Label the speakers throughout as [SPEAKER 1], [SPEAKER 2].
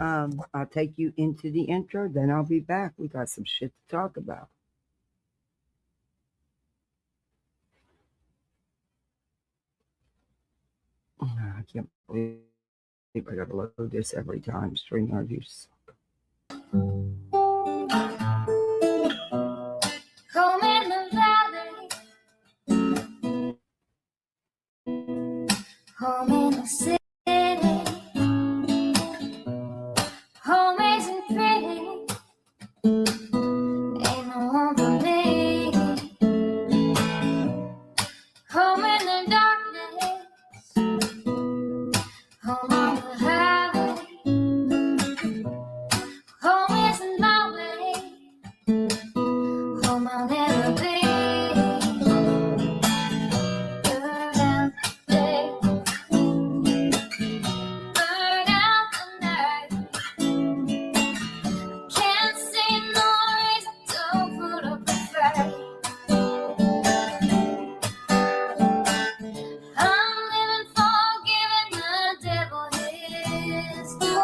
[SPEAKER 1] I'll take you into the intro, then I'll be back. We got some shit to talk about. I can't believe I gotta load this every time. StreamYard, you suck.
[SPEAKER 2] Home in the valley, home in the city, home isn't pretty, ain't no home for me. Home in the darkness, home on the highway, home isn't my way, home I'll never be. Burn out the day, burn out the night. Can't see no reason to put up a fight. I'm living for giving the devil his due.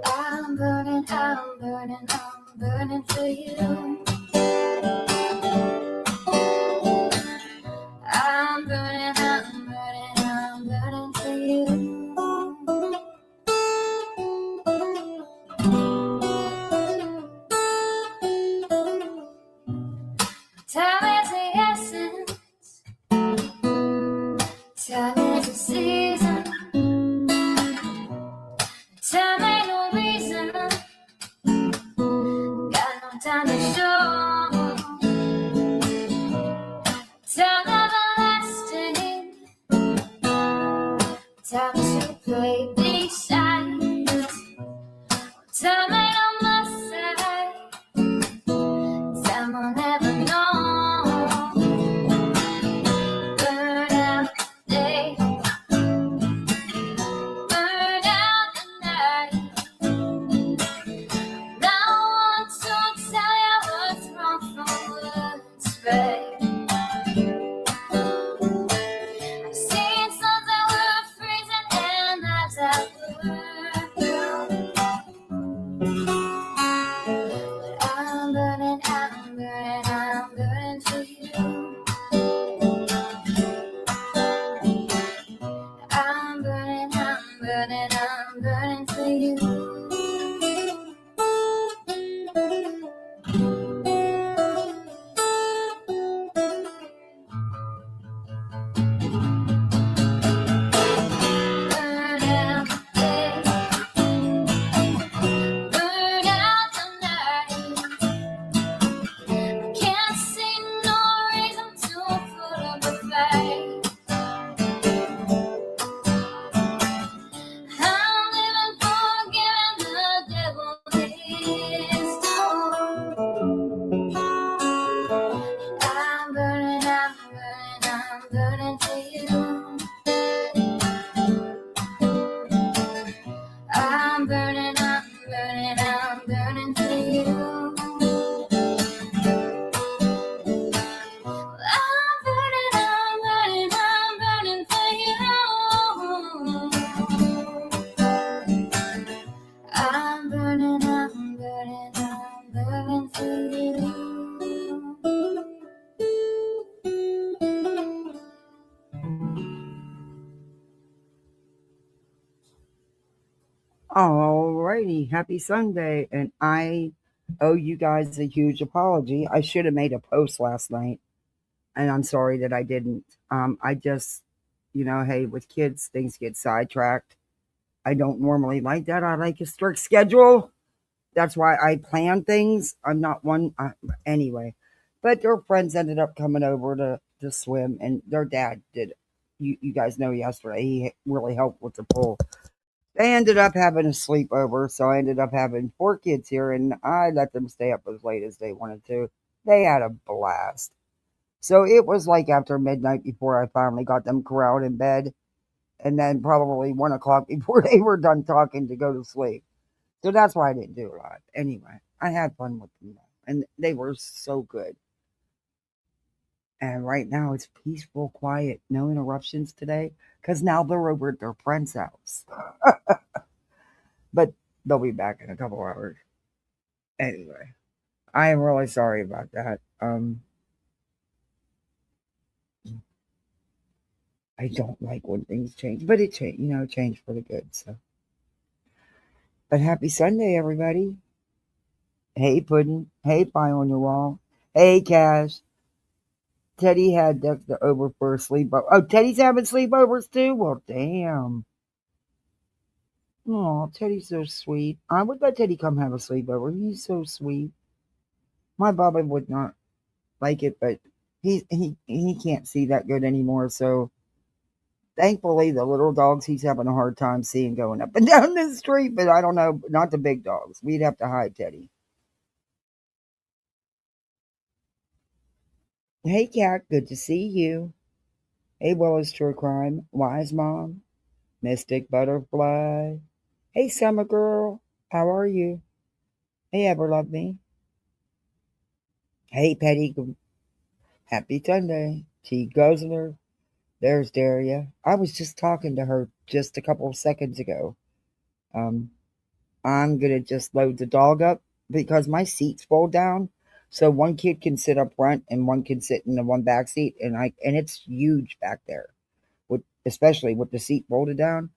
[SPEAKER 2] I'm burning, I'm burning, I'm burning for you. I'm burning, I'm burning, I'm burning for you. Time is the essence, time is the season, time ain't no reason, got no time to show. Time everlasting, time to play these sides. Time ain't on my side, time I'll never know. Burn out the day, burn out the night. Now I want to tell you what's wrong from what's right. I've seen suns that were freezing and nights that were cold. But I'm burning, I'm burning, I'm burning for you. I'm burning, I'm burning, I'm burning for you. Burn out the day, burn out the night. Can't see no reason to put up a fight. I'm living for giving the devil his due. I'm burning, I'm burning, I'm burning for you. I'm burning, I'm burning, I'm burning for you. I'm burning, I'm burning, I'm burning for you. I'm burning, I'm burning, I'm burning for you.
[SPEAKER 1] Alrighty, happy Sunday. And I owe you guys a huge apology. I should have made a post last night, and I'm sorry that I didn't. I just, hey, with kids, things get sidetracked. I don't normally like that. I like a strict schedule. That's why I plan things. I'm not one, anyway. But their friends ended up coming over to swim, and their dad did. You guys know yesterday, he really helped with the pool. They ended up having a sleepover, so I ended up having 4 kids here, and I let them stay up as late as they wanted to. They had a blast. So it was like after midnight before I finally got them corralled in bed, and then probably 1 o'clock before they were done talking to go to sleep. So that's why I didn't do a lot. Anyway, I had fun with them, and they were so good. And right now it's peaceful, quiet, no interruptions today because now they're over at their friend's house. But they'll be back in a couple hours. Anyway, I am really sorry about that. I don't like when things change, but it changed, it changed for the good. So, but happy Sunday, everybody. Hey, Puddin'. Hey, Pie on your wall. Hey, Cash. Teddy had Dexter over for a sleepover. Oh, Teddy's having sleepovers too? Well, damn. Oh, Teddy's so sweet. I would let Teddy come have a sleepover. He's so sweet. My Baba would not like it, but he can't see that good anymore. So thankfully, the little dogs he's having a hard time seeing going up and down the street. But I don't know, not the big dogs. We'd have to hide Teddy. Hey, Cat. Good to see you. Hey, Willis True Crime. Wise Mom. Mystic Butterfly. Hey, Summer Girl. How are you? Hey, Ever Love Me. Hey, Petty. Happy Sunday. T. Guzzler. There's Daria. I was just talking to her just a couple of seconds ago. Um, I'm gonna just load the dog up because my seats fold down, so one kid can sit up front and one can sit in the one back seat, and it's huge back there, with especially with the seat folded down.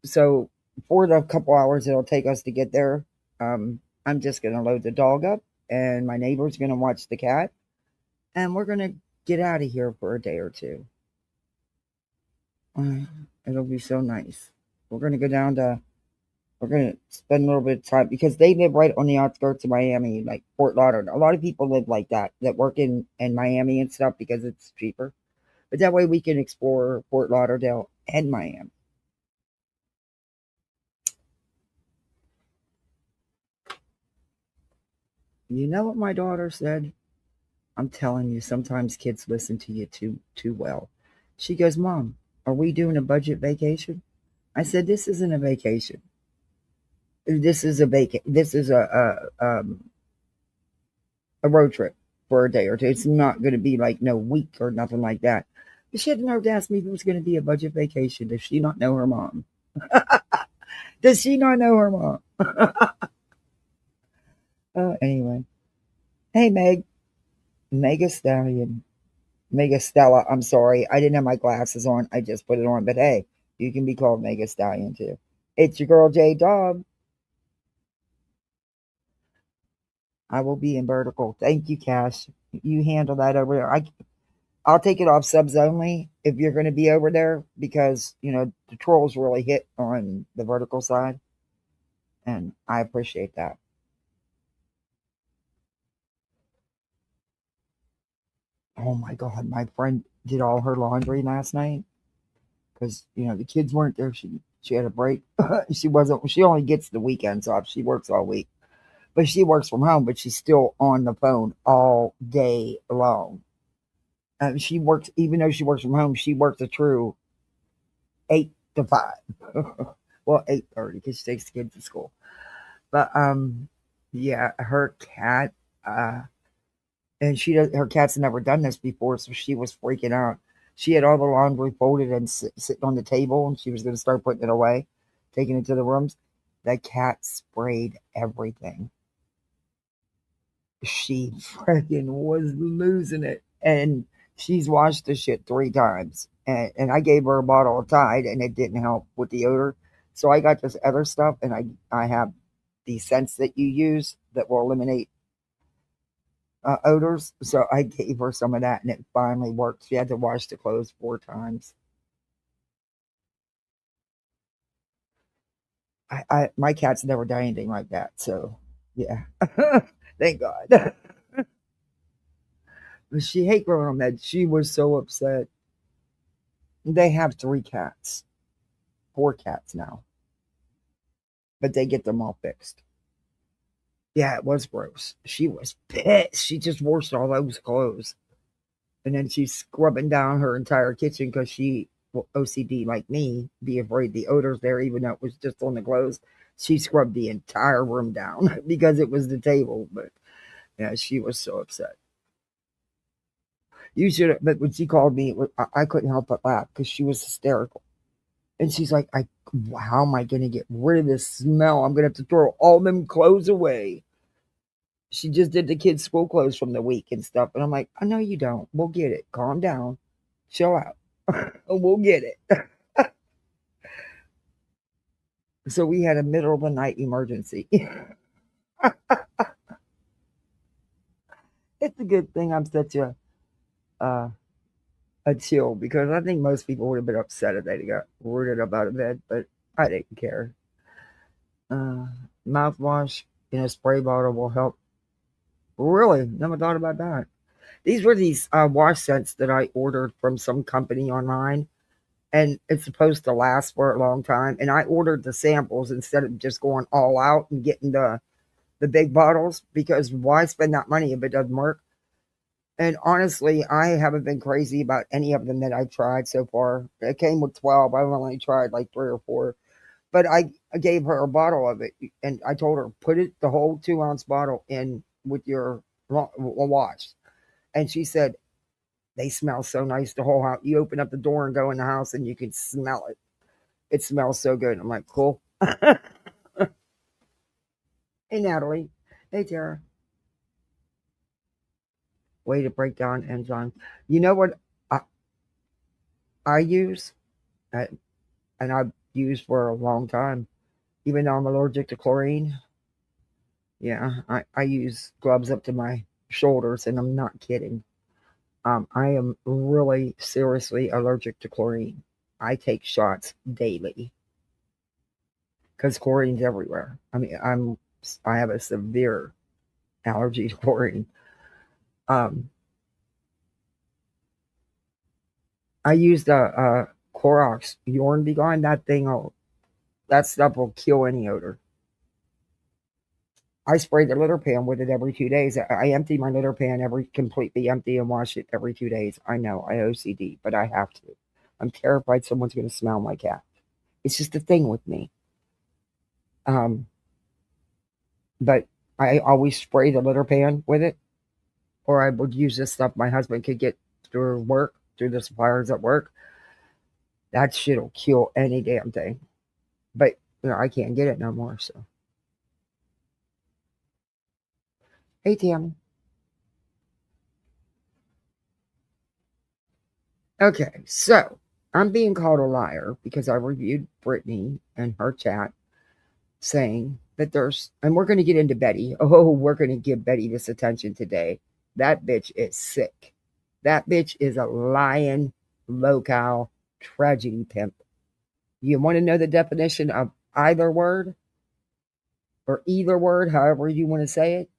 [SPEAKER 1] So for the couple hours it'll take us to get there, I'm just gonna load the dog up, and my neighbor's gonna watch the cat, and we're gonna get out of here for a day or two. It'll be so nice. We're gonna go down to. We're gonna spend a little bit of time because they live right on the outskirts of Miami, like Fort Lauderdale. A lot of people live like that work in Miami and stuff because it's cheaper. But that way we can explore Fort Lauderdale and Miami. You know what my daughter said? I'm telling you, sometimes kids listen to you too well. She goes, "Mom, are we doing a budget vacation?" I said, "This isn't a vacation. This is a road trip for a day or two. It's not going to be like no week or nothing like that." But she had the nerve to ask me if it was going to be a budget vacation. Does she not know her mom? Does she not know her mom? Anyway, hey Meg, Mega Stallion, Mega Stella. I'm sorry, I didn't have my glasses on. I just put it on. But hey, you can be called Mega Stallion too. It's your girl J Dog. I will be in vertical. Thank you, Cash. You handle that over there. I'll take it off subs only if you're going to be over there because the trolls really hit on the vertical side, and I appreciate that. Oh my god, my friend did all her laundry last night because the kids weren't there. She had a break. She only gets the weekends off. She works all week, but she works from home. But she's still on the phone all day long. She works even though she works from home. She works a true 8 to 5. Well, 8:30 because she takes the kids to school. But yeah, her cat, and her cat's never done this before, so she was freaking out. She had all the laundry folded and sitting on the table, and she was going to start putting it away, taking it to the rooms. The cat sprayed everything. She freaking was losing it, and she's washed the shit 3 times. And I gave her a bottle of Tide, and it didn't help with the odor. So I got this other stuff, and I have the scents that you use that will eliminate odors. So I gave her some of that, and it finally worked. She had to wash the clothes 4 times. My cat's never done anything like that. So yeah, thank God. But she hate growing on meds. She was so upset. They have 3 cats, 4 cats now, but they get them all fixed. Yeah, it was gross. She was pissed. She just washed all those clothes. And then she's scrubbing down her entire kitchen because she, well, OCD like me, be afraid the odor's there, even though it was just on the clothes. She scrubbed the entire room down because it was the table. But yeah, she was so upset. You should have, but when she called me, I couldn't help but laugh because she was hysterical. And she's like, how am I going to get rid of this smell? I'm going to have to throw all them clothes away. She just did the kids' school clothes from the week and stuff. And I'm like, I know you don't. We'll get it. Calm down. Chill out. We'll get it. So we had a middle of the night emergency. It's a good thing I'm such uh, a chill because I think most people would have been upset if they got rooted up out of bed, but I didn't care. Uh, Mouthwash in a spray bottle will help. Really? Never thought about that. These were these wash scents that I ordered from some company online, and it's supposed to last for a long time. And I ordered the samples instead of just going all out and getting the big bottles because why spend that money if it doesn't work? And honestly, I haven't been crazy about any of them that I've tried so far. It came with 12. I've only tried like 3 or 4. But I gave her a bottle of it and I told her, put it, the whole 2-ounce bottle in with your wash. And she said, they smell so nice the whole house. You open up the door and go in the house and you can smell it. It smells so good. I'm like, cool. Hey, Natalie. Hey, Tara. Way to break down enzymes. You know what I, I use? Uh, and I've used for a long time, even though I'm allergic to chlorine. Yeah, I use gloves up to my shoulders, and I'm not kidding. I am really seriously allergic to chlorine. I take shots daily because chlorine's everywhere. I mean, I have a severe allergy to chlorine. Um, I used a Clorox Yorn Be Gone. That stuff will kill any odor. I spray the litter pan with it every 2 days. I empty my litter pan completely empty and wash it every 2 days. I know I OCD, but I have to. I'm terrified someone's going to smell my cat. It's just a thing with me. Um, but I always spray the litter pan with it, or I would use this stuff my husband could get through work, through the suppliers at work. That shit'll kill any damn thing. But I can't get it no more. So, hey Tammy. Okay, so I'm being called a liar because I reviewed Brittany and her chat saying that and we're going to get into Betty. Oh, we're going to give Betty this attention today. That bitch is sick. That bitch is a lying, Lolcow tragedy pimp. You want to know the definition of either word or either word, however you want to say it?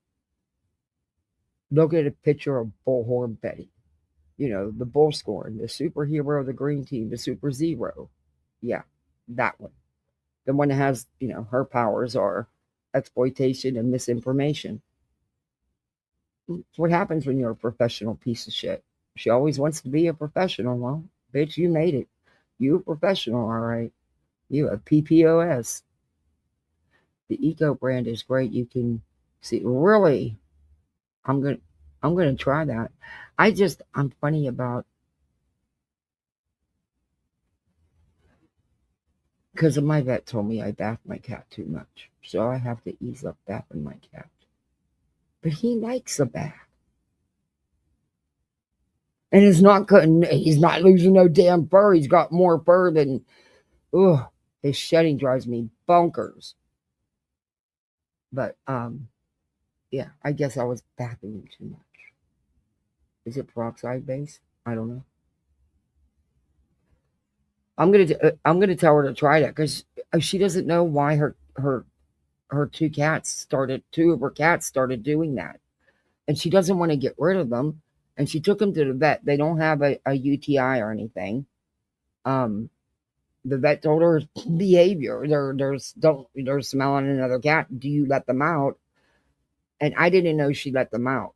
[SPEAKER 1] Look at a picture of Bullhornbetty. The bull scorn, the superhero of the green team, the super zero. Yeah, that one. The one that has, her powers are exploitation and misinformation. It's what happens when you're a professional piece of shit. She always wants to be a professional. Well, bitch, you made it. You a professional, all right. You have PPOS. The eco brand is great. You can see really I'm gonna I'm gonna try that. I'm funny about because my vet told me I bath my cat too much. So I have to ease up bathing my cat. But he likes a bath. And he's not losing no damn fur. He's got more fur than his shedding drives me bonkers. But yeah, I guess I was bathing him too much. Is it peroxide based? I don't know. I'm gonna tell her to try that because she doesn't know why her two of her cats started doing that, and she doesn't want to get rid of them. And she took them to the vet. They don't have a UTI or anything. The vet told her behavior. They're smelling another cat. Do you let them out? And I didn't know she let them out.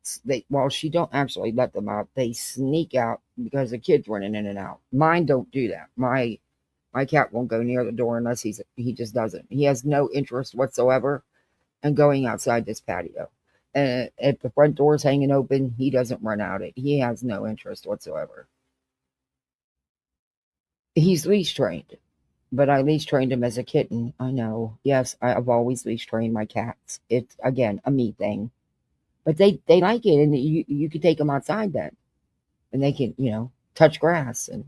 [SPEAKER 1] She don't actually let them out. They sneak out because the kids running in and out. Mine don't do that. My cat won't go near the door unless he just doesn't. He has no interest whatsoever in going outside this patio. And if the front door's hanging open, he doesn't run out it. He has no interest whatsoever. He's leash trained, but I leash trained him as a kitten. I know. Yes, I've always leash trained my cats. It's again a me thing, but they like it, and you can take them outside then, and they can touch grass, and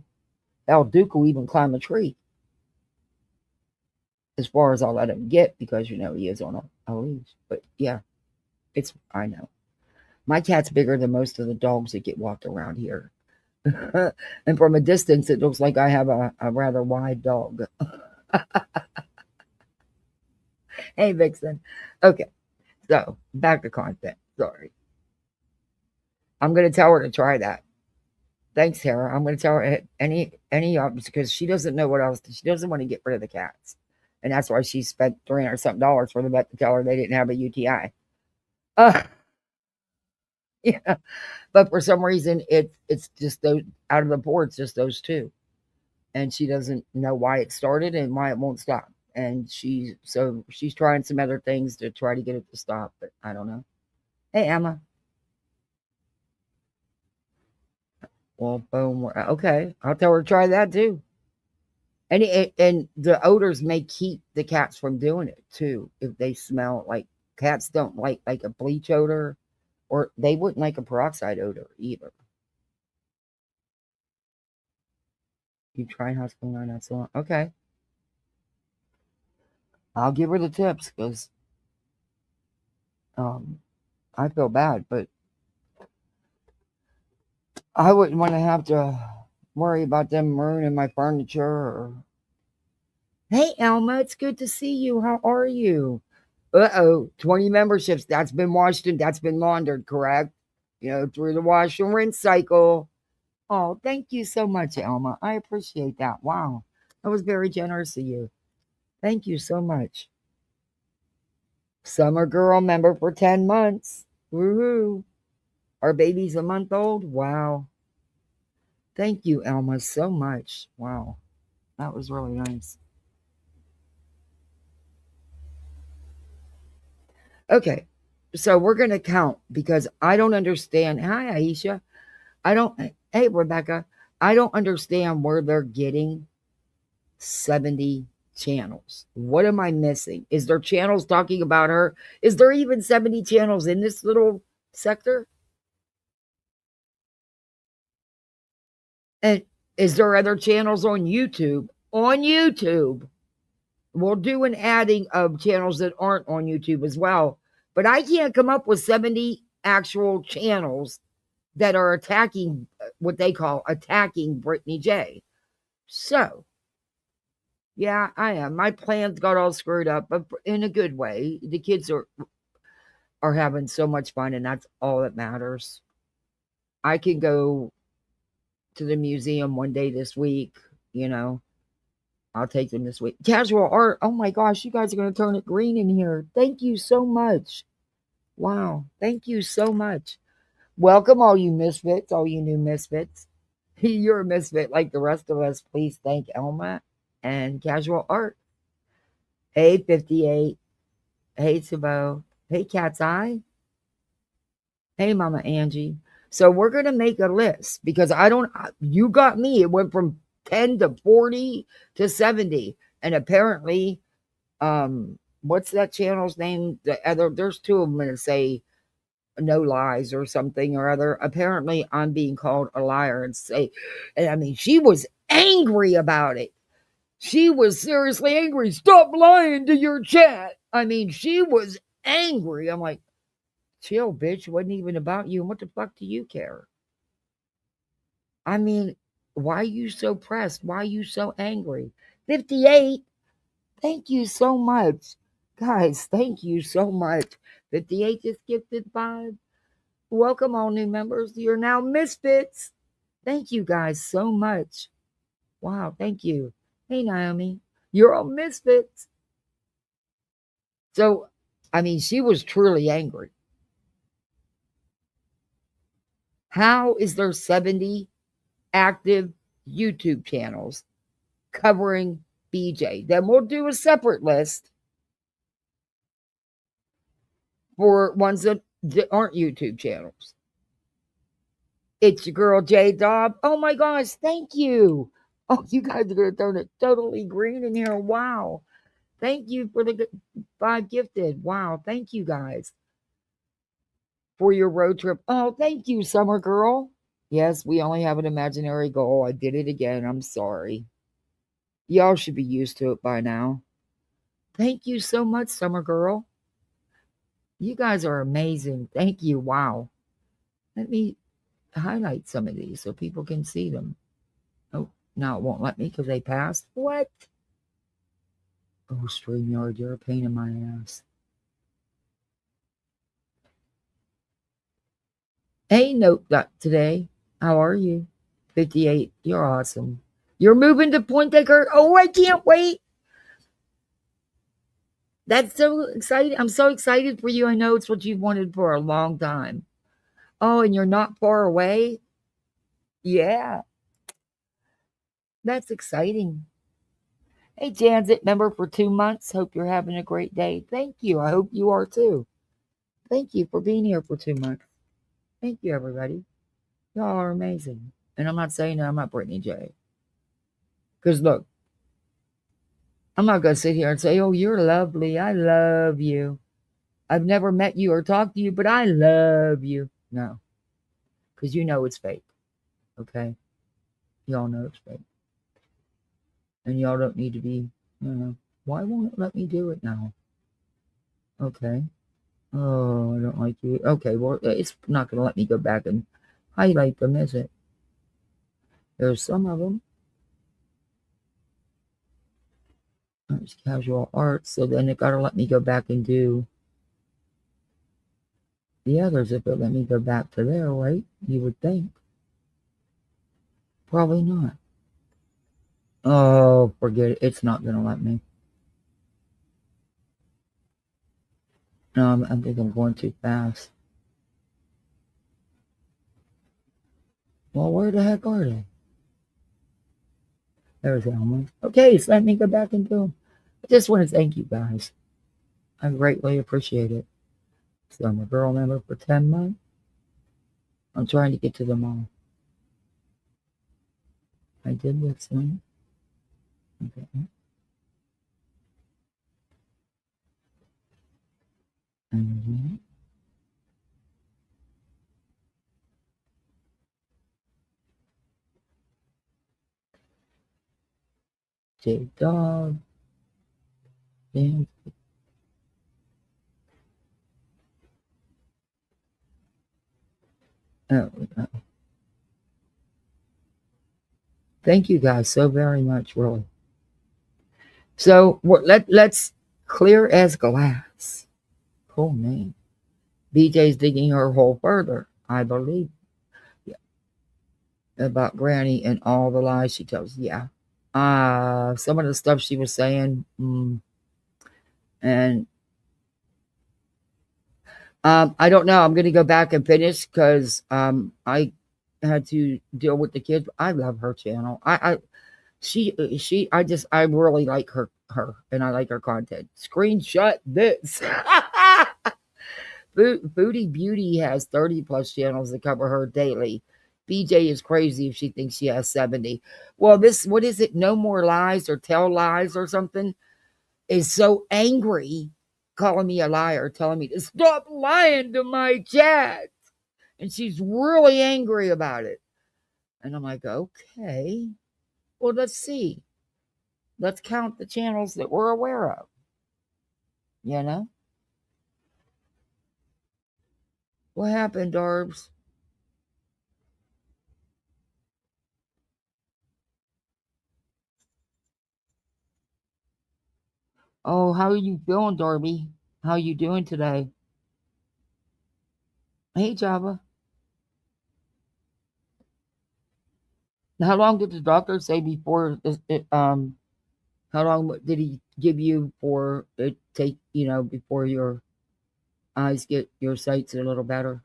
[SPEAKER 1] El Duke will even climb a tree. As far as I'll let him get, because he is on a leash. But yeah, I know. My cat's bigger than most of the dogs that get walked around here. And from a distance, it looks like I have a rather wide dog. Hey, Vixen. Okay, so back to content. Sorry. I'm going to tell her to try that. Thanks, Tara. I'm going to tell her any because she doesn't know what else. She doesn't want to get rid of the cats. And that's why she spent $300 something for the vet to tell her they didn't have a UTI. Yeah. But for some reason, it's just those out of the board, it's just those two. And she doesn't know why it started and why it won't stop. And she's trying some other things to try to get it to stop, but I don't know. Hey, Emma. Well, boom. Okay, I'll tell her to try that too. And the odors may keep the cats from doing it too. If they smell like cats don't like a bleach odor, or they wouldn't like a peroxide odor either. You try house cleaning not so long. Okay. I'll give her the tips because I feel bad, but I wouldn't want to have to worry about them ruining my furniture. Hey, Elma, it's good to see you. How are you? 20 memberships. That's been washed and that's been laundered, correct? Through the wash and rinse cycle. Oh, thank you so much, Elma. I appreciate that. Wow. That was very generous of you. Thank you so much. Summer girl member for 10 months. Woohoo. Our baby's a month old. Wow. Thank you, Elma, so much. Wow. That was really nice. Okay. So we're going to count because I don't understand. Hi, Aisha. Hey, Rebecca. I don't understand where they're getting 70 channels. What am I missing? Is there channels talking about her? Is there even 70 channels in this little sector? And is there other channels on YouTube? On YouTube. We'll do an adding of channels that aren't on YouTube as well. But I can't come up with 70 actual channels that are attacking what they call attacking Brittany J. So, yeah, I am. My plans got all screwed up, but in a good way. The kids are having so much fun, and that's all that matters. I can go to the museum one day this week, I'll take them this week. Casual art. Oh my gosh, you guys are going to turn it green in here. Thank you so much. Wow. Thank you so much. Welcome, all you misfits, all you new misfits. You're a misfit like the rest of us. Please thank Elma and Casual Art. Hey, 58. Hey, Sabo. Hey, Cat's Eye. Hey, Mama Angie. So we're going to make a list because you got me. It went from 10 to 40 to 70. And apparently, what's that channel's name? There's two of them that say no lies or something or other. Apparently, I'm being called a liar and I mean, she was angry about it. She was seriously angry. Stop lying to your chat. I mean, she was angry. I'm like, chill, bitch. It wasn't even about you. And what the fuck do you care? I mean, why are you so pressed? Why are you so angry? 58. Thank you so much. Guys, thank you so much. 58 just gifted 5. Welcome, all new members. You're now misfits. Thank you guys so much. Wow, thank you. Hey, Naomi. You're all misfits. So, I mean, she was truly angry. How is there 70 active YouTube channels covering BJ? Then we'll do a separate list for ones that that aren't YouTube channels. It's your girl J Dob. Oh my gosh, thank you. Oh, you guys are gonna turn it totally green in here. Wow. Thank you for the 5 gifted. Wow, thank you guys for your road trip. Oh, thank you, Summer Girl. Yes, we only have an imaginary goal. I did it again. I'm sorry. Y'all should be used to it by now. Thank you so much, Summer Girl. You guys are amazing. Thank you. Wow. Let me highlight some of these so people can see them. Oh, now it won't let me because they passed. What? Oh, StreamYard, you're a pain in my ass. Hey, Note Got today. How are you? 58. You're awesome. You're moving to Point Taker. Oh, I can't wait. That's so exciting. I'm so excited for you. I know it's what you've wanted for a long time. Oh, and you're not far away? Yeah, that's exciting. Hey, Jansit, member for 2 months. Hope you're having a great day. Thank you. I hope you are too. Thank you for being here for 2 months. Thank you, everybody. Y'all are amazing. And I'm not saying that I'm not Brittany J. Because look, I'm not going to sit here and say, oh, you're lovely. I love you. I've never met you or talked to you, but I love you. No, because you know it's fake. Okay? Y'all know it's fake. And y'all don't need to be, why won't it let me do it now? Okay. Oh, I don't like you. Okay, well, it's not going to let me go back and highlight them, is it? There's some of them. There's casual art, so then it got to let me go back and do the others if it let me go back to there, right? You would think. Probably not. Oh, forget it. It's not going to let me. No, I think I'm going too fast. Well, where the heck are they? There's Elmer. Okay, so let me go back and do them. I just want to thank you guys. I greatly appreciate it. So I'm a girl member for 10 months. I'm trying to get to them all. I did this one. Okay. Mm-hmm. J Dog. Dan. Oh, thank you guys so very much, really. So let's clear as glass. Cool name. BJ's digging her hole further, I believe. Yeah. About Granny and all the lies she tells. Yeah. Some of the stuff she was saying, and I don't know. I'm gonna go back and finish because I had to deal with the kids. I love her channel. I really like her, and I like her content. Screenshot this. Foodie Beauty has 30 plus channels that cover her daily. BJ is crazy if she thinks she has 70. Well, this, what is it? No More Lies or Tell Lies or something, is so angry, calling me a liar, telling me to stop lying to my chat. And she's really angry about it. And I'm like, okay, well, let's see. Let's count the channels that we're aware of. You know? What happened, Darbs? Oh, how are you feeling, Darby? How you doing today? Hey, Java. How long did the doctor say before how long did he give you for it take, before your eyes get your sights a little better?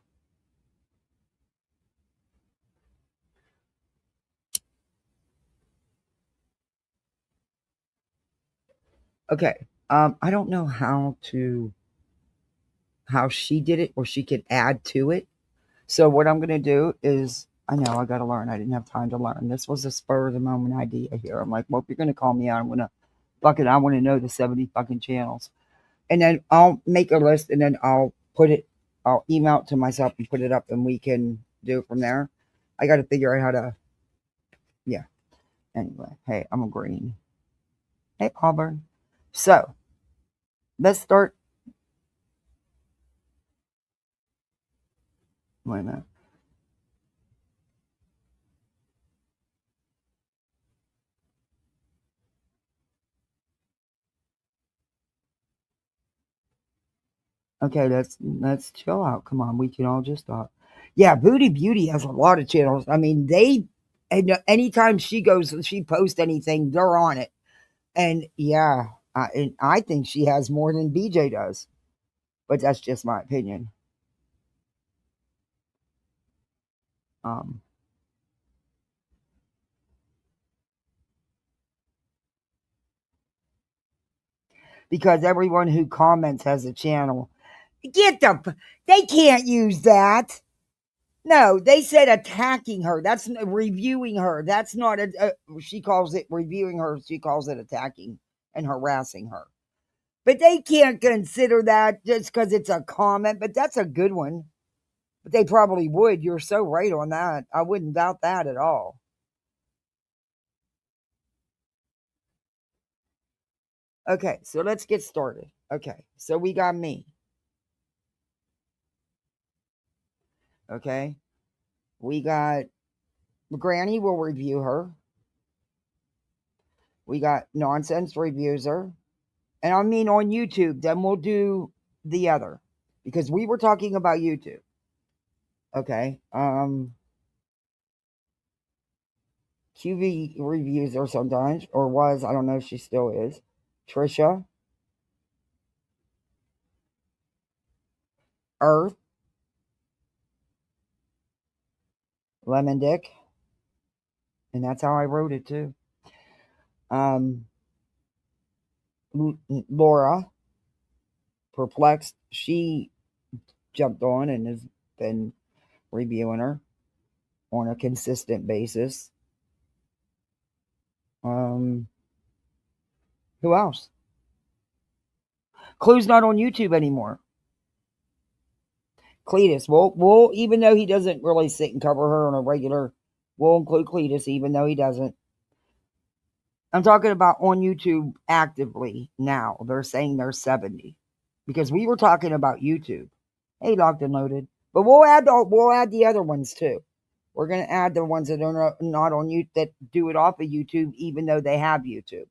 [SPEAKER 1] Okay. I don't know how she did it, or she could add to it. So what I'm gonna do is, I know I gotta learn. I didn't have time to learn. This was a spur of the moment idea here. I'm like, well, if you're gonna call me out, I'm gonna fucking I want to know the 70 fucking channels, and then I'll make a list, and then I'll email it to myself and put it up, and we can do it from there. I got to figure out how to. Yeah. Anyway, hey, I'm a green. Hey, Auburn. So let's start. Wait a minute. Okay, let's chill out. Come on, we can all just talk. Yeah, Booty Beauty has a lot of channels. I mean, and anytime she posts anything, they're on it. And yeah, and I think she has more than BJ does, but that's just my opinion. Um, because everyone who comments has a channel. They can't use that. No, they said attacking her. That's reviewing her. That's not she calls it reviewing her. She calls it attacking and harassing her. But they can't consider that just because it's a comment. But that's a good one. But they probably would. You're so right on that. I wouldn't doubt that at all. Okay, so let's get started. Okay, so we got me. Okay, we got Granny will review her. We got Nonsense reviews her. And I mean on YouTube, then we'll do the other because we were talking about YouTube. Okay. QV reviews her sometimes, or was, I don't know if she still is. Trisha, Earth, Lemon Dick, and that's how I wrote it too. Um, Laura, Perplexed, she jumped on and has been reviewing her on a consistent basis. Um, who else? Clue's not on YouTube anymore. Cletus, we'll even though he doesn't really sit and cover her on a regular, we'll include Cletus even though he doesn't. I'm talking about on YouTube actively now. They're saying they're 70 because we were talking about YouTube. Hey, locked and loaded, but we'll add the other ones too. We're gonna add the ones that are not on you that do it off of YouTube, even though they have YouTube,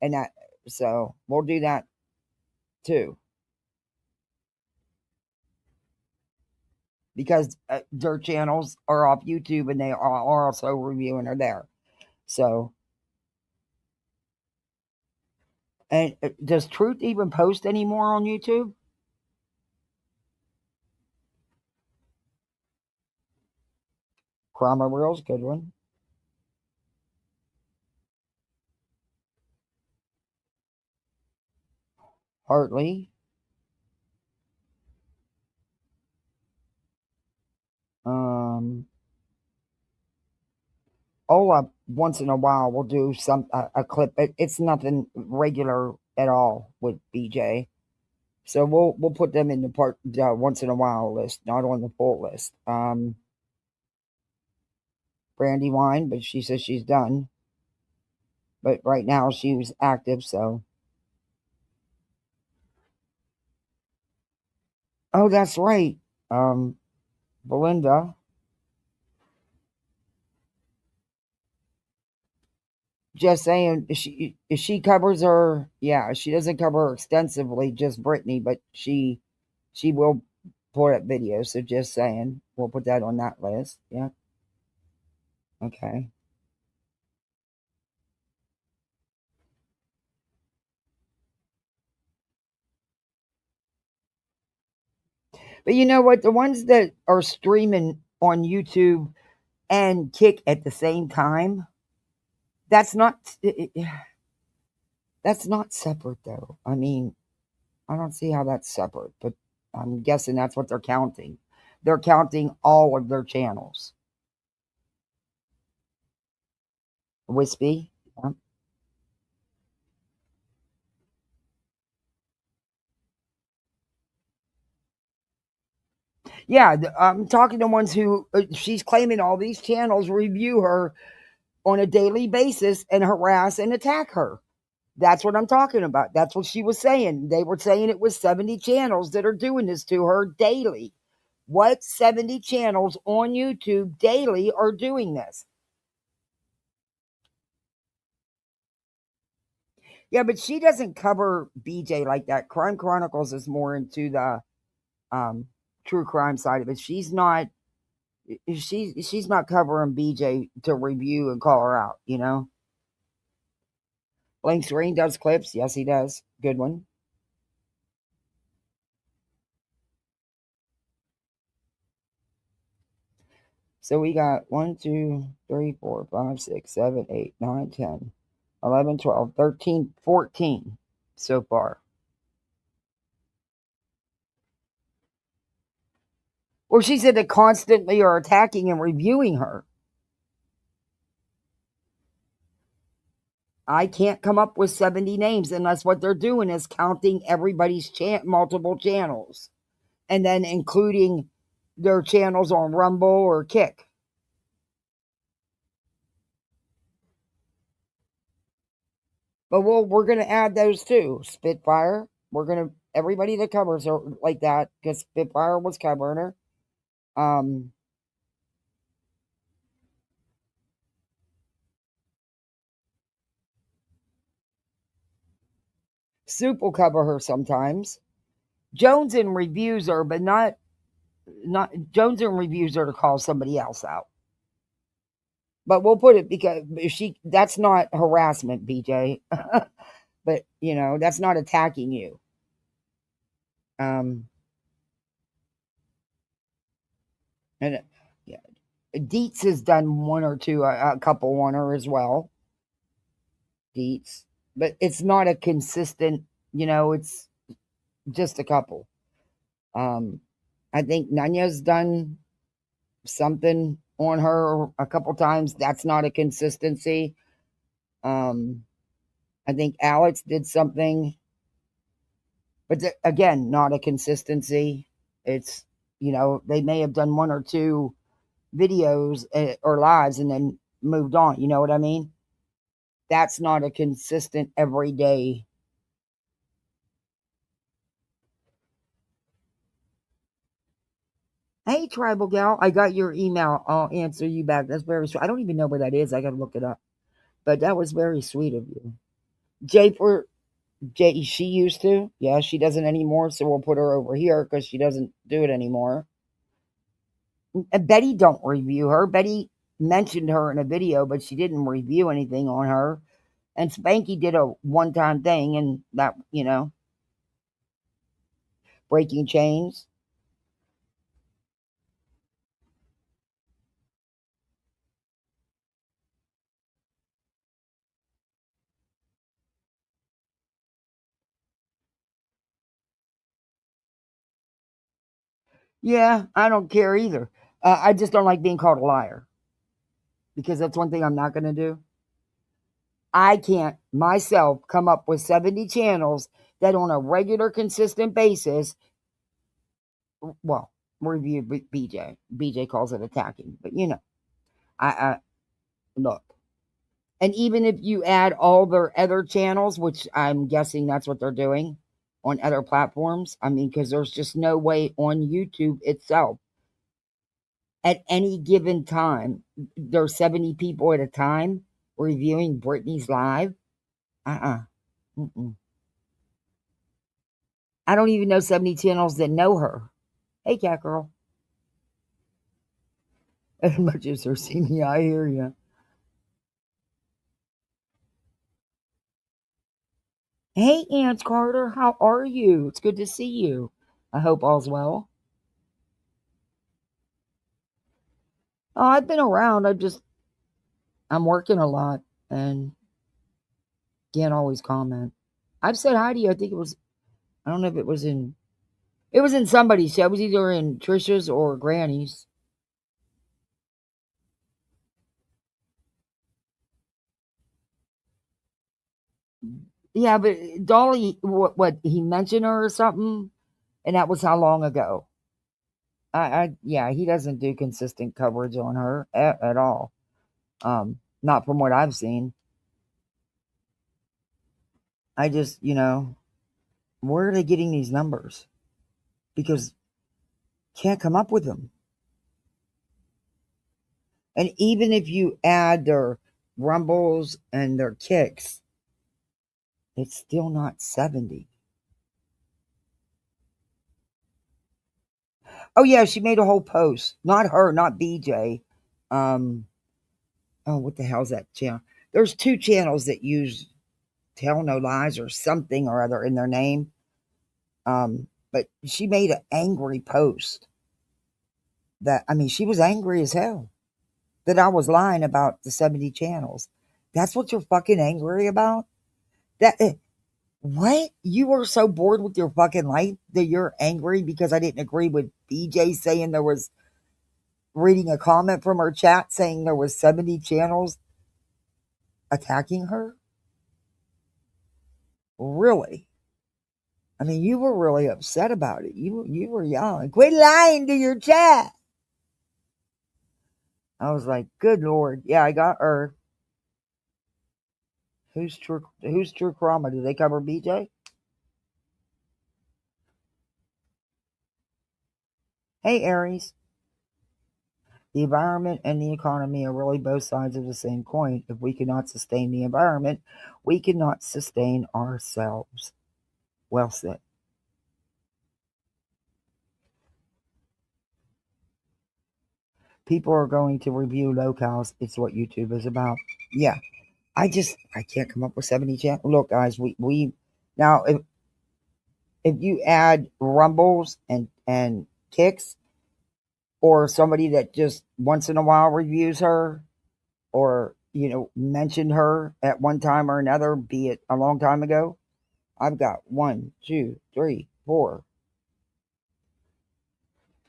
[SPEAKER 1] and that so we'll do that too because their channels are off YouTube and they are also reviewing her there. So, and does Truth even post anymore on YouTube? Crama Reels, good one. Hartley. Um, Ola once in a while will do a clip. It's nothing regular at all with BJ. So we'll put them in the part once in a while list, not on the full list. Brandywine, but she says she's done. But right now she was active, so. Oh, that's right. Belinda. Just saying, she covers her. Yeah, she doesn't cover her extensively, just Brittany, but she will put up videos. So just saying, we'll put that on that list. Yeah. Okay. But you know what? The ones that are streaming on YouTube and Kick at the same time, that's not that's not separate though. I mean, I don't see how that's separate, but I'm guessing that's what they're counting. They're counting all of their channels. Wispy. Yeah, I'm talking to ones who she's claiming all these channels review her on a daily basis and harass and attack her. That's what I'm talking about. That's what she was saying. They were saying it was 70 channels that are doing this to her daily. What 70 channels on YouTube daily are doing this? Yeah, but she doesn't cover BJ like that. Crime Chronicles is more into the um, true crime side of it. She's not covering BJ to review and call her out, you know. Blank Screen does clips. Yes, he does. Good one. So we got 1, 2, 3, 4, 5, 6, 7, 8, 9, 10, 11, 12, 13, 14 so far. Or she said they constantly are attacking and reviewing her. I can't come up with 70 names unless what they're doing is counting everybody's multiple channels and then including their channels on Rumble or Kick. But we're going to add those too. Spitfire. We're going to, everybody that covers her like that, because Spitfire was covering her. Um, Soup will cover her sometimes. Jones and reviews her, but not Jones and reviews her to call somebody else out. But we'll put it because that's not harassment, BJ. But you know, that's not attacking you. Um and yeah, Dietz has done one or two, a couple on her as well. Dietz, but it's not a consistent. You know, it's just a couple. Um, I think Nanya's done something on her a couple times. That's not a consistency. Um, I think Alex did something, but again, not a consistency. It's, you know, they may have done one or two videos or lives and then moved on. You know what I mean? That's not a consistent everyday. Hey, tribal gal, I got your email. I'll answer you back. That's very sweet. I don't even know where that is. I got to look it up. But that was very sweet of you. Jay for Jay, she used to. Yeah, she doesn't anymore. So we'll put her over here because she doesn't do it anymore. And Betty don't review her. Betty mentioned her in a video, but she didn't review anything on her. And Spanky did a one-time thing, and that, you know, breaking chains. Yeah, I don't care either. I just don't like being called a liar because that's one thing I'm not going to do. I can't myself come up with 70 channels that on a regular, consistent basis, well, review BJ. BJ calls it attacking, but you know, I look. And even if you add all their other channels, which I'm guessing that's what they're doing on other platforms, I mean, because there's just no way on YouTube itself at any given time, there's 70 people at a time reviewing Britney's live. Uh uh I don't even know 70 channels that know her. Hey, cat girl. As much as her see me, I hear you. Hey, Aunt Carter, how are you? It's good to see you. I hope all's well. Oh, I've been around. I'm working a lot and can't always comment. I've said hi to you. I think it was, I don't know if it was in It was in somebody's show. It was either in Trisha's or Granny's. Yeah, but Dolly, what he mentioned her or something, and that was how long ago? Yeah, he doesn't do consistent coverage on her at all. Not from what I've seen. I just, where are they getting these numbers? Because can't come up with them. And even if you add their rumbles and their kicks, it's still not 70. Oh yeah, she made a whole post. Not her, not BJ. Um, oh, what the hell's that channel? There's two channels that use Tell No Lies or something or other in their name. But she made an angry post that, I mean, she was angry as hell that I was lying about the 70 channels. That's what you're fucking angry about? What? You were so bored with your fucking life that you're angry because I didn't agree with BJ saying there was, reading a comment from her chat saying there was 70 channels attacking her? Really? I mean, you were really upset about it. You were yelling, "Quit lying to your chat." I was like, "Good Lord, yeah, I got her." Who's True Crama? Do they cover BJ? Hey, Aries. The environment and the economy are really both sides of the same coin. If we cannot sustain the environment, we cannot sustain ourselves. Well said. People are going to review locales. It's what YouTube is about. Yeah. I can't come up with 70 channels. Look, guys, we now if you add rumbles and kicks, or somebody that just once in a while reviews her, or mentioned her at one time or another, be it a long time ago, I've got 1, 2, 3, 4,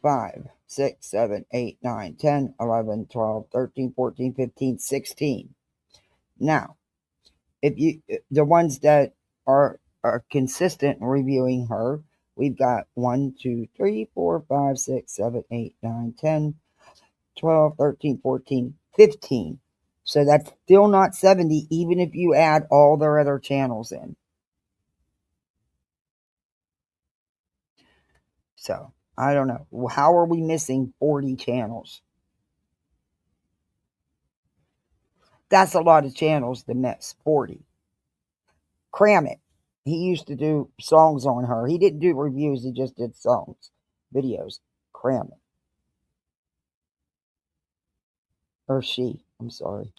[SPEAKER 1] 5, 6, 7, 8, 9, 10, 11, 12, 13, 14, 15, 16. Now, if you the ones that are consistent reviewing her, we've got 1, 2, 3, 4, 5, 6, 7, 8, 9, 10, 12, 13, 14, 15. So that's still not 70, even if you add all their other channels in. So I don't know. How are we missing 40 channels? That's a lot of channels to miss. 40. Cram it. He used to do songs on her. He didn't do reviews, he just did songs, videos. Cram it. Or she. I'm sorry.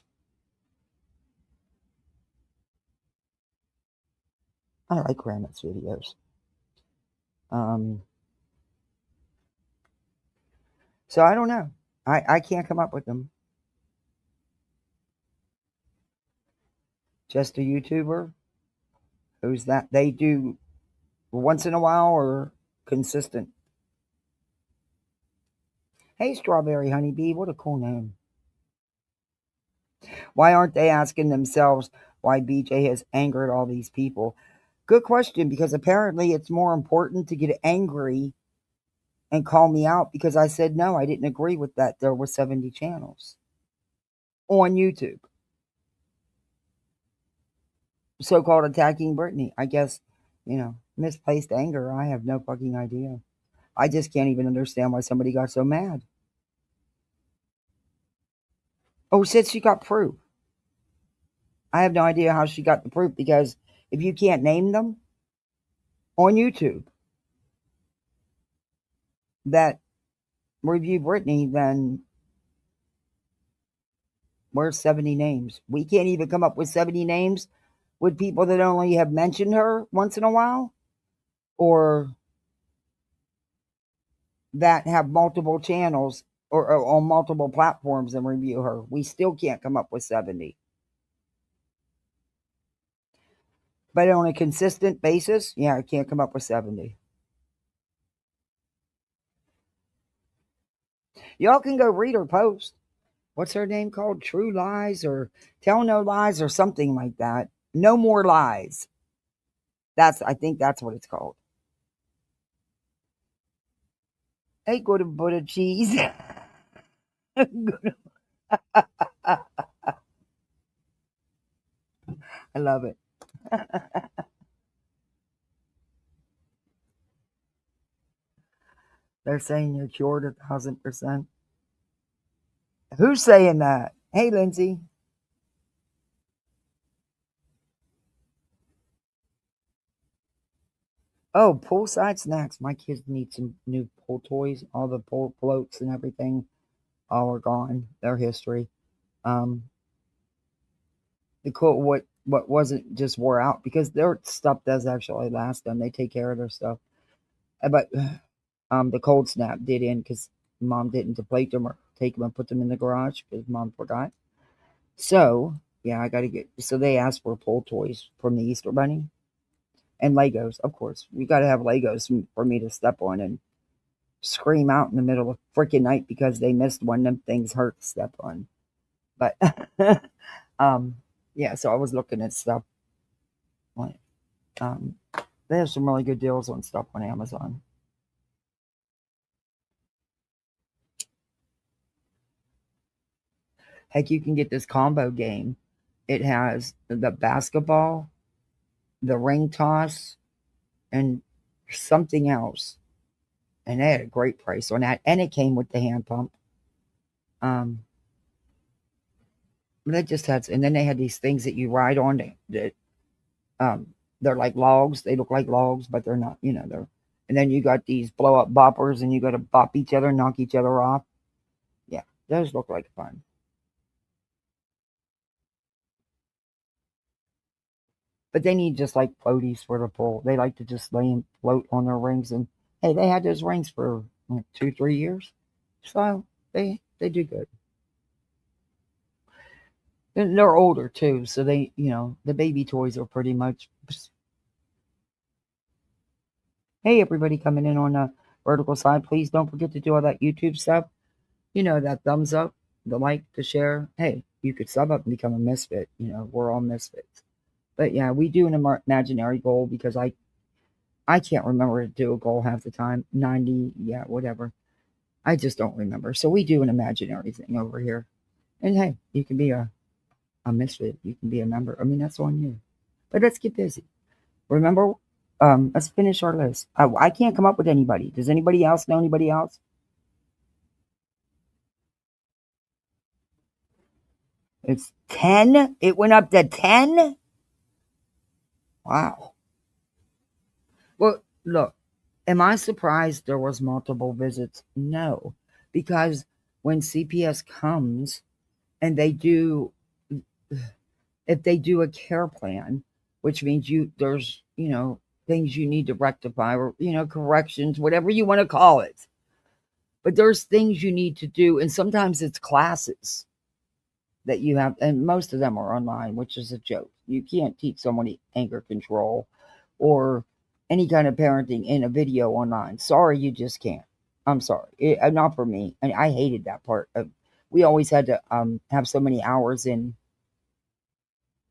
[SPEAKER 1] I like Kramit's videos. So I don't know. I can't come up with them. Just a YouTuber? Who's that? They do once in a while or consistent? Hey, Strawberry Honeybee, what a cool name. Why aren't they asking themselves why BJ has angered all these people? Good question, because apparently it's more important to get angry and call me out because I said no, I didn't agree with that. There were 70 channels on YouTube. So called attacking Brittany. I guess, misplaced anger. I have no fucking idea. I just can't even understand why somebody got so mad. Oh, said she got proof. I have no idea how she got the proof, because if you can't name them on YouTube that review Brittany, then where's 70 names? We can't even come up with 70 names with people that only have mentioned her once in a while, or that have multiple channels or on multiple platforms and review her. We still can't come up with 70. But on a consistent basis, yeah, I can't come up with 70. Y'all can go read her post. What's her name called? True Lies or Tell No Lies or something like that. No More Lies. I think that's what it's called. Hey, go to Buddha cheese. I love it. They're saying you're cured 1,000%. Who's saying that? Hey, Lindsay. Oh, poolside snacks. My kids need some new pool toys. All the pool floats and everything, all are gone. They're history. Um, the cool what wasn't just wore out because their stuff does actually last them. They take care of their stuff. But the cold snap did end because mom didn't deflate them or take them and put them in the garage because mom forgot. So yeah, I got to get. So they asked for pool toys from the Easter Bunny and Legos. Of course, we got to have Legos for me to step on and scream out in the middle of freaking night because they missed one. Them things hurt to step on. But um, yeah. So I was looking at stuff. Like, um, they have some really good deals on stuff on Amazon. Heck, you can get this combo game. It has the basketball, the ring toss, and something else. And they had a great price on that. And it came with the hand pump. Um, they just had, and then they had these things that you ride on that they're like logs. They look like logs, but they're not. They're. And then you got these blow up boppers, and you got to bop each other, knock each other off. Yeah, those look like fun. But they need just like floaties for the pool. They like to just lay and float on their rings. And hey, they had those rings for like 2, 3 years, so they do good. And they're older too, so the baby toys are pretty much. Hey, everybody coming in on the vertical side, please don't forget to do all that YouTube stuff. That thumbs up, the like, the share. Hey, you could sub up and become a misfit. We're all misfits. But yeah, we do an imaginary goal because I can't remember to do a goal half the time. 90, yeah, whatever. I just don't remember. So we do an imaginary thing over here. And hey, you can be a misfit. You can be a member. I mean, that's on you. But let's get busy. Remember, let's finish our list. I can't come up with anybody. Does anybody else know anybody else? It's 10. It went up to 10. Wow. Well, look, am I surprised there was multiple visits? No, because when CPS comes and if they do a care plan, which means there's things you need to rectify or corrections, whatever you want to call it. But there's things you need to do, and sometimes it's classes that you have, and most of them are online, which is a joke. You can't teach somebody anger control or any kind of parenting in a video online. Sorry, you just can't. I'm sorry, not for me. And I hated that part. We always had to have so many hours in,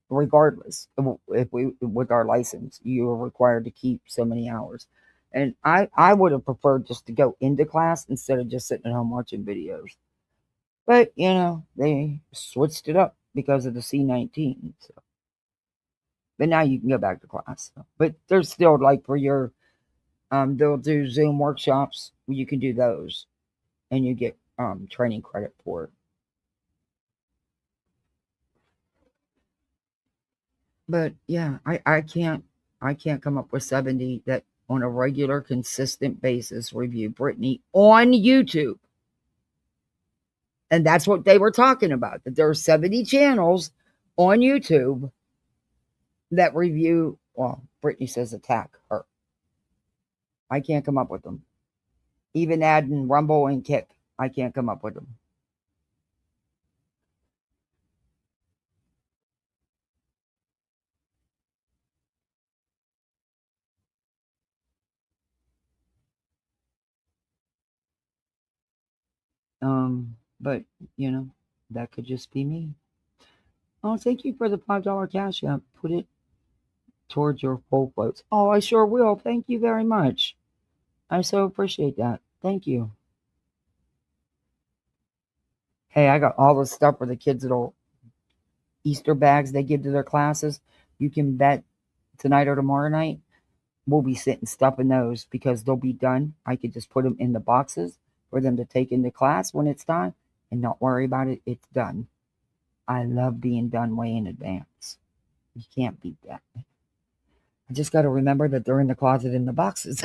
[SPEAKER 1] regardless of if we with our license, you are required to keep so many hours. And I would have preferred just to go into class instead of just sitting at home watching videos. But they switched it up because of the C-19. So, but now you can go back to class. But there's still like for your they'll do Zoom workshops. You can do those, and you get training credit for it. But yeah, I can't come up with 70 that on a regular, consistent basis review Britney on YouTube. And that's what they were talking about. That there are 70 channels on YouTube that review, well, Brittany says attack her. I can't come up with them. Even adding Rumble and Kick, I can't come up with them. But that could just be me. Oh, thank you for the $5 cash app. Put it towards your poll votes. Oh, I sure will. Thank you very much. I so appreciate that. Thank you. Hey, I got all the stuff for the kids' little Easter bags they give to their classes. You can bet tonight or tomorrow night we'll be sitting stuffing those because they'll be done. I could just put them in the boxes for them to take into class when it's time and not worry about it. It's done. I love being done way in advance. You can't beat that. I just got to remember that they're in the closet in the boxes.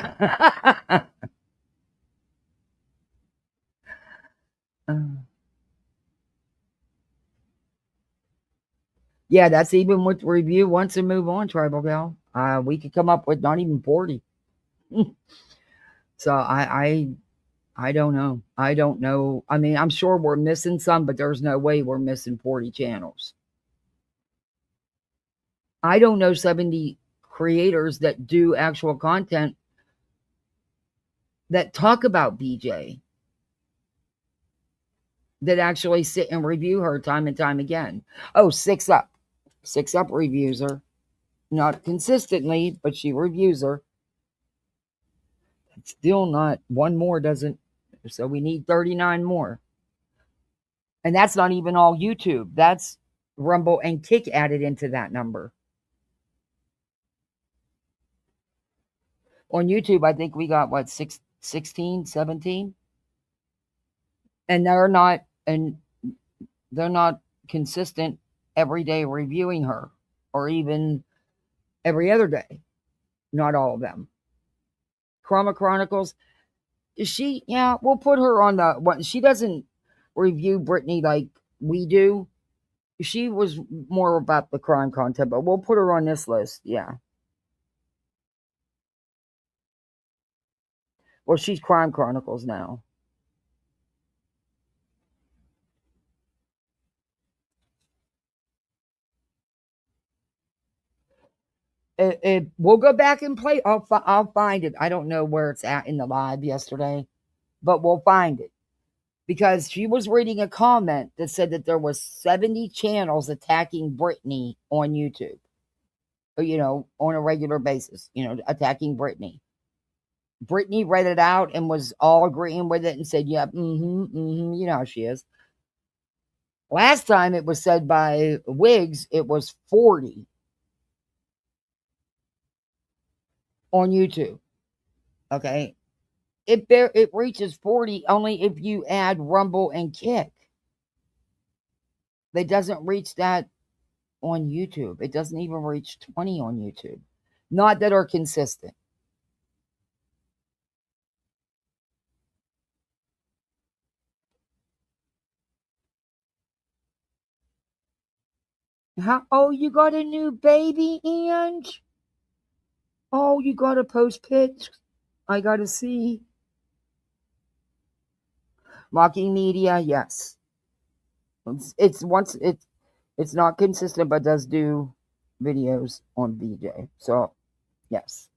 [SPEAKER 1] Yeah, that's even with review. Once and move on, Tribal Gal. We could come up with not even 40. So I don't know. I don't know. I mean, I'm sure we're missing some, but there's no way we're missing 40 channels. I don't know 70 creators that do actual content that talk about BJ, that actually sit and review her time and time again. Oh, Six Up. Six Up reviews her. Not consistently, but she reviews her. It's still not. One more doesn't. So we need 39 more. And that's not even all YouTube. That's Rumble and Kick added into that number. On YouTube, I think we got what, 16, 17? And they're not consistent every day reviewing her, or even every other day. Not all of them. Crama Chronicles, we'll put her on the one. She doesn't review Britney like we do. She was more about the crime content, but we'll put her on this list. Yeah. Well, she's Crime Chronicles now. We'll go back and play. I'll find it. I don't know where it's at in the live yesterday, but we'll find it. Because she was reading a comment that said that there was 70 channels attacking Britney on YouTube. On a regular basis, attacking Britney. Britney read it out and was all agreeing with it and said, yep, you know how she is. Last time it was said by Wiggs, it was 40 on YouTube. Okay. It reaches 40 only if you add Rumble and Kick. It doesn't reach that on YouTube. It doesn't even reach 20 on YouTube. Not that are consistent. Oh, you got a new baby, Ange? Oh, you got to post pics. I got to see. Mocking media, yes. It's not consistent, but does do videos on BJ. So, yes.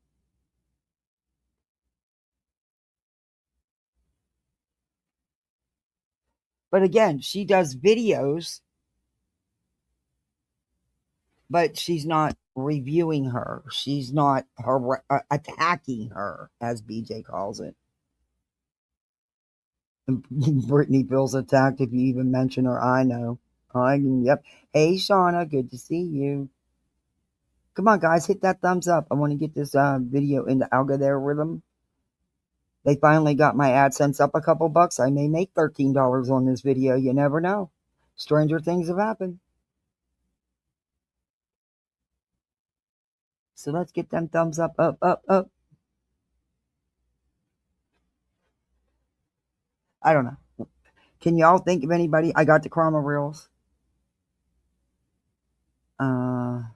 [SPEAKER 1] But again, she does videos, but she's not reviewing her. She's not attacking her, as BJ calls it. Brittany feels attacked if you even mention her. I know. Yep. Hey, Shauna, good to see you. Come on, guys, hit that thumbs up. I want to get this video in the algorithm. They finally got my AdSense up a couple bucks. I may make $13 on this video. You never know. Stranger things have happened. So let's get them thumbs up, up, up, up. I don't know. Can y'all think of anybody? I got the Crama reels. I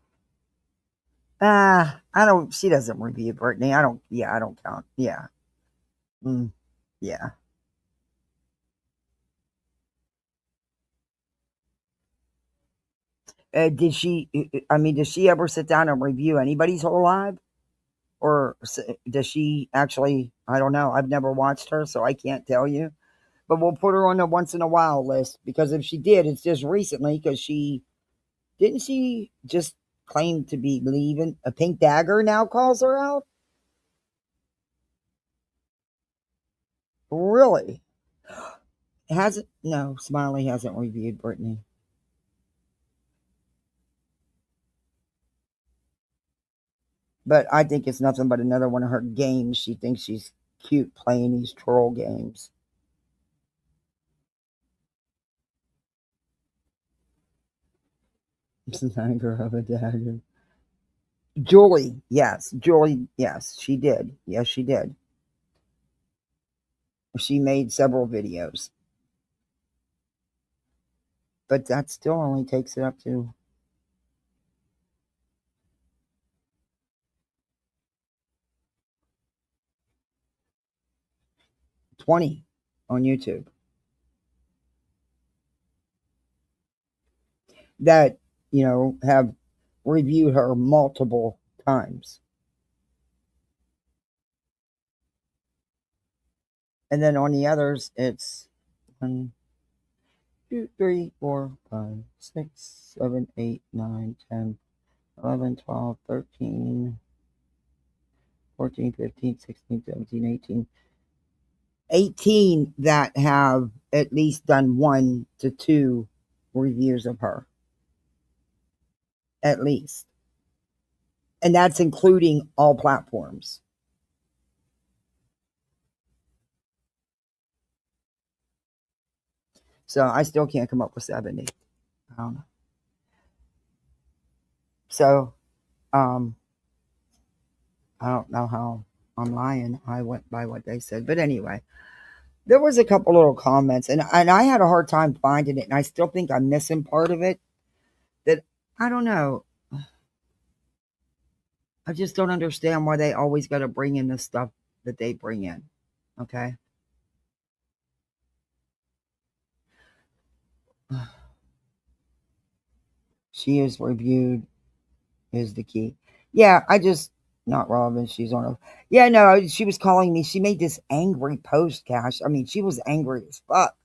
[SPEAKER 1] don't. She doesn't review Brittany. I don't. Yeah, I don't count. Yeah. Yeah. Did she? I mean, does she ever sit down and review anybody's whole live, or does she actually? I don't know. I've never watched her, so I can't tell you. but we'll put her on the once in a while list because if she did, it's just recently because she just claim to be leaving. A pink dagger now calls her out. Really? Hasn't no Smiley hasn't reviewed Brittany, but I think it's nothing but another one of her games. She thinks she's cute playing these troll games. Sniper of a dagger. Julie, yes, she did. Yes, she did. She made several videos, but that still only takes it up to 20 on YouTube that, have reviewed her multiple times. And then on the others, it's 1, 2, 3, 4, 5, 6, 7, 8, 9, 10, 11, 12, 13, 14, 15, 16, 17, 18. 18 that have at least done 1 to 2 reviews of her. At least. And that's including all platforms. So I still can't come up with 70. I don't know. So I don't know how I'm lying. I went by what they said. But anyway, there was a couple little comments and I had a hard time finding it, and I still think I'm missing part of it. That I don't know. I just don't understand why they always got to bring in the stuff that they bring in. Okay. She is reviewed is the key. Yeah, I just not relevant. She's on a yeah, no, she was calling me. She made this angry post, Cash. I mean, she was angry as fuck.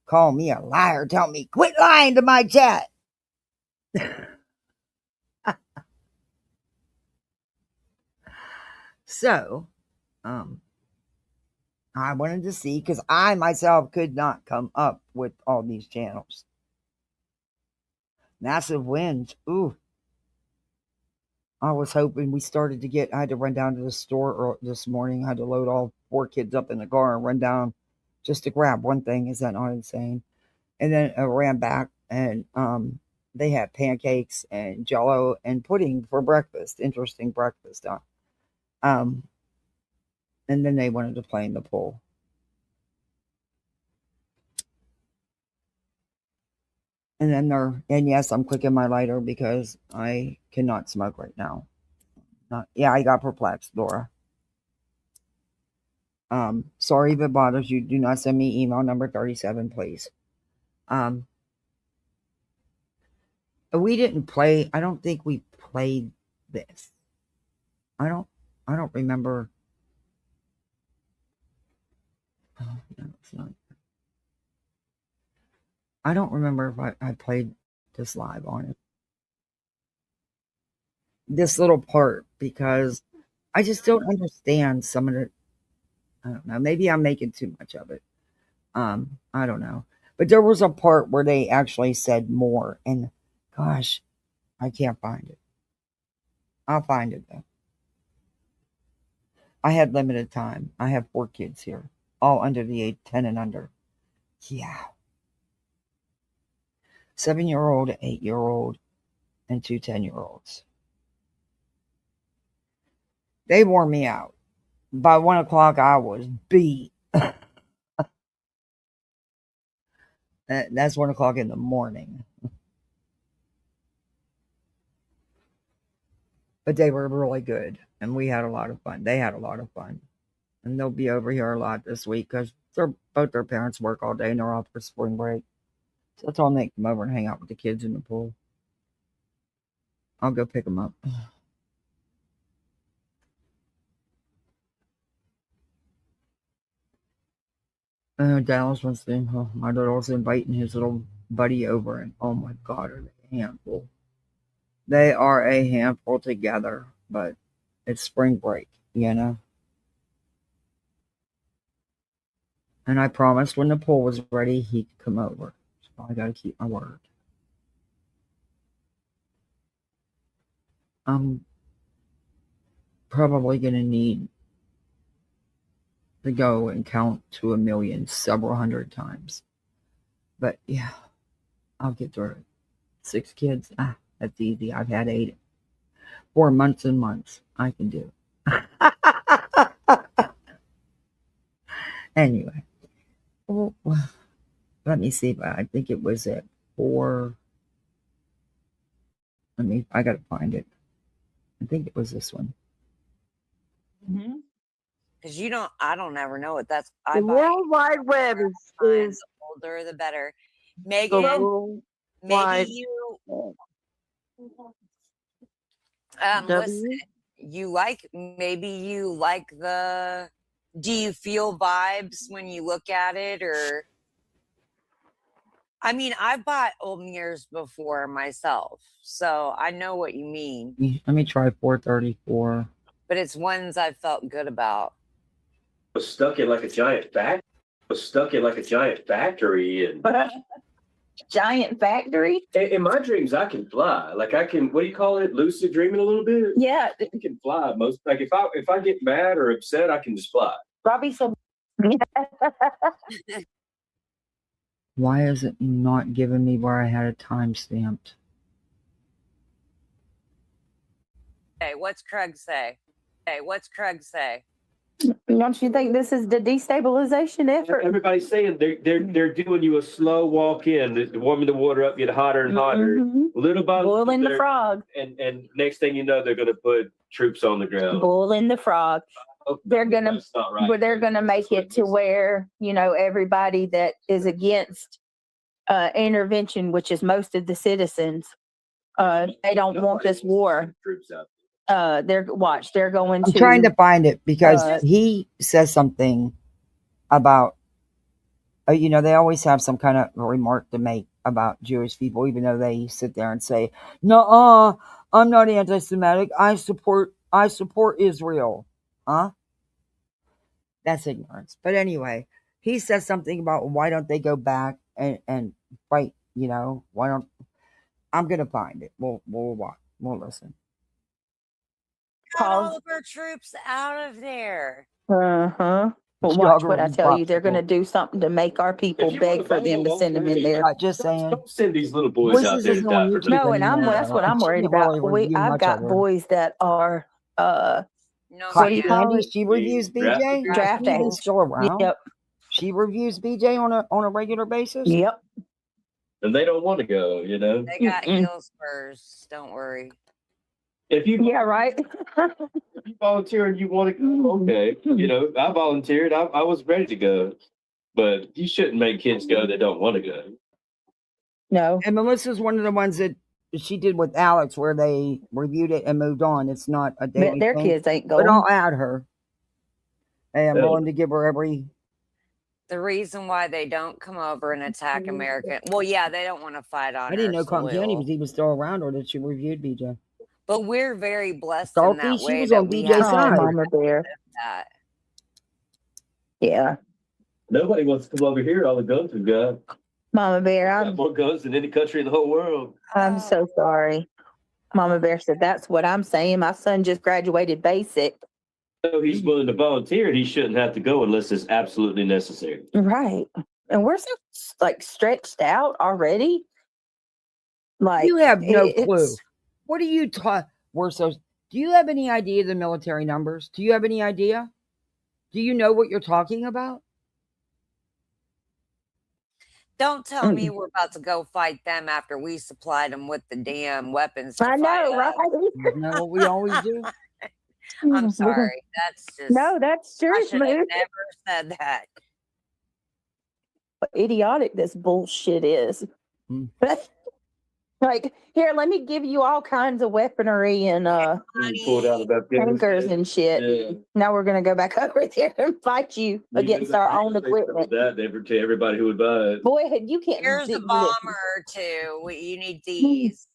[SPEAKER 1] Call me a liar, tell me quit lying to my chat. So, um, I wanted to see because I myself could not come up with all these channels. Massive wins. Ooh, I was hoping we started to get. I had to run down to the store this morning. I had to load all 4 kids up in the car and run down just to grab one thing. Is that not insane? And then I ran back and they had pancakes and jello and pudding for breakfast. Interesting breakfast, huh? Um, and then they wanted to play in the pool. And then and yes, I'm clicking my lighter because I cannot smoke right now. Yeah, I got perplexed, Laura. Sorry if it bothers you. Do not send me email number 37, please. Um, we didn't play. I don't think we played this. I don't. I don't remember. Oh, no, it's not. I don't remember if I played this live on it. This little part because I just don't understand some of it. I don't know. Maybe I'm making too much of it. I don't know. But there was a part where they actually said more, and gosh, I can't find it. I'll find it though. I had limited time. I have 4 kids here, all under the age 10 and under. Yeah. 7-year-old, 8-year-old, and 2 10-year-olds. They wore me out. By 1 o'clock, I was beat. That's 1 o'clock in the morning. But they were really good, and we had a lot of fun. They had a lot of fun, and they'll be over here a lot this week because both their parents work all day and they're off for spring break. So that's all they come over and hang out with the kids in the pool. I'll go pick them up. Dallas wants to. Oh, my daughter was inviting his little buddy over, and oh my God, are they a handful? They are a handful together, but it's spring break, you know. And I promised when the pool was ready, he could come over. So I got to keep my word. I'm probably going to need to go and count to 1,000,000 several hundred times. But yeah, I'll get through it. 6 kids, that's easy. I've had 8 for months and months. I can do it. Anyway, well, let me see. I think it was at 4. I got to find it. I think it was this one.
[SPEAKER 3] Because I don't ever know what that's.
[SPEAKER 4] The World Wide Web is
[SPEAKER 3] the older the better.
[SPEAKER 4] the
[SPEAKER 3] Megan,
[SPEAKER 4] World Wide
[SPEAKER 3] maybe you
[SPEAKER 4] W.
[SPEAKER 3] listen. Maybe you like the. Do you feel vibes when you look at it, or? I mean, I've bought old mirrors before myself, so I know what you mean.
[SPEAKER 1] Let me try 434.
[SPEAKER 3] But it's ones I've felt good about.
[SPEAKER 5] Was stuck in like a giant factory and
[SPEAKER 4] Giant factory.
[SPEAKER 5] in my dreams I can fly. Like I can, what do you call it? Lucid dreaming a little bit.
[SPEAKER 4] Yeah,
[SPEAKER 5] I can fly most. Like if I get mad or upset, I can just fly.
[SPEAKER 4] Robbie said.
[SPEAKER 1] Why is it not giving me where I had it time stamped?
[SPEAKER 3] Hey, what's Craig say?
[SPEAKER 4] Don't you think this is the destabilization effort?
[SPEAKER 5] Everybody's saying they're doing you a slow walk in, warming the water up, get hotter and hotter, little by little.
[SPEAKER 4] Boiling the frog.
[SPEAKER 5] And next thing you know, they're going to put troops on the ground.
[SPEAKER 4] Boiling the frog. They're gonna,
[SPEAKER 5] That's not right.
[SPEAKER 4] but they're gonna make it to where everybody that is against intervention, which is most of the citizens, they don't want this war.
[SPEAKER 5] Troops out.
[SPEAKER 4] They're going
[SPEAKER 1] I'm
[SPEAKER 4] to.
[SPEAKER 1] trying to find it because he says something about, they always have some kind of remark to make about Jewish people, even though they sit there and say, "No, I'm not anti-Semitic. I support Israel." Huh? That's ignorance. But anyway, he says something about why don't they go back and fight? Why don't? I'm gonna find it. We'll watch. We'll listen.
[SPEAKER 3] Got all of our troops out of there.
[SPEAKER 4] Well, watch what I tell you. They're going to do something to make our people beg for them to send them in there.
[SPEAKER 1] Just saying.
[SPEAKER 5] Don't send these little boys out there to die for
[SPEAKER 4] No, and that's what I'm worried about. I've got boys that are what do you call it?
[SPEAKER 1] She reviews BJ.
[SPEAKER 4] Draft
[SPEAKER 1] She's still around.
[SPEAKER 4] Yep.
[SPEAKER 1] She reviews BJ on a regular basis.
[SPEAKER 4] Yep.
[SPEAKER 5] And they don't want to go.
[SPEAKER 3] They got heel spurs. Don't worry.
[SPEAKER 5] If you
[SPEAKER 4] right.
[SPEAKER 5] If you volunteer and you want to go, okay. I volunteered. I was ready to go, but you shouldn't make kids go that don't want to go.
[SPEAKER 4] No.
[SPEAKER 1] And Melissa's one of the ones that she did with Alex, where they reviewed it and moved on. It's not a daily
[SPEAKER 4] Their
[SPEAKER 1] thing,
[SPEAKER 4] kids ain't going.
[SPEAKER 1] but I'll add her. Hey, I'm willing to give her
[SPEAKER 3] the reason why they don't come over and attack America. Well, yeah, they don't want to fight on.
[SPEAKER 1] I didn't know
[SPEAKER 3] Cotton
[SPEAKER 1] Candy was even still around, or that she reviewed BJ.
[SPEAKER 3] But we're very blessed
[SPEAKER 1] Salty,
[SPEAKER 3] in that
[SPEAKER 1] she
[SPEAKER 3] way.
[SPEAKER 1] was on BJ's side.
[SPEAKER 4] Mama Bear. Yeah.
[SPEAKER 5] Nobody wants to come over here. All the guns we've got.
[SPEAKER 4] Mama Bear,
[SPEAKER 5] We've got more guns than any country in the whole world.
[SPEAKER 4] I'm so sorry. Mama Bear said, "That's what I'm saying. My son just graduated basic."
[SPEAKER 5] So he's willing to volunteer, and he shouldn't have to go unless it's absolutely necessary.
[SPEAKER 4] Right. And we're so stretched out already. Like,
[SPEAKER 1] You have no clue. What are you taught? Do you have any idea of the military numbers? Do you have any idea? Do you know what you're talking about?
[SPEAKER 3] Don't tell me we're about to go fight them after we supplied them with the damn weapons.
[SPEAKER 4] I know, right?
[SPEAKER 1] Isn't that what we always do?
[SPEAKER 3] I'm sorry. That's just
[SPEAKER 4] that's true.
[SPEAKER 3] I should have never said that.
[SPEAKER 4] Idiotic this bullshit is. Like, here, let me give you all kinds of weaponry and
[SPEAKER 5] Pulled out about
[SPEAKER 4] tankers and shit.
[SPEAKER 5] Yeah.
[SPEAKER 4] Now we're gonna go back over there and fight you against our own equipment.
[SPEAKER 5] That never to everybody who would buy it.
[SPEAKER 4] Boy, you can't.
[SPEAKER 3] Here's a bomber too. You need these.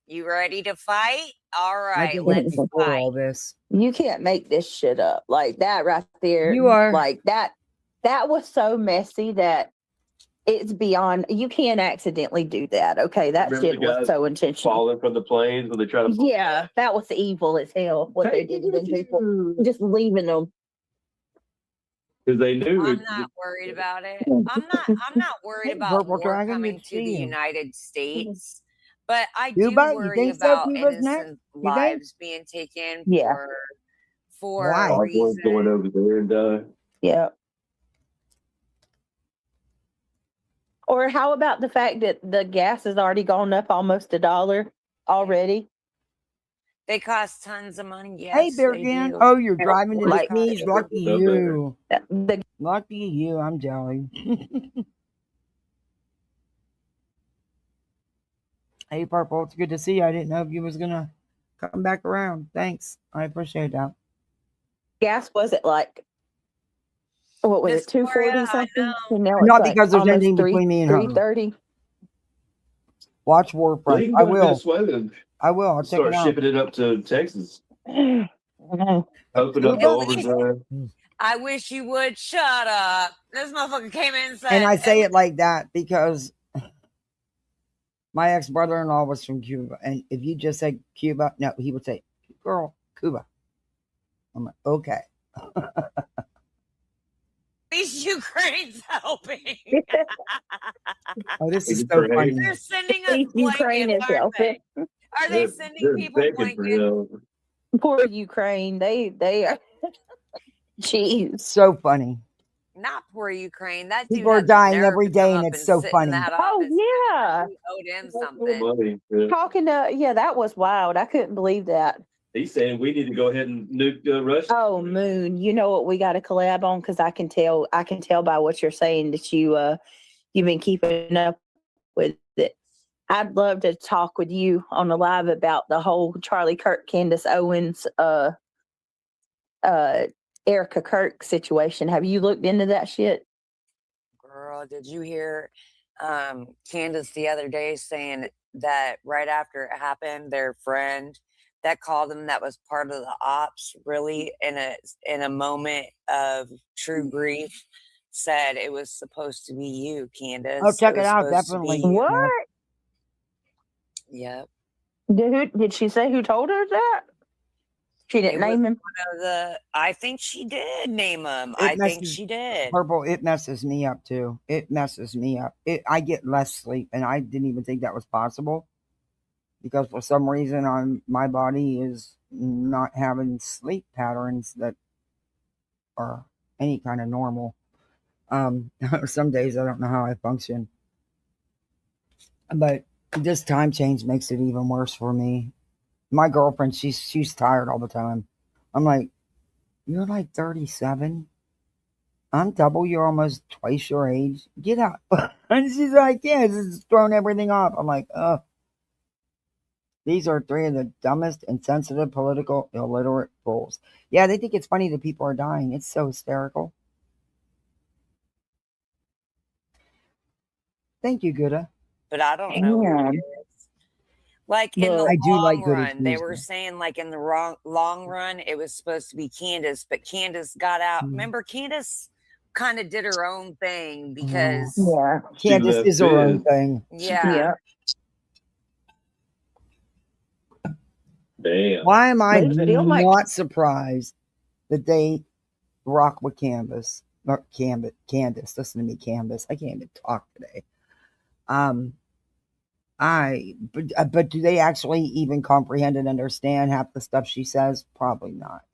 [SPEAKER 3] You ready to fight? All
[SPEAKER 1] I
[SPEAKER 3] right,
[SPEAKER 1] think
[SPEAKER 3] let's
[SPEAKER 1] it's for
[SPEAKER 3] fight.
[SPEAKER 1] all this.
[SPEAKER 4] You can't make this shit up like that right there.
[SPEAKER 1] You are.
[SPEAKER 4] Like that. That was so messy that it's beyond. You can't accidentally do that. Okay, that
[SPEAKER 5] Remember
[SPEAKER 4] shit
[SPEAKER 5] the
[SPEAKER 4] was
[SPEAKER 5] guys
[SPEAKER 4] so intentional.
[SPEAKER 5] Falling from the planes when they try to.
[SPEAKER 4] Yeah, that was evil as hell. What they did to them people, just leaving them.
[SPEAKER 5] Because they knew.
[SPEAKER 3] I'm not worried about it. I'm not worried
[SPEAKER 1] Hey,
[SPEAKER 3] about
[SPEAKER 1] Purple
[SPEAKER 3] war
[SPEAKER 1] Dragon,
[SPEAKER 3] coming
[SPEAKER 1] good to
[SPEAKER 3] to the
[SPEAKER 1] see you.
[SPEAKER 3] United States, but I do
[SPEAKER 1] Cuba? You
[SPEAKER 3] worry
[SPEAKER 1] think so?
[SPEAKER 3] about
[SPEAKER 1] Cuba's next?
[SPEAKER 3] innocent
[SPEAKER 1] You think?
[SPEAKER 3] lives being taken
[SPEAKER 4] Yeah.
[SPEAKER 3] for
[SPEAKER 1] Why?
[SPEAKER 3] a
[SPEAKER 5] Our boys going
[SPEAKER 3] reason.
[SPEAKER 5] over there and die.
[SPEAKER 4] Yeah. Or how about the fact that the gas has already gone up almost $1 already?
[SPEAKER 3] They cost tons of money. Yes,
[SPEAKER 1] Hey,
[SPEAKER 3] they
[SPEAKER 1] Beargan.
[SPEAKER 3] do.
[SPEAKER 1] Oh, you're driving to the
[SPEAKER 4] Like-
[SPEAKER 1] Keys. Lucky
[SPEAKER 5] Up
[SPEAKER 1] you.
[SPEAKER 4] The
[SPEAKER 1] Lucky you. I'm jelly. Hey, Purple. It's good to see you. I didn't know if you was going to come back around. Thanks. I appreciate that.
[SPEAKER 4] gas was at like, what was
[SPEAKER 3] Miss
[SPEAKER 4] it, 240
[SPEAKER 3] Gloria, I
[SPEAKER 4] something?
[SPEAKER 3] know.
[SPEAKER 4] And now it's
[SPEAKER 1] Not
[SPEAKER 4] like
[SPEAKER 1] because there's
[SPEAKER 4] almost
[SPEAKER 1] anything between me and her.
[SPEAKER 4] 330.
[SPEAKER 1] Watch Warfront.
[SPEAKER 5] Leave
[SPEAKER 1] I
[SPEAKER 5] them
[SPEAKER 1] will.
[SPEAKER 5] this way and
[SPEAKER 1] I will. I'll check
[SPEAKER 5] start
[SPEAKER 1] it out.
[SPEAKER 5] shipping it up to Texas.
[SPEAKER 4] I know.
[SPEAKER 5] Open up the overdrive.
[SPEAKER 3] I wish you would shut up. This motherfucker came in and said,
[SPEAKER 1] And I say it like that because my ex-brother-in-law was from Cuba. And if you just said Cuba, no, he would say, girl, Cuba. I'm like, okay.
[SPEAKER 3] at least Ukraine's helping.
[SPEAKER 1] Oh, this is
[SPEAKER 5] It's
[SPEAKER 1] so
[SPEAKER 5] great.
[SPEAKER 1] funny.
[SPEAKER 3] They're sending us
[SPEAKER 4] At least Ukraine
[SPEAKER 3] blankets,
[SPEAKER 4] is
[SPEAKER 3] aren't they?
[SPEAKER 4] helping.
[SPEAKER 3] Are they sending people
[SPEAKER 5] begging for
[SPEAKER 3] blankets?
[SPEAKER 5] help.
[SPEAKER 4] Poor Ukraine. They are. Jeez.
[SPEAKER 1] So funny.
[SPEAKER 3] Not poor Ukraine. That dude
[SPEAKER 1] People are
[SPEAKER 3] had the
[SPEAKER 1] dying
[SPEAKER 3] nerve
[SPEAKER 1] every
[SPEAKER 3] to
[SPEAKER 1] day,
[SPEAKER 3] come
[SPEAKER 1] and
[SPEAKER 3] up
[SPEAKER 1] it's so
[SPEAKER 3] sit in
[SPEAKER 1] funny.
[SPEAKER 3] that
[SPEAKER 4] Oh,
[SPEAKER 3] office.
[SPEAKER 4] yeah.
[SPEAKER 3] We owed him
[SPEAKER 5] More
[SPEAKER 3] something.
[SPEAKER 5] money. Yeah.
[SPEAKER 4] Talking to, yeah, that was wild. I couldn't believe that.
[SPEAKER 5] He's saying we need to go ahead and nuke Russia.
[SPEAKER 4] Oh, Moon, you know what we got to collab on? Because I can tell by what you're saying that you've been keeping up with it. I'd love to talk with you on the live about the whole Charlie Kirk, Candace Owens, Erica Kirk situation. Have you looked into that shit?
[SPEAKER 3] Girl, did you hear Candace the other day saying that right after it happened, their friend that called them that was part of the ops really in a moment of true grief said it was supposed to be you, Candace.
[SPEAKER 1] Oh, check it
[SPEAKER 3] was
[SPEAKER 1] out,
[SPEAKER 3] supposed to be
[SPEAKER 1] definitely.
[SPEAKER 3] you.
[SPEAKER 4] What?
[SPEAKER 3] Yep.
[SPEAKER 4] Did she say who told her that? She didn't
[SPEAKER 3] It was
[SPEAKER 4] name him.
[SPEAKER 3] I think she did name him.
[SPEAKER 1] It
[SPEAKER 3] I think
[SPEAKER 1] messes-
[SPEAKER 3] she did.
[SPEAKER 1] Purple, it messes me up too. It messes me up. I get less sleep, and I didn't even think that was possible because for some reason my body is not having sleep patterns that are any kind of normal. Some days I don't know how I function, but this time change makes it even worse for me. My girlfriend, she's tired all the time. I'm like, you're like 37. I'm double. You're almost twice your age. Get out. And she's like, yeah, this is throwing everything off. I'm like, these are three of the dumbest, insensitive, political, illiterate fools. Yeah, they think it's funny that people are dying. It's so hysterical. Thank you, Gouda.
[SPEAKER 3] But I don't know who
[SPEAKER 4] Yeah.
[SPEAKER 3] it is. Like in the
[SPEAKER 1] I do like
[SPEAKER 3] long
[SPEAKER 1] good
[SPEAKER 3] run, they
[SPEAKER 1] excuse
[SPEAKER 3] were
[SPEAKER 1] me.
[SPEAKER 3] saying like in the long run, it was supposed to be Candace, but Candace got out.
[SPEAKER 1] Mm.
[SPEAKER 3] Remember, Candace kind of did her own thing
[SPEAKER 1] Mm.
[SPEAKER 3] because
[SPEAKER 4] Yeah.
[SPEAKER 1] Candace
[SPEAKER 5] left
[SPEAKER 1] is her own
[SPEAKER 5] biz.
[SPEAKER 1] thing.
[SPEAKER 3] yeah.
[SPEAKER 5] Damn.
[SPEAKER 1] Why am I
[SPEAKER 4] They still might-
[SPEAKER 1] not surprised that they rock with Candace? Not Candace. Listen to me, Candace. I can't even talk today. But do they actually even comprehend and understand half the stuff she says? Probably not.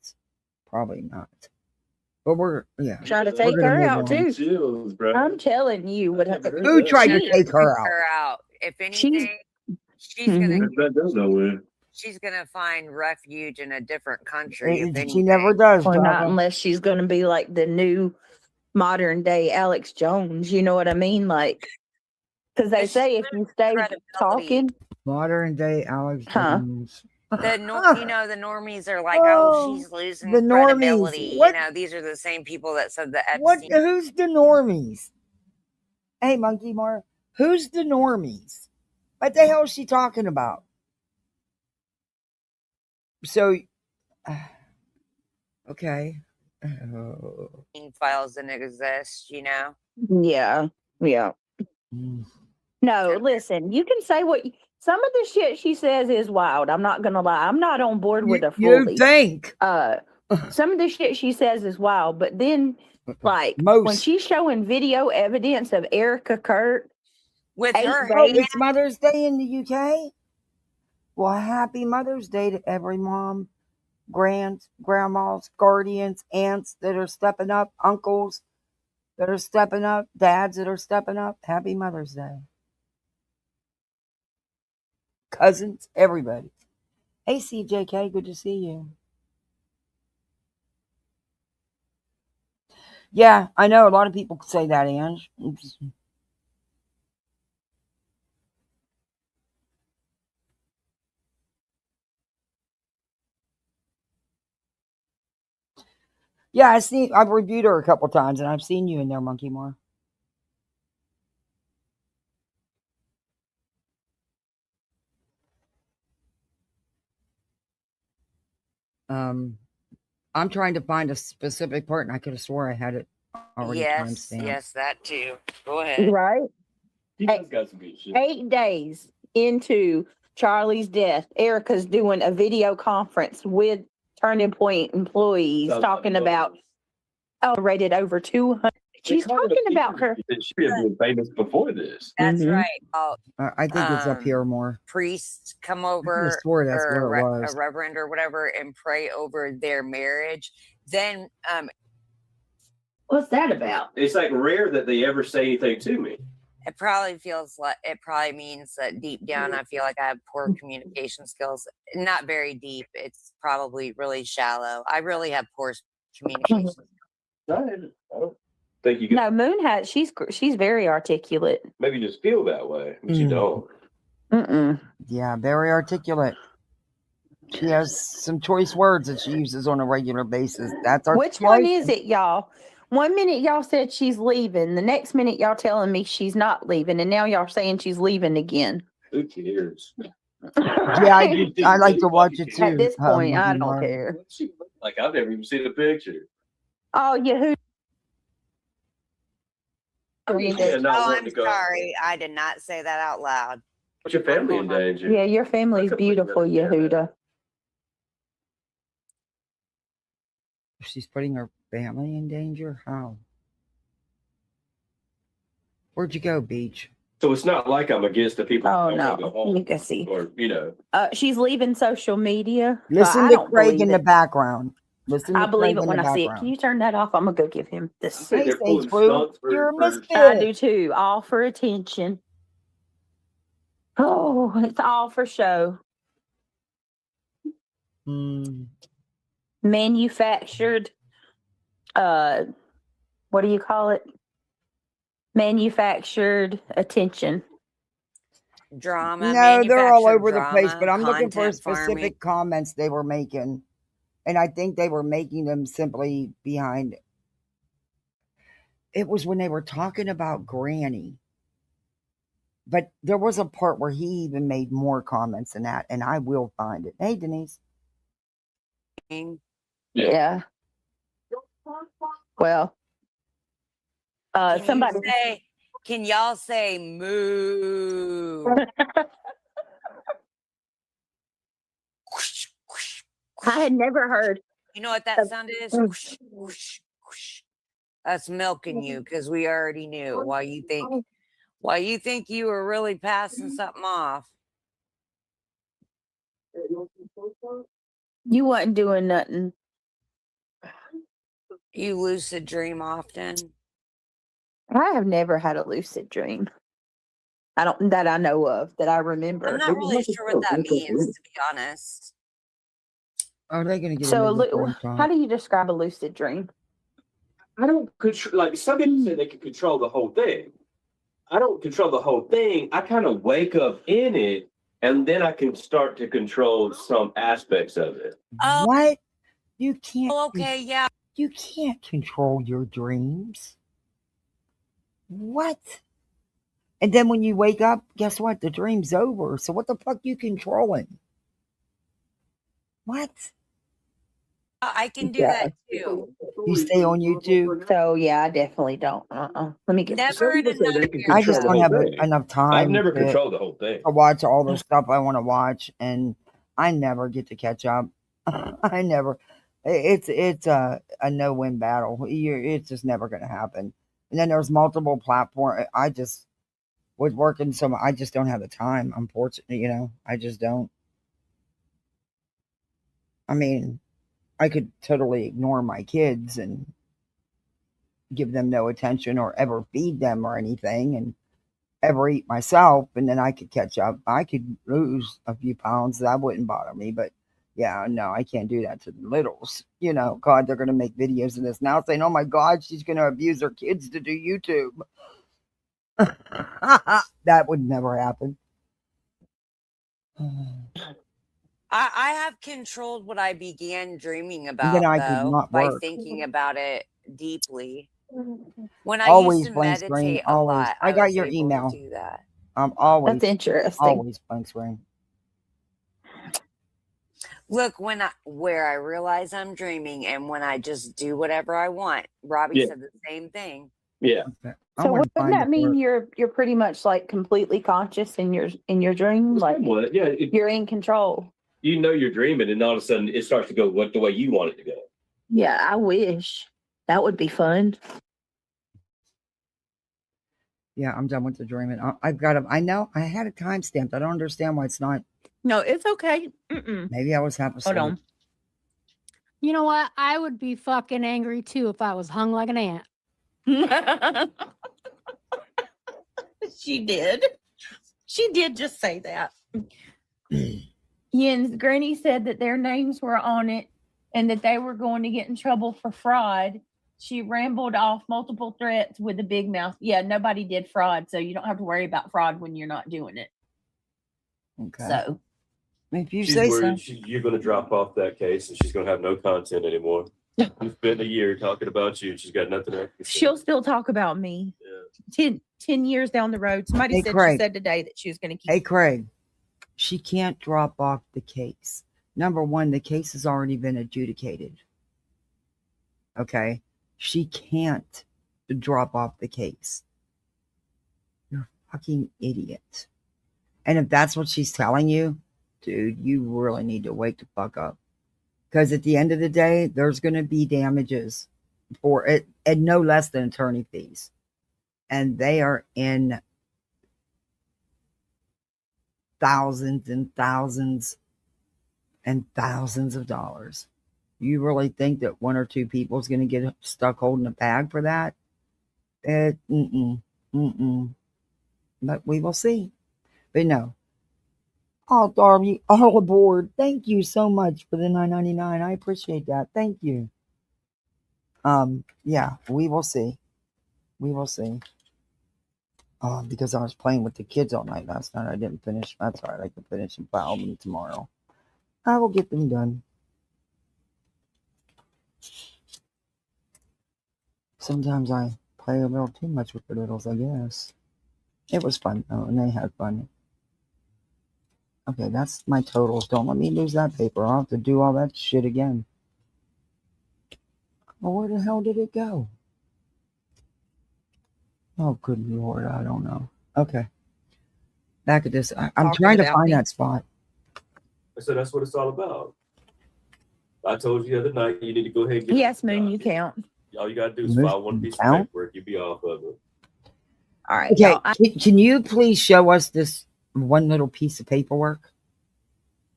[SPEAKER 1] Probably not. But
[SPEAKER 4] Try to
[SPEAKER 1] we're
[SPEAKER 4] take
[SPEAKER 1] gonna
[SPEAKER 4] her
[SPEAKER 1] move
[SPEAKER 4] out
[SPEAKER 1] on.
[SPEAKER 4] too.
[SPEAKER 5] Chills, bro.
[SPEAKER 4] I'm telling you, what
[SPEAKER 1] Who tried to
[SPEAKER 3] She's
[SPEAKER 1] take her
[SPEAKER 3] gonna
[SPEAKER 1] out?
[SPEAKER 3] her out. If anything, she's
[SPEAKER 4] Mhm.
[SPEAKER 3] gonna
[SPEAKER 5] That goes nowhere.
[SPEAKER 3] she's gonna find refuge in a different country. If
[SPEAKER 1] She
[SPEAKER 3] anything,
[SPEAKER 1] never does.
[SPEAKER 4] Or not
[SPEAKER 1] Java.
[SPEAKER 4] unless she's going to be like the new modern day Alex Jones. You know what I mean? Like, Because they
[SPEAKER 3] It's
[SPEAKER 4] say
[SPEAKER 3] just
[SPEAKER 4] if you stay
[SPEAKER 3] credibility.
[SPEAKER 4] talking,
[SPEAKER 1] Modern day Alex
[SPEAKER 4] Huh?
[SPEAKER 1] Jones.
[SPEAKER 3] The normies are like, oh, she's losing
[SPEAKER 1] the normies.
[SPEAKER 3] credibility.
[SPEAKER 1] What?
[SPEAKER 3] These are the same people that said that
[SPEAKER 1] What?
[SPEAKER 3] Epstein.
[SPEAKER 1] Who's the normies? Hey, Monkey Mar, who's the normies? What the hell is she talking about? So, okay.
[SPEAKER 3] Files didn't exist,
[SPEAKER 4] yeah.
[SPEAKER 1] Mm.
[SPEAKER 4] No, listen, you can say what some of the shit she says is wild. I'm not gonna lie. I'm not on board with her
[SPEAKER 1] You
[SPEAKER 4] fully.
[SPEAKER 1] think?
[SPEAKER 4] Some of the shit she says is wild, but then like
[SPEAKER 1] Most.
[SPEAKER 4] when she's showing video evidence of Erica Kurt
[SPEAKER 3] with her
[SPEAKER 1] It's Mother's Day in the UK. Well, happy Mother's Day to every mom, grandmas, guardians, aunts that are stepping up, uncles that are stepping up, dads that are stepping up. Happy Mother's Day. Cousins, everybody. Hey, CJK, good to see you. Yeah, I know a lot of people say that, Ange. Yeah, I've reviewed her a couple times, and I've seen you in there, Monkey More. I'm trying to find a specific part, and I could have swore I had it already timestamped.
[SPEAKER 3] Yes, that too. Go ahead.
[SPEAKER 4] right?
[SPEAKER 5] He does got some good shit.
[SPEAKER 4] 8 days into Charlie's death, Erica's doing a video conference with Turning Point employees talking about rated over 200. She's talking about her.
[SPEAKER 5] She had been famous before this.
[SPEAKER 3] That's
[SPEAKER 4] Mhm.
[SPEAKER 3] right.
[SPEAKER 1] I think it's up here more.
[SPEAKER 3] Priests come
[SPEAKER 1] I
[SPEAKER 3] over,
[SPEAKER 1] swore that's
[SPEAKER 3] or
[SPEAKER 1] where it was.
[SPEAKER 3] a reverend or whatever, and pray over their marriage. Then,
[SPEAKER 4] What's that about?
[SPEAKER 5] It's like rare that they ever say anything to me.
[SPEAKER 3] it probably means that deep down, I feel like I have poor communication skills. Not very deep. It's probably really shallow. I really have poor communication.
[SPEAKER 5] I don't think you can.
[SPEAKER 4] No, Moon has. She's very articulate.
[SPEAKER 5] Maybe you just feel that way, but you don't.
[SPEAKER 4] Mm-mm.
[SPEAKER 1] Yeah, very articulate. She has some choice words that she uses on a regular basis. That's our.
[SPEAKER 4] Which one is it, y'all? 1 minute y'all said she's leaving. The next minute y'all telling me she's not leaving, and now y'all saying she's leaving again.
[SPEAKER 5] Who cares?
[SPEAKER 1] Yeah, I like to watch it too.
[SPEAKER 4] At this point, I
[SPEAKER 1] Monkey
[SPEAKER 4] don't
[SPEAKER 1] Mar.
[SPEAKER 4] care.
[SPEAKER 5] What's she look like? I've never even seen a picture.
[SPEAKER 4] Oh, yeah. Who?
[SPEAKER 5] Yeah, not
[SPEAKER 3] Oh,
[SPEAKER 5] wanting
[SPEAKER 3] I'm
[SPEAKER 5] to go.
[SPEAKER 3] sorry. I did not say that out loud.
[SPEAKER 5] Put your family in danger.
[SPEAKER 4] Yeah, your family's beautiful, Yehuda.
[SPEAKER 1] She's putting her family in danger? How? Where'd you go, Beach?
[SPEAKER 5] So it's not like I'm against the people.
[SPEAKER 4] Oh,
[SPEAKER 5] who don't wanna go
[SPEAKER 4] no.
[SPEAKER 5] home,
[SPEAKER 4] You can see.
[SPEAKER 5] or
[SPEAKER 4] She's leaving social media.
[SPEAKER 1] Listen
[SPEAKER 4] I
[SPEAKER 1] to
[SPEAKER 4] don't
[SPEAKER 1] Craig
[SPEAKER 4] believe
[SPEAKER 1] in
[SPEAKER 4] it.
[SPEAKER 1] the background. Listen to
[SPEAKER 4] I believe
[SPEAKER 1] Craig
[SPEAKER 4] it
[SPEAKER 1] in
[SPEAKER 4] when
[SPEAKER 1] the
[SPEAKER 4] I see it. Can
[SPEAKER 1] background.
[SPEAKER 4] you turn that off? I'm going to go give him this.
[SPEAKER 5] Hey,
[SPEAKER 1] Hey,
[SPEAKER 5] they're pulling
[SPEAKER 1] Sage Blue,
[SPEAKER 5] stunts for-
[SPEAKER 1] you're a
[SPEAKER 5] for-
[SPEAKER 1] misfit.
[SPEAKER 4] I do too. All for attention. Oh, it's all for show. Manufactured, what do you call it? Manufactured attention.
[SPEAKER 3] Drama.
[SPEAKER 1] No, they're all over
[SPEAKER 3] drama,
[SPEAKER 1] the place, but I'm looking for
[SPEAKER 3] content
[SPEAKER 1] specific
[SPEAKER 3] farming.
[SPEAKER 1] comments they were making. And I think they were making them simply behind. It was when they were talking about Granny. But there was a part where he even made more comments than that, and I will find it. Hey, Denise.
[SPEAKER 4] Yeah. Well, somebody.
[SPEAKER 3] Can y'all say moo?
[SPEAKER 4] I had never heard.
[SPEAKER 3] You know what that sound is? Whoosh, whoosh, whoosh. That's milking you because we already knew. Why you think you were really passing something off?
[SPEAKER 4] You wasn't doing nothing.
[SPEAKER 3] You lucid dream often?
[SPEAKER 4] I have never had a lucid dream. That I know of, that I remember.
[SPEAKER 3] I'm not really sure what that means, to be honest.
[SPEAKER 1] Are they going to get
[SPEAKER 4] So, how do you describe a lucid dream?
[SPEAKER 5] I don't control. Like some people say, they can control the whole thing. I don't control the whole thing. I kind of wake up in it, and then I can start to control some aspects of it.
[SPEAKER 3] Oh,
[SPEAKER 1] What? You can't.
[SPEAKER 3] okay, yeah.
[SPEAKER 1] You can't control your dreams. What? And then when you wake up, guess what? The dream's over. So what the fuck you controlling? What?
[SPEAKER 3] I can do
[SPEAKER 4] Yeah.
[SPEAKER 3] that too.
[SPEAKER 1] You stay on YouTube?
[SPEAKER 4] So yeah, I definitely don't. Let me get
[SPEAKER 3] Never in a
[SPEAKER 5] Some people say they can
[SPEAKER 3] nightmare.
[SPEAKER 1] I just
[SPEAKER 5] control the
[SPEAKER 1] don't
[SPEAKER 5] whole
[SPEAKER 1] have
[SPEAKER 5] thing.
[SPEAKER 1] enough
[SPEAKER 5] I've
[SPEAKER 1] time
[SPEAKER 5] never
[SPEAKER 1] to
[SPEAKER 5] controlled the whole thing.
[SPEAKER 1] watch all the stuff I want to watch, and I never get to catch up. I never. It's a no-win battle. It's just never going to happen. And then there's multiple platforms. I just was working so I just don't have the time. Unfortunately, I just don't. I mean, I could totally ignore my kids and give them no attention or ever feed them or anything, and ever eat myself, and then I could catch up. I could lose a few pounds. That wouldn't bother me. But yeah, no, I can't do that to the littles. God, they're going to make videos of this now saying, oh my God, she's going to abuse her kids to do YouTube. That would never happen.
[SPEAKER 3] I have controlled what I began dreaming
[SPEAKER 1] And
[SPEAKER 3] about,
[SPEAKER 1] then I could
[SPEAKER 3] though,
[SPEAKER 1] not
[SPEAKER 3] by
[SPEAKER 1] work.
[SPEAKER 3] thinking about it deeply. When I used
[SPEAKER 1] Always
[SPEAKER 3] to
[SPEAKER 1] blank screen.
[SPEAKER 3] meditate a
[SPEAKER 1] Always.
[SPEAKER 3] lot,
[SPEAKER 1] I
[SPEAKER 3] I
[SPEAKER 1] got
[SPEAKER 3] was
[SPEAKER 1] your
[SPEAKER 3] able to
[SPEAKER 1] email.
[SPEAKER 3] do that.
[SPEAKER 1] I'm always,
[SPEAKER 4] That's interesting.
[SPEAKER 1] always blank screen.
[SPEAKER 3] Look, where I realize I'm dreaming and when I just do whatever I want. Robbie
[SPEAKER 5] Yeah.
[SPEAKER 3] said the same thing.
[SPEAKER 5] Yeah.
[SPEAKER 1] Okay. I
[SPEAKER 4] So
[SPEAKER 1] want to
[SPEAKER 4] wouldn't
[SPEAKER 1] find
[SPEAKER 4] that
[SPEAKER 1] it
[SPEAKER 4] mean
[SPEAKER 1] where-
[SPEAKER 4] you're pretty much like completely conscious in your dream? Like
[SPEAKER 5] Somewhat, yeah.
[SPEAKER 4] you're in control.
[SPEAKER 5] You're dreaming, and all of a sudden it starts to go the way you want it to go.
[SPEAKER 4] Yeah, I wish. That would be fun.
[SPEAKER 1] Yeah, I'm done with the dreaming. I've got to. I know I had a timestamp. I don't understand why it's not.
[SPEAKER 4] No, it's okay. Mm-mm.
[SPEAKER 1] Maybe I was half asleep.
[SPEAKER 4] Hold on.
[SPEAKER 2] You know what? I would be fucking angry too if I was hung like an ant.
[SPEAKER 4] She did. She did just say that. Yen's Granny said that their names were on it and that they were going to get in trouble for fraud. She rambled off multiple threats with a big mouth. Yeah, nobody did fraud, so you don't have to worry about fraud when you're not doing it.
[SPEAKER 1] Okay.
[SPEAKER 4] So
[SPEAKER 1] If you
[SPEAKER 5] She's
[SPEAKER 1] say so.
[SPEAKER 5] worried you're going to drop off that case, and she's going to have no content anymore. It's been a year talking about you. She's got nothing else to say.
[SPEAKER 4] she'll still talk about me.
[SPEAKER 5] Yeah.
[SPEAKER 4] 10 years down the road. Somebody
[SPEAKER 1] Hey,
[SPEAKER 4] said
[SPEAKER 1] Craig.
[SPEAKER 4] she said today that she was going to keep.
[SPEAKER 1] Hey, Craig, she can't drop off the case. Number one, the case has already been adjudicated. Okay? She can't drop off the case. You're a fucking idiot. And if that's what she's telling you, dude, you really need to wake the fuck up. Because at the end of the day, there's going to be damages for it, and no less than attorney fees. And they are in thousands and thousands and thousands of dollars. You really think that one or two people is going to get stuck holding a bag for that? But we will see. But no. Oh, Darby, all aboard. Thank you so much for the $9.99. I appreciate that. Thank you. Yeah, we will see. We will see. Because I was playing with the kids all night last night. I didn't finish. That's all right. I can finish and file them tomorrow. I will get them done. Sometimes I play a little too much with the littles, I guess. It was fun though, and they had fun. Okay, that's my totals. Don't let me lose that paper. I'll have to do all that shit again. Well, where the hell did it go? Oh, good Lord, I don't know. Okay. Back at this. I'm
[SPEAKER 4] Talking
[SPEAKER 1] trying to
[SPEAKER 4] about
[SPEAKER 1] find
[SPEAKER 4] me.
[SPEAKER 1] that spot.
[SPEAKER 5] I said that's what it's all about. I told you the other night you need to go ahead and get
[SPEAKER 4] Yes, Moon, you count.
[SPEAKER 5] All you gotta do is
[SPEAKER 1] Moon,
[SPEAKER 5] file one piece
[SPEAKER 1] count?
[SPEAKER 5] of paperwork. You'll be off of it.
[SPEAKER 4] All right.
[SPEAKER 1] Okay,
[SPEAKER 4] Y'all,
[SPEAKER 1] can you please show us this one little piece of paperwork?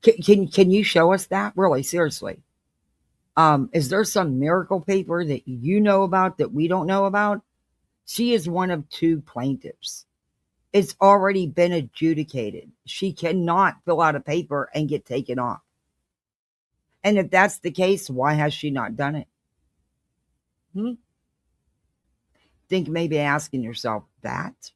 [SPEAKER 1] Can you show us that? Really, seriously. Is there some miracle paper that you know about that we don't know about? She is one of two plaintiffs. It's already been adjudicated. She cannot fill out a paper and get taken off. And if that's the case, why has she not done it? Think maybe asking yourself that.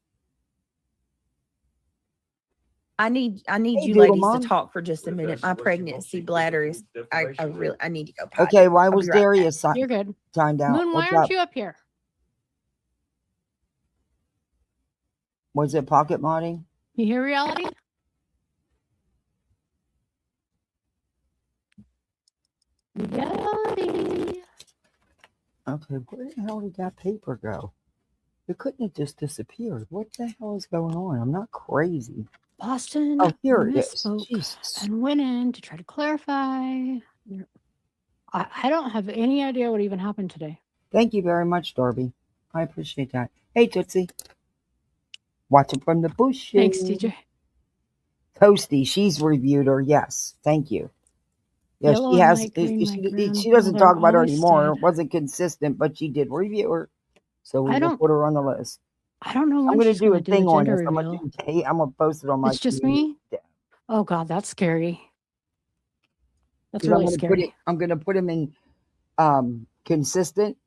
[SPEAKER 4] I need
[SPEAKER 1] Hey,
[SPEAKER 4] you
[SPEAKER 1] Doodle
[SPEAKER 4] ladies to
[SPEAKER 1] Mom.
[SPEAKER 4] talk for just a minute. My pregnancy bladder is. I need to go potty.
[SPEAKER 1] Okay, why
[SPEAKER 4] I'll
[SPEAKER 1] was
[SPEAKER 4] be right back.
[SPEAKER 1] Darius
[SPEAKER 2] You're good.
[SPEAKER 1] timed out?
[SPEAKER 2] Moon, why
[SPEAKER 1] What's
[SPEAKER 2] aren't
[SPEAKER 1] up?
[SPEAKER 2] you up here?
[SPEAKER 1] Was it pocket modding?
[SPEAKER 2] You hear reality? Reality.
[SPEAKER 1] Okay, where the hell did that paper go? It couldn't have just disappeared. What the hell is going on? I'm not crazy.
[SPEAKER 2] Boston
[SPEAKER 1] Oh, here it is.
[SPEAKER 2] misspoke
[SPEAKER 1] Jesus.
[SPEAKER 2] and went in to try to clarify. I don't have any idea what even happened today.
[SPEAKER 1] Thank you very much, Darby. I appreciate that. Hey, Tootsie. Watching from the bushes.
[SPEAKER 2] Thanks, DJ.
[SPEAKER 1] Toasty, she's reviewed her. Yes, thank you. Yeah,
[SPEAKER 2] Yellow
[SPEAKER 1] she
[SPEAKER 2] and
[SPEAKER 1] has.
[SPEAKER 2] light green, my
[SPEAKER 1] She doesn't
[SPEAKER 2] grandmother
[SPEAKER 1] talk about her
[SPEAKER 2] always
[SPEAKER 1] anymore.
[SPEAKER 2] said.
[SPEAKER 1] Wasn't consistent, but she did review her, so we
[SPEAKER 2] I
[SPEAKER 1] will
[SPEAKER 2] don't
[SPEAKER 1] put her on the list.
[SPEAKER 2] I don't know
[SPEAKER 1] I'm
[SPEAKER 2] when
[SPEAKER 1] gonna
[SPEAKER 2] she's
[SPEAKER 1] do a
[SPEAKER 2] gonna do the
[SPEAKER 1] thing on
[SPEAKER 2] gender
[SPEAKER 1] this. I'm
[SPEAKER 2] reveal.
[SPEAKER 1] gonna post it on my.
[SPEAKER 2] It's just
[SPEAKER 1] community
[SPEAKER 2] me? Oh God, that's scary. That's
[SPEAKER 1] because
[SPEAKER 2] really scary.
[SPEAKER 1] I'm gonna put him in consistent.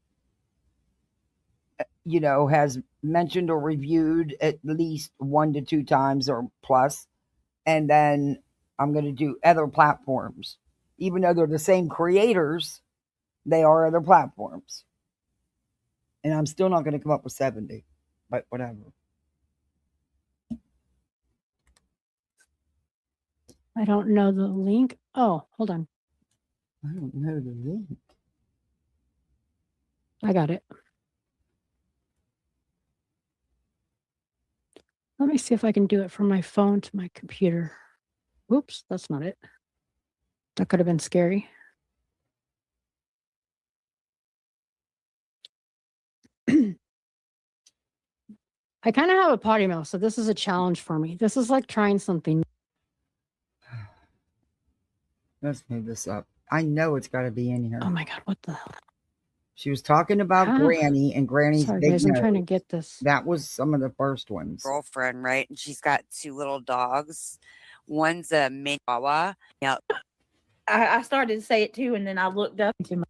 [SPEAKER 1] Has mentioned or reviewed at least 1 to 2 times or plus, and then I'm gonna do other platforms, even though they're the same creators. They are other platforms. And I'm still not going to come up with 70, but whatever.
[SPEAKER 2] I don't know the link. Oh, hold on.
[SPEAKER 1] I don't know the link.
[SPEAKER 2] I got it. Let me see if I can do it from my phone to my computer. Oops, that's not it. That could have been scary. I kind of have a potty mouth, so this is a challenge for me. This is like trying something.
[SPEAKER 1] Let's move this up. I know it's got to be in here.
[SPEAKER 2] Oh my God, what the hell?
[SPEAKER 1] She was talking about Granny and Granny's
[SPEAKER 2] Sorry,
[SPEAKER 1] big
[SPEAKER 2] guys, I'm
[SPEAKER 1] nose.
[SPEAKER 2] trying to get this.
[SPEAKER 1] That was some of the first ones.
[SPEAKER 3] Girlfriend, right? And she's got 2 little dogs. One's a mini chihuahua. Yeah.
[SPEAKER 4] I started to say it too, and then I looked up into my.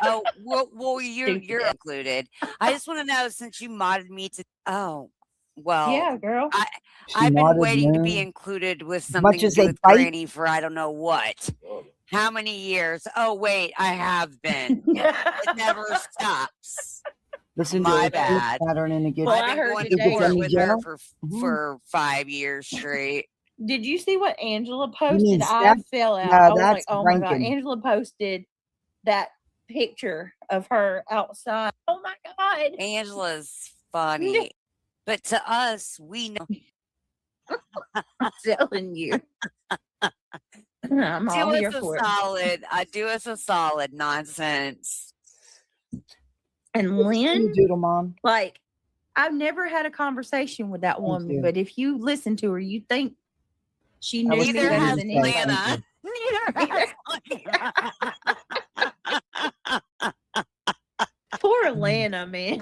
[SPEAKER 3] Oh, well, you're included. I just want to know, since you modded me to. Oh, well.
[SPEAKER 4] Yeah, girl.
[SPEAKER 3] I've been waiting to be included with something to do with Granny for I don't know what. How many years? Oh wait, I have been. It never stops.
[SPEAKER 1] Listen
[SPEAKER 3] My
[SPEAKER 1] to
[SPEAKER 3] bad.
[SPEAKER 1] pattern in the
[SPEAKER 4] Well,
[SPEAKER 3] I've been going to court with her for 5 years straight.
[SPEAKER 4] Did you see what Angela posted?
[SPEAKER 1] Steph?
[SPEAKER 4] I fell out.
[SPEAKER 1] No,
[SPEAKER 4] I was
[SPEAKER 1] that's
[SPEAKER 4] like, oh my God.
[SPEAKER 1] Rankin.
[SPEAKER 4] Angela posted that picture of her outside. Oh my God.
[SPEAKER 3] Angela's funny. But to us, we know.
[SPEAKER 4] I'm telling you. I'm all here for it.
[SPEAKER 3] Do us a solid nonsense.
[SPEAKER 4] And Lynn,
[SPEAKER 1] Doodle Mom.
[SPEAKER 4] like, I've never had a conversation with that woman, but if you listen to her, you think she knew me
[SPEAKER 3] Neither
[SPEAKER 4] better
[SPEAKER 3] has
[SPEAKER 4] than anybody.
[SPEAKER 3] Lana.
[SPEAKER 4] Poor Lana, man.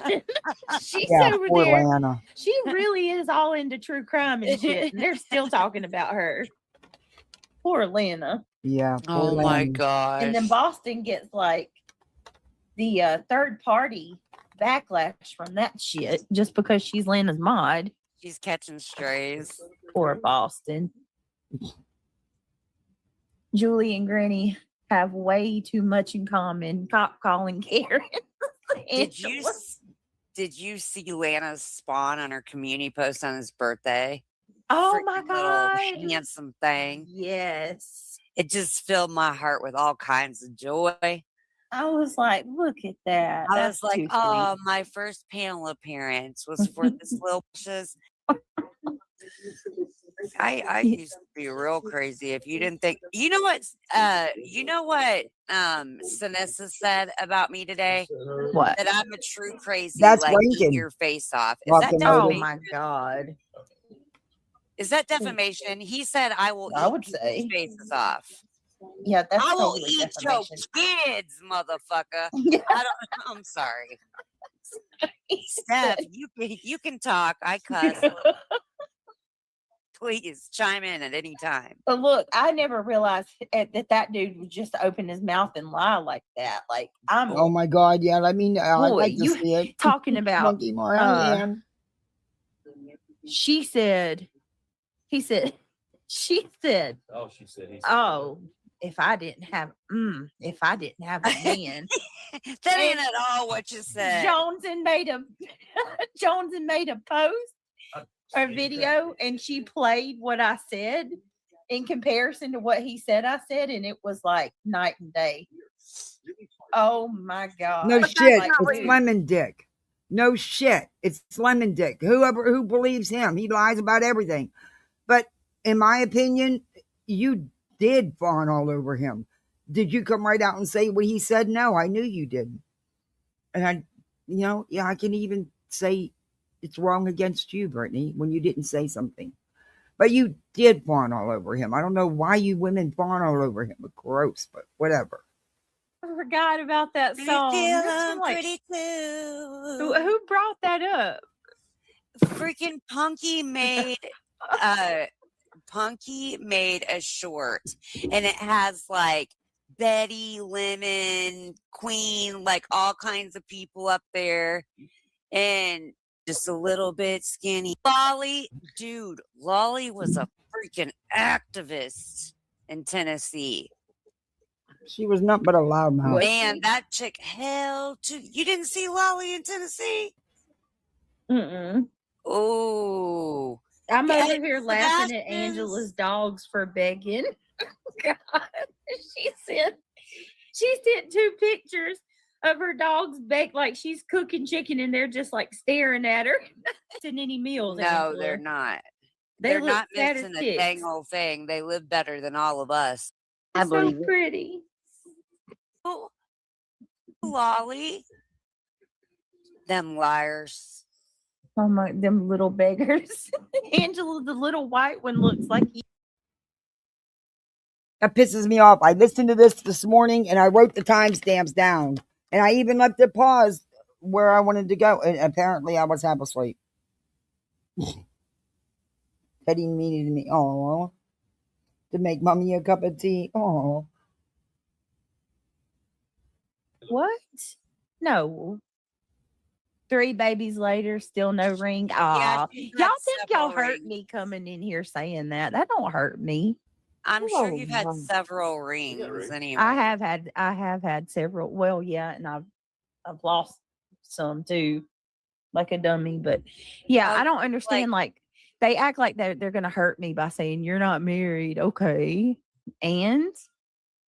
[SPEAKER 4] She's over
[SPEAKER 1] poor
[SPEAKER 4] there.
[SPEAKER 1] Lana.
[SPEAKER 4] She really is all into true crime and shit. And they're still talking about her. Poor Lana.
[SPEAKER 1] Yeah.
[SPEAKER 3] Oh
[SPEAKER 1] Lana.
[SPEAKER 3] my gosh.
[SPEAKER 4] And then Boston gets like the third party backlash from that shit just because she's Lana's mod.
[SPEAKER 3] She's catching strays.
[SPEAKER 4] Poor Boston. Julie and Granny have way too much in common. Cop calling Karen.
[SPEAKER 3] Did you see Lana's spawn on her community post on his birthday?
[SPEAKER 4] Oh my God.
[SPEAKER 3] Little handsome thing.
[SPEAKER 4] Yes.
[SPEAKER 3] It just filled my heart with all kinds of joy.
[SPEAKER 4] I was like, look at that.
[SPEAKER 3] I
[SPEAKER 4] That's
[SPEAKER 3] was like,
[SPEAKER 4] too
[SPEAKER 3] oh,
[SPEAKER 4] sweet.
[SPEAKER 3] my first panel appearance was for this little precious. I used to be real crazy. If you didn't think, you know what Sinessa said about me today?
[SPEAKER 4] What?
[SPEAKER 3] That I'm a true crazy.
[SPEAKER 1] That's
[SPEAKER 3] like
[SPEAKER 1] Rankin.
[SPEAKER 3] eat your face off. Is that defamation?
[SPEAKER 4] Oh my God.
[SPEAKER 3] Is that defamation? He said I will
[SPEAKER 4] I
[SPEAKER 3] eat
[SPEAKER 4] would say
[SPEAKER 3] faces off.
[SPEAKER 4] Yeah, that's
[SPEAKER 3] I will
[SPEAKER 4] totally
[SPEAKER 3] eat
[SPEAKER 4] defamation.
[SPEAKER 3] your kids, motherfucker. I'm sorry. Steph, you can talk. I cuss. Please chime in at any time.
[SPEAKER 4] But look, I never realized that dude would just open his mouth and lie like that. Like, I'm.
[SPEAKER 1] Oh my God! Yeah, I mean, I'd like to see it.
[SPEAKER 4] Talking about.
[SPEAKER 1] Monkey more.
[SPEAKER 4] He said, She said,
[SPEAKER 5] Oh, she said.
[SPEAKER 4] "Oh, if I didn't have a man."
[SPEAKER 3] That ain't at all what you said.
[SPEAKER 4] Jones and made a post or video, and she played what I said in comparison to what he said I said, and it was like night and day. Oh my god!
[SPEAKER 1] No shit.
[SPEAKER 4] Like,
[SPEAKER 1] It's
[SPEAKER 4] dude.
[SPEAKER 1] lemon dick. No shit. It's lemon dick. Who believes him? He lies about everything. But in my opinion, you did fawn all over him. Did you come right out and say what he said? No, I knew you didn't. And I can even say it's wrong against you, Brittany, when you didn't say something. But you did fawn all over him. I don't know why you women fawn all over him. Gross, but whatever.
[SPEAKER 4] I forgot about that song.
[SPEAKER 3] Pretty too.
[SPEAKER 4] Who brought that up?
[SPEAKER 3] Freaking Punky made a short, and it has like Betty, Lemon, Queen, like all kinds of people up there, and just a little bit skinny. Lolly was a freaking activist in Tennessee.
[SPEAKER 1] She was nothing but a loudmouth.
[SPEAKER 3] Man, that chick you didn't see Lolly in Tennessee? Oh,
[SPEAKER 4] I'm over here laughing at Angela's dogs for begging. God, she sent 2 pictures of her dogs beg like she's cooking chicken, and they're just like staring at her. In any meals?
[SPEAKER 3] No,
[SPEAKER 4] Angela.
[SPEAKER 3] they're not.
[SPEAKER 4] They
[SPEAKER 3] They're
[SPEAKER 4] look
[SPEAKER 3] not
[SPEAKER 4] fat as
[SPEAKER 3] missing a
[SPEAKER 4] ticks.
[SPEAKER 3] dang old thing. They live better than all of us.
[SPEAKER 4] I believe so pretty.
[SPEAKER 3] Oh, Lolly, them liars.
[SPEAKER 4] Oh my, them little beggars. Angela, the little white one, looks like you.
[SPEAKER 1] That pisses me off. I listened to this morning, and I wrote the timestamps down, and I even left it paused where I wanted to go. And apparently, I was half asleep. Teddy needed me. Oh, to make mommy a cup of tea. Oh,
[SPEAKER 4] What? No. 3 babies later, still no ring. Aw.
[SPEAKER 3] she's
[SPEAKER 4] Y'all
[SPEAKER 3] had
[SPEAKER 4] think y'all
[SPEAKER 3] several
[SPEAKER 4] hurt
[SPEAKER 3] rings.
[SPEAKER 4] me coming in here saying that? That don't hurt me.
[SPEAKER 3] I'm sure you've had
[SPEAKER 1] Oh,
[SPEAKER 3] several rings anyway.
[SPEAKER 4] I have had several. Well, yeah, and I've lost some too, like a dummy. But yeah, I don't understand. Like they act like they're gonna hurt me by saying you're not married. Okay, and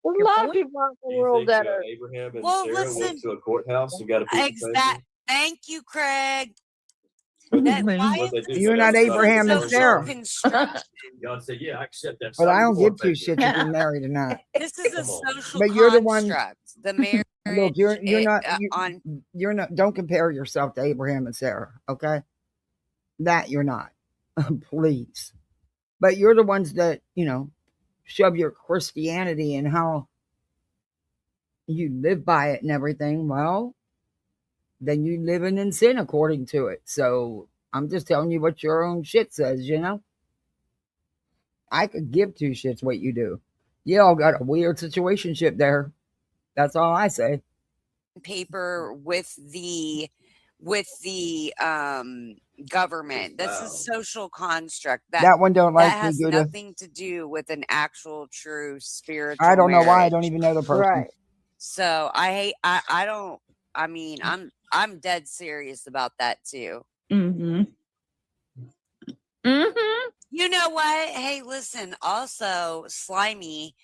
[SPEAKER 6] A lot of people around the world that are.
[SPEAKER 5] Abraham and
[SPEAKER 3] Well,
[SPEAKER 5] Sarah
[SPEAKER 3] listen,
[SPEAKER 5] went to a courthouse and got a piece of paper.
[SPEAKER 3] Thank you, Craig.
[SPEAKER 1] You're not Abraham and Sarah.
[SPEAKER 5] God said, "Yeah, I accept that."
[SPEAKER 1] But I don't give 2 shits if you're married or not.
[SPEAKER 3] This is a social
[SPEAKER 1] But you're the one.
[SPEAKER 3] construct. The marriage.
[SPEAKER 1] Look, you're not. Don't compare yourself to Abraham and Sarah. Okay, that you're not. Please. But you're the ones that shove your Christianity and how you live by it and everything. Well, then you living in sin according to it. So I'm just telling you what your own shit says. I could give 2 shits what you do. You all got a weird situationship there. That's all I say.
[SPEAKER 3] Paper with the government. This is social construct.
[SPEAKER 1] That one don't like
[SPEAKER 3] that has
[SPEAKER 1] me, Gouda.
[SPEAKER 3] nothing to do with an actual true spiritual.
[SPEAKER 1] I don't know why. I
[SPEAKER 3] marriage.
[SPEAKER 1] don't even know the person.
[SPEAKER 6] Right.
[SPEAKER 3] So I don't. I mean, I'm dead serious about that too.
[SPEAKER 4] Mm-hmm. Mm-hmm.
[SPEAKER 3] You know what? Hey, listen. Also, Slimy,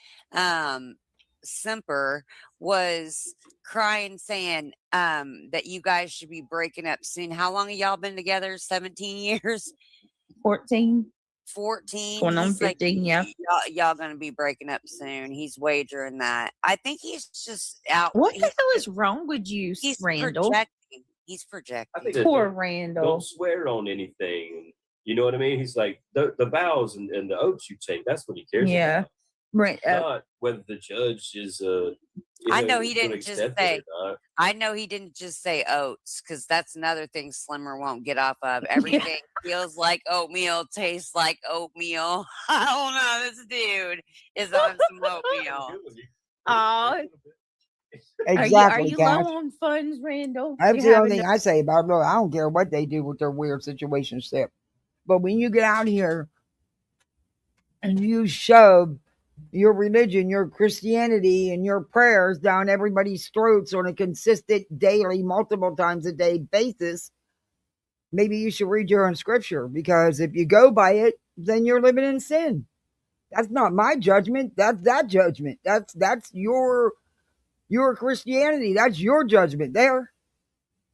[SPEAKER 3] Simper was crying, saying that you guys should be breaking up soon. How long have y'all been together? 17 years?
[SPEAKER 4] 14.
[SPEAKER 3] 14.
[SPEAKER 4] Going on 15, yeah.
[SPEAKER 3] Y'all gonna be breaking up soon. He's wagering that. I think he's just out.
[SPEAKER 4] What the hell is wrong with you,
[SPEAKER 3] He's
[SPEAKER 4] Randall?
[SPEAKER 3] projecting. He's projecting.
[SPEAKER 5] I think that
[SPEAKER 4] Poor
[SPEAKER 5] don't
[SPEAKER 4] Randall.
[SPEAKER 5] swear on anything. You know what I mean? He's like the vows and the oaths you take. That's what he cares
[SPEAKER 4] Yeah.
[SPEAKER 5] about.
[SPEAKER 4] Right.
[SPEAKER 5] Not whether the judge is.
[SPEAKER 3] I know he
[SPEAKER 5] gonna
[SPEAKER 3] didn't just
[SPEAKER 5] accept
[SPEAKER 3] say.
[SPEAKER 5] it or not.
[SPEAKER 3] I know he didn't just say oats, because that's another thing Slimmer won't get off of. Everything feels like oatmeal, tastes like oatmeal. I don't know. This dude is on some oatmeal.
[SPEAKER 4] Oh,
[SPEAKER 1] Exactly.
[SPEAKER 4] are you
[SPEAKER 1] Cash.
[SPEAKER 4] low on funds, Randall?
[SPEAKER 1] That's
[SPEAKER 4] You
[SPEAKER 1] the only
[SPEAKER 4] having
[SPEAKER 1] thing I say about it. Look, I don't care what they do with their weird situationship. But when you get out here and you shove your religion, your Christianity, and your prayers down everybody's throats on a consistent, daily, multiple times a day basis, maybe you should read your own scripture, because if you go by it, then you're living in sin. That's not my judgment. That's that judgment. That's your Christianity. That's your judgment there.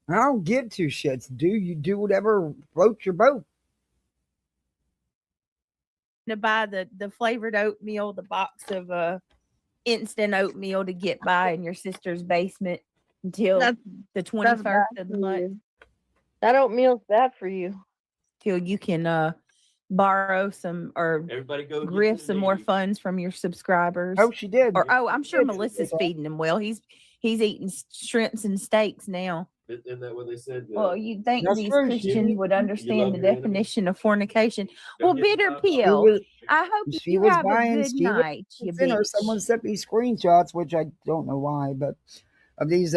[SPEAKER 1] I don't give two shits. You do whatever floats your boat.
[SPEAKER 4] To buy the flavored oatmeal, the box of instant oatmeal to get by in your sister's basement until
[SPEAKER 6] That's-
[SPEAKER 4] the
[SPEAKER 6] That's
[SPEAKER 4] 21st
[SPEAKER 6] bad
[SPEAKER 4] of the
[SPEAKER 6] for
[SPEAKER 4] month,
[SPEAKER 6] you. That oatmeal's bad for you.
[SPEAKER 4] till you can borrow some or
[SPEAKER 5] Everybody go.
[SPEAKER 4] grift some more funds from your subscribers.
[SPEAKER 1] Oh, she did.
[SPEAKER 4] Or I'm sure
[SPEAKER 1] Did.
[SPEAKER 4] Melissa's feeding him well. He's eating shrimps and steaks now.
[SPEAKER 5] Isn't that what they said?
[SPEAKER 4] Well, you'd think
[SPEAKER 1] That's
[SPEAKER 4] these
[SPEAKER 1] true.
[SPEAKER 4] Christians would
[SPEAKER 5] You
[SPEAKER 4] understand
[SPEAKER 5] love
[SPEAKER 4] the
[SPEAKER 5] your enemy.
[SPEAKER 4] definition of fornication. Well,
[SPEAKER 5] Don't get
[SPEAKER 4] bitter
[SPEAKER 5] the
[SPEAKER 1] She
[SPEAKER 4] pill.
[SPEAKER 1] was,
[SPEAKER 4] I hope
[SPEAKER 1] she
[SPEAKER 4] you
[SPEAKER 1] was
[SPEAKER 4] have a
[SPEAKER 1] buying.
[SPEAKER 4] good
[SPEAKER 1] She was
[SPEAKER 4] night, you
[SPEAKER 1] center.
[SPEAKER 4] bitch.
[SPEAKER 1] Someone sent me screenshots, which I don't know why, but of these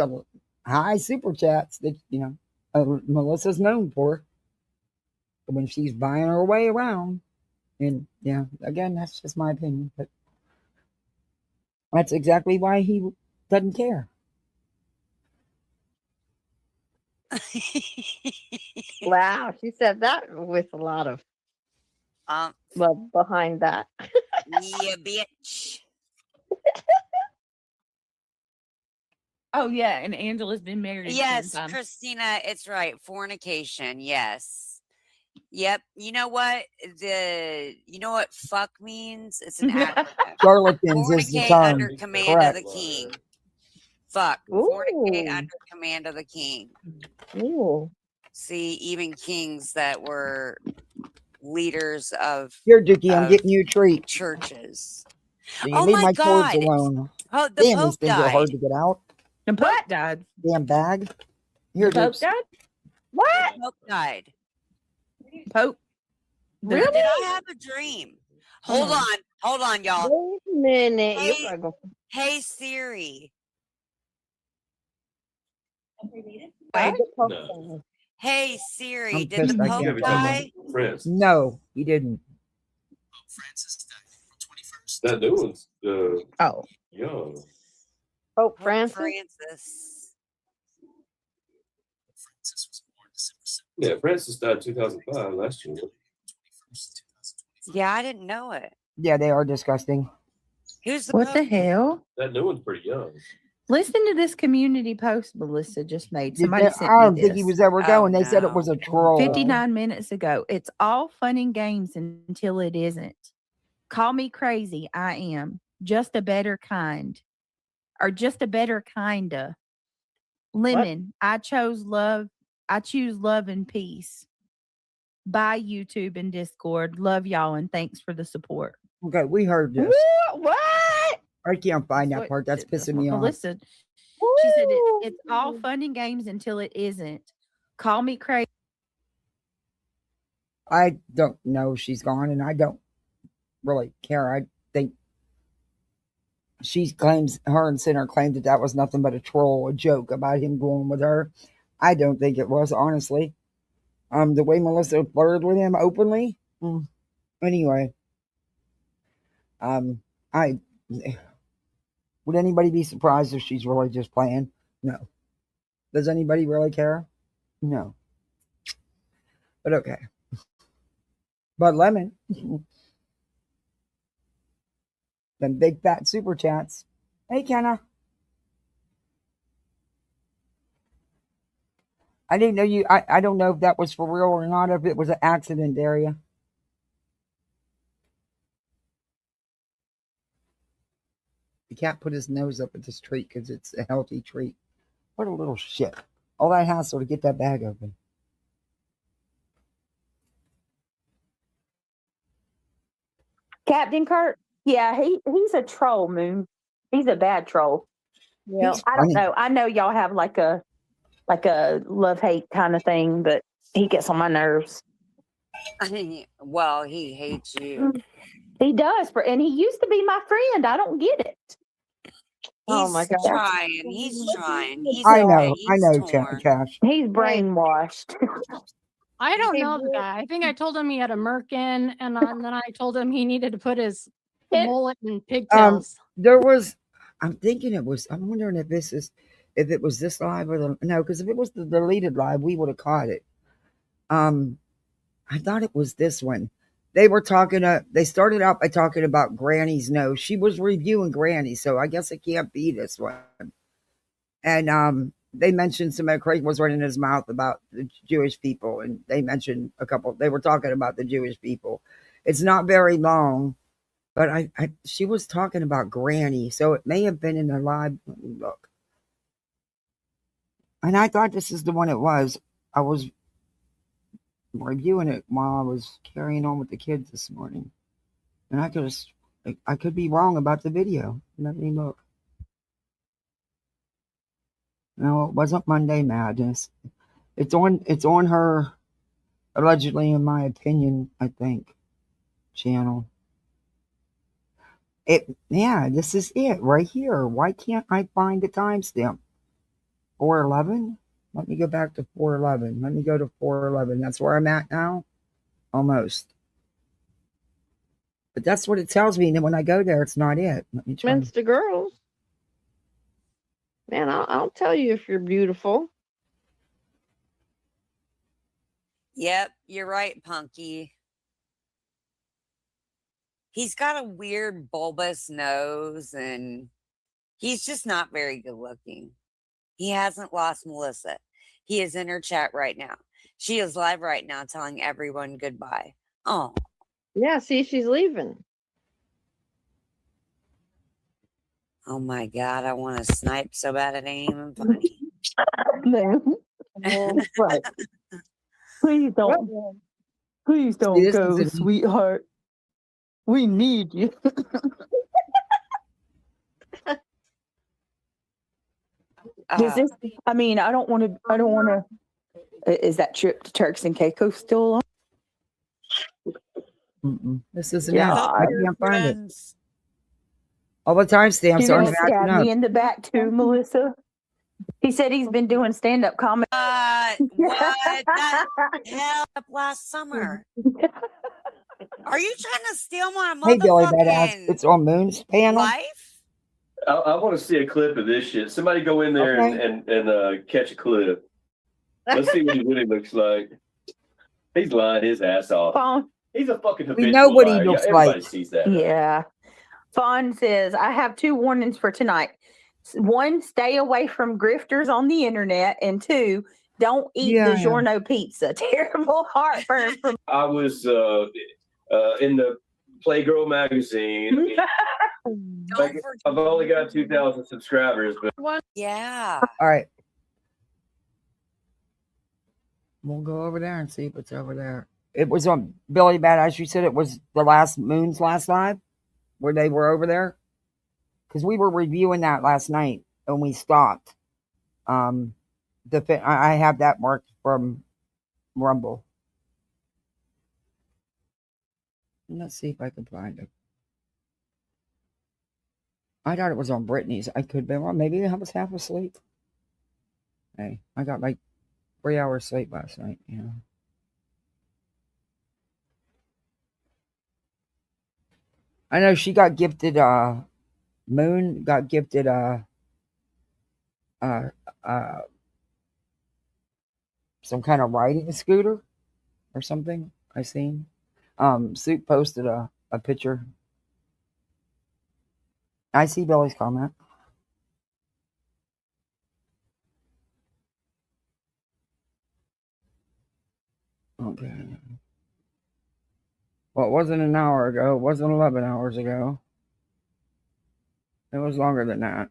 [SPEAKER 1] high super chats that Melissa's known for when she's buying her way around. And yeah, again, that's just my opinion, but that's exactly why he doesn't care.
[SPEAKER 6] Wow, she said that with a lot of love behind that.
[SPEAKER 3] Yeah, bitch.
[SPEAKER 4] Oh yeah, and Angela's been married.
[SPEAKER 3] Yes,
[SPEAKER 4] 10 times.
[SPEAKER 3] Christina, it's right. Fornication. Yes. Yep. You know what? You know what fuck means? It's an acronym.
[SPEAKER 1] Charlatans is the
[SPEAKER 3] Fornicate
[SPEAKER 1] term.
[SPEAKER 3] under command of
[SPEAKER 1] Correct.
[SPEAKER 3] the king. Fuck. Fornicate
[SPEAKER 6] Ooh.
[SPEAKER 3] under command of the king.
[SPEAKER 6] Ooh.
[SPEAKER 3] See, even kings that were leaders of
[SPEAKER 1] Here, Dookie, I'm
[SPEAKER 3] Of
[SPEAKER 1] getting you a treat.
[SPEAKER 3] churches.
[SPEAKER 1] So you
[SPEAKER 3] Oh
[SPEAKER 1] leave
[SPEAKER 3] my
[SPEAKER 1] my cords
[SPEAKER 3] God.
[SPEAKER 1] alone.
[SPEAKER 3] Oh, the
[SPEAKER 1] Damn,
[SPEAKER 3] Pope
[SPEAKER 1] these things are
[SPEAKER 3] died.
[SPEAKER 1] hard to get out.
[SPEAKER 4] The Pope died.
[SPEAKER 1] Damn bag. Here,
[SPEAKER 4] The Pope
[SPEAKER 1] Dukes.
[SPEAKER 4] died.
[SPEAKER 6] What?
[SPEAKER 3] The Pope died.
[SPEAKER 4] Pope.
[SPEAKER 3] Or did I have a dream? Hold on, y'all.
[SPEAKER 6] Wait a minute.
[SPEAKER 3] Hey.
[SPEAKER 6] You gotta go.
[SPEAKER 3] Hey Siri.
[SPEAKER 6] Why the Pope
[SPEAKER 5] No.
[SPEAKER 6] died?
[SPEAKER 3] Hey Siri,
[SPEAKER 1] I'm
[SPEAKER 3] did the
[SPEAKER 1] pissed I
[SPEAKER 3] Pope
[SPEAKER 1] can't
[SPEAKER 3] die?
[SPEAKER 5] France.
[SPEAKER 1] No, he didn't.
[SPEAKER 5] That new one's
[SPEAKER 6] Oh,
[SPEAKER 5] young.
[SPEAKER 6] Pope
[SPEAKER 3] Pope
[SPEAKER 6] Francis.
[SPEAKER 3] Francis.
[SPEAKER 5] Yeah, Francis died 2005 last year.
[SPEAKER 3] Yeah, I didn't know it.
[SPEAKER 1] Yeah, they are disgusting.
[SPEAKER 3] Who's the
[SPEAKER 4] What the
[SPEAKER 3] Pope?
[SPEAKER 4] hell?
[SPEAKER 5] That new one's pretty young.
[SPEAKER 4] Listen to this community post Melissa just made.
[SPEAKER 1] Did
[SPEAKER 4] Somebody
[SPEAKER 1] they-
[SPEAKER 4] sent
[SPEAKER 1] I
[SPEAKER 4] me
[SPEAKER 1] don't
[SPEAKER 4] this.
[SPEAKER 1] think he was ever
[SPEAKER 3] Oh,
[SPEAKER 1] going. They said it
[SPEAKER 3] no.
[SPEAKER 1] was a troll.
[SPEAKER 4] 59 minutes ago. It's all fun and games until it isn't. Call me crazy. I am. Just a better kind. Or just a better kinda. Lemon. I choose love and peace. Bye, YouTube and Discord. Love y'all and thanks for the support.
[SPEAKER 1] Okay, we heard this.
[SPEAKER 6] What?
[SPEAKER 1] I can't find that
[SPEAKER 4] What-
[SPEAKER 1] part. That's pissing me off.
[SPEAKER 4] Melissa, she said it's all fun and games until it isn't. Call me crazy.
[SPEAKER 1] I don't know if she's gone, and I don't really care. I think she claims, her and Sinner claimed that was nothing but a troll, a joke about him going with her. I don't think it was, honestly. The way Melissa flirted with him openly. Anyway, I would anybody be surprised if she's really just playing? No. Does anybody really care? No. But okay. But Lemon, them big fat super chats. Hey, Kenna. I didn't know you. I don't know if that was for real or not, if it was an accident, Daria. The cat put his nose up at this treat because it's a healthy treat. What a little shit. All that hassle to get that bag open.
[SPEAKER 4] Captain Kirk. Yeah, he's a troll, Moon. He's a bad troll.
[SPEAKER 6] Yeah.
[SPEAKER 1] He's
[SPEAKER 4] I don't
[SPEAKER 1] funny.
[SPEAKER 4] know. I know y'all have like a love-hate kind of thing, but he gets on my nerves.
[SPEAKER 3] Well, he hates you.
[SPEAKER 4] He does, and he used to be my friend. I don't get it.
[SPEAKER 6] Oh my God.
[SPEAKER 3] Trying. He's trying. He's
[SPEAKER 1] I
[SPEAKER 3] okay.
[SPEAKER 1] know,
[SPEAKER 3] He's torn.
[SPEAKER 1] Cash.
[SPEAKER 4] He's brainwashed.
[SPEAKER 7] I don't
[SPEAKER 6] He
[SPEAKER 7] know the
[SPEAKER 6] wore-
[SPEAKER 7] guy. I think I told him he had a merkin, and then I told him he needed to put his mullet and pigtails.
[SPEAKER 1] There was. I'm thinking it was. I'm wondering if it was this live or the no, because if it was the deleted live, we would have caught it. I thought it was this one. They were talking. They started out by talking about Granny's nose. She was reviewing Granny, so I guess it can't be this one. And they mentioned somebody Craig was running his mouth about the Jewish people, and they mentioned a couple. They were talking about the Jewish people. It's not very long, but she was talking about Granny, so it may have been in the live. Let me look. And I thought this is the one it was. I was reviewing it while I was carrying on with the kids this morning, and I could be wrong about the video. Let me look. No, it wasn't Monday Madness. It's on her, allegedly, in my opinion, I think, channel. This is it right here. Why can't I find the timestamp? 411? Let me go back to 411. Let me go to 411. That's where I'm at now? Almost. But that's what it tells me. And then when I go there, it's not it. Let me try.
[SPEAKER 6] Minster girls. Man, I'll tell you if you're beautiful.
[SPEAKER 3] Yep, you're right, Punky. He's got a weird bulbous nose, and he's just not very good looking. He hasn't lost Melissa. He is in her chat right now. She is live right now telling everyone goodbye. Oh.
[SPEAKER 6] Yeah, see, she's leaving.
[SPEAKER 3] Oh my God, I want to snipe so bad it ain't even funny.
[SPEAKER 4] No. Right. Please don't. Please don't go, sweetheart. We need you. Does this? I mean, I don't want to. Is that trip to Turks and Caicos still on?
[SPEAKER 1] This isn't
[SPEAKER 4] Yeah,
[SPEAKER 1] it. I can't find it. All the timestamps
[SPEAKER 4] You're
[SPEAKER 1] are
[SPEAKER 4] gonna stab
[SPEAKER 1] up.
[SPEAKER 4] me in the back too, Melissa. He said he's been doing stand-up comedy.
[SPEAKER 3] What? That hell up last summer. Are you trying to steal my
[SPEAKER 1] Hey, Billy,
[SPEAKER 3] motherfucking
[SPEAKER 1] badass. It's on Moon's panel.
[SPEAKER 3] life?
[SPEAKER 5] I want to see a clip of this shit. Somebody go in there and catch a clip. Let's see what he really looks like. He's lying his ass off. He's a fucking habitual
[SPEAKER 1] We know what he
[SPEAKER 5] liar.
[SPEAKER 1] looks
[SPEAKER 5] Everybody
[SPEAKER 1] like.
[SPEAKER 5] sees that.
[SPEAKER 4] Yeah. Fawn says, I have 2 warnings for tonight. 1, stay away from grifters on the internet. And 2, don't eat DiGiorno pizza. Terrible heartburn from.
[SPEAKER 5] I was in the Playgirl magazine. I've only got 2,000 subscribers, but
[SPEAKER 3] yeah.
[SPEAKER 1] All right. We'll go over there and see if it's over there. It was on Billy Badass. You said it was the last Moon's last live where they were over there? Because we were reviewing that last night and we stopped. I have that marked from Rumble. Let's see if I can find it. I thought it was on Brittany's. I could be wrong. Maybe I was half asleep. Hey, I got like 3 hours sleep last night, you know. I know she got gifted Moon got gifted some kind of riding scooter or something. I seen. Soup posted a picture. I see Billy's comment. Okay. Well, it wasn't an hour ago. It wasn't 11 hours ago. It was longer than that.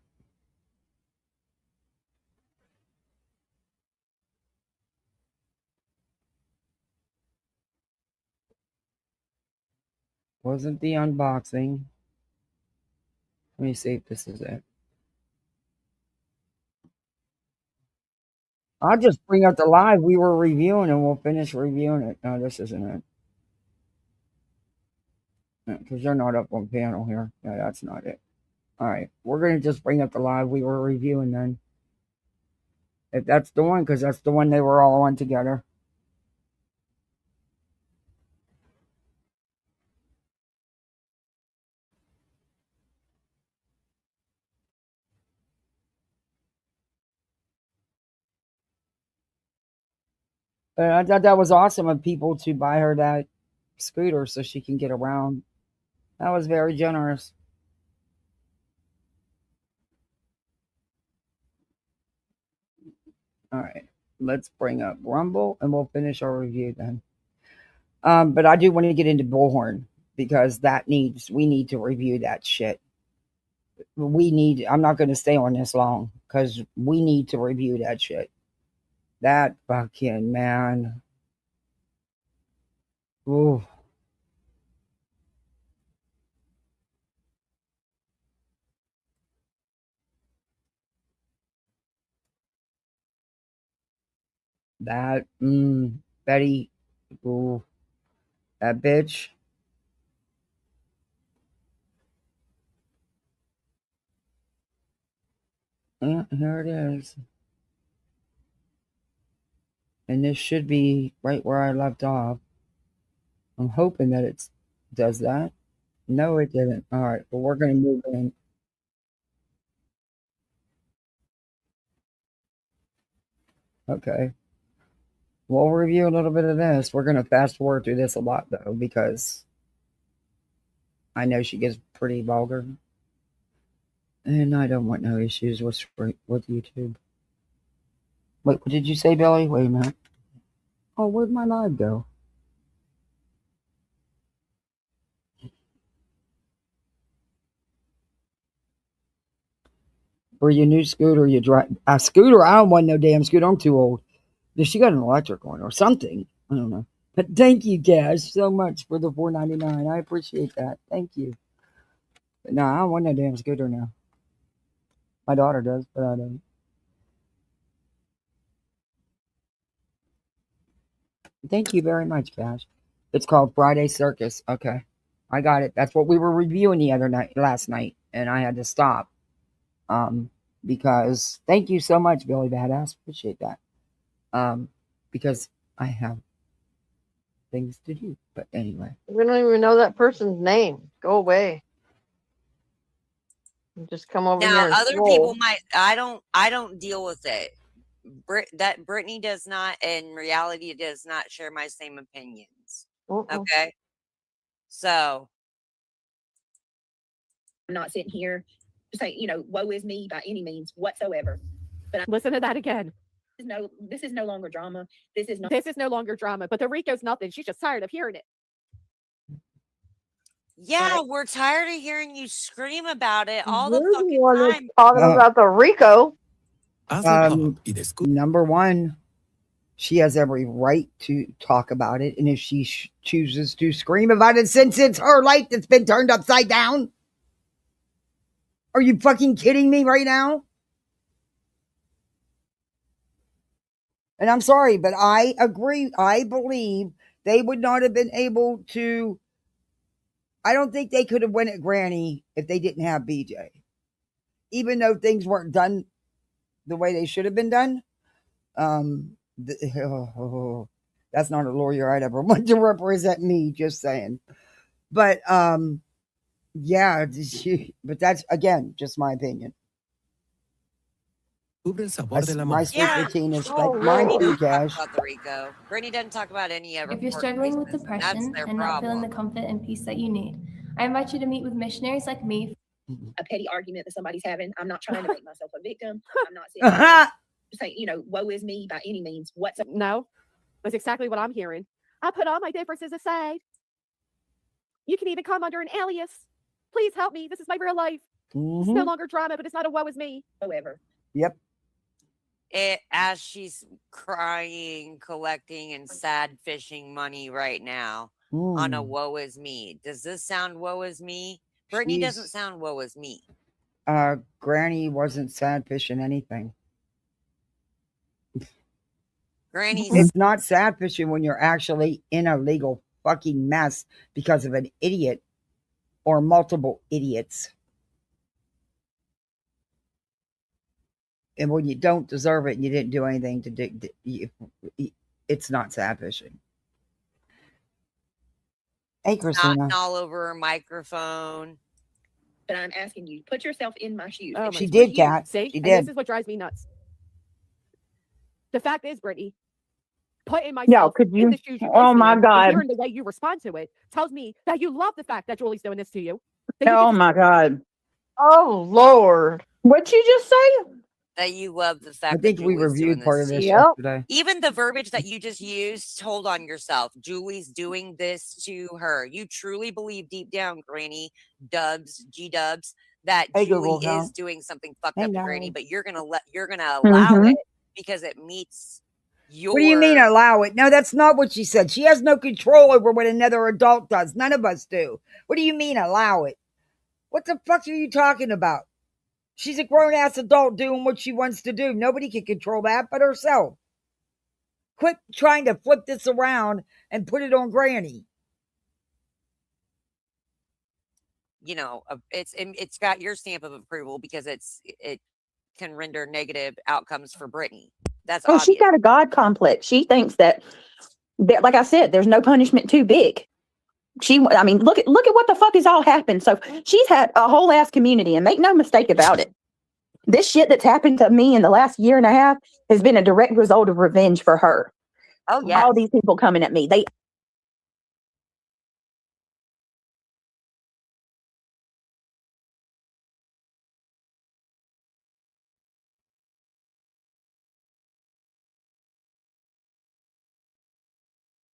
[SPEAKER 1] Wasn't the unboxing. Let me see if this is it. I'll just bring up the live we were reviewing and we'll finish reviewing it. No, this isn't it. Because they're not up on panel here. No, that's not it. All right. We're going to just bring up the live we were reviewing then. If that's the one, because that's the one they were all on together. But I thought that was awesome of people to buy her that scooter so she can get around. That was very generous. All right, let's bring up Rumble and we'll finish our review then. But I do want to get into Bullhorn because we need to review that shit. I'm not going to stay on this long because we need to review that shit. That fucking man. Ooh. That, Betty, ooh, that bitch. Yeah, here it is. And this should be right where I left off. I'm hoping that it does that. No, it didn't. All right, but we're going to move in. Okay. We'll review a little bit of this. We're going to fast forward through this a lot, though, because I know she gets pretty vulgar. And I don't want no issues with YouTube. Wait, what did you say, Billy? Wait a minute. Oh, where'd my live go? For your new scooter, you drive a scooter. I don't want no damn scooter. I'm too old. She got an electric one or something. I don't know. But thank you, Cash, so much for the $4.99. I appreciate that. Thank you. But no, I don't want no damn scooter now. My daughter does, but I don't. Thank you very much, Cash. It's called Friday Circus. Okay. I got it. That's what we were reviewing last night, and I had to stop. Because thank you so much, Billy Badass. Appreciate that. Because I have things to do. But anyway.
[SPEAKER 6] We don't even know that person's name. Go away. Just come over
[SPEAKER 3] now,
[SPEAKER 6] here.
[SPEAKER 3] Other people might. I don't deal with it. That Brittany does not, in reality, does not share my same opinions. Okay, so
[SPEAKER 4] I'm not sitting here saying, woe is me by any means whatsoever. But
[SPEAKER 8] listen to that again.
[SPEAKER 4] This is no longer drama. This is
[SPEAKER 8] no longer drama. But the Rico's nothing. She's just tired of hearing it.
[SPEAKER 3] Yeah, we're tired of hearing you scream about it all the
[SPEAKER 6] You're
[SPEAKER 3] fucking
[SPEAKER 6] one
[SPEAKER 3] time.
[SPEAKER 6] that's talking about the Rico.
[SPEAKER 1] Number one, she has every right to talk about it, and if she chooses to scream about it, since it's her life that's been turned upside down. Are you fucking kidding me right now? And I'm sorry, but I agree. I believe they would not have been able to. I don't think they could have went at Granny if they didn't have BJ. Even though things weren't done the way they should have been done. That's not a lawyer I'd ever want to represent me, just saying. But yeah, but that's again just my opinion. My sleep routine is like mine too, Cash.
[SPEAKER 3] About the Rico. Brittany doesn't talk about any of it.
[SPEAKER 2] If you're struggling with depression and not feeling the comfort and peace that you need, I invite you to meet with missionaries like me.
[SPEAKER 4] A petty argument that somebody's having. I'm not trying to make myself a victim. I'm not saying, woe is me by any means whatsoever.
[SPEAKER 8] No, that's exactly what I'm hearing. I put all my differences aside. You can even come under an alias. Please help me. This is my real life. It's no longer drama, but it's not a woe is me.
[SPEAKER 4] However.
[SPEAKER 1] Yep.
[SPEAKER 3] As she's crying, collecting, and sad fishing money right now on a woe is me. Does this sound woe is me? Brittany doesn't sound woe is me.
[SPEAKER 1] Granny wasn't sad fishing anything. It's not sad fishing when you're actually in a legal fucking mess because of an idiot or multiple idiots. And when you don't deserve it and you didn't do anything to dig, it's not sad fishing. Hey, Christina.
[SPEAKER 3] All over her microphone.
[SPEAKER 4] But I'm asking you, put yourself in my shoes.
[SPEAKER 1] Oh, she did, Kat.
[SPEAKER 8] See?
[SPEAKER 1] She
[SPEAKER 8] and
[SPEAKER 1] did.
[SPEAKER 8] This is what drives me nuts. The fact is, Brittany, putting myself
[SPEAKER 4] could
[SPEAKER 8] in
[SPEAKER 4] you?
[SPEAKER 8] the shoes you
[SPEAKER 4] Oh
[SPEAKER 8] placed me
[SPEAKER 4] my
[SPEAKER 8] in, and
[SPEAKER 4] God.
[SPEAKER 8] hearing the way you respond to it tells me that you love the fact that Julie's doing this to you. That you
[SPEAKER 4] Oh
[SPEAKER 8] just-
[SPEAKER 4] my God.
[SPEAKER 6] Oh Lord.
[SPEAKER 4] What'd you just say?
[SPEAKER 3] That you love the fact
[SPEAKER 1] I think
[SPEAKER 3] that
[SPEAKER 1] we
[SPEAKER 3] Julie's doing
[SPEAKER 1] reviewed part of
[SPEAKER 3] to
[SPEAKER 1] this
[SPEAKER 3] you.
[SPEAKER 6] Yep.
[SPEAKER 1] yesterday.
[SPEAKER 3] Even the verbiage that you just used told on yourself. Julie's doing this to her. You truly believe deep down, Granny G-dubs, that
[SPEAKER 1] Hey,
[SPEAKER 3] Julie
[SPEAKER 1] Google,
[SPEAKER 3] is doing something fucked
[SPEAKER 1] Hey,
[SPEAKER 3] up to Granny,
[SPEAKER 1] Natalie.
[SPEAKER 3] but you're gonna allow
[SPEAKER 4] Mhm.
[SPEAKER 3] it because it meets your.
[SPEAKER 1] What do you mean allow it? No, that's not what she said. She has no control over what another adult does. None of us do. What do you mean allow it? What the fuck are you talking about? She's a grown-ass adult doing what she wants to do. Nobody can control that but herself. Quit trying to flip this around and put it on Granny.
[SPEAKER 3] You know, it's got your stamp of approval because it can render negative outcomes for Brittany. That's
[SPEAKER 4] Well, she's
[SPEAKER 3] obvious.
[SPEAKER 4] got a God complex. She thinks that, like I said, there's no punishment too big. I mean, look at what the fuck has all happened. So she's had a whole ass community, and make no mistake about it. This shit that's happened to me in the last year and a half has been a direct result of revenge for her.
[SPEAKER 3] Oh yeah.
[SPEAKER 4] All these people coming at me.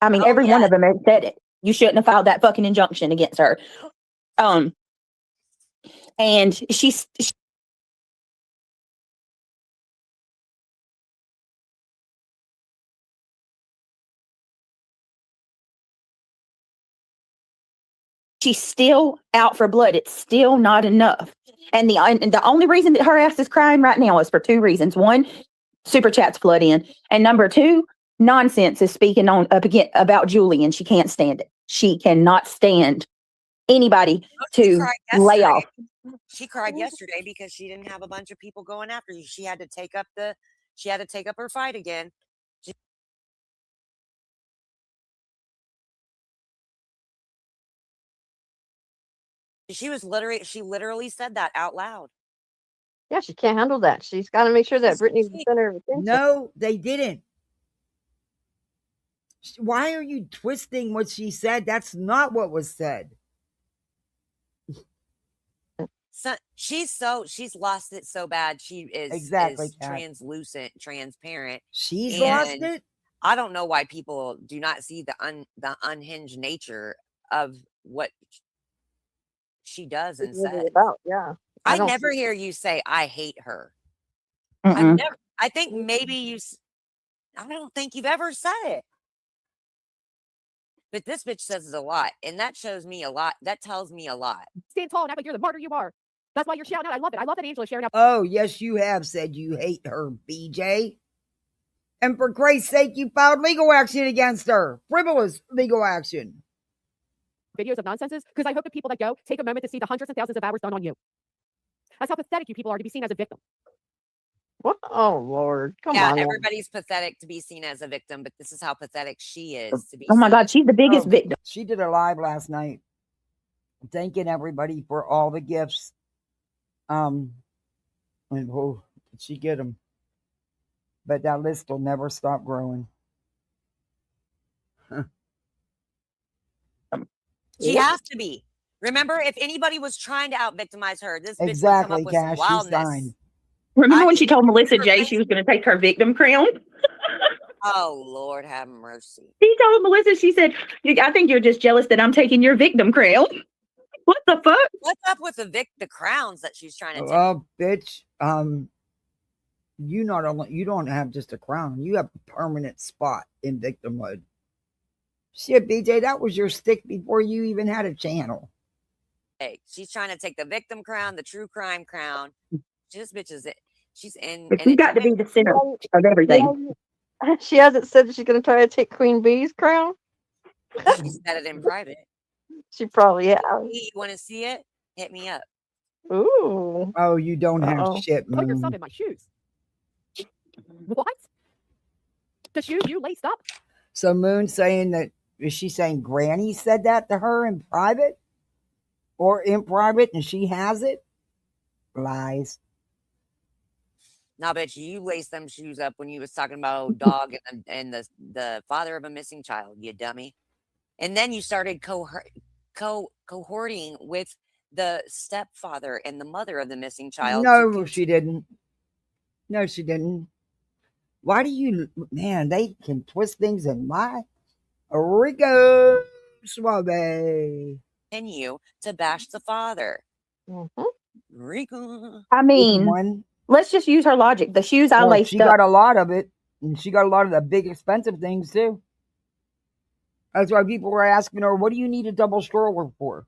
[SPEAKER 4] I mean, every one of them has said it. You shouldn't have filed that fucking injunction against her. And she's still out for blood. It's still not enough. And the only reason that her ass is crying right now is for two reasons. One, super chats flood in. And number two, nonsense is speaking up again about Julie, and she can't stand it. She cannot stand anybody to lay off.
[SPEAKER 3] She cried yesterday because she didn't have a bunch of people going after you. She had to take up her fight again. She literally said that out loud.
[SPEAKER 6] Yeah, she can't handle that. She's got to make sure that Brittany's the center of attention.
[SPEAKER 1] No, they didn't. Why are you twisting what she said? That's not what was said.
[SPEAKER 3] So she's lost it so bad. She is translucent, transparent.
[SPEAKER 1] She's lost it.
[SPEAKER 3] I don't know why people do not see the unhinged nature of what she does and says.
[SPEAKER 6] Yeah.
[SPEAKER 3] I never hear you say I hate her. I think maybe I don't think you've ever said it. But this bitch says it a lot, and that shows me a lot. That tells me a lot.
[SPEAKER 8] Stand tall and act like you're the martyr you are. That's why you're shouting out. I love it. I love that Angela's sharing out.
[SPEAKER 1] Oh, yes, you have said you hate her, BJ. And for Christ's sake, you filed legal action against her. Frivolous legal action.
[SPEAKER 8] Videos of nonsenses, because I hope the people that go take a moment to see the hundreds and thousands of hours done on you. That's how pathetic you people are to be seen as a victim.
[SPEAKER 6] What? Oh Lord, come on.
[SPEAKER 3] Yeah, everybody's pathetic to be seen as a victim, but this is how pathetic she is to be.
[SPEAKER 4] Oh my God, she's the biggest victim.
[SPEAKER 1] She did a live last night, thanking everybody for all the gifts. And did she get them? But that list will never stop growing.
[SPEAKER 3] She has to be. Remember, if anybody was trying to out-victimize her, this bitch
[SPEAKER 1] exactly,
[SPEAKER 3] would come up with some wildness.
[SPEAKER 4] Remember when she told Melissa J she was going to take her victim crown?
[SPEAKER 3] Oh, Lord have mercy.
[SPEAKER 4] She told Melissa, she said, I think you're just jealous that I'm taking your victim crown. What the fuck?
[SPEAKER 3] What's up with the crowns that she's trying to take?
[SPEAKER 1] Oh, bitch. You don't have just a crown. You have a permanent spot in victimhood. Shit, BJ, that was your stick before you even had a channel.
[SPEAKER 3] Hey, she's trying to take the victim crown, the true crime crown. This bitch is it. She's in.
[SPEAKER 4] But you got to be the center of everything.
[SPEAKER 6] She hasn't said that she's going to try to take Queen Bee's crown.
[SPEAKER 3] She said it in private.
[SPEAKER 6] She probably has.
[SPEAKER 3] You want to see it? Hit me up.
[SPEAKER 6] Ooh.
[SPEAKER 1] Oh, you don't have shit,
[SPEAKER 8] Put yourself
[SPEAKER 1] Moon.
[SPEAKER 8] in my shoes. What? The shoes you laced up?
[SPEAKER 1] So Moon saying that, is she saying Granny said that to her in private? Or in private and she has it? Lies.
[SPEAKER 3] Now, bitch, you laced them shoes up when you was talking about dog and the father of a missing child, you dummy. And then you started cohorting with the stepfather and the mother of the missing child.
[SPEAKER 1] No, she didn't. No, she didn't. Why do you, man, they can twist things and lie. Rico Suave.
[SPEAKER 3] Continue to bash the father.
[SPEAKER 6] Mm-hmm.
[SPEAKER 3] Rico.
[SPEAKER 4] I mean, let's just use her logic. The shoes I laced
[SPEAKER 1] she
[SPEAKER 4] up.
[SPEAKER 1] got a lot of it. And she got a lot of the big expensive things too. That's why people were asking her, what do you need a double stroller for?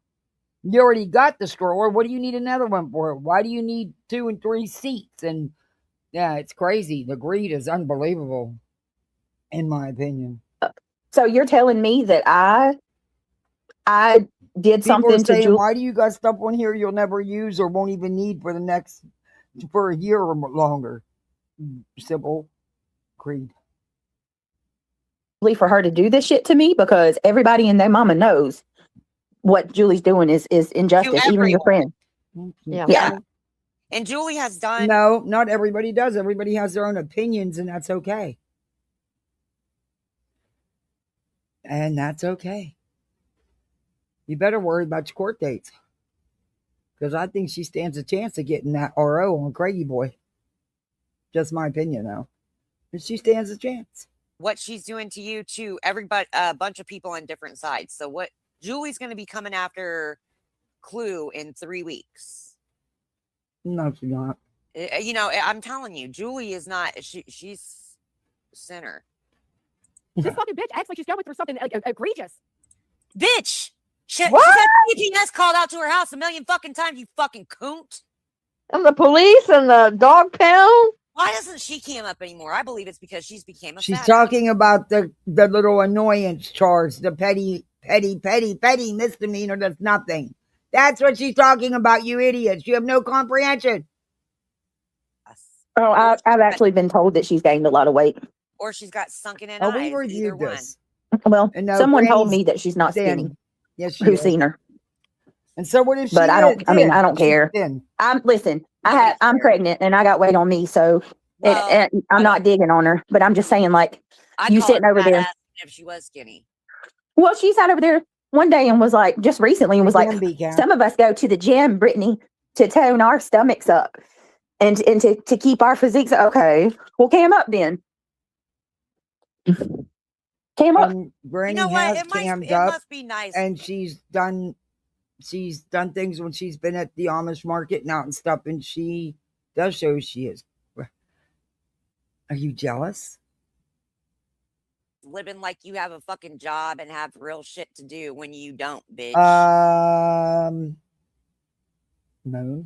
[SPEAKER 1] You already got the stroller. What do you need another one for? Why do you need 2 and 3 seats? And yeah, it's crazy. The greed is unbelievable, in my opinion.
[SPEAKER 4] So you're telling me that I did
[SPEAKER 1] People
[SPEAKER 4] something
[SPEAKER 1] are saying,
[SPEAKER 4] to Julie?
[SPEAKER 1] why do you got stuff on here you'll never use or won't even need for a year or longer? Simple greed.
[SPEAKER 4] For her to do this shit to me, because everybody and their mama knows what Julie's doing is injustice, even your friend.
[SPEAKER 6] Yeah.
[SPEAKER 3] And Julie has done.
[SPEAKER 1] No, not everybody does. Everybody has their own opinions, and that's okay. And that's okay. You better worry about your court dates. Because I think she stands a chance of getting that RO on Craigie Boy. Just my opinion, though. But she stands a chance.
[SPEAKER 3] What she's doing to you, to everybody, a bunch of people on different sides. So what Julie's going to be coming after Clue in 3 weeks.
[SPEAKER 1] No, she's not.
[SPEAKER 3] You know, I'm telling you, Julie is not. She's sinner.
[SPEAKER 8] This fucking bitch acts like she's going through something egregious.
[SPEAKER 3] Bitch, she had CPS called out to her house 1,000,000 fucking times. You fucking coont.
[SPEAKER 6] And the police and the dog pound.
[SPEAKER 3] Why doesn't she cam up anymore? I believe it's because she's became a.
[SPEAKER 1] She's talking about the little annoyance charge, the petty misdemeanor. That's nothing. That's what she's talking about, you idiots. You have no comprehension.
[SPEAKER 4] Oh, I've actually been told that she's gained a lot of weight.
[SPEAKER 3] Or she's got sunken in
[SPEAKER 1] eyes.
[SPEAKER 3] We
[SPEAKER 1] reviewed this.
[SPEAKER 4] Well, someone told me that she's not skinny.
[SPEAKER 1] Yes,
[SPEAKER 4] who's seen her?
[SPEAKER 1] And so what if she?
[SPEAKER 4] But I don't. I mean, I don't care. I'm pregnant and I got weight on me, so and I'm not digging on her. But I'm just saying, like, you sitting over there.
[SPEAKER 3] If she was skinny.
[SPEAKER 4] Well, she sat over there one day and was like, just recently, and was like, some of us go to the gym, Brittany, to tone our stomachs up and to keep our physiques. Okay, well, cam up then. Cam up.
[SPEAKER 1] Granny has cammed up. It must be nice. And she's done things when she's been at the Amish market and out and stuff, and she does show she is. Are you jealous?
[SPEAKER 3] Living like you have a fucking job and have real shit to do when you don't, bitch.
[SPEAKER 1] No.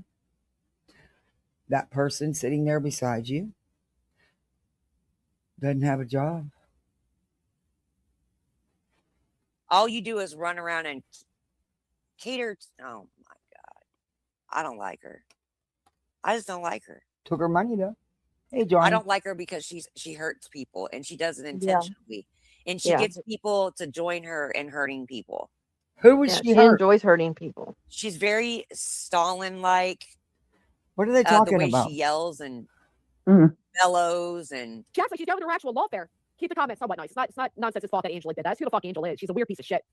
[SPEAKER 1] That person sitting there beside you doesn't have a job.
[SPEAKER 3] All you do is run around and cater. Oh my God. I don't like her. I just don't like her.
[SPEAKER 1] Took her money though. Hey, John.
[SPEAKER 3] I don't like her because she hurts people and she does it intentionally. Yeah. And she gets people to join her in hurting people.
[SPEAKER 1] Who was she?
[SPEAKER 6] She enjoys hurting people.
[SPEAKER 3] She's very Stalin-like.
[SPEAKER 1] What are they talking about?
[SPEAKER 3] The way she yells and bellows and.
[SPEAKER 8] She acts like she's going through actual lawfare. Keep the comments somewhat nice. It's not nonsense's fault that Angela did that. That's who the fuck Angela is. She's a weird piece of shit.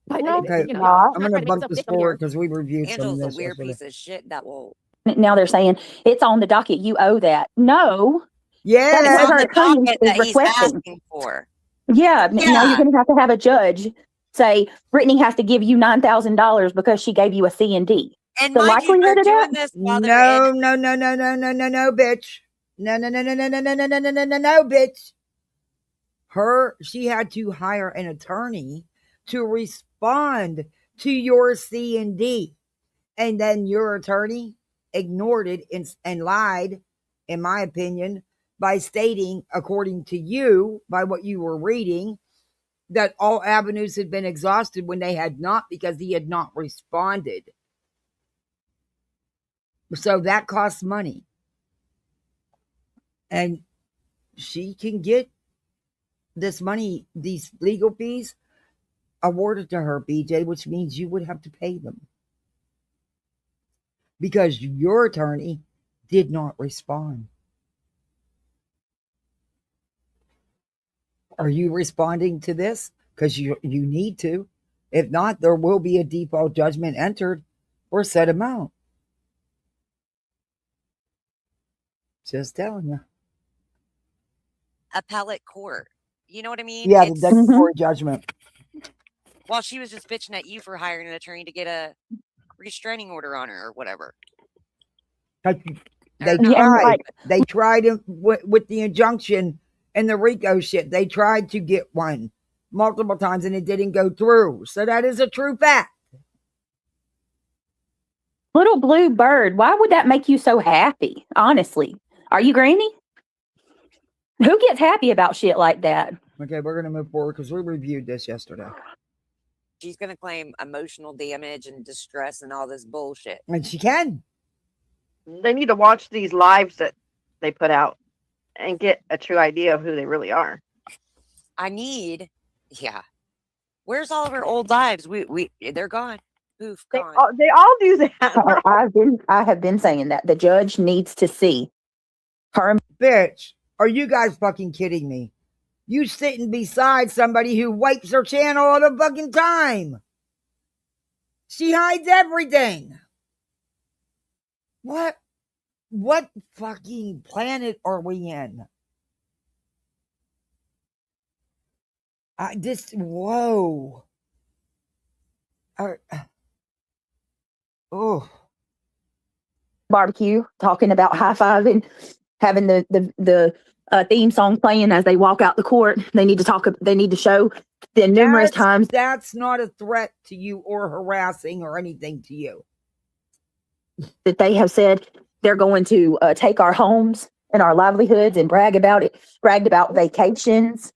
[SPEAKER 8] But,
[SPEAKER 1] okay, I'm going to bump this forward because we reviewed
[SPEAKER 3] Angela's a weird piece of shit that will.
[SPEAKER 4] Now they're saying it's on the docket. You owe that. No.
[SPEAKER 1] Yeah,
[SPEAKER 3] that's what her docket that he's asking for.
[SPEAKER 4] Yeah. Now you're going to have a judge say Brittany has to give you $9,000 because she gave you a C and D.
[SPEAKER 3] And the likelihood of that?
[SPEAKER 1] No, bitch. No, bitch. She had to hire an attorney to respond to your C and D, and then your attorney ignored it and lied, in my opinion, by stating, according to you, by what you were reading, that all avenues had been exhausted when they had not, because he had not responded. So that costs money. And she can get this money, these legal fees, awarded to her, BJ, which means you would have to pay them. Because your attorney did not respond. Are you responding to this? Because you need to. If not, there will be a default judgment entered for said amount. Just telling you.
[SPEAKER 3] Appellate court. You know what I mean?
[SPEAKER 1] Yeah, the declaratory judgment.
[SPEAKER 3] Well, she was just bitching at you for hiring an attorney to get a restraining order on her or whatever.
[SPEAKER 1] They tried with the injunction and the RICO shit. They tried to get one multiple times and it didn't go through. So that is a true fact.
[SPEAKER 4] Little blue bird, why would that make you so happy? Honestly, are you Granny? Who gets happy about shit like that?
[SPEAKER 1] Okay, we're going to move forward because we reviewed this yesterday.
[SPEAKER 3] She's going to claim emotional damage and distress and all this bullshit.
[SPEAKER 1] And she can.
[SPEAKER 6] They need to watch these lives that they put out and get a true idea of who they really are.
[SPEAKER 3] Where's all of her old lives? They're gone. Poof, gone.
[SPEAKER 6] They all do that.
[SPEAKER 4] I have been saying that the judge needs to see her.
[SPEAKER 1] Bitch, are you guys fucking kidding me? You sitting beside somebody who wipes her channel all the fucking time. She hides everything. What fucking planet are we in? Whoa.
[SPEAKER 4] Barbecue, talking about high-fiving, having the theme song playing as they walk out the court. They need to show the numerous times.
[SPEAKER 1] That's not a threat to you or harassing or anything to you.
[SPEAKER 4] That they have said they're going to take our homes and our livelihoods and bragged about vacations.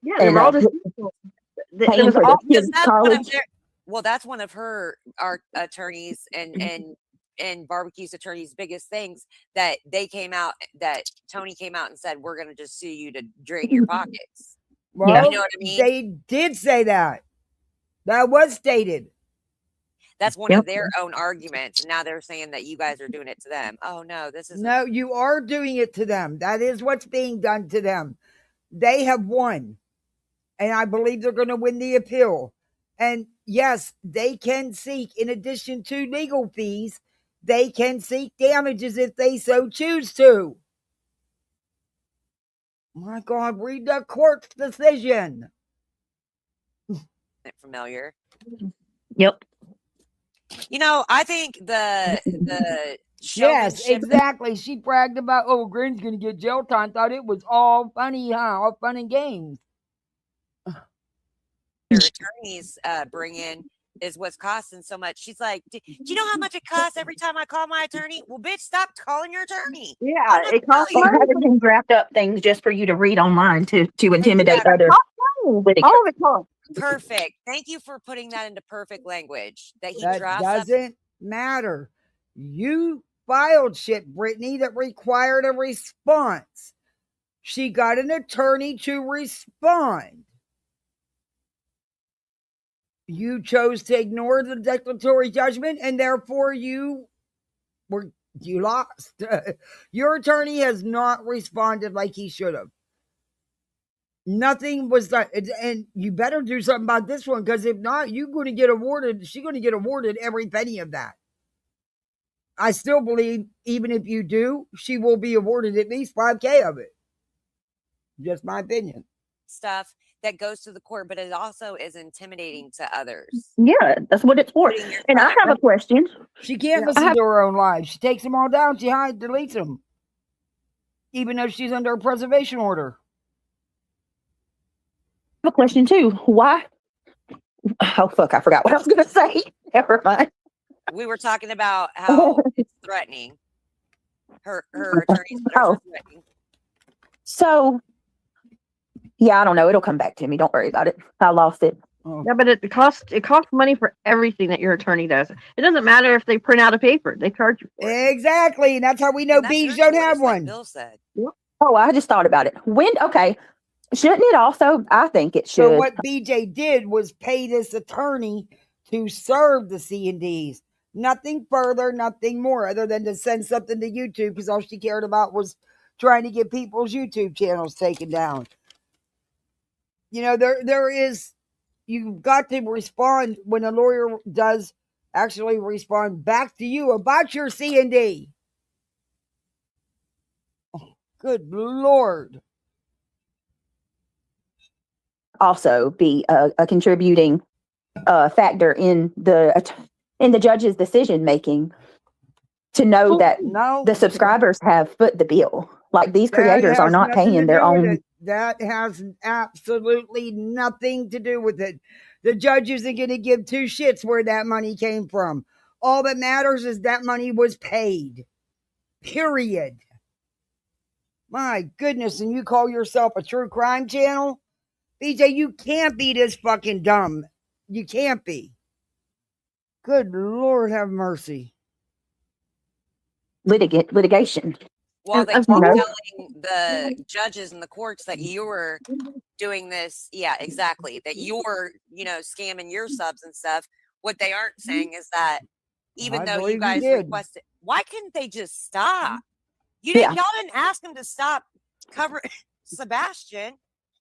[SPEAKER 6] Yeah, they were all just
[SPEAKER 4] paying for college.
[SPEAKER 3] That's one of our attorneys and Barbecue's attorney's biggest things that Tony came out and said, we're going to just sue you to drain your pockets.
[SPEAKER 1] Well,
[SPEAKER 3] you know what I mean?
[SPEAKER 1] They did say that. That was stated.
[SPEAKER 3] That's one of their own arguments. And now they're saying that you guys are doing it to them. Oh, no, this is.
[SPEAKER 1] No, you are doing it to them. That is what's being done to them. They have won. And I believe they're going to win the appeal. And yes, they can seek, in addition to legal fees, they can seek damages if they so choose to. My God, read the court's decision.
[SPEAKER 3] Familiar.
[SPEAKER 4] Yep.
[SPEAKER 3] I think the
[SPEAKER 1] yes, exactly. She bragged about, Grin's going to get jail time. Thought it was all funny, all fun and games.
[SPEAKER 3] Their attorneys bring in is what's costing so much. She's like, do you know how much it costs every time I call my attorney? Well, bitch, stop calling your attorney.
[SPEAKER 6] Yeah, it costs
[SPEAKER 4] everything wrapped up things just for you to read online to intimidate others.
[SPEAKER 6] All of it costs.
[SPEAKER 3] Perfect. Thank you for putting that into perfect language. That
[SPEAKER 1] doesn't matter. You filed shit, Brittany, that required a response. She got an attorney to respond. You chose to ignore the declaratory judgment, and therefore you lost. Your attorney has not responded like he should have. Nothing was done, and you better do something about this one, because if not, she's going to get awarded every penny of that. I still believe, even if you do, she will be awarded at least $5,000 of it. Just my opinion.
[SPEAKER 3] Stuff that goes to the court, but it also is intimidating to others.
[SPEAKER 4] Yeah, that's what it's for. And I have a question.
[SPEAKER 1] She can't listen to her own live. She takes them all down. She deletes them, even though she's under a preservation order.
[SPEAKER 4] I have a question too. Why? Oh fuck! I forgot what I was going to say. Never mind.
[SPEAKER 3] We were talking about how it's threatening. Her attorney's threatening.
[SPEAKER 4] So. Yeah, I don't know. It'll come back to me. Don't worry about it. I lost it.
[SPEAKER 6] Oh. Yeah, but it costs money for everything that your attorney does. It doesn't matter if they print out a paper; they charge you for it.
[SPEAKER 1] Exactly, and that's how we know bees don't have one.
[SPEAKER 3] Bill said.
[SPEAKER 4] Oh, I just thought about it. Okay, shouldn't it also? I think it should.
[SPEAKER 1] So what BJ did was pay this attorney to serve the C&Ds. Nothing further, nothing more, other than to send something to YouTube, because all she cared about was trying to get people's YouTube channels taken down. You know, there is, you've got to respond when a lawyer does actually respond back to you about your C&D. Oh, good Lord.
[SPEAKER 4] Also be a contributing factor in the judge's decision making, to know that the subscribers have foot the bill. Like, these creators are not paying their own.
[SPEAKER 1] That has absolutely nothing to do with it. The judge isn't going to give two shits where that money came from. All that matters is that money was paid. Period. My goodness, and you call yourself a true crime channel? BJ, you can't be this fucking dumb. You can't be. Good Lord have mercy.
[SPEAKER 4] Litigation.
[SPEAKER 3] Well, they keep telling the judges and the courts that you're doing this. Yeah, exactly. That you're, scamming your subs and stuff. What they aren't saying is that even though you guys requested, why couldn't they just stop? Y'all didn't ask them to stop covering Sebastian.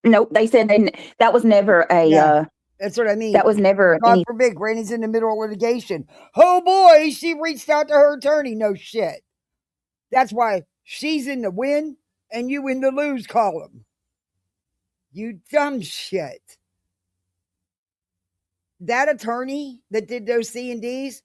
[SPEAKER 4] Nope, they said that was never a.
[SPEAKER 1] That's what I mean.
[SPEAKER 4] That was never.
[SPEAKER 1] God forbid, Granny's in the middle of litigation. Oh boy, she reached out to her attorney. No shit. That's why she's in the win and you in the lose column. You dumb shit. That attorney that did those C&Ds,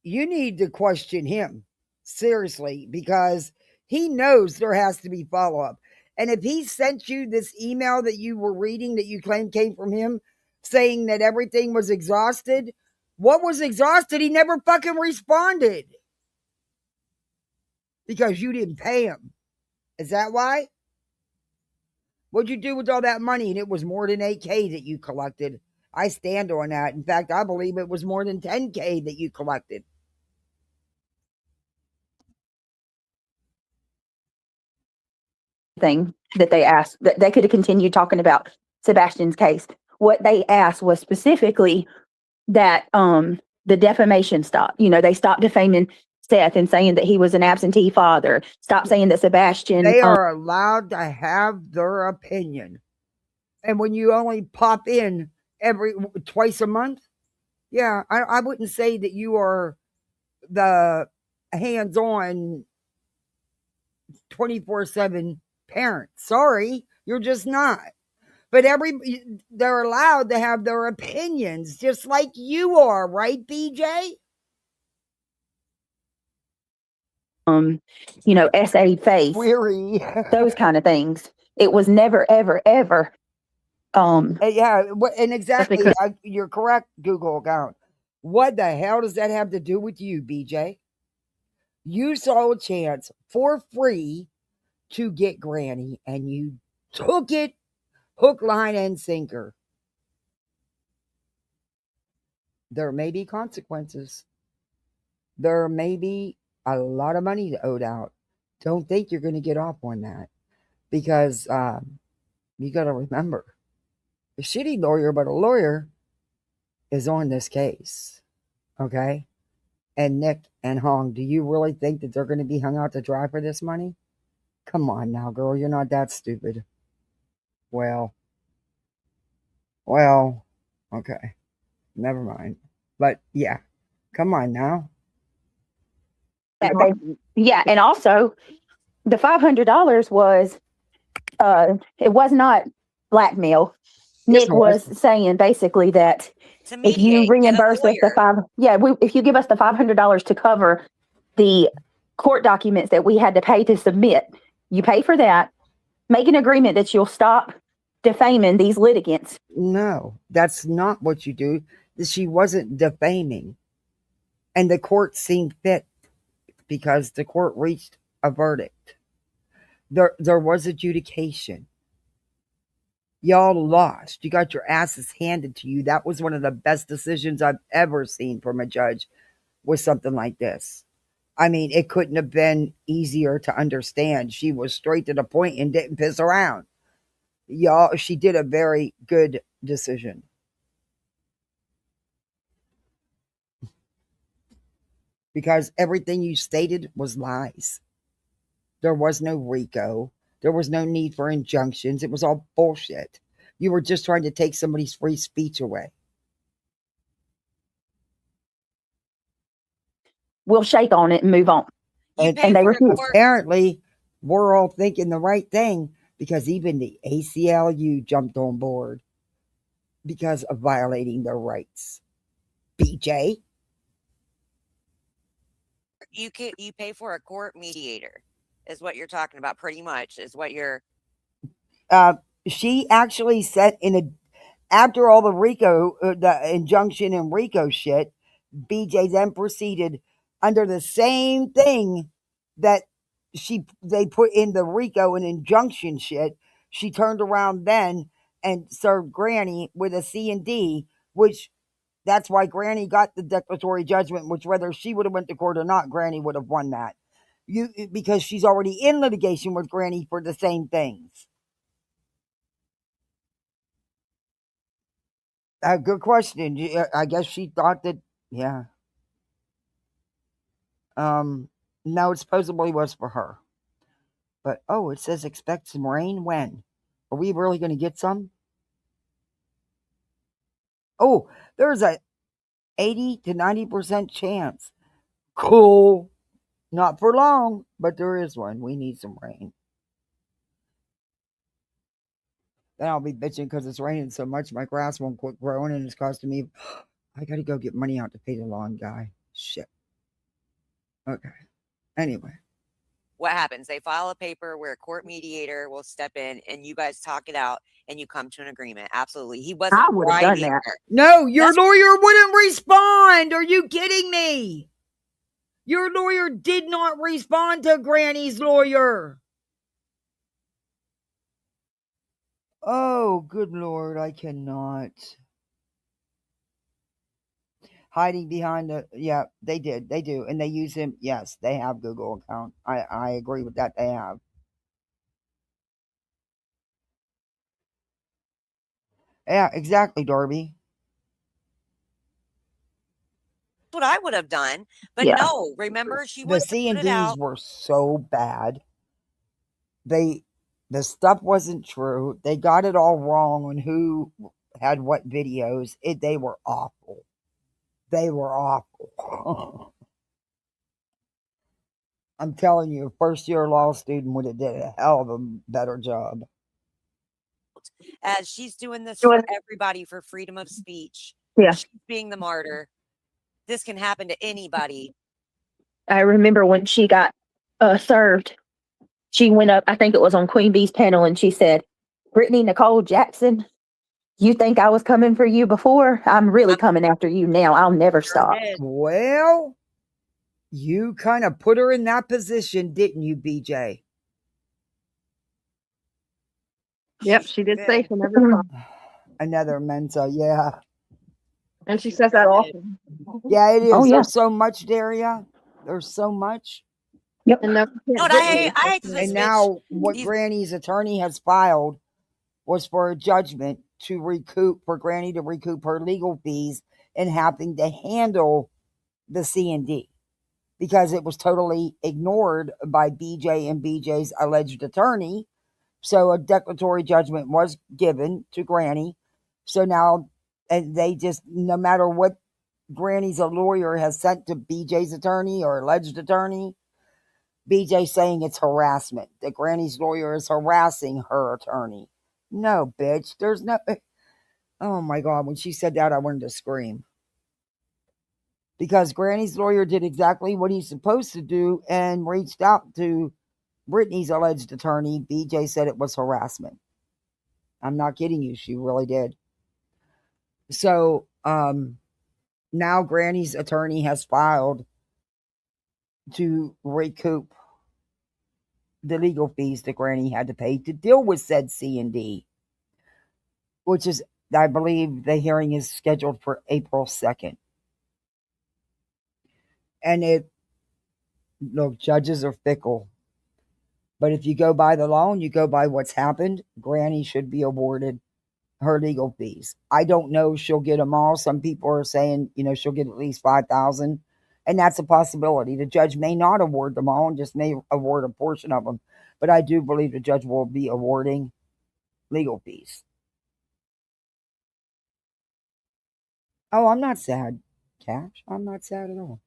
[SPEAKER 1] you need to question him. Seriously, because he knows there has to be follow-up. And if he sent you this email that you were reading that you claim came from him, saying that everything was exhausted, what was exhausted? He never fucking responded. Because you didn't pay him. Is that why? What'd you do with all that money? And it was more than $8K that you collected. I stand on that. In fact, I believe it was more than $10K that you collected.
[SPEAKER 4] Thing that they asked, that they could have continued talking about Sebastian's case. What they asked was specifically that the defamation stop. They stopped defaming Seth and saying that he was an absentee father. Stop saying that Sebastian.
[SPEAKER 1] They are allowed to have their opinion. And when you only pop in twice a month, yeah, I wouldn't say that you are the hands-on 24/7 parent. Sorry, you're just not. But they're allowed to have their opinions, just like you are, right, BJ?
[SPEAKER 4] SA face,
[SPEAKER 1] weary,
[SPEAKER 4] those kind of things. It was never, ever, ever.
[SPEAKER 1] Yeah, and exactly, you're correct, Google account. What the hell does that have to do with you, BJ? You saw a chance for free to get Granny, and you took it hook, line, and sinker. There may be consequences. There may be a lot of money owed out. Don't think you're going to get off on that, because you got to remember, a shitty lawyer, but a lawyer, is on this case. Okay? And Nick and Hong, do you really think that they're going to be hung out to dry for this money? Come on now, girl. You're not that stupid. Well, okay. Never mind. But yeah, come on now.
[SPEAKER 4] Yeah, and also the $500 was it was not blackmail. Nick was saying basically that if you reimburse us if you give us the $500 to cover the court documents that we had to pay to submit, you pay for that, make an agreement that you'll stop defaming these litigants.
[SPEAKER 1] No, that's not what you do. She wasn't defaming. And the court seemed fit because the court reached a verdict. There was adjudication. Y'all lost. You got your asses handed to you. That was one of the best decisions I've ever seen from a judge with something like this. I mean, it couldn't have been easier to understand. She was straight to the point and didn't piss around. Y'all, she did a very good decision. because everything you stated was lies. There was no RICO. There was no need for injunctions. It was all bullshit. You were just trying to take somebody's free speech away.
[SPEAKER 4] We'll shake on it and move on.
[SPEAKER 1] And they were apparently we're all thinking the right thing, because even the ACLU jumped on board because of violating their rights. BJ,
[SPEAKER 3] you pay for a court mediator, is what you're talking about. Pretty much is what you're.
[SPEAKER 1] She actually said after all the RICO, the injunction and RICO shit, BJ then proceeded under the same thing that they put in the RICO and injunction shit. She turned around then and served Granny with a C&D, which that's why Granny got the declaratory judgment, which whether she would have went to court or not, Granny would have won that. Because she's already in litigation with Granny for the same things. Good question. I guess she thought that, yeah. No, it supposedly was for her. But, it says expect some rain when? Are we really going to get some? Oh, there's a 80 to 90% chance. Cool. Not for long, but there is one. We need some rain. Then I'll be bitching because it's raining so much my grass won't quit growing, and it's costing me. I got to go get money out to pay the lawn guy. Shit. Okay. Anyway.
[SPEAKER 3] What happens? They file a paper where a court mediator will step in and you guys talk it out and you come to an agreement. Absolutely. He wasn't.
[SPEAKER 4] I would have done that.
[SPEAKER 1] No, your lawyer wouldn't respond. Are you kidding me? Your lawyer did not respond to Granny's lawyer. Oh, good Lord, I cannot. Hiding behind they do. And they use him. Yes, they have Google account. I agree with that. They have. Yeah, exactly, Darby.
[SPEAKER 3] That's what I would have done. But no, remember, she was.
[SPEAKER 1] The C&Ds were so bad. The stuff wasn't true. They got it all wrong on who had what videos. They were awful. They were awful. I'm telling you, a first-year law student would have did a hell of a better job.
[SPEAKER 3] As she's doing this for everybody for freedom of speech.
[SPEAKER 4] Yeah.
[SPEAKER 3] She's being the martyr. This can happen to anybody.
[SPEAKER 4] I remember when she got served, she went up, I think it was on Queen Bee's panel, and she said, Brittany Nicole Jackson, you think I was coming for you before? I'm really coming after you now. I'll never stop.
[SPEAKER 1] Well, you kind of put her in that position, didn't you, BJ?
[SPEAKER 6] Yep, she did say she never thought.
[SPEAKER 1] Another Mensa, yeah.
[SPEAKER 6] And she says that often.
[SPEAKER 1] Yeah, it is.
[SPEAKER 4] Oh, yeah.
[SPEAKER 1] There's so much, Daria. There's so much.
[SPEAKER 4] Yep.
[SPEAKER 6] And
[SPEAKER 1] now what Granny's attorney has filed was for a judgment for Granny to recoup her legal fees and having to handle the C&D because it was totally ignored by BJ and BJ's alleged attorney. So a declaratory judgment was given to Granny. So now they just, no matter what Granny's lawyer has sent to BJ's attorney or alleged attorney, BJ saying it's harassment, that Granny's lawyer is harassing her attorney. No, bitch. There's no. Oh my God. When she said that, I wanted to scream. Because Granny's lawyer did exactly what he's supposed to do and reached out to Brittany's alleged attorney. BJ said it was harassment. I'm not kidding you. She really did. So, now Granny's attorney has filed to recoup the legal fees that Granny had to pay to deal with said C&D, which is, I believe, the hearing is scheduled for April 2nd. And look, judges are fickle. But if you go by the law and you go by what's happened, Granny should be awarded her legal fees. I don't know if she'll get them all. Some people are saying, she'll get at least $5,000. And that's a possibility. The judge may not award them all and just may award a portion of them. But I do believe the judge will be awarding legal fees. Oh, I'm not sad, Cash. I'm not sad at all.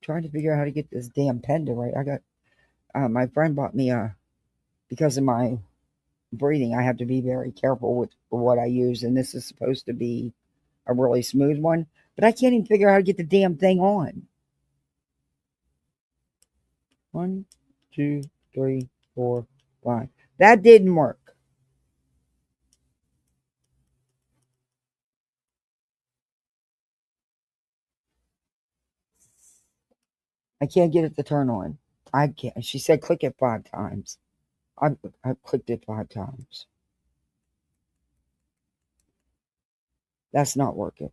[SPEAKER 1] Trying to figure out how to get this damn pen to write. I got my friend bought me because of my breathing, I have to be very careful with what I use, and this is supposed to be a really smooth one, but I can't even figure out how to get the damn thing on. 1, 2, 3, 4, 5. That didn't work. I can't get it to turn on. I can't. She said click it 5 times. I clicked it 5 times. That's not working.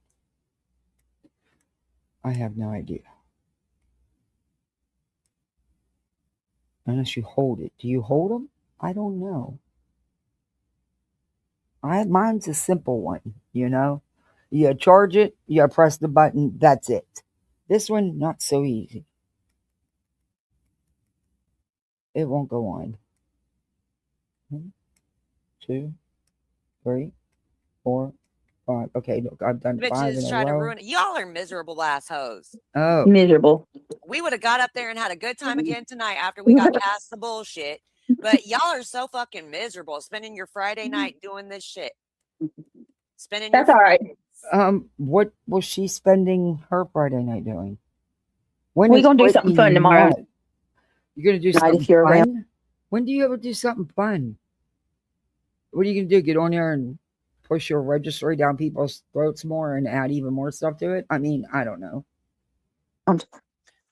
[SPEAKER 1] I have no idea. Unless you hold it. Do you hold them? I don't know. Mine's a simple one, you know. You charge it, you press the button, that's it. This one, not so easy. It won't go on. 1, 2, 3, 4, 5. Okay, look, I've done 5
[SPEAKER 3] Bitches
[SPEAKER 1] in a
[SPEAKER 3] trying to
[SPEAKER 1] row.
[SPEAKER 3] ruin it. Y'all are miserable assholes.
[SPEAKER 1] Oh,
[SPEAKER 4] Miserable.
[SPEAKER 3] We would have got up there and had a good time again tonight after we got past the bullshit. But y'all are so fucking miserable spending your Friday night doing this shit. Spending
[SPEAKER 4] That's
[SPEAKER 3] your
[SPEAKER 4] all right.
[SPEAKER 1] what was she spending her Friday night doing?
[SPEAKER 4] We're gonna do something fun tomorrow.
[SPEAKER 1] You're gonna do
[SPEAKER 4] Night
[SPEAKER 1] something
[SPEAKER 4] if you're
[SPEAKER 1] fun?
[SPEAKER 4] around.
[SPEAKER 1] When do you ever do something fun? What are you gonna do? Get on there and push your registry down people's throats more and add even more stuff to it? I mean, I don't know.
[SPEAKER 3] What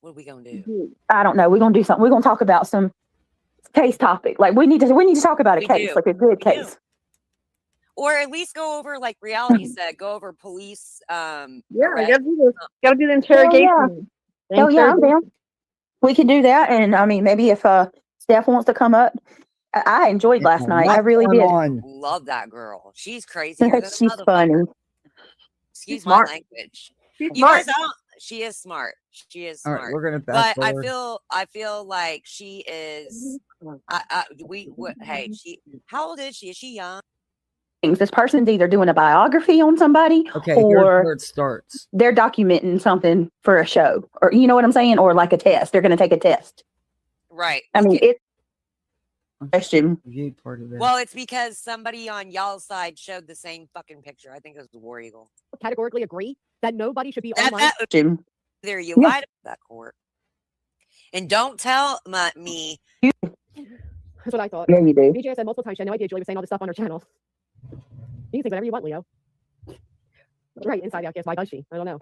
[SPEAKER 3] are we gonna do?
[SPEAKER 4] I don't know. We're gonna do something. We're gonna talk about some case topic. Like we need to talk about a case, like a good case.
[SPEAKER 3] Or at least go over, like Reality said, go over police.
[SPEAKER 6] Yeah, I gotta do the interrogation.
[SPEAKER 4] Oh yeah, I'm down. We can do that, and I mean, maybe if Steph wants to come up, I enjoyed last night. I really did.
[SPEAKER 3] Love that girl. She's crazy.
[SPEAKER 4] She's funny.
[SPEAKER 3] Excuse my language.
[SPEAKER 6] She's
[SPEAKER 3] you
[SPEAKER 6] smart.
[SPEAKER 3] Guys, she is smart. She is smart.
[SPEAKER 1] All right, we're gonna
[SPEAKER 3] but I feel like she is. Hey, how old is she? Is she young?
[SPEAKER 4] This person's either doing a biography on somebody,
[SPEAKER 1] okay,
[SPEAKER 4] or
[SPEAKER 1] here's where it starts.
[SPEAKER 4] They're documenting something for a show, or you know what I'm saying, or like a test. They're going to take a test.
[SPEAKER 3] Right.
[SPEAKER 4] I mean, it's question.
[SPEAKER 1] Part of that.
[SPEAKER 3] Well, it's because somebody on y'all's side showed the same fucking picture. I think it was the War Eagle.
[SPEAKER 8] Categorically agree that nobody should be online.
[SPEAKER 3] There, you lied about that court, and don't tell me.
[SPEAKER 8] That's what I thought.
[SPEAKER 4] Yeah, you do.
[SPEAKER 8] BJ said multiple times she had no idea Julie was saying all this stuff on her channel. You can say whatever you want, Leo. Right, inside out, guess why does she? I don't know.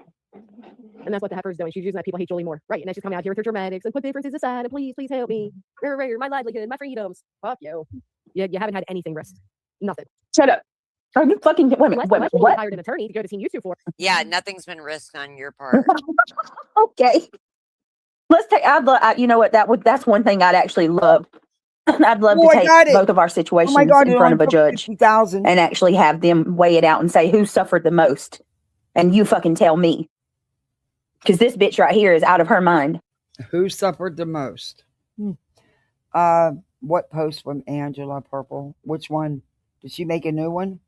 [SPEAKER 8] And that's what the heifer's doing. She's using that people hate Julie more. Right, and then she's coming out here with her dramatics and put differences aside and please help me. My livelihood, my freedoms. Fuck you. You haven't had anything risked. Nothing.
[SPEAKER 4] Shut up. Are you fucking wait a minute?
[SPEAKER 8] What? Hired an attorney to go to Team YouTube for.
[SPEAKER 3] Yeah, nothing's been risked on your part.
[SPEAKER 4] Okay. Let's take. You know what? That's one thing I'd actually love. I'd love to take both of our situations in front of a judge and actually have them weigh it out and say who suffered the most, and you fucking tell me, because this bitch right here is out of her mind.
[SPEAKER 1] Who suffered the most? What post from Angela Purple? Which one? Did she make a new one?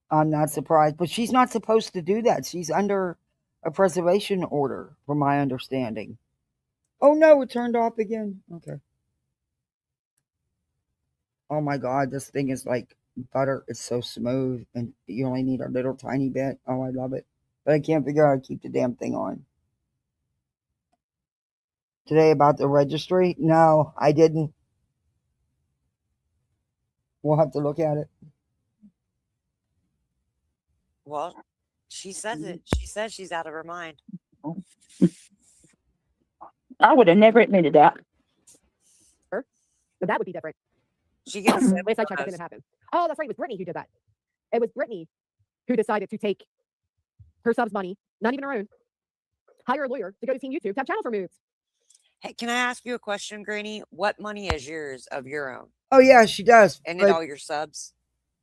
[SPEAKER 1] I'm not surprised, but she's not supposed to do that. She's under a preservation order, from my understanding. Oh no, it turned off again. Okay. Oh my God, this thing is like butter. It's so smooth, and you only need a little tiny bit. Oh, I love it. But I can't figure out how to keep the damn thing on. Today about the registry? No, I didn't. We'll have to look at it.
[SPEAKER 3] Well, she says it. She says she's out of her mind.
[SPEAKER 4] I would have never admitted that.
[SPEAKER 8] But that would be different.
[SPEAKER 3] She gets
[SPEAKER 8] at least I checked it didn't happen. Oh, that's right. It was Brittany who did that. It was Brittany who decided to take her subs money, not even her own, hire a lawyer to go to Team YouTube to have channels removed.
[SPEAKER 3] Hey, can I ask you a question, Granny? What money is yours of your own?
[SPEAKER 1] Oh yeah, she does.
[SPEAKER 3] And in all your subs?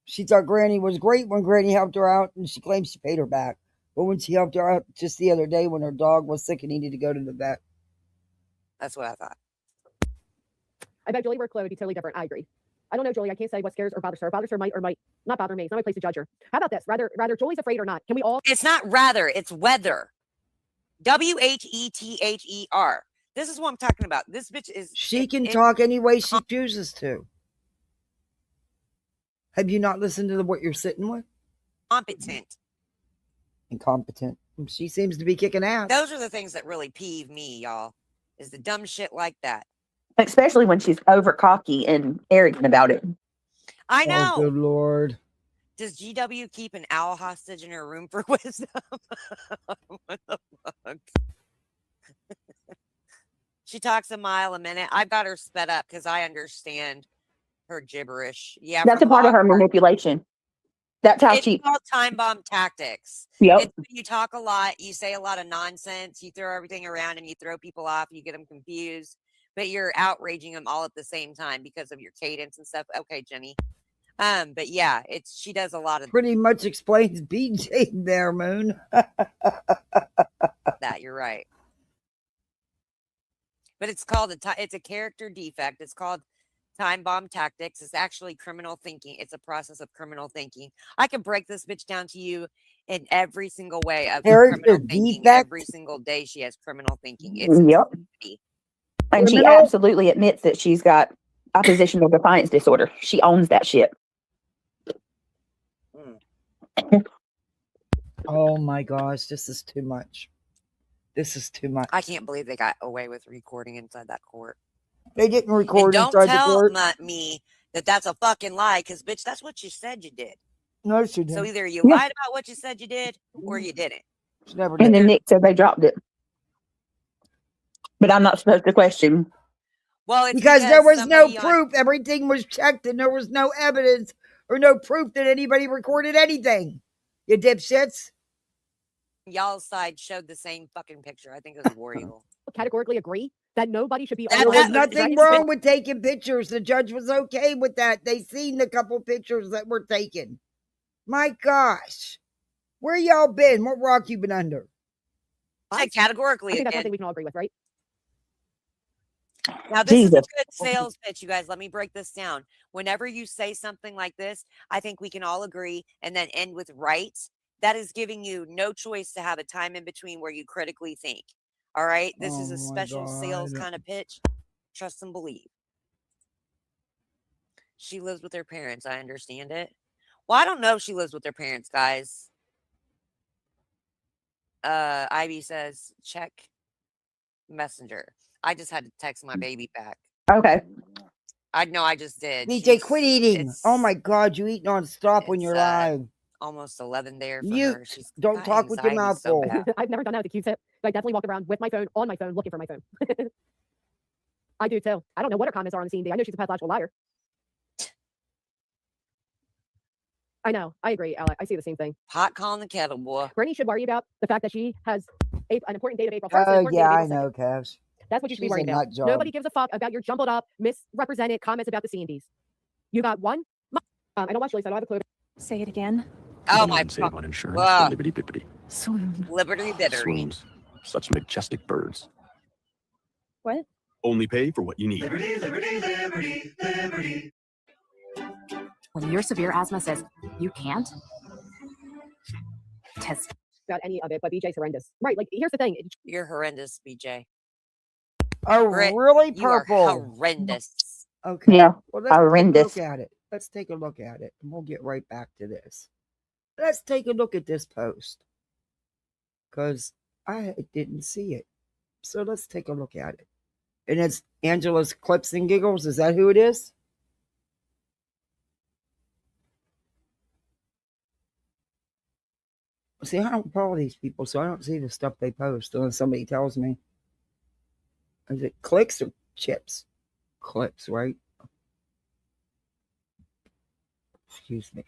[SPEAKER 1] She thought Granny was great when Granny helped her out, and she claims she paid her back. But when she helped her out just the other day when her dog was sick and needed to go to the vet.
[SPEAKER 3] That's what I thought.
[SPEAKER 8] I bet Julie were Chloe would be totally different. I agree. I don't know, Julie. I can't say what scares or bothers her. Bothers her might or might not bother me. It's not my place to judge her. How about this? Rather Julie's afraid or not. Can we all?
[SPEAKER 3] It's not rather. It's whether. WHETHER. This is what I'm talking about. This bitch is.
[SPEAKER 1] She can talk any way she chooses to. Have you not listened to what you're sitting with?
[SPEAKER 3] Competent.
[SPEAKER 1] Incompetent. She seems to be kicking ass.
[SPEAKER 3] Those are the things that really peeve me, y'all. Is the dumb shit like that.
[SPEAKER 4] Especially when she's over cocky and arrogant about it.
[SPEAKER 3] I know.
[SPEAKER 1] Oh, good Lord.
[SPEAKER 3] Does GW keep an owl hostage in her room for wisdom? What the fuck? She talks a mile a minute. I've got her sped up because I understand her gibberish. Yeah,
[SPEAKER 4] that's a part of her manipulation. That's how
[SPEAKER 3] it's called time bomb tactics.
[SPEAKER 4] Yep.
[SPEAKER 3] It's when you talk a lot, you say a lot of nonsense, you throw everything around and you throw people off, you get them confused, but you're outraging them all at the same time because of your cadence and stuff. Okay, Jenny. But yeah, she does a lot of
[SPEAKER 1] pretty much explains BJ there, Moon.
[SPEAKER 3] that. You're right. But it's called it's a character defect. It's called time bomb tactics. It's actually criminal thinking. It's a process of criminal thinking. I can break this bitch down to you in every single way of criminal thinking. Every single day she has criminal thinking. It's
[SPEAKER 4] yep. And she absolutely admits that she's got oppositional defiance disorder. She owns that shit.
[SPEAKER 1] Oh my gosh, this is too much. This is too much.
[SPEAKER 3] I can't believe they got away with recording inside that court.
[SPEAKER 1] They didn't record
[SPEAKER 3] and
[SPEAKER 1] inside the court.
[SPEAKER 3] Don't tell me that that's a fucking lie, because bitch, that's what you said you did.
[SPEAKER 1] No, she didn't.
[SPEAKER 3] So either you lied about what you said you did, or you didn't.
[SPEAKER 1] She never did.
[SPEAKER 4] And then Nick said they dropped it. But I'm not supposed to question.
[SPEAKER 1] Well, it's because there was no proof. Everything was checked, and there was no evidence or no proof that anybody recorded anything. You dipshits.
[SPEAKER 3] Y'all's side showed the same fucking picture. I think it was War Eagle.
[SPEAKER 8] Categorically agree that nobody should be.
[SPEAKER 1] There was nothing wrong with taking pictures. The judge was okay with that. They seen the couple pictures that were taken. My gosh, where y'all been? What rock you been under?
[SPEAKER 3] I categorically.
[SPEAKER 8] I think that's one thing we can all agree with, right?
[SPEAKER 3] Now, this is a good sales pitch, you guys. Let me break this down. Whenever you say something like this, I think we can all agree and then end with right. That is giving you no choice to have a time in between where you critically think. All right? This is a special sales kind of pitch. Trust and believe. She lives with her parents. I understand it. Well, I don't know if she lives with her parents, guys. Ivy says, check Messenger. I just had to text my baby back.
[SPEAKER 4] Okay.
[SPEAKER 3] I know I just did.
[SPEAKER 1] BJ, quit eating. Oh my God, you eat nonstop when you're live.
[SPEAKER 3] Almost 11 there for
[SPEAKER 1] Mute.
[SPEAKER 3] her. She's
[SPEAKER 1] don't talk with your mouth full.
[SPEAKER 8] I've never done that with a Q-tip, but I definitely walk around with my phone, on my phone, looking for my phone. I do too. I don't know what her comments are on the scene. I know she's a pathological liar. I know. I agree, Alex. I see the same thing.
[SPEAKER 3] Hot calling the kettle, boy.
[SPEAKER 8] Bernie should worry about the fact that she has an important date of April 1st.
[SPEAKER 1] Oh, yeah, I know, Kevs.
[SPEAKER 8] That's what you should be worried about. Nobody gives a fuck about your jumbled up, misrepresented comments about the C&Ds. You got one. I don't watch Lisa. I don't have a clue.
[SPEAKER 9] Say it again.
[SPEAKER 3] Oh my God.
[SPEAKER 10] On insurance for Liberty Bippity.
[SPEAKER 9] Swoon.
[SPEAKER 3] Liberty Bittering.
[SPEAKER 10] Swoons. Such majestic birds.
[SPEAKER 9] What?
[SPEAKER 10] Only pay for what you need.
[SPEAKER 11] Liberty, liberty, liberty, liberty.
[SPEAKER 9] When your severe asthma says you can't, test.
[SPEAKER 8] About any of it, but BJ's horrendous. Right, like, here's the thing.
[SPEAKER 3] You're horrendous, BJ.
[SPEAKER 1] Oh, really? Purple.
[SPEAKER 3] You are horrendous.
[SPEAKER 1] Okay.
[SPEAKER 4] Yeah,
[SPEAKER 1] well, let's
[SPEAKER 4] horrendous.
[SPEAKER 1] Take a look at it. Let's take a look at it, and we'll get right back to this. Let's take a look at this post, because I didn't see it. So let's take a look at it. And it's Angela's Clips and Giggles. Is that who it is? See, I don't follow these people, so I don't see the stuff they post unless somebody tells me. Is it clicks or chips? Clips, right? Excuse me.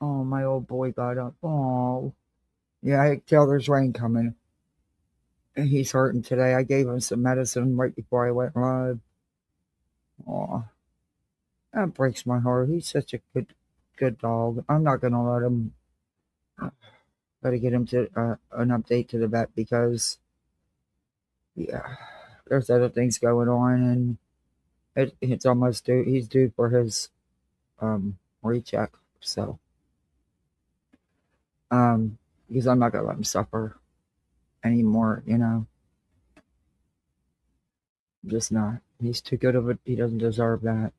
[SPEAKER 1] Oh, my old boy got up. Oh. Yeah, I can tell there's rain coming. He's hurting today. I gave him some medicine right before I went live. Aw, that breaks my heart. He's such a good dog. I'm not gonna let him. Gotta get him to an update to the vet because yeah, there's other things going on, and it's almost due. He's due for his recheck. So because I'm not gonna let him suffer anymore. I'm just not. He's too good of a. He doesn't deserve that.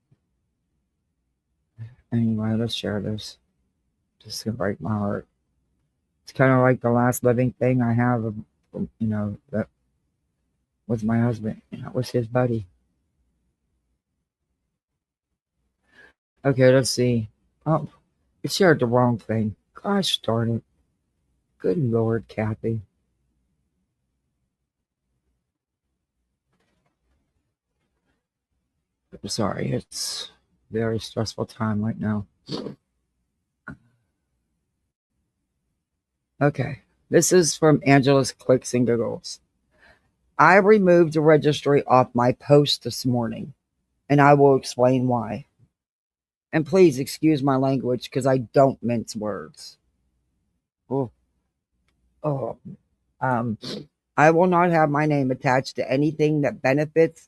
[SPEAKER 1] Anyway, let's share this. Just gonna break my heart. It's kind of like the last living thing I have, that was my husband. That was his buddy. Okay, let's see. Oh, it shared the wrong thing. Gosh darn it. Good Lord, Kathy. I'm sorry, it's a very stressful time right now. Okay, this is from Angela's Clicks and Giggles. I removed the registry off my post this morning, and I will explain why. And please excuse my language because I don't mince words. Oh, oh. I will not have my name attached to anything that benefits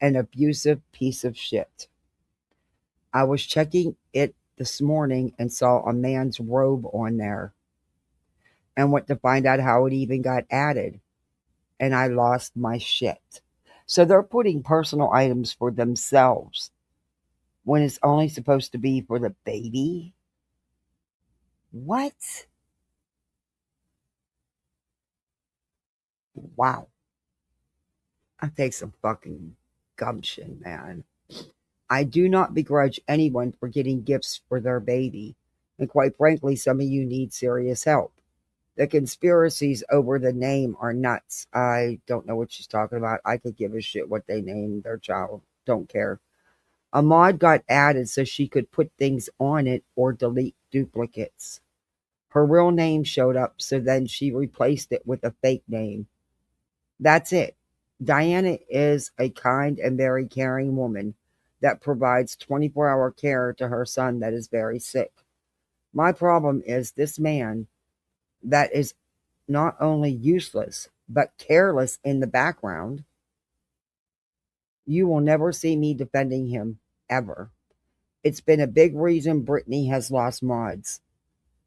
[SPEAKER 1] an abusive piece of shit. I was checking it this morning and saw a man's robe on there and went to find out how it even got added. And I lost my shit. So they're putting personal items for themselves when it's only supposed to be for the baby? What? Wow. That takes some fucking gumption, man. I do not begrudge anyone for getting gifts for their baby. And quite frankly, some of you need serious help. The conspiracies over the name are nuts. I don't know what she's talking about. I could give a shit what they named their child. Don't care. A mod got added so she could put things on it or delete duplicates. Her real name showed up, so then she replaced it with a fake name. That's it. Diana is a kind and very caring woman that provides 24-hour care to her son that is very sick. My problem is this man that is not only useless, but careless in the background. You will never see me defending him, ever. It's been a big reason Brittany has lost mods.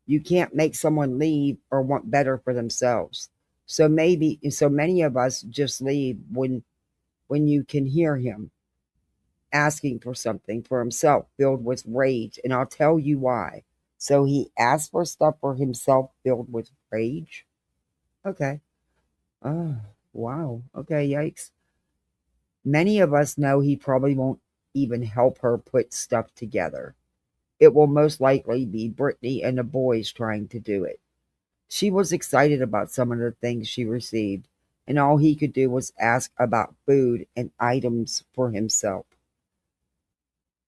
[SPEAKER 1] You can't make someone leave or want better for themselves. So many of us just leave when you can hear him asking for something for himself filled with rage, and I'll tell you why. So he asked for stuff for himself filled with rage? Okay. Oh, wow. Okay, yikes. Many of us know he probably won't even help her put stuff together. It will most likely be Brittany and the boys trying to do it. She was excited about some of the things she received, and all he could do was ask about food and items for himself.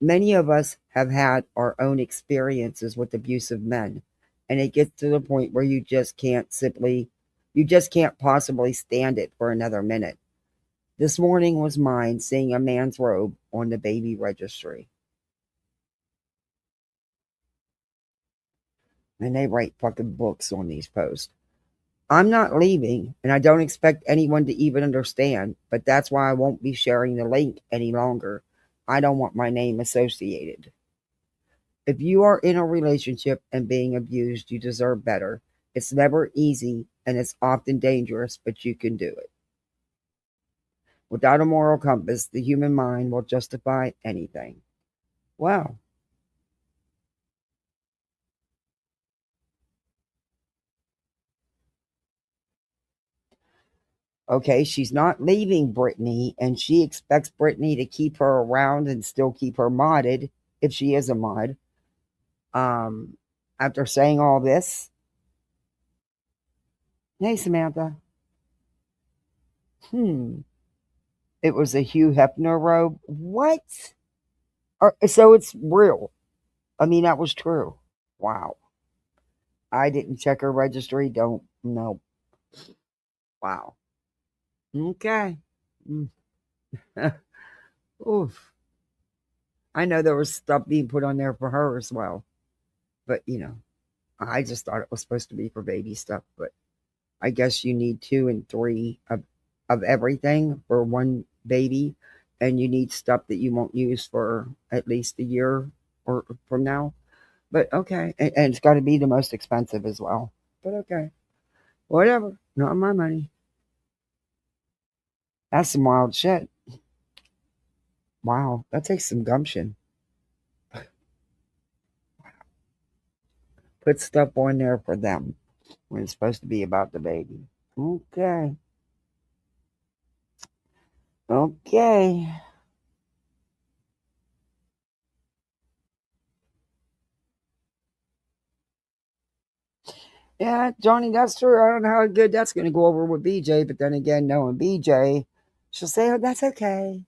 [SPEAKER 1] Many of us have had our own experiences with abusive men, and it gets to the point where you just can't possibly stand it for another minute. This morning was mine, seeing a man's robe on the baby registry. And they write fucking books on these posts. I'm not leaving, and I don't expect anyone to even understand, but that's why I won't be sharing the link any longer. I don't want my name associated. If you are in a relationship and being abused, you deserve better. It's never easy, and it's often dangerous, but you can do it. Without a moral compass, the human mind will justify anything. Wow. Okay, she's not leaving Brittany, and she expects Brittany to keep her around and still keep her modded, if she is a mod. After saying all this, hey Samantha. It was a Hugh Hefner robe. What? So it's real. I mean, that was true. Wow. I didn't check her registry. Don't know. Wow. Okay. Oof. I know there was stuff being put on there for her as well. But, I just thought it was supposed to be for baby stuff. But I guess you need 2 and 3 of everything for one baby. And you need stuff that you won't use for at least a year or from now. But okay. And it's got to be the most expensive as well. But okay. Whatever. Not my money. That's some wild shit. Wow. That takes some gumption. Put stuff on there for them when it's supposed to be about the baby. Okay. Okay. Yeah, Johnny, that's true. I don't know how good that's going to go over with BJ, but then again, knowing BJ, she'll say, oh, that's okay.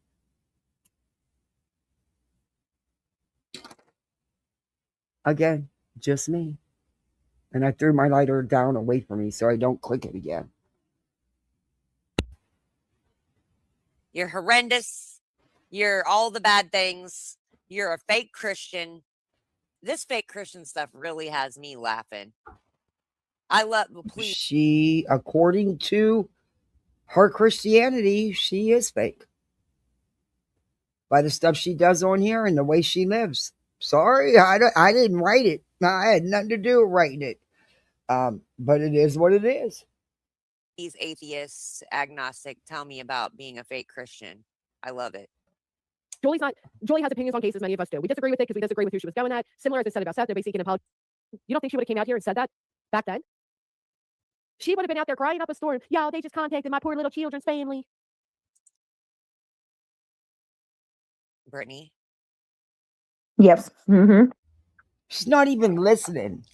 [SPEAKER 1] Again, just me. And I threw my lighter down away from me so I don't click it again.
[SPEAKER 3] You're horrendous. You're all the bad things. You're a fake Christian. This fake Christian stuff really has me laughing. Please.
[SPEAKER 1] She, according to her Christianity, she is fake. By the stuff she does on here and the way she lives. Sorry, I didn't write it. I had nothing to do with writing it. But it is what it is.
[SPEAKER 3] These atheists, agnostic, tell me about being a fake Christian. I love it.
[SPEAKER 8] Julie has opinions on cases, many of us do. We disagree with it because we disagree with who she was going at. Similar as I said about Seth, they're seeking an apology. You don't think she would have came out here and said that back then? She would have been out there crying up a storm. Y'all, they just contacted my poor little children's family.
[SPEAKER 3] Brittany?
[SPEAKER 4] Yes. Mm-hmm.
[SPEAKER 1] She's not even listening.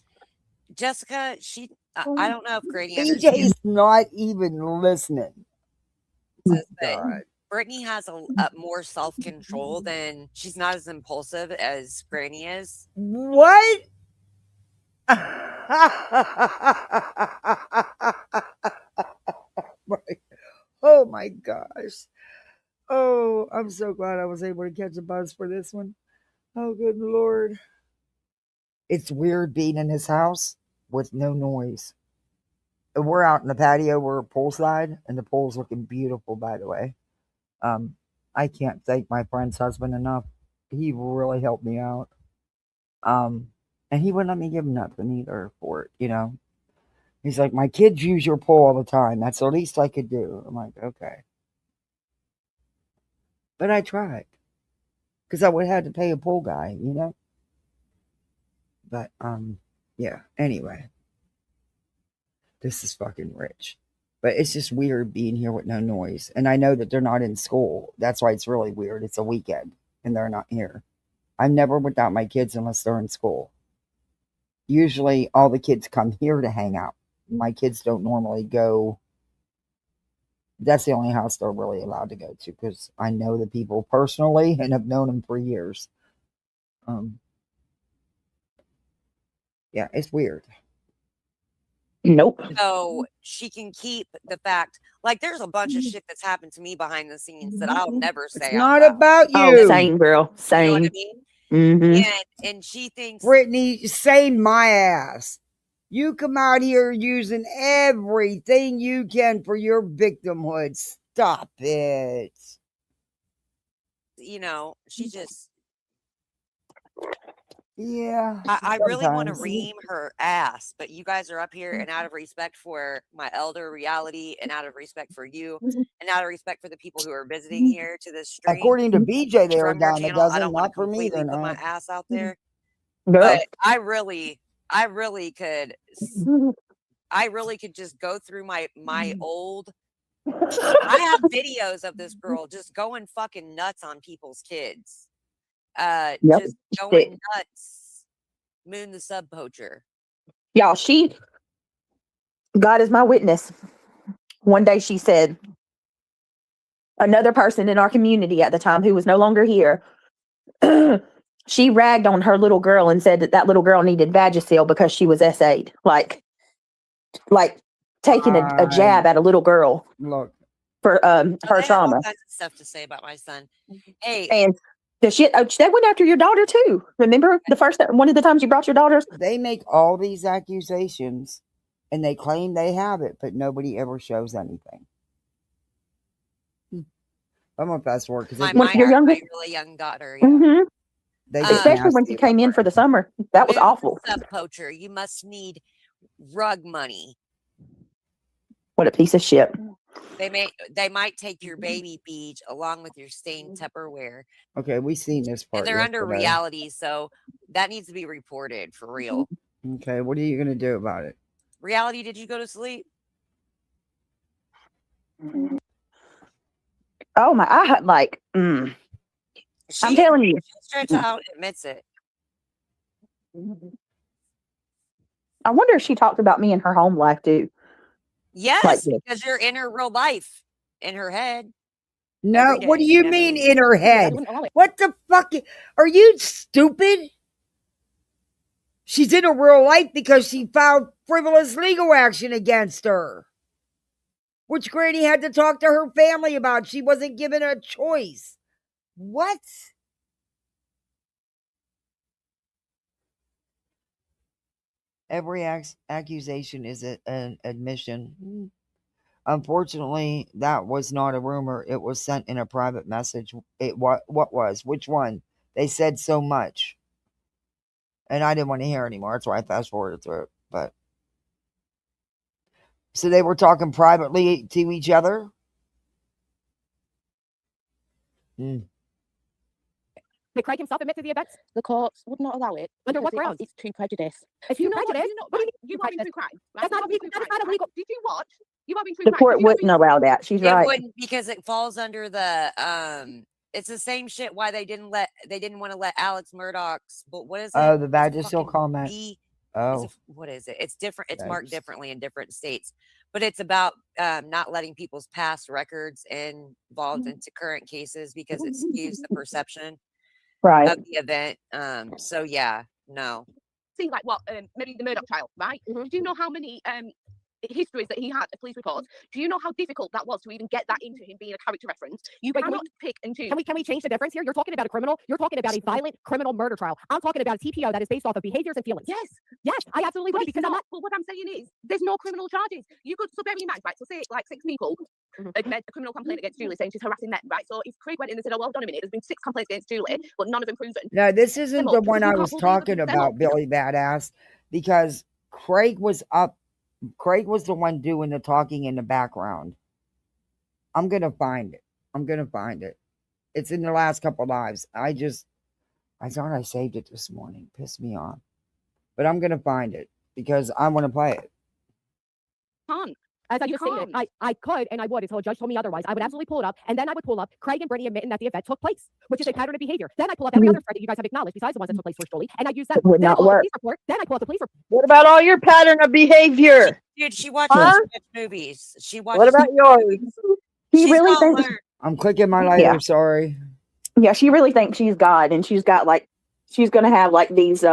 [SPEAKER 3] Jessica, I don't know if Grady
[SPEAKER 1] BJ's not even listening.
[SPEAKER 3] But Brittany has a more self-control than she's not as impulsive as Granny is.
[SPEAKER 1] What? Oh my gosh. Oh, I'm so glad I was able to catch a buzz for this one. Oh, good Lord. It's weird being in his house with no noise. We're out in the patio. We're a pool slide, and the pool's looking beautiful, by the way. I can't thank my friend's husband enough. He really helped me out. And he wouldn't let me give him nothing either for it, He's like, my kids use your pool all the time. That's the least I could do. I'm like, okay. But I tried. Because I would have had to pay a pool guy, But, yeah. Anyway. This is fucking rich. But it's just weird being here with no noise. And I know that they're not in school. That's why it's really weird. It's a weekend and they're not here. I'm never without my kids unless they're in school. Usually all the kids come here to hang out. My kids don't normally go. That's the only house they're really allowed to go to because I know the people personally and have known them for years. Yeah, it's weird.
[SPEAKER 4] Nope.
[SPEAKER 3] So she can keep the fact, like there's a bunch of shit that's happened to me behind the scenes that I'll never say.
[SPEAKER 1] It's not about you.
[SPEAKER 4] Oh, same, girl. Same.
[SPEAKER 3] You know what I mean?
[SPEAKER 4] Mm-hmm.
[SPEAKER 3] And she thinks,
[SPEAKER 1] Brittany, save my ass. You come out here using everything you can for your victimhood. Stop it.
[SPEAKER 3] She just.
[SPEAKER 1] Yeah.
[SPEAKER 3] I really want to ream her ass, but you guys are up here, and out of respect for my elder reality, and out of respect for you, and out of respect for the people who are visiting here to this stream.
[SPEAKER 1] According to BJ, they are down a
[SPEAKER 3] I
[SPEAKER 1] dozen.
[SPEAKER 3] don't want
[SPEAKER 1] Not
[SPEAKER 3] to
[SPEAKER 1] for me.
[SPEAKER 3] completely
[SPEAKER 1] They're
[SPEAKER 3] put my
[SPEAKER 1] not.
[SPEAKER 3] ass out there,
[SPEAKER 4] Girl.
[SPEAKER 3] but I really could just go through my old. I have videos of this girl just going fucking nuts on people's kids. Just going nuts. Moon the sub poacher.
[SPEAKER 4] Y'all, God is my witness. One day she said, another person in our community at the time who was no longer here, she ragged on her little girl and said that little girl needed Vagisil because she was S8. Like taking a jab at a little girl.
[SPEAKER 1] Look,
[SPEAKER 4] for her
[SPEAKER 3] They have all
[SPEAKER 4] trauma.
[SPEAKER 3] kinds of stuff to say about my son. Hey,
[SPEAKER 4] And the shit they went after your daughter too. Remember one of the times you brought your daughters?
[SPEAKER 1] They make all these accusations and they claim they have it, but nobody ever shows anything. I'm gonna fast forward because
[SPEAKER 3] my
[SPEAKER 4] Your youngest,
[SPEAKER 3] really young daughter. Yeah.
[SPEAKER 4] Mhm.
[SPEAKER 1] they get
[SPEAKER 4] especially when
[SPEAKER 1] nasty
[SPEAKER 4] she came
[SPEAKER 1] about
[SPEAKER 4] in for the summer. That was
[SPEAKER 3] Move
[SPEAKER 4] awful.
[SPEAKER 3] the sub poacher. You must need rug money.
[SPEAKER 4] What a piece of shit.
[SPEAKER 3] They might take your baby beach along with your stained Tupperware.
[SPEAKER 1] Okay, we seen this part.
[SPEAKER 3] And they're under
[SPEAKER 1] yesterday.
[SPEAKER 3] reality, so that needs to be reported for real.
[SPEAKER 1] Okay, what are you gonna do about it?
[SPEAKER 3] Reality, did you go to sleep?
[SPEAKER 4] Oh my! I had like, I'm telling you,
[SPEAKER 3] She straight out admits it.
[SPEAKER 4] I wonder if she talked about me in her home life too.
[SPEAKER 3] Yes,
[SPEAKER 4] Like this.
[SPEAKER 3] because you're in her real life, in her head.
[SPEAKER 1] No, what do you mean in her head? What the fuck? Are you stupid? She's in her real life because she filed frivolous legal action against her, which Granny had to talk to her family about. She wasn't given a choice. What? Every accusation is an admission. Unfortunately, that was not a rumor. It was sent in a private message. What was? Which one? They said so much. And I didn't want to hear anymore. That's why I fast forwarded through it. But so they were talking privately to each other.
[SPEAKER 8] Did Craig himself admit to the events?
[SPEAKER 12] The courts would not allow it.
[SPEAKER 8] Under what grounds?
[SPEAKER 12] It's too prejudiced.
[SPEAKER 8] It's too prejudice. What do
[SPEAKER 6] You are being true crime.
[SPEAKER 8] That's not illegal. That is not illegal.
[SPEAKER 6] Did you watch? You are being true
[SPEAKER 4] The
[SPEAKER 6] crime.
[SPEAKER 4] court wouldn't allow that. She's
[SPEAKER 3] It
[SPEAKER 4] right.
[SPEAKER 3] wouldn't, because it falls under the it's the same shit why they didn't want to let Alex Murdoch's, but what is it?
[SPEAKER 1] Oh, the Vagisil comment.
[SPEAKER 3] What is it? It's different. It's marked differently in different states, but it's about not letting people's past records involved into current cases because it skews the perception of the event. So yeah, no.
[SPEAKER 6] See, like what? Maybe the Murdoch trial, right? Do you know how many histories that he had of police reports? Do you know how difficult that was to even get that into him being a character reference? You cannot pick and choose.
[SPEAKER 8] Can we change the difference here? You're talking about a criminal. You're talking about a violent criminal murder trial. I'm talking about a TPO that is based off of behaviors and feelings. Yes, I absolutely would, because I'm not.
[SPEAKER 6] But what I'm saying is, there's no criminal charges. You could, so bear in mind, right? So say like 6 people made a criminal complaint against Julie saying she's harassing them, right? So if Craig went in and said, "Oh, well, hold on a minute, there's been 6 complaints against Julie, but none of them proven."
[SPEAKER 1] No, this isn't the one I was talking about, Billy Badass, because Craig was the one doing the talking in the background. I'm going to find it. It's in the last couple lives. I thought I saved it this morning. Pissed me off. But I'm going to find it because I want to play it.
[SPEAKER 8] As I just stated, I could and I would until a judge told me otherwise. I would absolutely pull it up, and then I would pull up Craig and Brittany admitting that the event took place, which is a pattern of behavior. Then I pull up every other thread that you guys have acknowledged besides the ones that took place for Julie, and I use that.
[SPEAKER 4] It would not work.
[SPEAKER 8] Then I pull up the police report.
[SPEAKER 6] What about all your pattern of behavior?
[SPEAKER 3] Dude, she watches movies. She watches.
[SPEAKER 6] What about yours?
[SPEAKER 4] He really thinks.
[SPEAKER 1] I'm clicking my lighter.
[SPEAKER 4] Yeah.
[SPEAKER 1] Sorry.
[SPEAKER 4] Yeah, she really thinks she's God, and she's got like, she's gonna have like these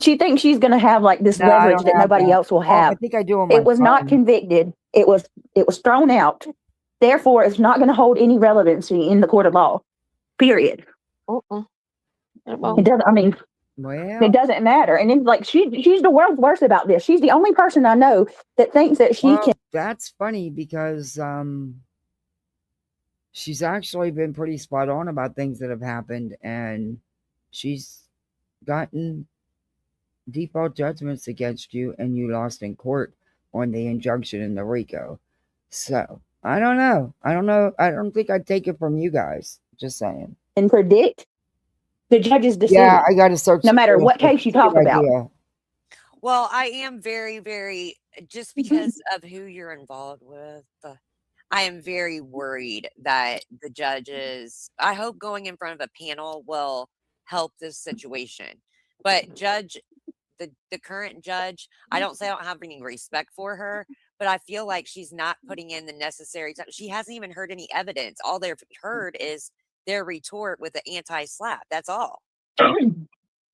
[SPEAKER 4] she thinks she's gonna have like this leverage that nobody else will have.
[SPEAKER 1] I think I do.
[SPEAKER 4] It was not convicted. It was thrown out. Therefore, it's not going to hold any relevancy in the court of law. Period. It doesn't. I mean, it doesn't matter. And then, like, she's the world's worst about this. She's the only person I know that thinks that she can.
[SPEAKER 1] That's funny because she's actually been pretty spot on about things that have happened, and she's gotten default judgments against you, and you lost in court on the injunction in the RICO. So I don't know. I don't think I'd take it from you guys. Just saying.
[SPEAKER 4] And predict the judge's decision.
[SPEAKER 1] Yeah, I got to search.
[SPEAKER 4] No matter what case you talk about.
[SPEAKER 3] Well, I am very, very, just because of who you're involved with, I am very worried that the judges, I hope going in front of a panel will help this situation. But the current judge, I don't say I don't have any respect for her, but I feel like she's not putting in the necessary time. She hasn't even heard any evidence. All they've heard is their retort with the anti-slap. That's all.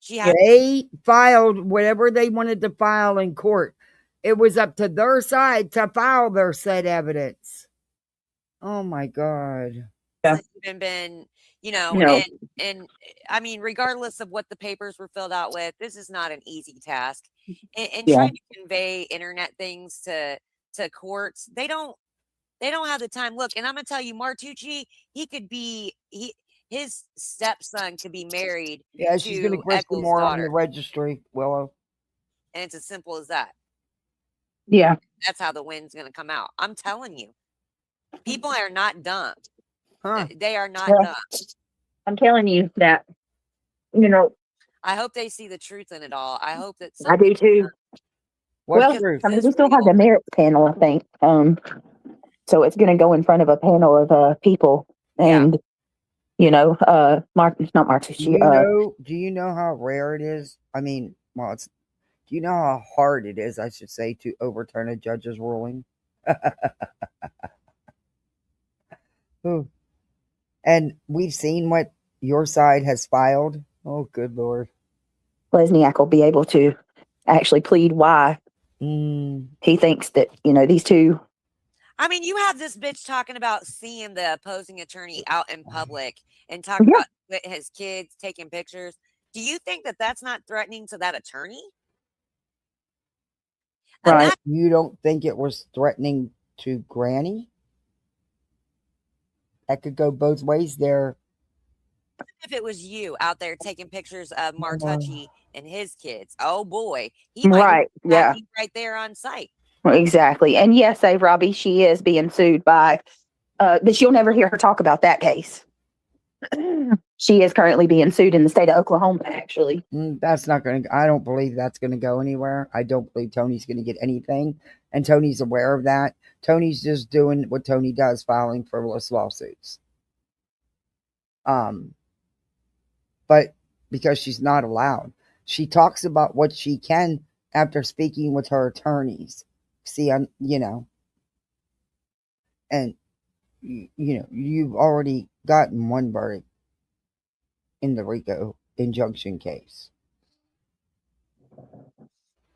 [SPEAKER 1] They filed whatever they wanted to file in court. It was up to their side to file their said evidence. Oh my God.
[SPEAKER 4] Yeah.
[SPEAKER 3] Even been, you know,
[SPEAKER 4] No.
[SPEAKER 3] and I mean, regardless of what the papers were filled out with, this is not an easy task. And
[SPEAKER 4] Yeah.
[SPEAKER 3] trying to convey internet things to courts, they don't have the time. Look, and I'm gonna tell you, Martucci, his stepson could be married
[SPEAKER 1] Yeah, she's going to
[SPEAKER 3] to
[SPEAKER 1] question
[SPEAKER 3] Eccles'
[SPEAKER 1] more on the
[SPEAKER 3] daughter,
[SPEAKER 1] registry, Willow.
[SPEAKER 3] and it's as simple as that.
[SPEAKER 4] Yeah.
[SPEAKER 3] That's how the wind's gonna come out. I'm telling you, people are not dumb.
[SPEAKER 1] Huh.
[SPEAKER 3] They are not
[SPEAKER 4] Well,
[SPEAKER 3] dumb.
[SPEAKER 4] I'm telling you that, you know,
[SPEAKER 3] I hope they see the truth in it all. I hope that
[SPEAKER 4] I do
[SPEAKER 3] something
[SPEAKER 4] too.
[SPEAKER 1] What
[SPEAKER 4] Well,
[SPEAKER 1] truth?
[SPEAKER 4] I mean,
[SPEAKER 3] is
[SPEAKER 4] we still have the
[SPEAKER 3] real.
[SPEAKER 4] merits panel, I think. So it's going to go in front of a panel of people,
[SPEAKER 3] Yeah.
[SPEAKER 4] and you know, not Martucci.
[SPEAKER 1] Do you know how rare it is? I mean, well, do you know how hard it is, I should say, to overturn a judge's ruling? Ooh. And we've seen what your side has filed. Oh, good Lord.
[SPEAKER 4] Lesniak will be able to actually plead why he thinks that, you know, these two.
[SPEAKER 3] I mean, you have this bitch talking about seeing the opposing attorney out in public and talking about his kids taking pictures. Do you think that that's not threatening to that attorney?
[SPEAKER 4] Right.
[SPEAKER 1] You don't think it was threatening to Granny? That could go both ways there.
[SPEAKER 3] If it was you out there taking pictures of Martucci and his kids, oh boy, he might
[SPEAKER 4] Right. Yeah.
[SPEAKER 3] be right there on site.
[SPEAKER 4] Exactly. And yes, Robbie, she is being sued by, but you'll never hear her talk about that case. She is currently being sued in the state of Oklahoma, actually.
[SPEAKER 1] That's not going to, I don't believe that's going to go anywhere. I don't believe Tony's going to get anything. And Tony's aware of that. Tony's just doing what Tony does, filing frivolous lawsuits. But because she's not allowed, she talks about what she can after speaking with her attorneys. See, you know, and you know, you've already gotten one verdict in the RICO injunction case.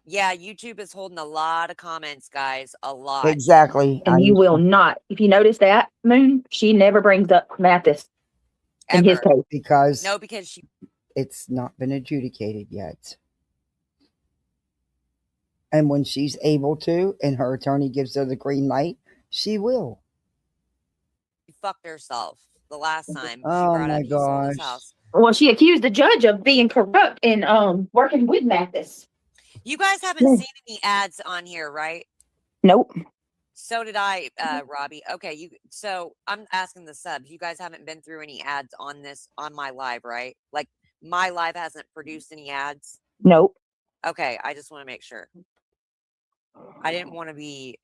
[SPEAKER 3] Yeah, YouTube is holding a lot of comments, guys. A lot.
[SPEAKER 1] Exactly.
[SPEAKER 4] And you will not. If you notice that, Moon, she never brings up Mathis in his case.
[SPEAKER 1] Because
[SPEAKER 3] it's
[SPEAKER 1] not been adjudicated yet. And when she's able to, and her attorney gives her the green light, she will.
[SPEAKER 3] She fucked herself the last time she
[SPEAKER 1] Oh
[SPEAKER 3] brought
[SPEAKER 1] my
[SPEAKER 3] up he sold his
[SPEAKER 1] gosh.
[SPEAKER 3] house.
[SPEAKER 4] Well, she accused the judge of being corrupt and working with Mathis.
[SPEAKER 3] You guys haven't seen any ads on here, right?
[SPEAKER 4] Nope.
[SPEAKER 3] So did I, Robbie. Okay, so I'm asking the subs. You guys haven't been through any ads on my live, right? Like my live hasn't produced any ads.
[SPEAKER 4] Nope.
[SPEAKER 3] Okay, I just want to make sure. I didn't want to be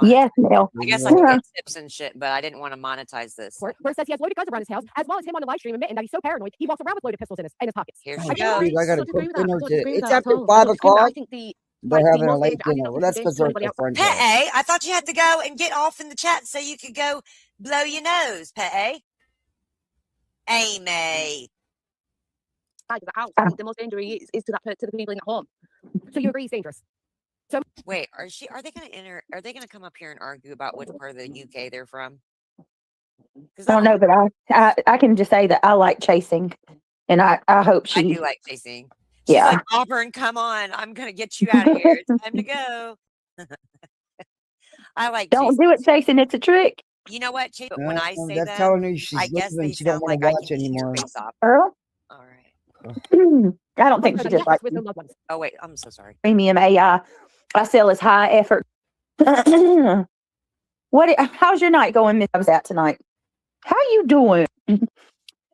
[SPEAKER 4] yes, Mel.
[SPEAKER 3] I guess I could get tips and shit, but I didn't want to monetize this.
[SPEAKER 8] Where it says he has loaded guns around his house, as well as him on the live stream admitting that he's so paranoid he walks around with loaded pistols in his pockets.
[SPEAKER 3] Here
[SPEAKER 1] Oh,
[SPEAKER 3] she goes.
[SPEAKER 1] geez, I gotta cook dinner
[SPEAKER 8] disagree with
[SPEAKER 1] it's
[SPEAKER 8] that
[SPEAKER 1] after
[SPEAKER 8] at all.
[SPEAKER 1] 5
[SPEAKER 8] I
[SPEAKER 1] o'clock.
[SPEAKER 8] think the
[SPEAKER 1] They're having a
[SPEAKER 8] most
[SPEAKER 1] late
[SPEAKER 8] dangerous- I think
[SPEAKER 1] dinner.
[SPEAKER 8] that
[SPEAKER 1] Well, that's because they're
[SPEAKER 8] anybody
[SPEAKER 1] with
[SPEAKER 8] else.
[SPEAKER 1] their friends.
[SPEAKER 3] Pet A, I thought you had to go and get off in the chat so you could go blow your nose, Pet A. Amy.
[SPEAKER 8] The house, the most dangerous is to the people in the home. So you agree he's dangerous? So
[SPEAKER 3] wait, are they gonna come up here and argue about which part of the UK they're from?
[SPEAKER 4] I don't know, but I can just say that I like chasing, and I hope she.
[SPEAKER 3] I do like chasing. She's like, Auburn, come on, I'm gonna get you out of here. It's time to go. I like
[SPEAKER 4] don't
[SPEAKER 3] chasing.
[SPEAKER 4] do it, chasing. It's a trick.
[SPEAKER 3] You know what, Chase? But when I say
[SPEAKER 1] that's
[SPEAKER 3] that,
[SPEAKER 1] telling her she's
[SPEAKER 3] I guess
[SPEAKER 1] leaving.
[SPEAKER 3] they
[SPEAKER 1] She don't
[SPEAKER 3] sound
[SPEAKER 1] want
[SPEAKER 3] like
[SPEAKER 1] to
[SPEAKER 3] I
[SPEAKER 1] watch
[SPEAKER 3] can eat your
[SPEAKER 1] anymore.
[SPEAKER 3] face off.
[SPEAKER 4] Earl?
[SPEAKER 3] All right.
[SPEAKER 4] I don't think she just like
[SPEAKER 8] with their loved ones.
[SPEAKER 3] Oh wait, I'm so sorry.
[SPEAKER 4] Premium AI. I sell as high effort. How's your night going, Miss? I was out tonight. How you doing?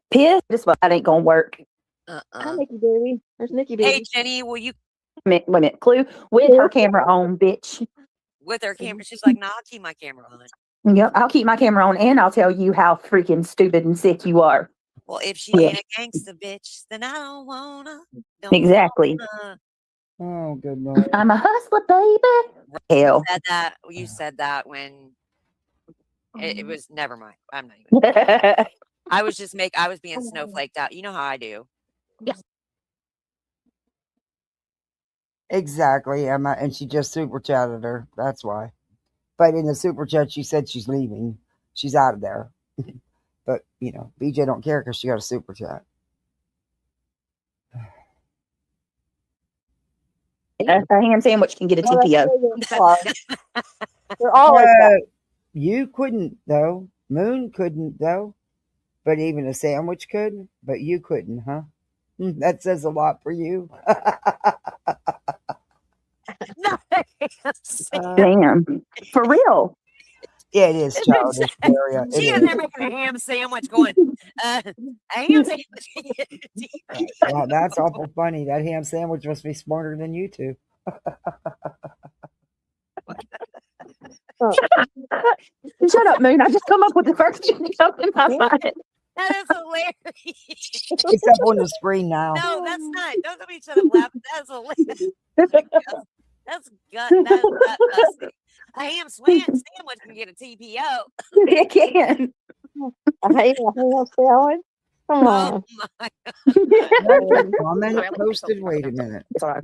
[SPEAKER 4] Pissed? This that ain't gonna work.
[SPEAKER 8] Hi, Nikki baby. There's Nikki baby.
[SPEAKER 3] Hey Jenny, will you
[SPEAKER 4] Wait a minute, Clue with her camera on, bitch.
[SPEAKER 3] with her camera? She's like, nah, I'll keep my camera on.
[SPEAKER 4] Yep, I'll keep my camera on, and I'll tell you how freaking stupid and sick you are.
[SPEAKER 3] Well, if she ain't a gangster bitch, then I don't wanna.
[SPEAKER 4] Exactly.
[SPEAKER 1] Oh, good Lord.
[SPEAKER 4] I'm a hustler, baby. Hell.
[SPEAKER 3] You said that when it was. Never mind. I'm not even. I was being snowflaked out. You know how I do.
[SPEAKER 8] Yes.
[SPEAKER 1] Exactly, Emma, and she just super chatted her. That's why. But in the super chat, she said she's leaving. She's out of there. But BJ don't care because she got a super chat.
[SPEAKER 4] A ham sandwich can get a TPO.
[SPEAKER 13] They're all like that.
[SPEAKER 1] You couldn't though. Moon couldn't though. But even a sandwich could. But you couldn't, huh? That says a lot for you.
[SPEAKER 4] Damn, for real.
[SPEAKER 1] Yeah, it is childish, Daria.
[SPEAKER 3] She in there making a ham sandwich going, a ham sandwich.
[SPEAKER 1] Wow, that's awful funny. That ham sandwich must be smarter than you two.
[SPEAKER 4] Shut up, Moon. I just come up with the first thing that comes in my mind.
[SPEAKER 3] That is hilarious.
[SPEAKER 1] It's up on the screen now.
[SPEAKER 3] No, that's not. Don't let me shut up laughing. That's hilarious. That's gut. That's gut busting. A ham sandwich can get a TPO.
[SPEAKER 4] It can.
[SPEAKER 13] I hate a ham sandwich. Come on.
[SPEAKER 1] Comment posted. Wait a minute.
[SPEAKER 14] It's all right.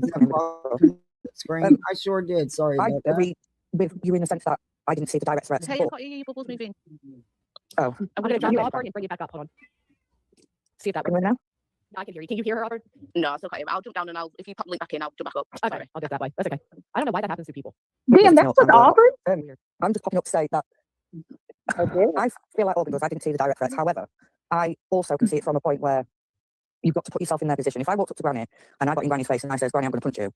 [SPEAKER 1] Screen. I sure did. Sorry
[SPEAKER 14] I
[SPEAKER 1] about that.
[SPEAKER 14] agree with you in the sense that I didn't see the direct threats.
[SPEAKER 6] Hey, I can't hear you. Bubbles moving.
[SPEAKER 14] Oh,
[SPEAKER 8] I'm going to drop you off and bring you back up. Hold on. See if that works.
[SPEAKER 14] now?
[SPEAKER 8] I can hear you. Can you hear her, Auburn?
[SPEAKER 6] No, I still can't hear. I'll jump down and if you pop the link back in, I'll jump back up.
[SPEAKER 8] Okay,
[SPEAKER 6] Sorry.
[SPEAKER 8] I'll go that way. That's okay. I don't know why that happens to people.
[SPEAKER 4] Damn, that's with Auburn?
[SPEAKER 14] I'm just popping up to say that I feel like Auburn does. I didn't see the direct threats. However, I also can see it from a point where you've got to put yourself in their position. If I walked up to Granny and I got in Granny's face and I said, Granny, I'm going to punch you,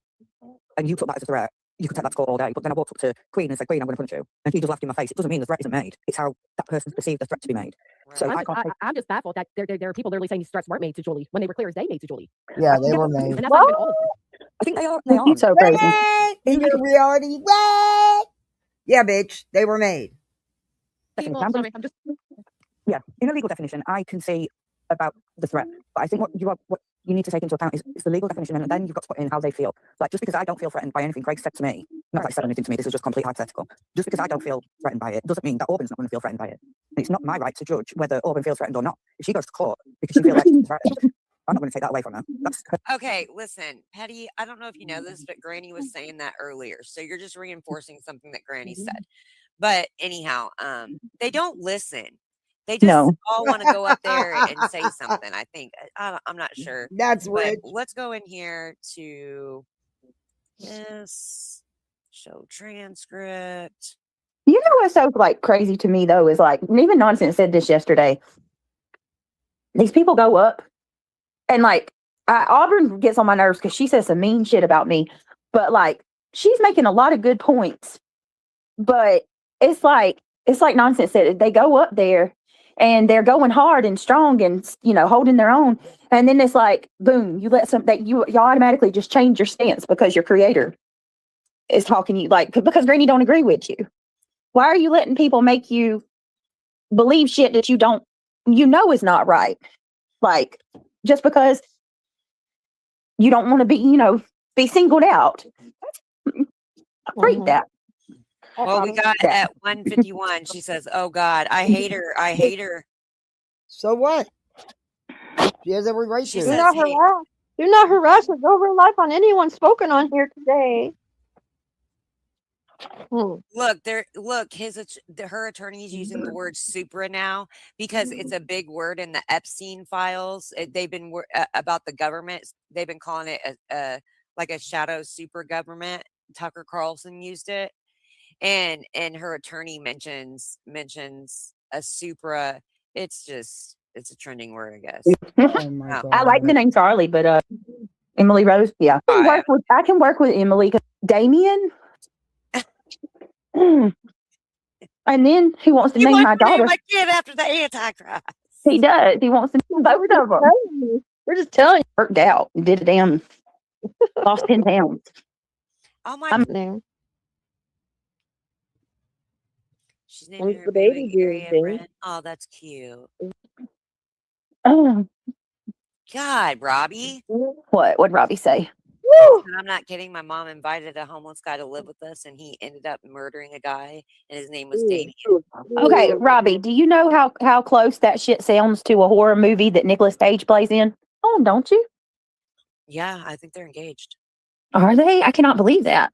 [SPEAKER 14] and you took that as a threat, you could take that to court all day. But then I walked up to Queen and said, Queen, I'm going to punch you. And she just laughed in my face. It doesn't mean the threat isn't made. It's how that person's perceived the threat to be made. So
[SPEAKER 8] I'm just baffled that there are people literally saying these threats weren't made to Julie when they were clear as day made to Julie.
[SPEAKER 1] Yeah, they were made.
[SPEAKER 8] And that's not even all of them.
[SPEAKER 14] I think they are. They are.
[SPEAKER 4] So crazy.
[SPEAKER 1] In your reality, what? Yeah, bitch, they were made.
[SPEAKER 8] Sorry, I'm just...
[SPEAKER 14] Yeah, in a legal definition, I can see about the threat, but I think what you need to take into account is the legal definition, and then you've got to put in how they feel. Like, just because I don't feel threatened by anything Craig said to me, not that he said anything to me, this is just complete hypothetical. Just because I don't feel threatened by it doesn't mean that Auburn's not going to feel threatened by it. And it's not my right to judge whether Auburn feels threatened or not. If she goes to court because she feels like she's threatened, I'm not going to take that away from her. That's
[SPEAKER 3] Okay, listen, Petty, I don't know if you know this, but Granny was saying that earlier. So you're just reinforcing something that Granny said. But anyhow, they don't listen. They just all want to go up there and say something, I think. I'm not sure.
[SPEAKER 1] That's
[SPEAKER 3] right.
[SPEAKER 1] rich.
[SPEAKER 3] Let's go in here to this show transcript.
[SPEAKER 4] You know what's so crazy to me though is even Nonsense said this yesterday. These people go up and Auburn gets on my nerves because she says some mean shit about me, but she's making a lot of good points. But it's like Nonsense said, they go up there and they're going hard and strong and holding their own, and then it's boom, you let you automatically just change your stance because your creator is talking to you because Granny don't agree with you. Why are you letting people make you believe shit that is not right? Just because you don't want to be singled out. I freaked out.
[SPEAKER 3] Well, we got at 151. She says, "Oh God, I hate her. I hate her."
[SPEAKER 1] So what? She has every right to.
[SPEAKER 13] Do not harass or go over life on anyone spoken on here today.
[SPEAKER 3] Look, her attorney is using the word supra now because it's a big word in the Epstein files. They've been about the government. They've been calling it a shadow super government. Tucker Carlson used it. And her attorney mentions a supra. It's a trending word, I guess.
[SPEAKER 1] Oh my God.
[SPEAKER 4] I like the name Charlie, but Emily Rose, yeah. I can work with Emily. Damien. And then he wants to name my daughter.
[SPEAKER 3] My kid after the Antichrist.
[SPEAKER 4] He does. He wants to name both of them. We're just telling you. Worked out. Did a damn. Lost 10 pounds.
[SPEAKER 3] Oh my God. She's naming her
[SPEAKER 13] the baby
[SPEAKER 3] Brent. Oh, that's cute.
[SPEAKER 4] Oh.
[SPEAKER 3] God, Robbie.
[SPEAKER 4] What'd Robbie say?
[SPEAKER 3] And I'm not kidding. My mom invited a homeless guy to live with us, and he ended up murdering a guy, and his name was Damien.
[SPEAKER 4] Okay, Robbie, do you know how close that shit sounds to a horror movie that Nicolas Cage plays in? Oh, don't you?
[SPEAKER 3] Yeah, I think they're engaged.
[SPEAKER 4] Are they? I cannot believe that.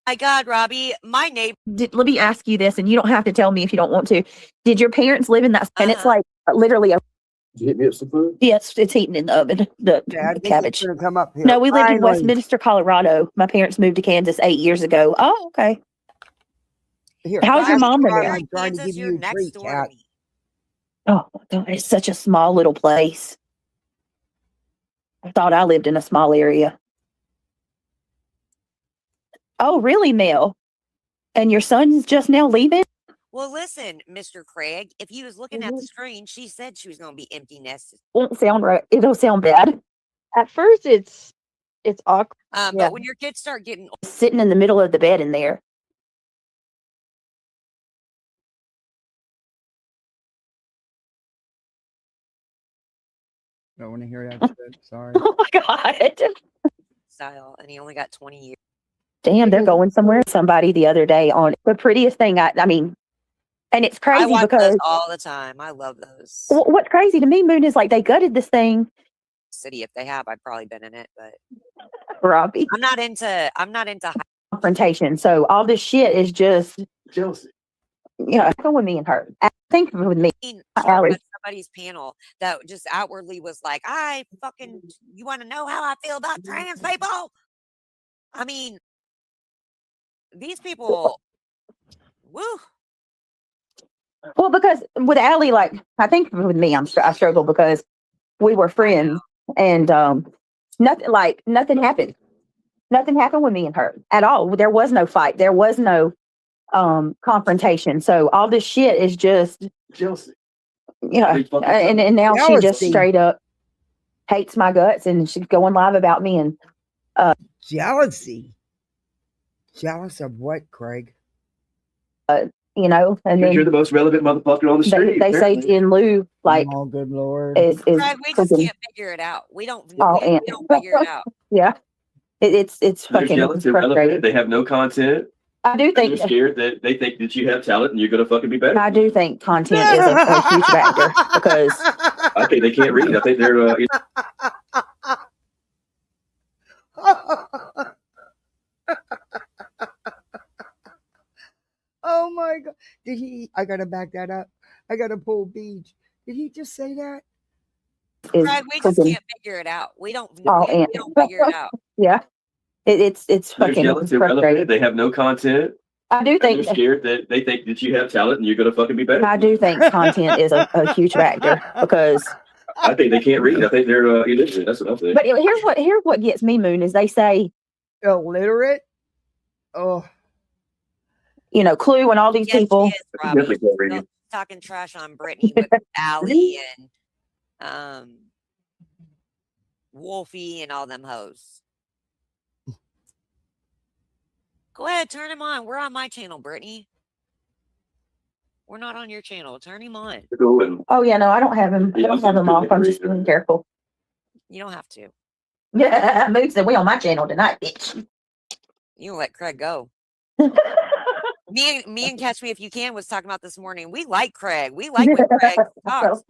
[SPEAKER 3] My God, Robbie, my neighbor.
[SPEAKER 4] Let me ask you this, and you don't have to tell me if you don't want to. Did your parents live in that? And it's like literally a.
[SPEAKER 5] Did you hit me up some food?
[SPEAKER 4] Yes, it's heating in the oven. The cabbage.
[SPEAKER 1] Gonna come up here.
[SPEAKER 4] No, we lived in
[SPEAKER 1] Finally.
[SPEAKER 4] Westminster, Colorado. My parents moved to Kansas 8 years ago. Oh, okay.
[SPEAKER 1] Here,
[SPEAKER 4] How's your mom been
[SPEAKER 1] I'm
[SPEAKER 4] there?
[SPEAKER 1] trying to give you a treat, cat.
[SPEAKER 4] Oh, God, it's such a small little place. I thought I lived in a small area. Oh, really, Mel? And your son's just now leaving?
[SPEAKER 3] Well, listen, Mr. Craig, if you was looking at the screen, she said she was going to be empty nested.
[SPEAKER 4] Won't sound right. It'll sound bad.
[SPEAKER 13] At first, it's awkward.
[SPEAKER 3] But when your kids start getting
[SPEAKER 4] Sitting in the middle of the bed in there.
[SPEAKER 1] Don't want to hear that shit. Sorry.
[SPEAKER 4] Oh my God.
[SPEAKER 3] style, and he only got 20 years.
[SPEAKER 4] Damn, they're going somewhere. Somebody the other day on the prettiest thing. I mean, and it's crazy
[SPEAKER 3] I watch
[SPEAKER 4] because
[SPEAKER 3] those all the time. I love those.
[SPEAKER 4] What's crazy to me, Moon, is like they gutted this thing.
[SPEAKER 3] City, if they have, I've probably been in it, but
[SPEAKER 4] Robbie,
[SPEAKER 3] I'm not into
[SPEAKER 4] confrontation. So all this shit is just
[SPEAKER 5] jealousy.
[SPEAKER 4] You know, go with me and her. I think with me,
[SPEAKER 3] somebody's panel that just outwardly was like, you want to know how I feel about trans people? I mean, these people, woo.
[SPEAKER 4] Well, because with Allie, like, I think with me, I struggle because we were friends and nothing happened. Nothing happened with me and her at all. There was no fight. There was no confrontation. So all this shit is just
[SPEAKER 5] jealousy.
[SPEAKER 4] Yeah. And now she just straight up hates my guts and she's going live about me and
[SPEAKER 1] jealousy. Jealous of what, Craig?
[SPEAKER 4] You know, and then
[SPEAKER 5] you're the most relevant motherfucker on the street.
[SPEAKER 4] They say in lieu, like,
[SPEAKER 1] oh, good Lord.
[SPEAKER 3] Brad, we just can't figure it out. We don't figure it out.
[SPEAKER 4] Yeah. It's
[SPEAKER 5] they're
[SPEAKER 4] fucking
[SPEAKER 5] jealous, they're relevant, they have no content.
[SPEAKER 4] I do think
[SPEAKER 5] they're scared that they think that you have talent and you're gonna fucking be better.
[SPEAKER 4] I do think content is a huge factor because
[SPEAKER 5] I think they can't read. I think they're
[SPEAKER 1] Oh my God. I gotta back that up. I gotta pull Beach. Did he just say that?
[SPEAKER 3] Brad, we just can't figure it out. We don't figure it out.
[SPEAKER 4] Yeah. It's
[SPEAKER 5] they're
[SPEAKER 4] fucking
[SPEAKER 5] jealous, they're relevant, they have no content.
[SPEAKER 4] I do think
[SPEAKER 5] they're scared that they think that you have talent and you're gonna fucking be better.
[SPEAKER 4] I do think content is a huge factor because
[SPEAKER 5] I think they can't read. I think they're illiterate. That's what I'm saying.
[SPEAKER 4] But here's what gets me, Moon, is they say
[SPEAKER 1] illiterate. Oh,
[SPEAKER 4] you know, Clue and all these people
[SPEAKER 3] talking trash on Brittany with Allie and Wolfie and all them hoes. Go ahead, turn him on. We're on my channel, Brittany. We're not on your channel. Turn him on.
[SPEAKER 4] Oh yeah, no, I don't have him. I don't have him off. I'm just being careful.
[SPEAKER 3] You don't have to.
[SPEAKER 4] Yeah, Moon said we on my channel tonight, bitch.
[SPEAKER 3] You don't let Craig go. me and Catch Me If You Can was talking about this morning. We like Craig. We like when Craig talks.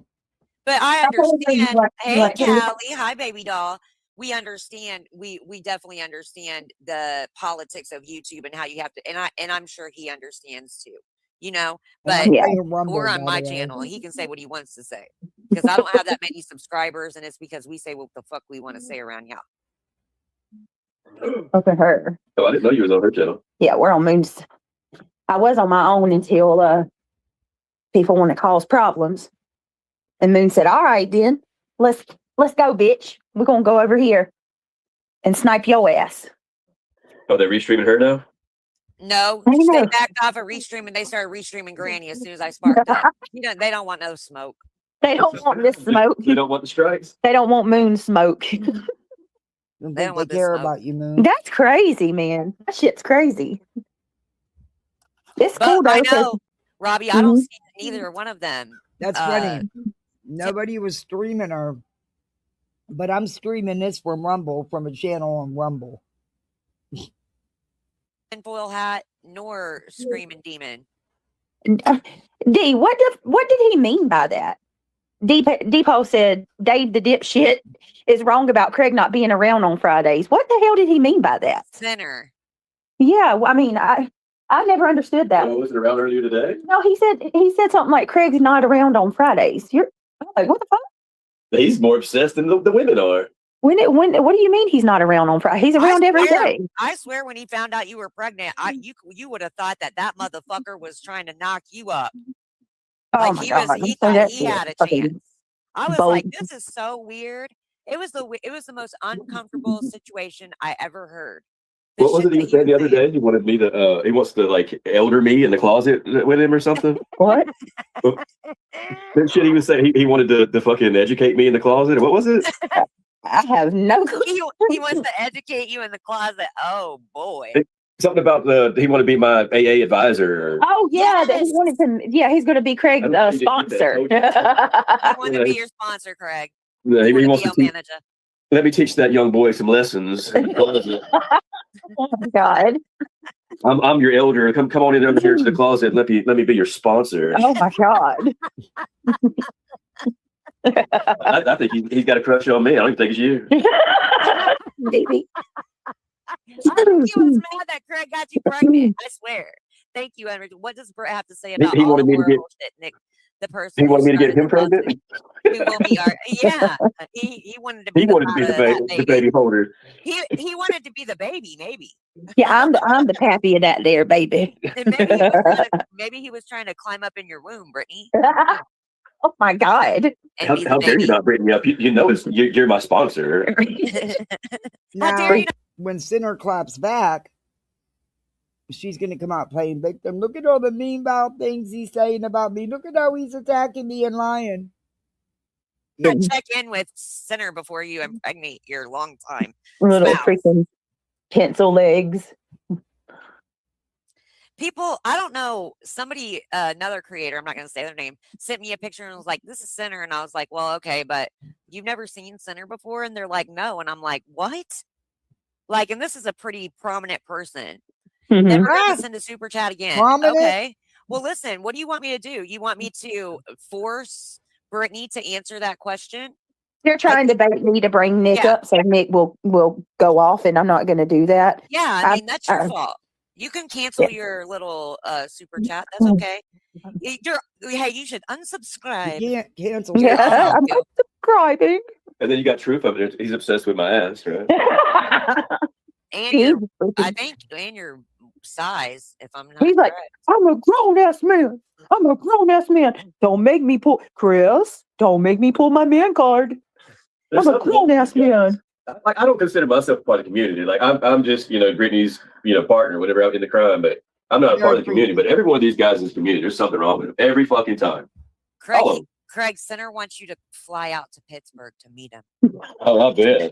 [SPEAKER 3] But I understand. Hey, Callie. Hi, baby doll. We understand. We definitely understand the politics of YouTube and how you have to. And I'm sure he understands too. You know, but we're on my channel and he can say what he wants to say because I don't have that many subscribers, and it's because we say what the fuck we want to say around y'all.
[SPEAKER 4] Okay, her.
[SPEAKER 5] Oh, I didn't know you was on her channel.
[SPEAKER 4] Yeah, we're on Moon's. I was on my own until people want to cause problems, and Moon said, "All right, then let's go, bitch. We're gonna go over here and snipe your ass."
[SPEAKER 5] Oh, they're restreaming her now.
[SPEAKER 3] No, they backed off of restreaming. They started restreaming Granny as soon as I sparked that. They don't want no smoke.
[SPEAKER 4] They don't want this smoke.
[SPEAKER 5] They don't want the strikes.
[SPEAKER 4] They don't want Moon smoke.
[SPEAKER 1] They don't care about you, Moon.
[SPEAKER 4] That's crazy, man. That shit's crazy. It's cool though.
[SPEAKER 3] I know, Robbie. I don't see neither one of them.
[SPEAKER 1] That's funny. Nobody was streaming her, but I'm streaming this from Rumble, from a channel on Rumble.
[SPEAKER 3] Foil hat nor screaming demon.
[SPEAKER 4] D, what did he mean by that? Depot said Dave the dipshit is wrong about Craig not being around on Fridays. What the hell did he mean by that?
[SPEAKER 3] Sinner.
[SPEAKER 4] Yeah, well, I mean, I never understood that.
[SPEAKER 5] Oh, was it around earlier today?
[SPEAKER 4] No, he said something like Craig's not around on Fridays. I'm like, what the fuck?
[SPEAKER 5] He's more obsessed than the women are.
[SPEAKER 4] What do you mean he's not around on Friday? He's around every day.
[SPEAKER 3] I swear, when he found out you were pregnant, you would have thought that motherfucker was trying to knock you up.
[SPEAKER 4] Oh
[SPEAKER 3] Like
[SPEAKER 4] my
[SPEAKER 3] he
[SPEAKER 4] God.
[SPEAKER 3] was, he thought he had a chance. I was like, this is so weird. It was the most uncomfortable situation I ever heard.
[SPEAKER 5] What was it he was saying the other day? He wanted me to, he wants to like elder me in the closet with him or something.
[SPEAKER 4] What?
[SPEAKER 5] That shit he was saying, he wanted to fucking educate me in the closet. What was it?
[SPEAKER 4] I have no clue.
[SPEAKER 3] He wants to educate you in the closet. Oh boy.
[SPEAKER 5] Something about he wanted to be my AA advisor.
[SPEAKER 4] Oh yeah, that he wanted to. Yeah, he's going to be Craig's sponsor.
[SPEAKER 3] He wanted to be your sponsor, Craig.
[SPEAKER 5] Yeah, he wants to teach,
[SPEAKER 3] manager.
[SPEAKER 5] let me teach that young boy some lessons.
[SPEAKER 4] Oh my God.
[SPEAKER 5] I'm your elder. Come on in over here to the closet. And let me be your sponsor.
[SPEAKER 4] Oh my God.
[SPEAKER 5] I think he's got a crush on me. I don't even think it's you.
[SPEAKER 4] Maybe.
[SPEAKER 3] I think he was mad that Craig got you pregnant. I swear. Thank you, Henry. What does Brett have to say about
[SPEAKER 5] he wanted me to get
[SPEAKER 3] shit, Nick? The person
[SPEAKER 5] he wanted me to get him pregnant.
[SPEAKER 3] Who will be our he wanted to be
[SPEAKER 5] the baby holder.
[SPEAKER 3] He wanted to be the baby, maybe.
[SPEAKER 4] Yeah, I'm the pappy of that there, baby.
[SPEAKER 3] And maybe he was trying to climb up in your womb, Brittany.
[SPEAKER 4] Oh my God.
[SPEAKER 5] How dare you not bring me up? You know you're my sponsor.
[SPEAKER 1] Now, when Sinner claps back, she's going to come out playing victim. Look at all the mean about things he's saying about me. Look at how he's attacking me and lying.
[SPEAKER 3] Check in with Sinner before you impregnate your long time
[SPEAKER 4] little
[SPEAKER 3] spouse.
[SPEAKER 4] Freaking pencil legs.
[SPEAKER 3] People, I don't know, somebody, another creator, I'm not going to say their name, sent me a picture and was like, this is Sinner. And I was like, well, okay, but you've never seen Sinner before? And they're like, no. And I'm like, what? Like, and this is a pretty prominent person.
[SPEAKER 4] Mm-hmm.
[SPEAKER 3] Never going to send a super chat again.
[SPEAKER 1] Prominent?
[SPEAKER 3] Okay. Well, listen, what do you want me to do? You want me to force Brittany to answer that question?
[SPEAKER 4] They're trying to bait me to bring Nick up, so Nick will go off, and I'm not going to do that.
[SPEAKER 3] Yeah, I mean, that's your fault. You can cancel your little super chat. That's okay. Hey, you should unsubscribe.
[SPEAKER 1] You can't cancel.
[SPEAKER 4] Yeah, I'm subscribing.
[SPEAKER 5] And then you got Truth over there. He's obsessed with my ass, right?
[SPEAKER 3] And I think, and your size, if I'm not
[SPEAKER 4] He's like,
[SPEAKER 3] correct.
[SPEAKER 4] I'm a grown ass man. I'm a grown ass man. Don't make me pull, Chris. Don't make me pull my man card. I'm a grown ass man.
[SPEAKER 5] Like, I don't consider myself part of the community. Like, I'm just, Brittany's, partner, whatever, out in the crime. But I'm not a part of the community. But every one of these guys in this community, there's something wrong with them every fucking time.
[SPEAKER 3] Craig Sinner wants you to fly out to Pittsburgh to meet him.
[SPEAKER 5] Oh, I bet.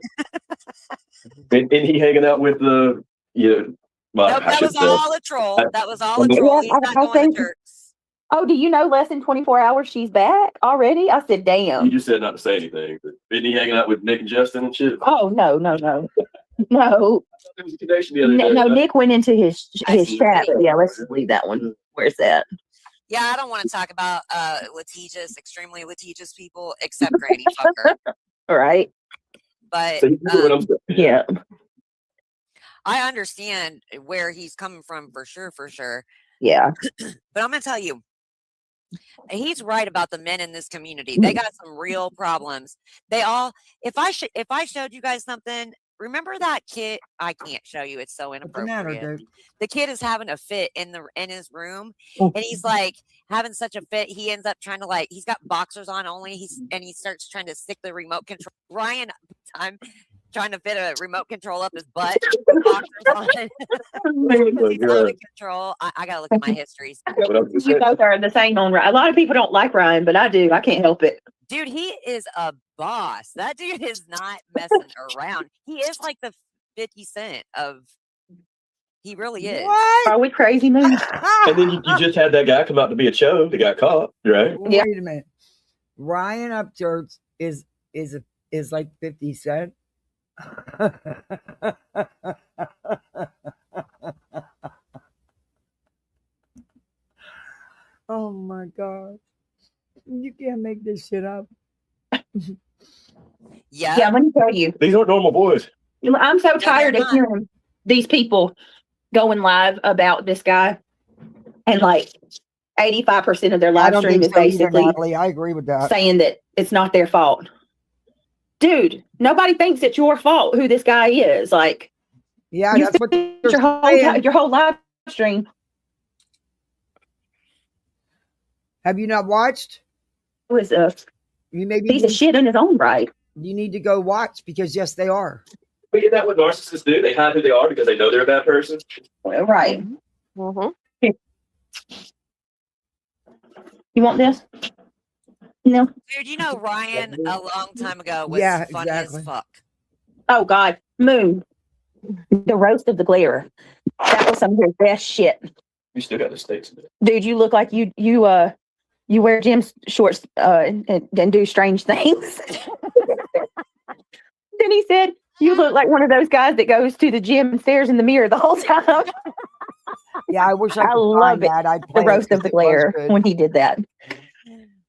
[SPEAKER 5] and he hanging out with the,
[SPEAKER 3] that was all a troll. That was all a troll. He's not going to Turks.
[SPEAKER 4] Oh, do you know less than 24 hours she's back already? I said, damn.
[SPEAKER 5] You just said not to say anything. But isn't he hanging out with Nick and Justin and shit?
[SPEAKER 4] Oh, no. No.
[SPEAKER 5] There was a connection the other day.
[SPEAKER 4] No, Nick went into his chat. Yeah, let's leave that one. Where's that?
[SPEAKER 3] Yeah, I don't want to talk about extremely litigious people, except Granny Fucker.
[SPEAKER 4] All right.
[SPEAKER 3] But
[SPEAKER 4] yeah.
[SPEAKER 3] I understand where he's coming from for sure.
[SPEAKER 4] Yeah.
[SPEAKER 3] But I'm going to tell you, he's right about the men in this community. They got some real problems. They all, if I showed you guys something, remember that kid? I can't show you. It's so inappropriate. The kid is having a fit in his room, and he's like having such a fit. He ends up trying to he's got boxers on only. He starts trying to stick the remote control. Ryan, I'm trying to fit a remote control up his butt. Boxers on. He's out of control. I gotta look at my histories.
[SPEAKER 4] You both are the same on Ryan. A lot of people don't like Ryan, but I do. I can't help it.
[SPEAKER 3] Dude, he is a boss. That dude is not messing around. He is like the 50 Cent of. He really is.
[SPEAKER 1] What?
[SPEAKER 4] Are we crazy, man?
[SPEAKER 5] And then you just had that guy come out to be a chode that got caught, right?
[SPEAKER 1] Wait a minute. Ryan Upchurch is like 50 Cent. Oh my God. You can't make this shit up.
[SPEAKER 3] Yeah.
[SPEAKER 4] Yeah, let me tell you.
[SPEAKER 5] These aren't normal boys.
[SPEAKER 4] I'm so
[SPEAKER 3] No,
[SPEAKER 4] tired
[SPEAKER 3] they're
[SPEAKER 4] of
[SPEAKER 3] not.
[SPEAKER 4] hearing these people going live about this guy, and like 85% of their
[SPEAKER 1] I
[SPEAKER 4] live
[SPEAKER 1] don't
[SPEAKER 4] stream
[SPEAKER 1] think
[SPEAKER 4] is
[SPEAKER 1] so either,
[SPEAKER 4] basically
[SPEAKER 1] Natalie. I agree with that.
[SPEAKER 4] saying that it's not their fault. Dude, nobody thinks it's your fault who this guy is. Like,
[SPEAKER 1] Yeah,
[SPEAKER 4] you
[SPEAKER 1] that's what
[SPEAKER 4] spent
[SPEAKER 1] they're saying.
[SPEAKER 4] your whole live stream.
[SPEAKER 1] Have you not watched?
[SPEAKER 4] Was a
[SPEAKER 1] You maybe
[SPEAKER 4] piece of shit in his own right.
[SPEAKER 1] You need to go watch because yes, they are.
[SPEAKER 5] But isn't that what narcissists do? They hide who they are because they know they're a bad person.
[SPEAKER 4] Right.
[SPEAKER 6] Mm-hmm.
[SPEAKER 4] You want this? No.
[SPEAKER 3] Dude, you know Ryan a long time ago was
[SPEAKER 1] Yeah,
[SPEAKER 3] funny
[SPEAKER 1] exactly.
[SPEAKER 3] as fuck.
[SPEAKER 4] Oh God, Moon. The roast of the glare. That was some of your best shit.
[SPEAKER 5] You still got the stakes in it.
[SPEAKER 4] Dude, you look like you wear gym shorts and do strange things. Then he said, you look like one of those guys that goes to the gym and stares in the mirror the whole time.
[SPEAKER 1] Yeah, I wish I could
[SPEAKER 4] love
[SPEAKER 1] find
[SPEAKER 4] it.
[SPEAKER 1] that. I'd
[SPEAKER 4] The
[SPEAKER 1] play
[SPEAKER 4] roast
[SPEAKER 1] it
[SPEAKER 4] of the
[SPEAKER 1] 'cause it was
[SPEAKER 4] glare
[SPEAKER 1] good.
[SPEAKER 4] when he did that.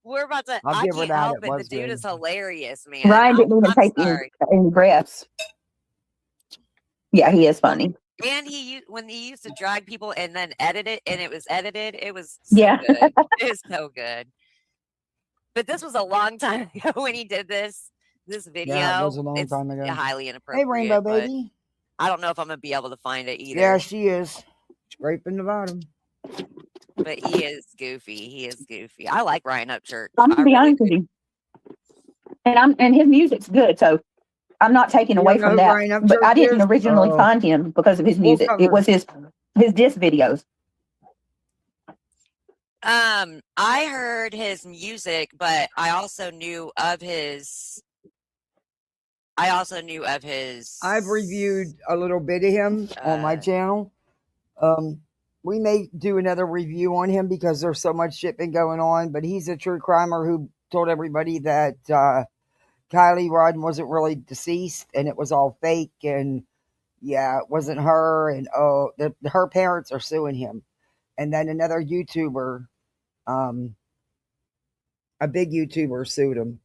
[SPEAKER 3] We're about to.
[SPEAKER 1] I'll
[SPEAKER 3] I
[SPEAKER 1] give her
[SPEAKER 3] can't
[SPEAKER 1] that,
[SPEAKER 3] help
[SPEAKER 1] it
[SPEAKER 3] it. The
[SPEAKER 1] was
[SPEAKER 3] dude
[SPEAKER 1] good.
[SPEAKER 3] is hilarious, man.
[SPEAKER 4] Ryan didn't even
[SPEAKER 3] I'm
[SPEAKER 4] take
[SPEAKER 3] sorry.
[SPEAKER 4] any breaths. Yeah, he is funny.
[SPEAKER 3] And when he used to drag people and then edit it, and it was edited, it was so
[SPEAKER 4] Yeah.
[SPEAKER 3] good. It was so good. But this was a long time ago when he did this video.
[SPEAKER 1] Yeah, it was a long
[SPEAKER 3] It's
[SPEAKER 1] time ago.
[SPEAKER 3] highly
[SPEAKER 1] Hey,
[SPEAKER 3] inappropriate.
[SPEAKER 1] Rainbow
[SPEAKER 3] but
[SPEAKER 1] Baby.
[SPEAKER 3] I don't know if I'm gonna be able to find it either.
[SPEAKER 1] Yeah, she is. Scraping the bottom.
[SPEAKER 3] But he is goofy. He is goofy. I like Ryan Upchurch.
[SPEAKER 4] I'm gonna be honest with you. And his music's good, so I'm not taking
[SPEAKER 1] You
[SPEAKER 4] away
[SPEAKER 1] don't know
[SPEAKER 4] from
[SPEAKER 1] who
[SPEAKER 4] that.
[SPEAKER 1] Ryan
[SPEAKER 4] But I
[SPEAKER 1] Upchurch
[SPEAKER 4] didn't
[SPEAKER 1] is?
[SPEAKER 4] originally
[SPEAKER 1] Oh.
[SPEAKER 4] find him because of his
[SPEAKER 1] We'll
[SPEAKER 4] music.
[SPEAKER 1] cover
[SPEAKER 4] It was his diss videos.
[SPEAKER 3] I heard his music, but I also knew of his.
[SPEAKER 1] I've reviewed a little bit of him on my channel. We may do another review on him because there's so much shit been going on. But he's a true crimer who told everybody that Kylie Rodden wasn't really deceased and it was all fake. And yeah, it wasn't her. And her parents are suing him. And then another YouTuber, a big YouTuber, sued him,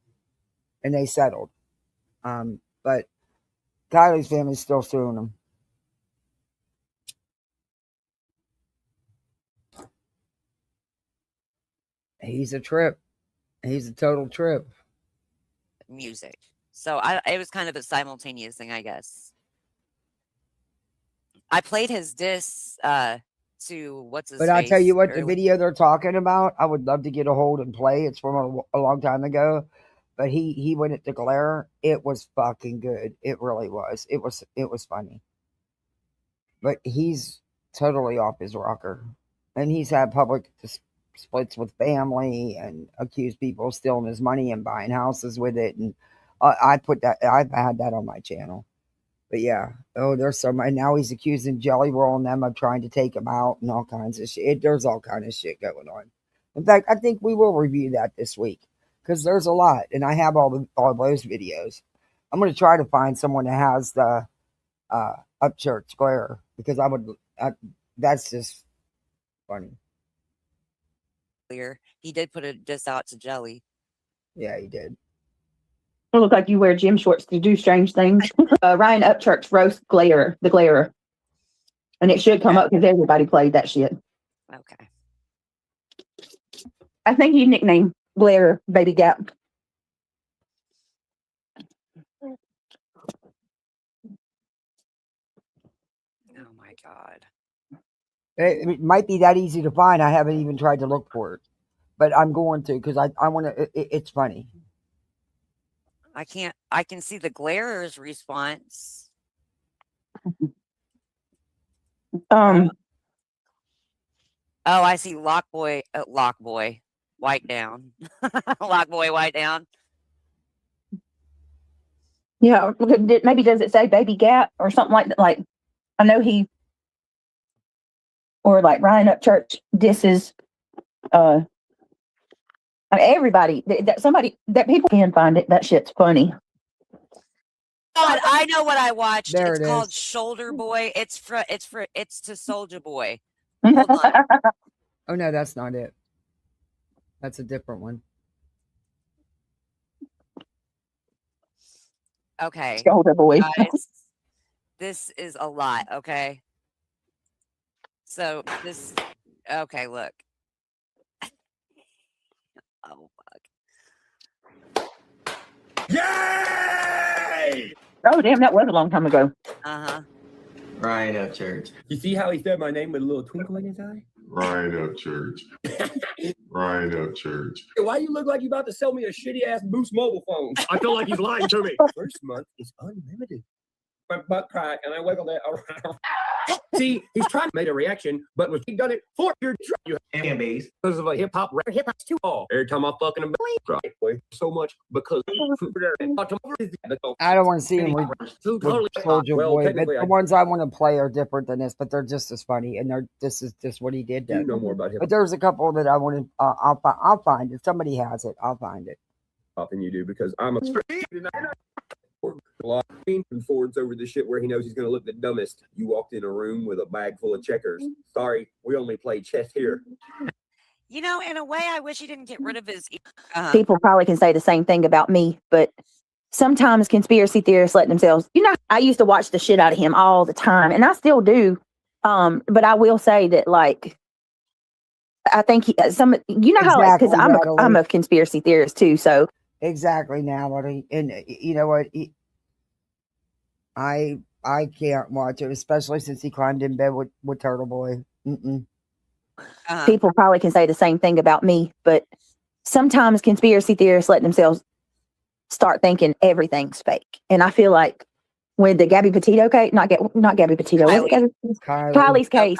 [SPEAKER 1] and they settled. But Kylie's family's still suing him. He's a trip. He's a total trip.
[SPEAKER 3] Music. So it was kind of a simultaneous thing, I guess. I played his diss to what's his
[SPEAKER 1] But
[SPEAKER 3] face.
[SPEAKER 1] I'll tell you what, the
[SPEAKER 3] early-
[SPEAKER 1] video they're talking about, I would love to get a hold and play. It's from a long time ago. But he went at the glare. It was fucking good. It really was. It was funny. But he's totally off his rocker. And he's had public splits with family and accused people of stealing his money and buying houses with it. And I've had that on my channel. But yeah, there's so much. Now he's accusing Jelly Roll and them of trying to take him out and all kinds of shit. There's all kind of shit going on. In fact, I think we will review that this week because there's a lot, and I have all those videos. I'm going to try to find someone that has the Upchurch glare because that's just funny.
[SPEAKER 3] He did put a diss out to Jelly.
[SPEAKER 1] Yeah, he did.
[SPEAKER 4] It look like you wear gym shorts to do strange things. Ryan Upchurch roast the glare. And it should come up because everybody played that shit.
[SPEAKER 3] Okay.
[SPEAKER 4] I think he nicknamed Glare Baby Gap.
[SPEAKER 3] Oh my God.
[SPEAKER 1] It might be that easy to find. I haven't even tried to look for it, but I'm going to because I want to. It's funny.
[SPEAKER 3] I can see the glarer's response. Oh, I see Lockboy, white down. Lockboy, white down.
[SPEAKER 4] Yeah, maybe does it say Baby Gap or something like that? Like, I know or like Ryan Upchurch disses everybody that people can find it. That shit's funny.
[SPEAKER 3] God, I know what I watched.
[SPEAKER 1] There
[SPEAKER 3] It's
[SPEAKER 1] it
[SPEAKER 3] called
[SPEAKER 1] is.
[SPEAKER 3] Shoulder Boy. It's to Soldier Boy. Hold on.
[SPEAKER 1] Oh no, that's not it. That's a different one.
[SPEAKER 3] Okay.
[SPEAKER 4] Shoulder boy.
[SPEAKER 3] Guys, this is a lot, okay? So this okay, look. Oh fuck.
[SPEAKER 5] Yay!
[SPEAKER 4] Oh damn, that was a long time ago.
[SPEAKER 3] Uh-huh.
[SPEAKER 15] Ryan Upchurch.
[SPEAKER 5] You see how he said my name with a little twinkle in his eye?
[SPEAKER 15] Ryan Upchurch. Ryan Upchurch.
[SPEAKER 5] Why you look like you about to sell me a shitty ass Boost mobile phone? I feel like he's lying to me. First month is unlimited. My butt crack and I wiggled it around. See, he's trying to make a reaction, but when he done it for your you
[SPEAKER 15] and bass.
[SPEAKER 5] because of a hip hop record. Hip hop's too all. Every time I fucking right, boy, so much because
[SPEAKER 1] I don't want to see him with
[SPEAKER 5] totally
[SPEAKER 1] Soldier
[SPEAKER 5] well,
[SPEAKER 1] Boy, but
[SPEAKER 5] technically,
[SPEAKER 1] the ones I want to play are different than this, but they're just as funny, and this is just what he did.
[SPEAKER 5] you know more about hip
[SPEAKER 1] But there's a couple that I want to. I'll find it. Somebody has it. I'll find it.
[SPEAKER 5] hop than you do because I'm a and Ford's over the shit where he knows he's going to look the dumbest. You walked in a room with a bag full of checkers. Sorry, we only play chess here.
[SPEAKER 3] You know, in a way, I wish he didn't get rid of his.
[SPEAKER 4] People probably can say the same thing about me, but sometimes conspiracy theorists let themselves. You know, I used to watch the shit out of him all the time, and I still do. But I will say that, like, I think you know how, because I'm a conspiracy theorist too. So
[SPEAKER 1] exactly, Natalie, and you know what? I can't watch it, especially since he climbed in bed with Turtle Boy.
[SPEAKER 4] People probably can say the same thing about me, but sometimes conspiracy theorists let themselves start thinking everything's fake. And I feel like with the Gabby Petito case, not Gabby Petito, Kylie's case,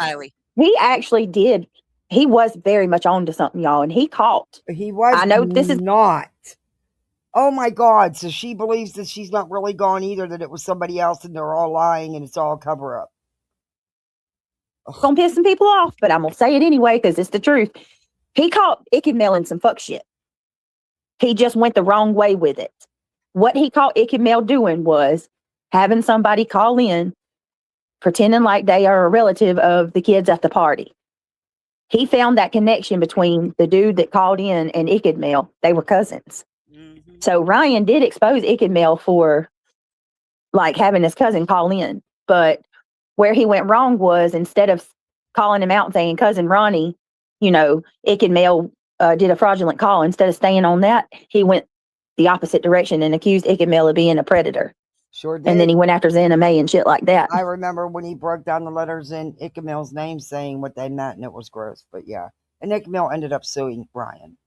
[SPEAKER 4] he actually did. He was very much on to something, y'all, and he caught.
[SPEAKER 1] He was. I know this is not. Oh my God! So she believes that she's not really gone either; that it was somebody else, and they're all lying, and it's all cover up.
[SPEAKER 4] Gonna piss some people off, but I'm gonna say it anyway because it's the truth. He caught Icky Mel in some fuck shit. He just went the wrong way with it. What he caught Icky Mel doing was having somebody call in, pretending like they are a relative of the kids at the party. He found that connection between the dude that called in and Icky Mel. They were cousins. So Ryan did expose Icky Mel for like having his cousin call in, but where he went wrong was instead of calling him out and saying, "Cousin Ronnie, you know, Icky Mel did a fraudulent call," instead of staying on that, he went the opposite direction and accused Icky Mel of being a predator.
[SPEAKER 1] Sure did.
[SPEAKER 4] And then he went after Xana May and shit like that.
[SPEAKER 1] I remember when he broke down the letters in Icky Mel's name saying what they meant, and it was gross. But yeah. And Icky Mel ended up suing Ryan.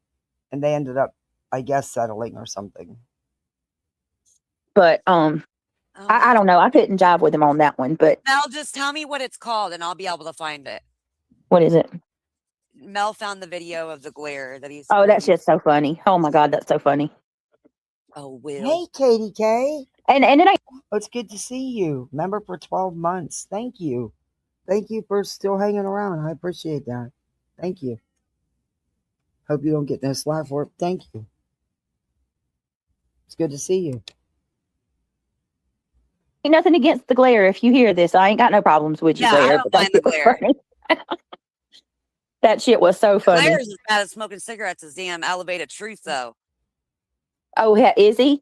[SPEAKER 1] And they ended up, I guess, settling or something.
[SPEAKER 4] But I don't know. I couldn't jive with him on that one. But
[SPEAKER 3] Mel, just tell me what it's called and I'll be able to find it.
[SPEAKER 4] What is it?
[SPEAKER 3] Mel found the video of the glare that he's.
[SPEAKER 4] Oh, that's just so funny. Oh my God, that's so funny.
[SPEAKER 3] Oh, Will.
[SPEAKER 1] Hey, Katie K.
[SPEAKER 4] And it ain't.
[SPEAKER 1] Oh, it's good to see you. Member for 12 months. Thank you. Thank you for still hanging around. I appreciate that. Thank you. Hope you don't get no slack for it. Thank you. It's good to see you.
[SPEAKER 4] Ain't nothing against the glare. If you hear this, I ain't got no problems with you, Glare.
[SPEAKER 3] I don't mind the glare.
[SPEAKER 4] That shit was so funny.
[SPEAKER 3] Glare's as bad as smoking cigarettes as damn elevated truth, though.
[SPEAKER 4] Oh, is he?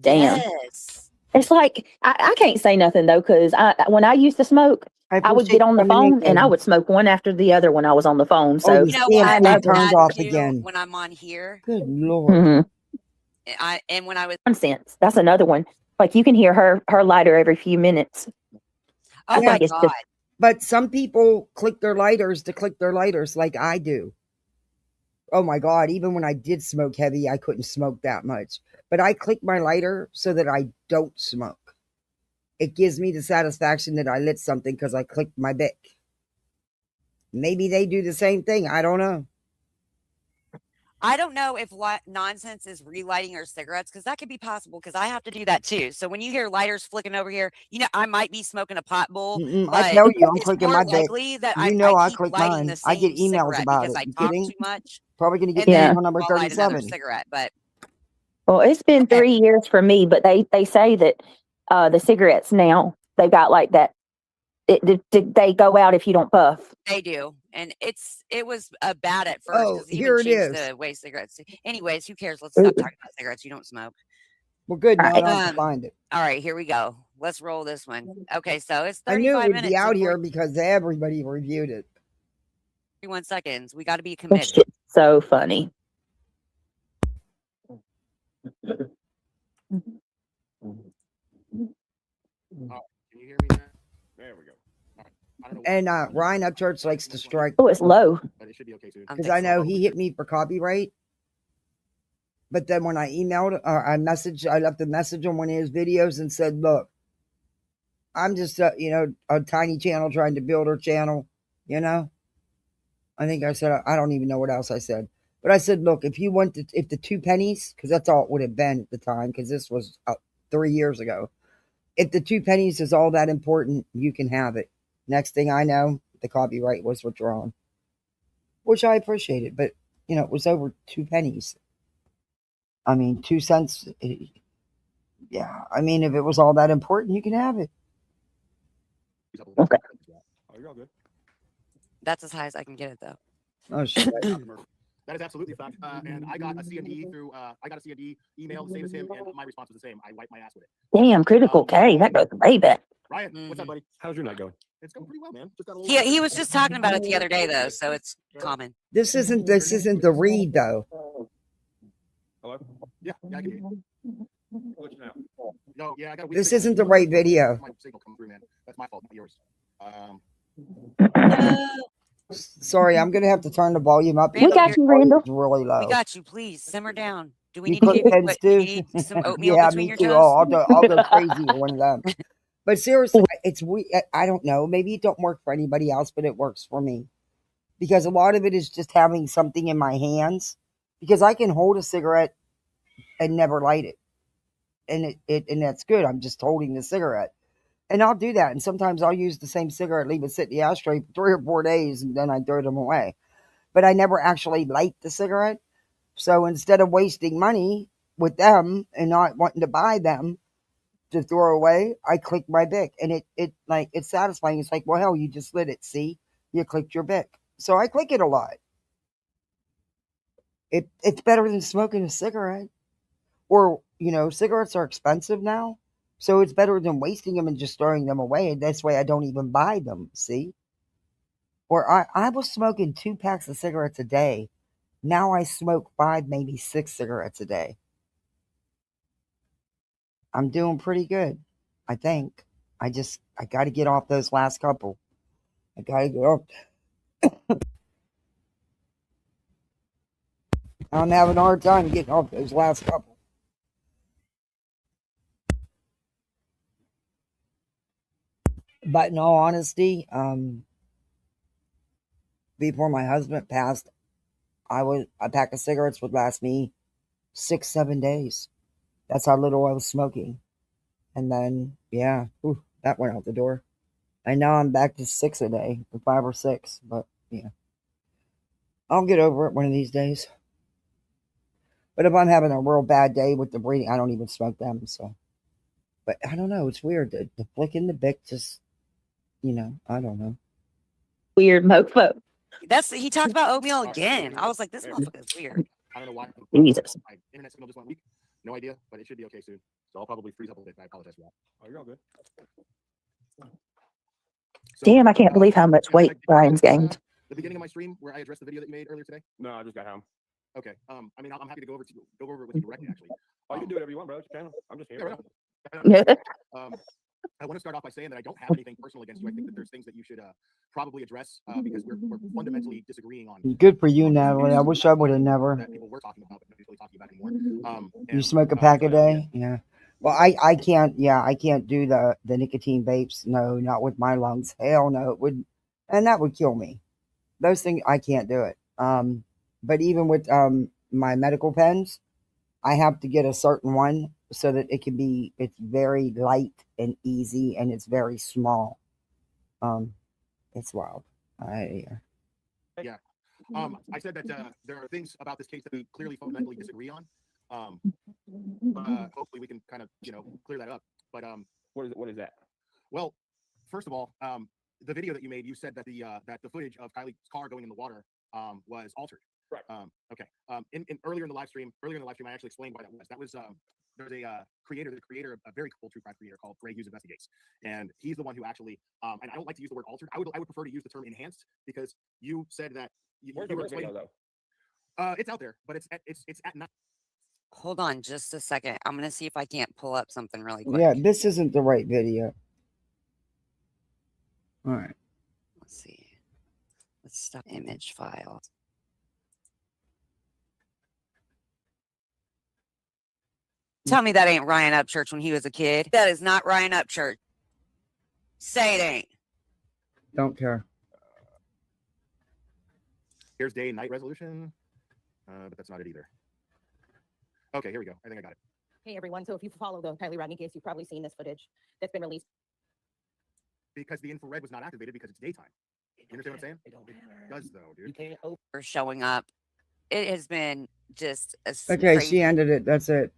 [SPEAKER 4] Damn.
[SPEAKER 3] Yes.
[SPEAKER 4] It's like I can't say nothing though, because when I used to smoke, I would get on the phone and I would smoke one after the other when I was on the phone. So
[SPEAKER 3] you know what
[SPEAKER 1] I turned off again
[SPEAKER 3] when I'm on here.
[SPEAKER 1] Good Lord.
[SPEAKER 3] And when I was
[SPEAKER 4] nonsense. That's another one. Like you can hear her lighter every few minutes.
[SPEAKER 3] Oh my God.
[SPEAKER 1] But some people click their lighters to click their lighters like I do. Oh my God. Even when I did smoke heavy, I couldn't smoke that much. But I click my lighter so that I don't smoke. It gives me the satisfaction that I lit something because I clicked my Bic. Maybe they do the same thing. I don't know.
[SPEAKER 3] I don't know if nonsense is relighting our cigarettes, because that could be possible, because I have to do that too. So when you hear lighters flicking over here, you know, I might be smoking a pot bowl.
[SPEAKER 1] I tell you, I'm clicking my Bic.
[SPEAKER 3] That
[SPEAKER 1] you know I click mine. I get emails about it.
[SPEAKER 3] I talk too much.
[SPEAKER 1] Probably going to get email number 37.
[SPEAKER 3] Cigarette, but
[SPEAKER 4] well, it's been 3 years for me, but they say that the cigarettes now, they've got like that. They go out if you don't puff.
[SPEAKER 3] They do, and it was bad at first.
[SPEAKER 1] Oh, here it is.
[SPEAKER 3] The way cigarettes. Anyways, who cares? Let's stop talking about cigarettes. You don't smoke.
[SPEAKER 1] Well, good. Now I
[SPEAKER 4] Right.
[SPEAKER 1] don't have to find it.
[SPEAKER 3] All right, here we go. Let's roll this one. Okay, so it's
[SPEAKER 1] I knew it
[SPEAKER 3] 35
[SPEAKER 1] would
[SPEAKER 3] minutes
[SPEAKER 1] be
[SPEAKER 3] and
[SPEAKER 1] out here because everybody reviewed it.
[SPEAKER 3] 41 seconds. We got to be
[SPEAKER 4] That
[SPEAKER 3] committed.
[SPEAKER 4] shit's so funny.
[SPEAKER 5] Can you hear me now? There we go. All right. I don't know
[SPEAKER 1] And Ryan Upchurch likes to strike.
[SPEAKER 4] Oh, it's low.
[SPEAKER 5] but it should be okay soon.
[SPEAKER 1] Because I know he hit me for copyright. But then when I emailed, I left a message on one of his videos and said, look, I'm just, a tiny channel trying to build her channel, I think I said, I don't even know what else I said. But I said, look, if the 2 pennies, because that's all it would have been at the time, because this was 3 years ago. If the 2 pennies is all that important, you can have it. Next thing I know, the copyright was withdrawn, which I appreciated. But, it was over 2 pennies. I mean, 2 cents. Yeah. I mean, if it was all that important, you can have it.
[SPEAKER 4] Okay.
[SPEAKER 5] Oh, you're all good.
[SPEAKER 3] That's as high as I can get it, though.
[SPEAKER 1] Oh, shit.
[SPEAKER 5] That is absolutely a fact. And I got a CMD email, the same as him, and my response was the same. I wiped my ass with it.
[SPEAKER 4] Damn, critical K. That goes way back.
[SPEAKER 5] Ryan, what's up, buddy? How's your night going? It's going pretty well, man. Just got a little
[SPEAKER 3] He was just talking about it the other day, though, so it's common.
[SPEAKER 1] This isn't the read, though.
[SPEAKER 5] Hello? Yeah, I can hear you. No, yeah, I got a weak
[SPEAKER 1] This
[SPEAKER 5] signal.
[SPEAKER 1] isn't the right video.
[SPEAKER 5] My signal come through, man. That's my fault, not yours.
[SPEAKER 1] Sorry, I'm gonna have to turn the volume up.
[SPEAKER 4] We got you, Randall.
[SPEAKER 1] It's really low.
[SPEAKER 3] We got you. Please simmer down. Do we
[SPEAKER 1] You
[SPEAKER 3] need to
[SPEAKER 1] cook
[SPEAKER 3] give you,
[SPEAKER 1] pens too?
[SPEAKER 3] do you need some oatmeal
[SPEAKER 1] Yeah,
[SPEAKER 3] between
[SPEAKER 1] me
[SPEAKER 3] your
[SPEAKER 1] too.
[SPEAKER 3] toes?
[SPEAKER 1] Oh, I'll go crazy with one of them. But seriously, I don't know. Maybe it don't work for anybody else, but it works for me because a lot of it is just having something in my hands. Because I can hold a cigarette and never light it, and and that's good. I'm just holding the cigarette, and I'll do that. And sometimes I'll use the same cigarette, leave it sit in the ashtray for 3 or 4 days, and then I throw them away. But I never actually light the cigarette. So instead of wasting money with them and not wanting to buy them to throw away, I click my Bic, and it's satisfying. It's like, well, hell, you just lit it. See, you clicked your Bic. So I click it a lot. It's better than smoking a cigarette, or cigarettes are expensive now, so it's better than wasting them and just throwing them away. That's why I don't even buy them. See, or I was smoking 2 packs of cigarettes a day. Now I smoke 5, maybe 6 cigarettes a day. I'm doing pretty good, I think. I got to get off those last couple. I got to get off. I'm having a hard time getting off those last couple. But in all honesty, before my husband passed, a pack of cigarettes would last me 6, 7 days. That's how little I was smoking. And then, yeah, that went out the door. And now I'm back to 6 a day, or 5 or 6. But yeah, I'll get over it one of these days. But if I'm having a real bad day with the breathing, I don't even smoke them. So, but I don't know. It's weird. The flick in the Bic just, I don't know.
[SPEAKER 4] Weird mofo.
[SPEAKER 3] He talked about oatmeal again. I was like, this motherfucker is weird.
[SPEAKER 5] I don't know why.
[SPEAKER 4] Jesus.
[SPEAKER 5] My internet signal just went weak. No idea, but it should be okay soon. So I'll probably freeze up a bit. I apologize for that. Oh, you're all good. So,
[SPEAKER 4] Damn, I can't believe how much weight Brian's gained.
[SPEAKER 5] The beginning of my stream where I addressed the video that you made earlier today? No, I just got home. Okay. I mean, I'm happy to go over it with you directly, actually. Oh, you can do whatever you want, bro. It's your channel. I'm just here. I want to start off by saying that I don't have anything personal against you. I think that there's things that you should probably address because we're fundamentally disagreeing on.
[SPEAKER 1] Good for you, Natalie. I wish I would have never.
[SPEAKER 5] That people were talking about, but nobody's really talking about anymore.
[SPEAKER 1] You smoke a pack a day? Yeah. Well, I can't. Yeah, I can't do the nicotine vapes. No, not with my lungs. Hell no, it would, and that would kill me. Those things I can't do it. But even with my medical pens, I have to get a certain one so that it's very light and easy, and it's very small. It's wild.
[SPEAKER 5] Yeah. I said that there are things about this case that we clearly fundamentally disagree on. Hopefully we can kind of, clear that up. But what is that? Well, first of all, the video that you made, you said that the footage of Kylie's car going in the water was altered. Right. Okay. In earlier in the live stream, I actually explained why that was.
[SPEAKER 16] there's a creator, a very cool true crime creator called Greg Hughes Investigates, and he's the one who actually. And I don't like to use the word altered. I would prefer to use the term enhanced, because you said that
[SPEAKER 5] Where's
[SPEAKER 16] you
[SPEAKER 5] the
[SPEAKER 16] were
[SPEAKER 5] video
[SPEAKER 16] explaining.
[SPEAKER 5] though?
[SPEAKER 16] It's out there, but it's at night.
[SPEAKER 3] Hold on just a second. I'm gonna see if I can't pull up something really quick.
[SPEAKER 1] Yeah, this isn't the right video. All right.
[SPEAKER 3] Let's see. Let's stop image file. Tell me that ain't Ryan Upchurch when he was a kid. That is not Ryan Upchurch. Say it ain't.
[SPEAKER 1] Don't care.
[SPEAKER 16] Here's day and night resolution, but that's not it either. Okay, here we go. I think I got it.
[SPEAKER 8] Hey everyone, so if you follow the Kylie Rodney case, you've probably seen this footage that's been released.
[SPEAKER 16] Because the infrared was not activated because it's daytime. You understand what I'm saying? It does though, dude.
[SPEAKER 3] For showing up. It has been just a
[SPEAKER 1] Okay,
[SPEAKER 3] crazy.
[SPEAKER 1] she ended it. That's it.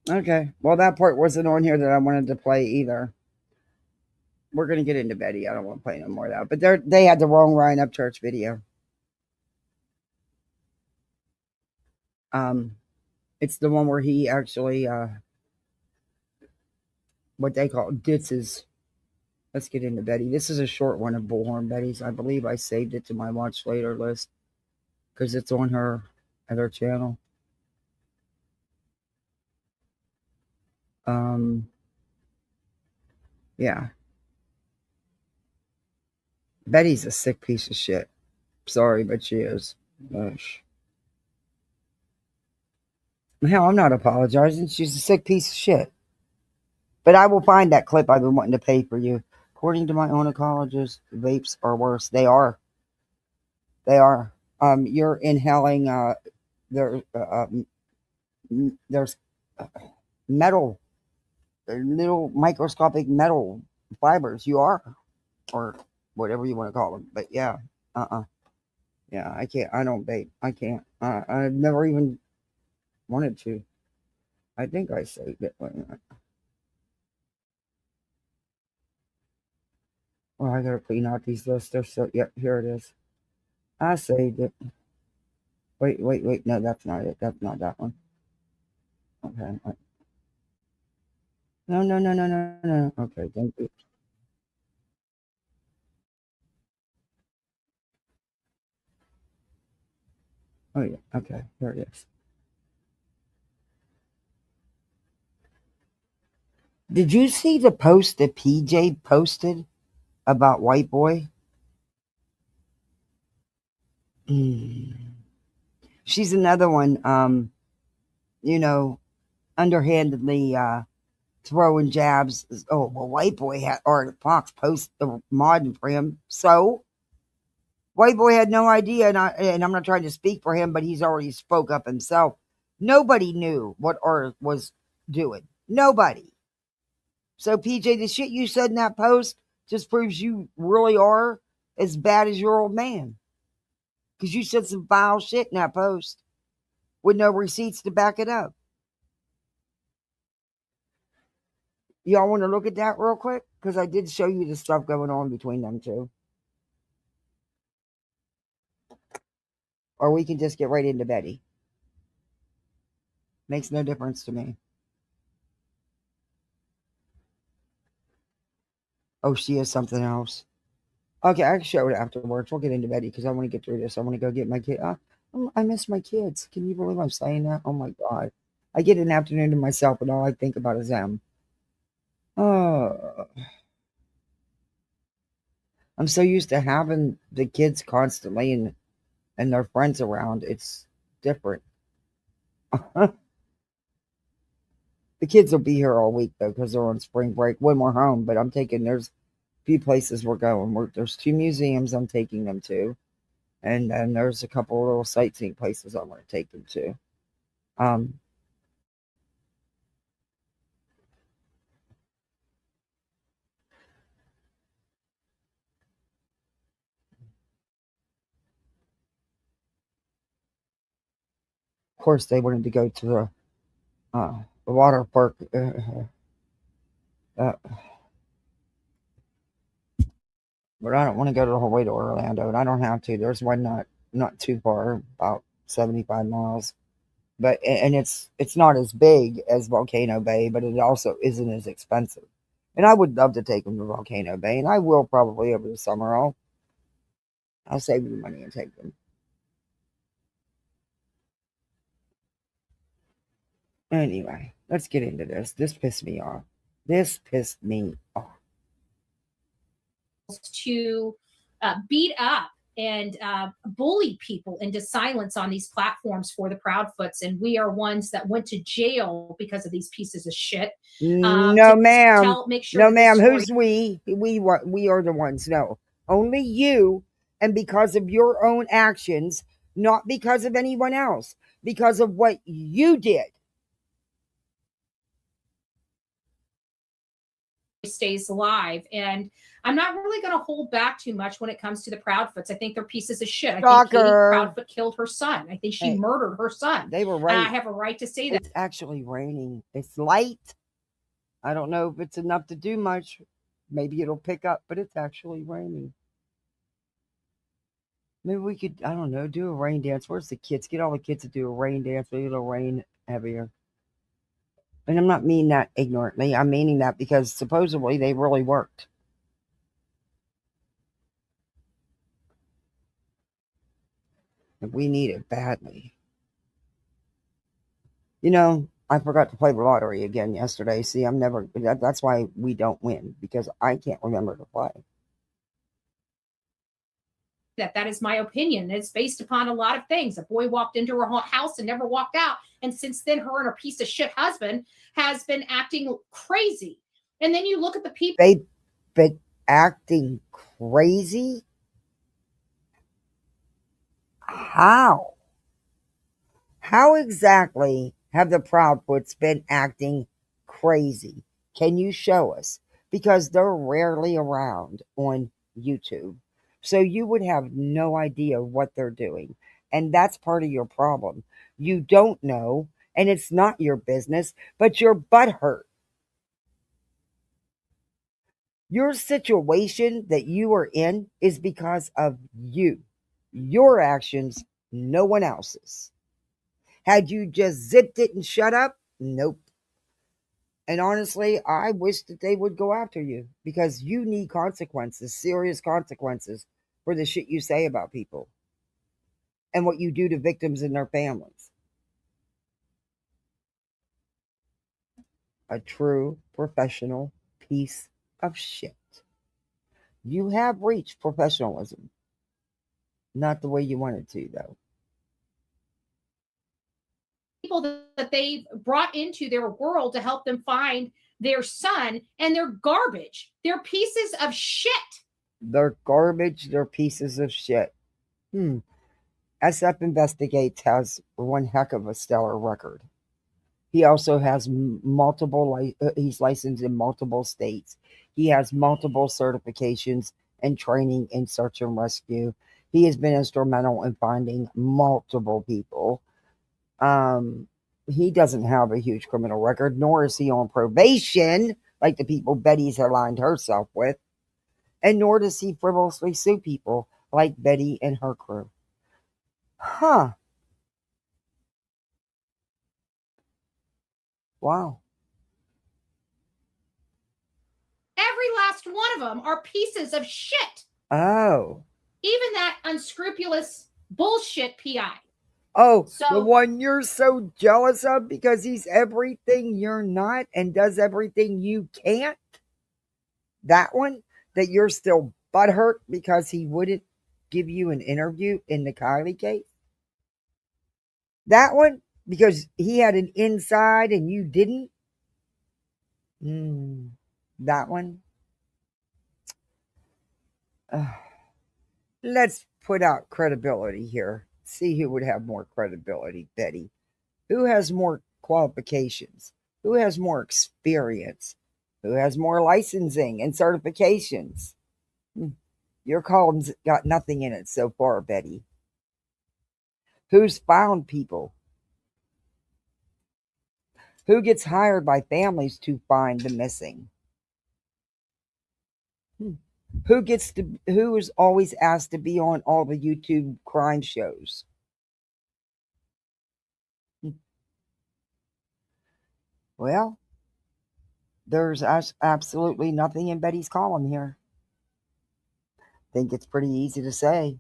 [SPEAKER 1] Okay. Well, that part wasn't on here that I wanted to play either. We're gonna get into Betty. I don't want to play no more of that. But they had the wrong Ryan Upchurch video. It's the one where he actually what they call ditzes. Let's get into Betty. This is a short one of Bullhornbetty's. I believe I saved it to my watch later list because it's on her other channel. Yeah. Betty's a sick piece of shit. Sorry, but she is. Gosh. Hell, I'm not apologizing. She's a sick piece of shit. But I will find that clip I've been wanting to pay for you. According to my own ecologists, vapes are worse. They are. They are. You're inhaling. There's metal, little microscopic metal fibers. You are, or whatever you want to call them. But yeah, yeah, I can't. I don't vape. I can't. I've never even wanted to. I think I saved it. Wait a minute. Oh, I gotta clean out these lists. They're so. Yep, here it is. I saved it. Wait. No, that's not it. That's not that one. Okay. No. Okay, thank you. Oh yeah. Okay, here it is. Did you see the post that PJ posted about White Boy? She's another one, underhandedly throwing jabs. Oh, well, White Boy had, or Fox post the mod for him. So, White Boy had no idea, and I'm not trying to speak for him, but he's already spoke up himself. Nobody knew what Art was doing. Nobody. So, PJ, the shit you said in that post just proves you really are as bad as your old man. Because you said some foul shit in that post with no receipts to back it up. Y'all want to look at that real quick? Because I did show you the stuff going on between them two. Or we can just get right into Betty. Makes no difference to me. Oh, she is something else. Okay, I can show it afterwards. We'll get into Betty because I want to get through this. I want to go get my kid. I miss my kids. Can you believe I'm saying that? Oh my God. I get an afternoon to myself and all I think about is them. Oh. I'm so used to having the kids constantly and their friends around. It's different. The kids will be here all week though because they're on spring break when we're home. But there's a few places we're going. There's 2 museums I'm taking them to, and then there's a couple of little sightseeing places I want to take them to. Of course, they wanted to go to the water park. But I don't want to go the whole way to Orlando, and I don't have to. There's one not too far, about 75 miles. but and it's not as big as Volcano Bay, but it also isn't as expensive. And I would love to take them to Volcano Bay, and I will probably over the summer. I'll save the money and take them. Anyway, let's get into this. This pissed me off. This pissed me off.
[SPEAKER 17] To beat up and bully people into silence on these platforms for the Proudfoots, and we are ones that went to jail because of these pieces of shit.
[SPEAKER 1] No, ma'am.
[SPEAKER 17] Make sure
[SPEAKER 1] No,
[SPEAKER 17] that this
[SPEAKER 1] ma'am.
[SPEAKER 17] story-
[SPEAKER 1] Who's we? We are the ones. No, only you, and because of your own actions, not because of anyone else, because of what you did.
[SPEAKER 17] stays alive. And I'm not really going to hold back too much when it comes to the Proudfoots. I think they're pieces of shit. I think Katie Proudfoot killed her son. I think she murdered her son.
[SPEAKER 1] They were right.
[SPEAKER 17] And I have a right to say that.
[SPEAKER 1] It's actually raining. It's light. I don't know if it's enough to do much. Maybe it'll pick up, but it's actually raining. Maybe we could, I don't know, do a rain dance. Where's the kids? Get all the kids to do a rain dance. Maybe it'll rain heavier. And I'm not meaning that ignorantly. I'm meaning that because supposedly they really worked. And we need it badly. You know, I forgot to play the lottery again yesterday. See, that's why we don't win, because I can't remember to play.
[SPEAKER 17] That is my opinion. It's based upon a lot of things. A boy walked into her house and never walked out. And since then, her and her piece of shit husband has been acting crazy. And then you look at the people.
[SPEAKER 1] They've been acting crazy? How? How exactly have the Proudfoots been acting crazy? Can you show us? Because they're rarely around on YouTube. So you would have no idea what they're doing. And that's part of your problem. You don't know, and it's not your business, but you're butthurt. Your situation that you are in is because of you. Your actions, no one else's. Had you just zipped it and shut up? Nope. And honestly, I wish that they would go after you, because you need consequences, serious consequences for the shit you say about people and what you do to victims and their families. A true professional piece of shit. You have reached professionalism. Not the way you wanted to, though.
[SPEAKER 17] People that they brought into their world to help them find their son, and they're garbage. They're pieces of shit.
[SPEAKER 1] They're garbage. They're pieces of shit. SF Investigates has one heck of a stellar record. He also has he's licensed in multiple states. He has multiple certifications and training in search and rescue. He has been instrumental in finding multiple people. He doesn't have a huge criminal record, nor is he on probation like the people Betty's aligned herself with, and nor does he frivolously sue people like Betty and her crew. Huh. Wow.
[SPEAKER 17] Every last one of them are pieces of shit.
[SPEAKER 1] Oh.
[SPEAKER 17] Even that unscrupulous bullshit PI.
[SPEAKER 1] Oh, the one you're so jealous of because he's everything you're not and does everything you can't? That one that you're still butthurt because he wouldn't give you an interview in the Kylie case? That one because he had an inside and you didn't? That one? Let's put out credibility here. See who would have more credibility, Betty. Who has more qualifications? Who has more experience? Who has more licensing and certifications? Your column's got nothing in it so far, Betty. Who's found people? Who gets hired by families to find the missing? Who is always asked to be on all the YouTube crime shows? Well, there's absolutely nothing in Betty's column here. Think it's pretty easy to say.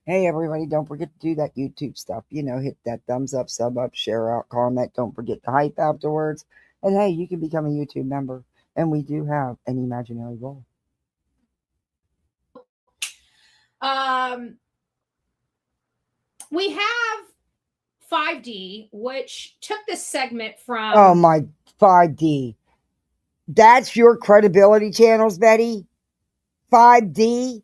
[SPEAKER 1] Hey, everybody, don't forget to do that YouTube stuff. Hit that thumbs up, sub up, share out, comment. Don't forget to hype afterwards. And hey, you can become a YouTube member. And we do have an imaginary goal.
[SPEAKER 17] We have 5D, which took this segment from.
[SPEAKER 1] Oh, my 5D. That's your credibility channels, Betty? 5D?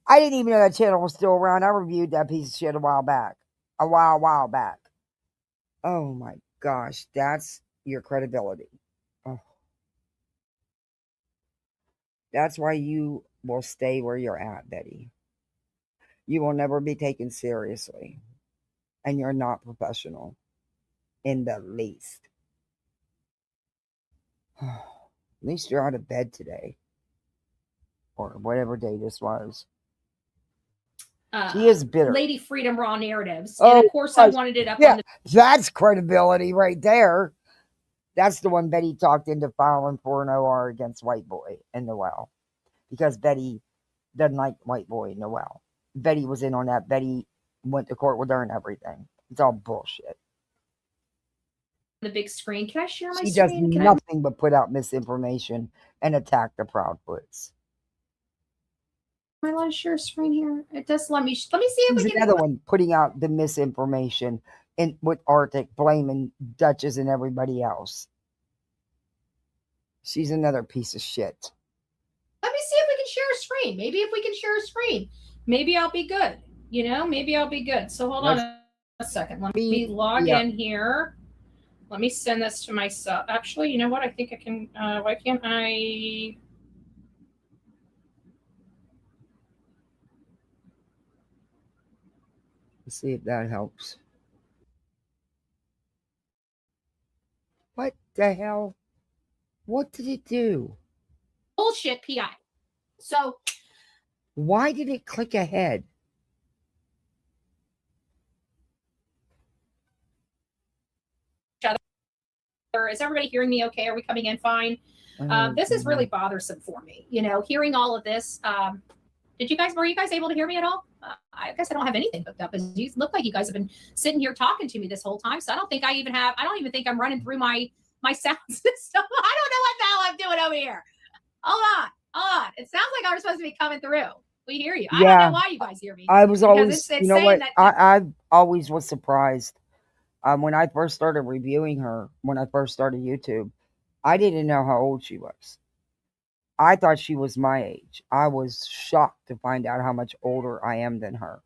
[SPEAKER 1] I didn't even know that channel was still around. I reviewed that piece of shit a while back. A while back. Oh my gosh, that's your credibility. Oh. That's why you will stay where you're at, Betty. You will never be taken seriously. And you're not professional in the least. At least you're out of bed today. Or whatever day this was. She is bitter.
[SPEAKER 17] Lady Freedom Raw Narratives.
[SPEAKER 1] Oh,
[SPEAKER 17] and of course, I wanted it up on the.
[SPEAKER 1] That's credibility right there. That's the one Betty talked into filing for an OR against White Boy and Noel. Because Betty doesn't like White Boy and Noel. Betty was in on that. Betty went to court with her and everything. It's all bullshit.
[SPEAKER 17] The big screen. Can I share my
[SPEAKER 1] She
[SPEAKER 17] screen?
[SPEAKER 1] does nothing but put out misinformation and attack the Proudfoots.
[SPEAKER 17] Am I allowed to share a screen here? It does let me. Let me see if
[SPEAKER 1] She's
[SPEAKER 17] we can.
[SPEAKER 1] another one putting out the misinformation and with Arctic blaming Duchess and everybody else. She's another piece of shit.
[SPEAKER 17] Let me see if we can share a screen. Maybe if we can share a screen, maybe I'll be good. Maybe I'll be good. So hold on a second. Let me log in here. Let me send this to myself. Actually, you know what? I think I can. Why can't I?
[SPEAKER 1] Let's see if that helps. What the hell? What did it do?
[SPEAKER 17] Bullshit PI. So
[SPEAKER 1] why did it click ahead?
[SPEAKER 17] Is everybody hearing me okay? Are we coming in fine? This is really bothersome for me. Hearing all of this. Were you guys able to hear me at all? I guess I don't have anything hooked up, because you look like you guys have been sitting here talking to me this whole time. So I don't even think I'm running through my sound system. I don't know what the hell I'm doing over here. Hold on. It sounds like I'm supposed to be coming through. We hear you. I don't know why you guys hear me.
[SPEAKER 1] I was always,
[SPEAKER 17] it's
[SPEAKER 1] you know what?
[SPEAKER 17] that-
[SPEAKER 1] I always was surprised. When I first started reviewing her, when I first started YouTube, I didn't know how old she was. I thought she was my age. I was shocked to find out how much older I am than her.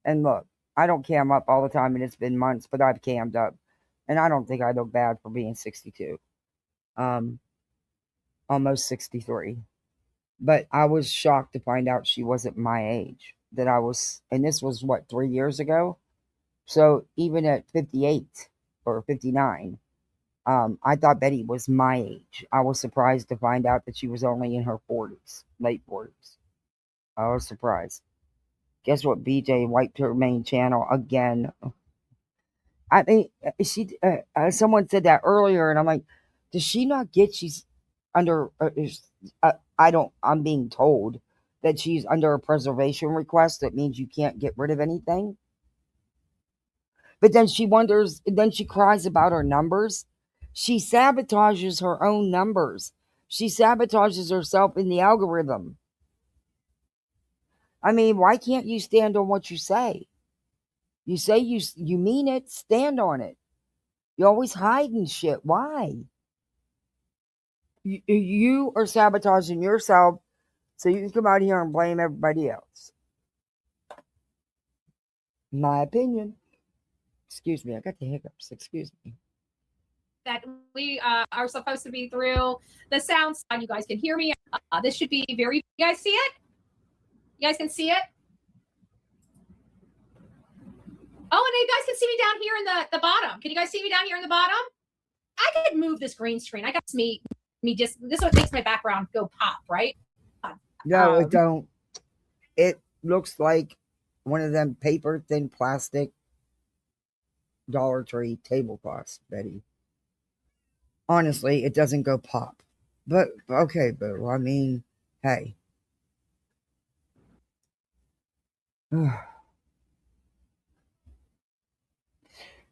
[SPEAKER 1] And look, I don't cam up all the time, and it's been months, but I've cammed up. And I don't think I look bad for being 62. Almost 63. But I was shocked to find out she wasn't my age. And this was, 3 years ago? So even at 58 or 59, I thought Betty was my age. I was surprised to find out that she was only in her 40s, late 40s. I was surprised. Guess what? BJ wiped her main channel again. I mean, someone said that earlier, and I'm like, does she not get she's under? I'm being told that she's under a preservation request. That means you can't get rid of anything. But then she wonders, then she cries about her numbers. She sabotages her own numbers. She sabotages herself in the algorithm. I mean, why can't you stand on what you say? You say you mean it, stand on it. You're always hiding shit. Why? You are sabotaging yourself so you can come out here and blame everybody else. My opinion. Excuse me, I got the hiccups. Excuse me.
[SPEAKER 17] That we are supposed to be through the sound side. You guys can hear me. This should be very. You guys see it? You guys can see it? Oh, and you guys can see me down here in the bottom. Can you guys see me down here in the bottom? I could move this green screen. I got me just, this is what makes my background go pop, right?
[SPEAKER 1] No, it don't. It looks like one of them paper thin plastic Dollar Tree tablecloths, Betty. Honestly, it doesn't go pop. But okay, boo. I mean, hey.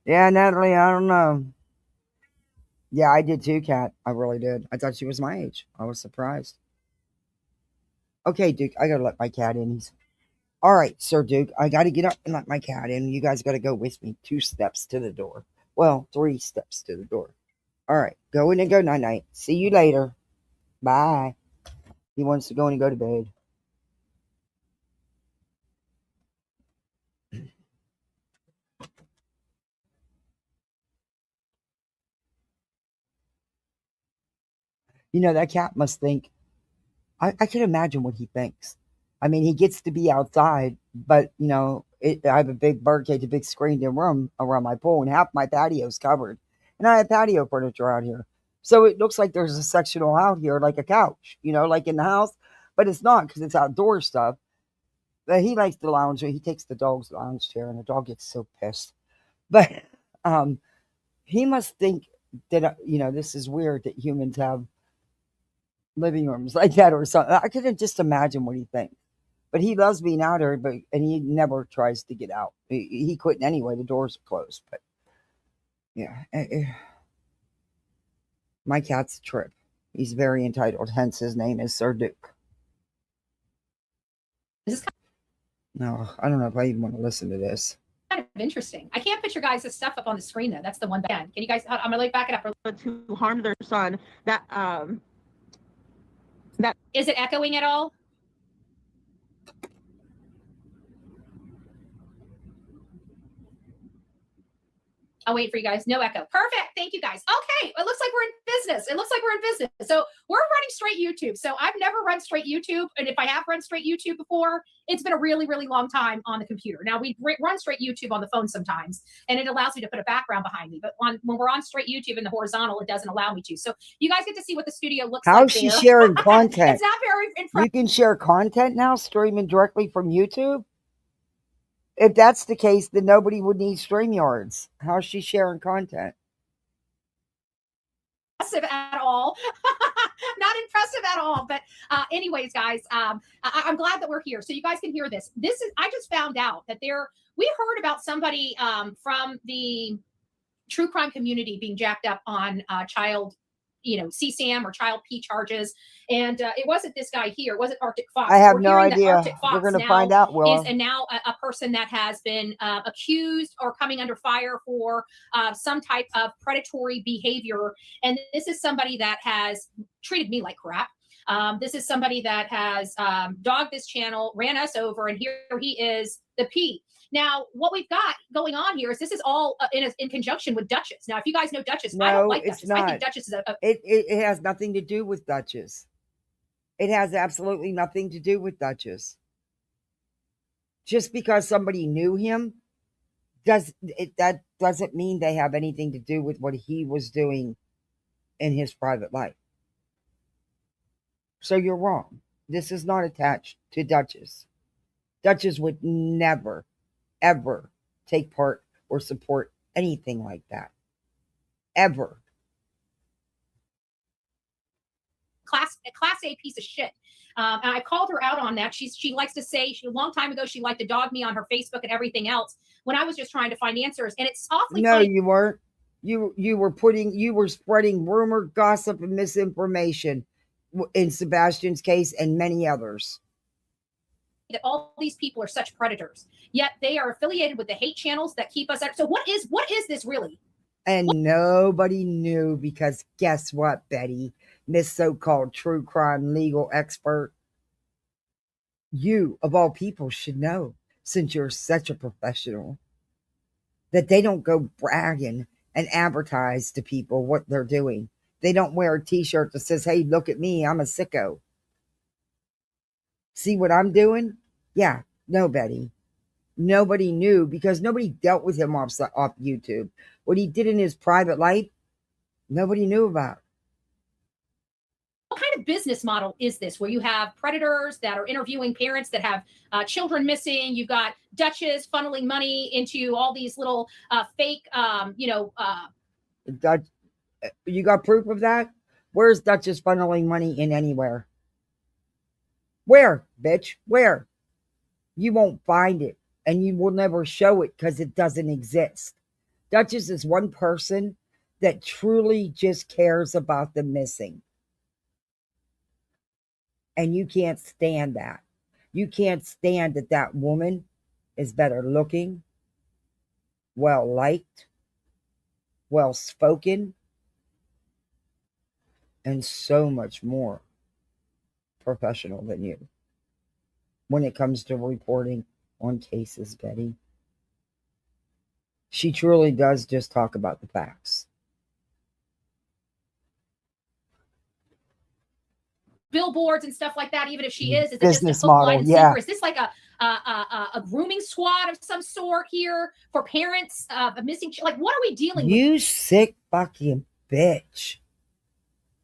[SPEAKER 1] Yeah, Natalie, I don't know. Yeah, I did too, Kat. I really did. I thought she was my age. I was surprised. Okay, Duke, I gotta let my cat in. All right, Sir Duke, I gotta get up and let my cat in. You guys gotta go with me 2 steps to the door. Well, 3 steps to the door. All right, go in and go night night. See you later. Bye. He wants to go in and go to bed. You know, that cat must think, I can imagine what he thinks. I mean, he gets to be outside, but, you know, I have a big bird cage, a big screened in room around my pool, and half my patio's covered. And I have patio furniture out here. So it looks like there's a sectional out here, like a couch, you know, like in the house, but it's not because it's outdoor stuff. But he likes the lounge. He takes the dog's lounge chair, and the dog gets so pissed. But he must think that, you know, this is weird that humans have living rooms like that or something. I couldn't just imagine what he thinks. But he loves being out there, and he never tries to get out. He couldn't anyway. The doors are closed. But yeah, my cat's a trip. He's very entitled. Hence, his name is Sir Duke. No, I don't know if I even want to listen to this.
[SPEAKER 17] Kind of interesting. I can't put your guys' stuff up on the screen though. That's the one band. Can you guys? I'm gonna back it up.
[SPEAKER 6] To harm their son. That
[SPEAKER 17] Is it echoing at all? I'll wait for you guys. No echo. Perfect. Thank you guys. Okay. It looks like we're in business. So we're running straight YouTube. So I've never run straight YouTube. And if I have run straight YouTube before, it's been a really, really long time on the computer. Now we run straight YouTube on the phone sometimes, and it allows me to put a background behind me. But when we're on straight YouTube in the horizontal, it doesn't allow me to. So you guys get to see what the studio looks like.
[SPEAKER 1] How's she sharing content?
[SPEAKER 17] It's not very impressive.
[SPEAKER 1] You can share content now, streaming directly from YouTube? If that's the case, then nobody would need StreamYards. How's she sharing content?
[SPEAKER 17] Impressive at all. Not impressive at all. But anyways, guys, I'm glad that we're here. So you guys can hear this. I just found out that we heard about somebody from the true crime community being jacked up on child, CSAM or child P charges. And it wasn't this guy here. It wasn't Arctic Fox.
[SPEAKER 1] I have no idea. We're going to find out, Will.
[SPEAKER 17] Is now a person that has been accused or coming under fire for some type of predatory behavior. And this is somebody that has treated me like crap. This is somebody that has dogged this channel, ran us over, and here he is, the P. Now, what we've got going on here is this is all in conjunction with Duchess. Now, if you guys know Duchess, I don't like Duchess.
[SPEAKER 1] Not.
[SPEAKER 17] I think Duchess is
[SPEAKER 1] It has nothing to do with Duchess. It has absolutely nothing to do with Duchess. Just because somebody knew him, that doesn't mean they have anything to do with what he was doing in his private life. So you're wrong. This is not attached to Duchess. Duchess would never, ever take part or support anything like that. Ever.
[SPEAKER 17] Class A piece of shit. And I called her out on that. She likes to say, a long time ago, she liked to dog me on her Facebook and everything else when I was just trying to find answers. And it's awfully funny.
[SPEAKER 1] You weren't. You were spreading rumor, gossip, and misinformation in Sebastian's case and many others.
[SPEAKER 17] That all these people are such predators, yet they are affiliated with the hate channels that keep us out. So what is this really?
[SPEAKER 1] And nobody knew, because guess what, Betty, Miss so-called true crime legal expert? You, of all people, should know, since you're such a professional, that they don't go bragging and advertise to people what they're doing. They don't wear a t-shirt that says, hey, look at me, I'm a sicko. See what I'm doing? Yeah, no, Betty. Nobody knew, because nobody dealt with him off YouTube. What he did in his private life, nobody knew about.
[SPEAKER 17] All kinds kind of business model is this where you have predators that are interviewing parents that have children missing? You've got Duchess funneling money into all these little fake,
[SPEAKER 1] You got proof of that? Where's Duchess funneling money in anywhere? Where, bitch? Where? You won't find it, and you will never show it because it doesn't exist. Duchess is one person that truly just cares about the missing. And you can't stand that. You can't stand that that woman is better looking, well liked, well spoken, and so much more professional than you when it comes to reporting on cases, Betty. She truly does just talk about the facts.
[SPEAKER 17] billboards and stuff like that, even if she is it
[SPEAKER 1] Business
[SPEAKER 17] just a hook, line,
[SPEAKER 1] model,
[SPEAKER 17] and
[SPEAKER 1] yeah.
[SPEAKER 17] sinker? Is this like a grooming squad of some sort here for parents of missing like what are we dealing with?
[SPEAKER 1] You sick fucking bitch.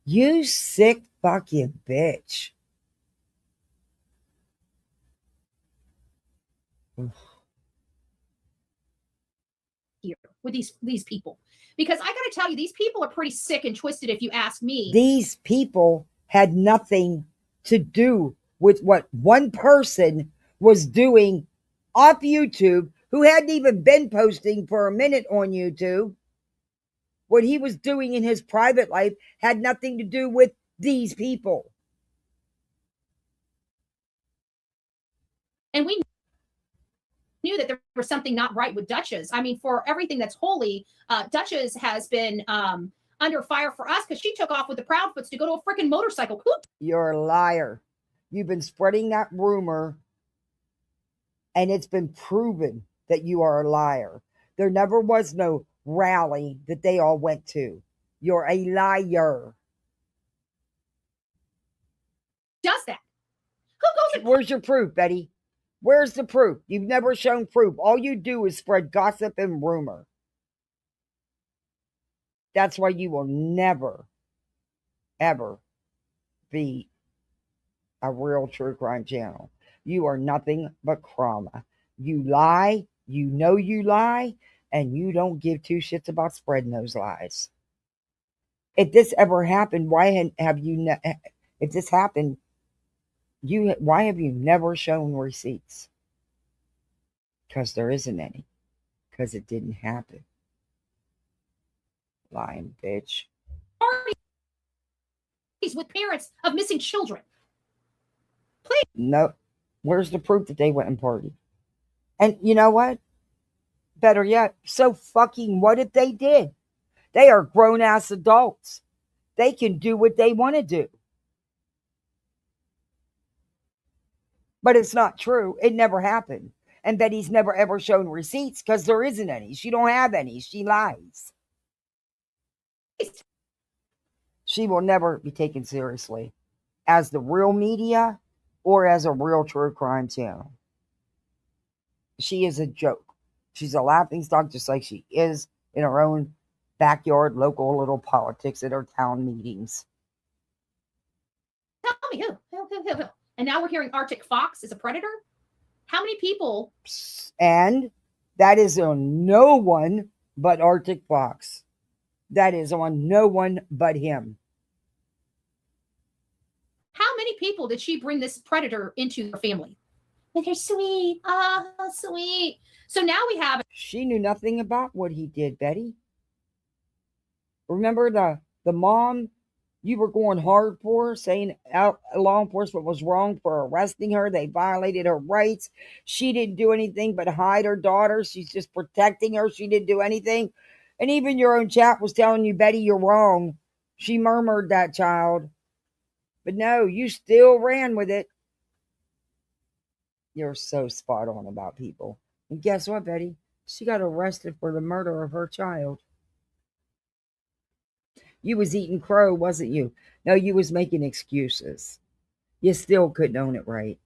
[SPEAKER 1] You sick fucking bitch.
[SPEAKER 17] Here with these people, because I got to tell you, these people are pretty sick and twisted if you ask me.
[SPEAKER 1] These people had nothing to do with what one person was doing off YouTube, who hadn't even been posting for a minute on YouTube. What he was doing in his private life had nothing to do with these people.
[SPEAKER 17] And we knew that there was something not right with Duchess. I mean, for everything that's holy, Duchess has been under fire for us because she took off with the Proudfoots to go to a freaking motorcycle.
[SPEAKER 1] You're a liar. You've been spreading that rumor, and it's been proven that you are a liar. There never was no rally that they all went to. You're a liar.
[SPEAKER 17] Does that? Who goes and
[SPEAKER 1] Where's your proof, Betty? Where's the proof? You've never shown proof. All you do is spread gossip and rumor. That's why you will never, ever be a real true crime channel. You are nothing but Crama. You lie, you know you lie, and you don't give two shits about spreading those lies. If this ever happened, why have you? If this happened, why have you never shown receipts? Because there isn't any. Because it didn't happen. Lying bitch.
[SPEAKER 17] parties with parents of missing children? Please.
[SPEAKER 1] No. Where's the proof that they went and partied? And you know what? Better yet, so fucking what if they did? They are grown-ass adults. They can do what they want to do. But it's not true. It never happened. And Betty's never ever shown receipts because there isn't any. She don't have any. She lies. She will never be taken seriously as the real media or as a real true crime channel. She is a joke. She's a laughingstock just like she is in her own backyard, local little politics at her town meetings.
[SPEAKER 17] Tell me who. And now we're hearing Arctic Fox is a predator? How many people?
[SPEAKER 1] And that is on no one but Arctic Fox. That is on no one but him.
[SPEAKER 17] How many people did she bring this predator into her family? And they're sweet. Oh, sweet. So now we have.
[SPEAKER 1] She knew nothing about what he did, Betty. Remember the mom you were going hard for, saying law enforcement was wrong for arresting her. They violated her rights. She didn't do anything but hide her daughter. She's just protecting her. She didn't do anything. And even your own chat was telling you, Betty, you're wrong. She murmured that child. But no, you still ran with it. You're so spot on about people. And guess what, Betty? She got arrested for the murder of her child. You was eating crow, wasn't you? No, you was making excuses. You still couldn't own it right.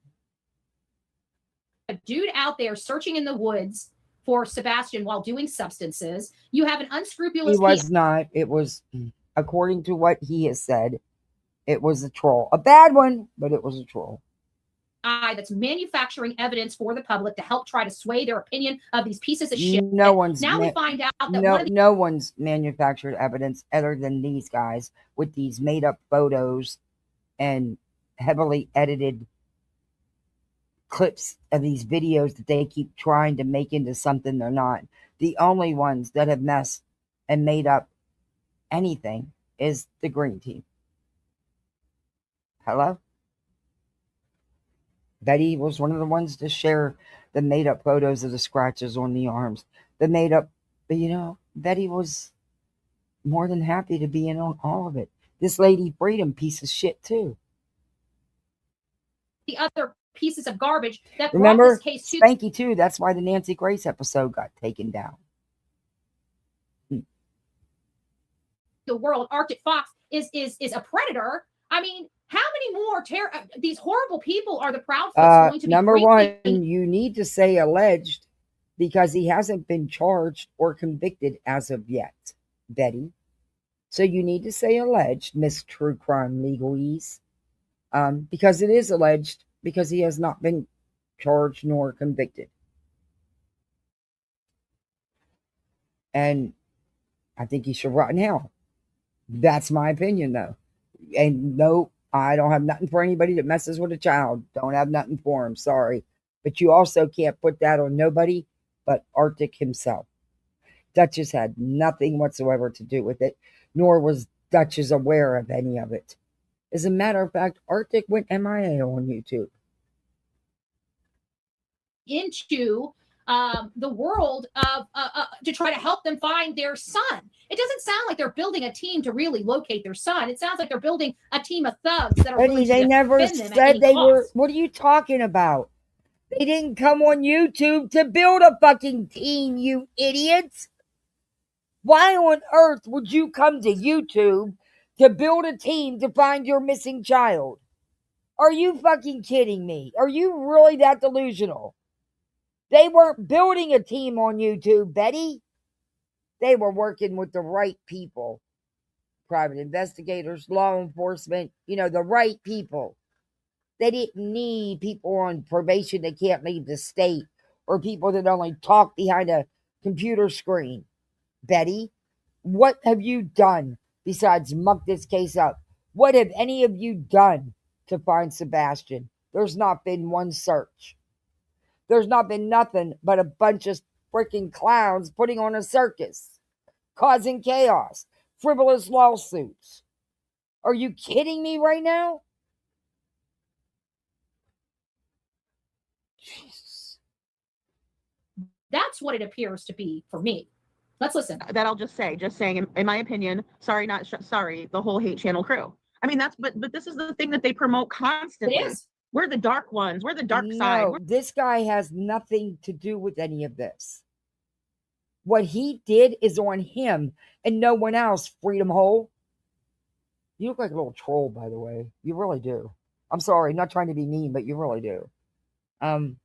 [SPEAKER 17] A dude out there searching in the woods for Sebastian while doing substances. You have an unscrupulous.
[SPEAKER 1] He was not. It was, according to what he has said, It was a troll. A bad one, but it was a troll.
[SPEAKER 17] That's manufacturing evidence for the public to help try to sway their opinion of these pieces of shit.
[SPEAKER 1] No one's
[SPEAKER 17] Now we find out that
[SPEAKER 1] no one's manufactured evidence other than these guys with these made up photos and heavily edited clips of these videos that they keep trying to make into something they're not. The only ones that have messed and made up anything is the green team. Hello? Betty was one of the ones to share the made up photos of the scratches on the arms. The made up, but Betty was more than happy to be in on all of it. This Lady Freedom piece of shit too.
[SPEAKER 17] the other pieces of garbage that
[SPEAKER 1] Remember,
[SPEAKER 17] brought this case to
[SPEAKER 1] Spanky too. That's why the Nancy Grace episode got taken down.
[SPEAKER 17] the world. Arctic Fox is a predator. I mean, how many more these horrible people are the Proudfoots going to be?
[SPEAKER 1] Number one, you need to say alleged because he hasn't been charged or convicted as of yet, Betty. So you need to say alleged, Miss True Crime Legalese, because it is alleged because he has not been charged nor convicted. And I think he should rot in hell. That's my opinion, though. And no, I don't have nothing for anybody that messes with a child. Don't have nothing for him. Sorry. But you also can't put that on nobody but Arctic himself. Duchess had nothing whatsoever to do with it, nor was Duchess aware of any of it. As a matter of fact, Arctic went MIA on YouTube.
[SPEAKER 17] Into the world of to try to help them find their son. It doesn't sound like they're building a team to really locate their son. It sounds like they're building a team of thugs that are willing
[SPEAKER 1] They
[SPEAKER 17] to
[SPEAKER 1] never
[SPEAKER 17] defend them at
[SPEAKER 1] said
[SPEAKER 17] any
[SPEAKER 1] they
[SPEAKER 17] cost.
[SPEAKER 1] were. What are you talking about? They didn't come on YouTube to build a fucking team, you idiots. Why on earth would you come to YouTube to build a team to find your missing child? Are you fucking kidding me? Are you really that delusional? They weren't building a team on YouTube, Betty. They were working with the right people. Private investigators, law enforcement, the right people. They didn't need people on probation that can't leave the state or people that only talk behind a computer screen. Betty, what have you done besides muck this case up? What have any of you done to find Sebastian? There's not been one search. There's not been nothing but a bunch of freaking clowns putting on a circus, causing chaos, frivolous lawsuits. Are you kidding me right now? Jesus.
[SPEAKER 17] That's what it appears to be for me. Let's listen.
[SPEAKER 6] That I'll just saying, in my opinion, sorry, the whole hate channel crew. I mean, but this is the thing that they promote constantly.
[SPEAKER 17] It is.
[SPEAKER 6] We're the dark ones. We're the dark side.
[SPEAKER 1] No, this guy has nothing to do with any of this. What he did is on him and no one else, Freedom Hole. You look like a little troll, by the way. You really do. I'm sorry, not trying to be mean, but you really do. The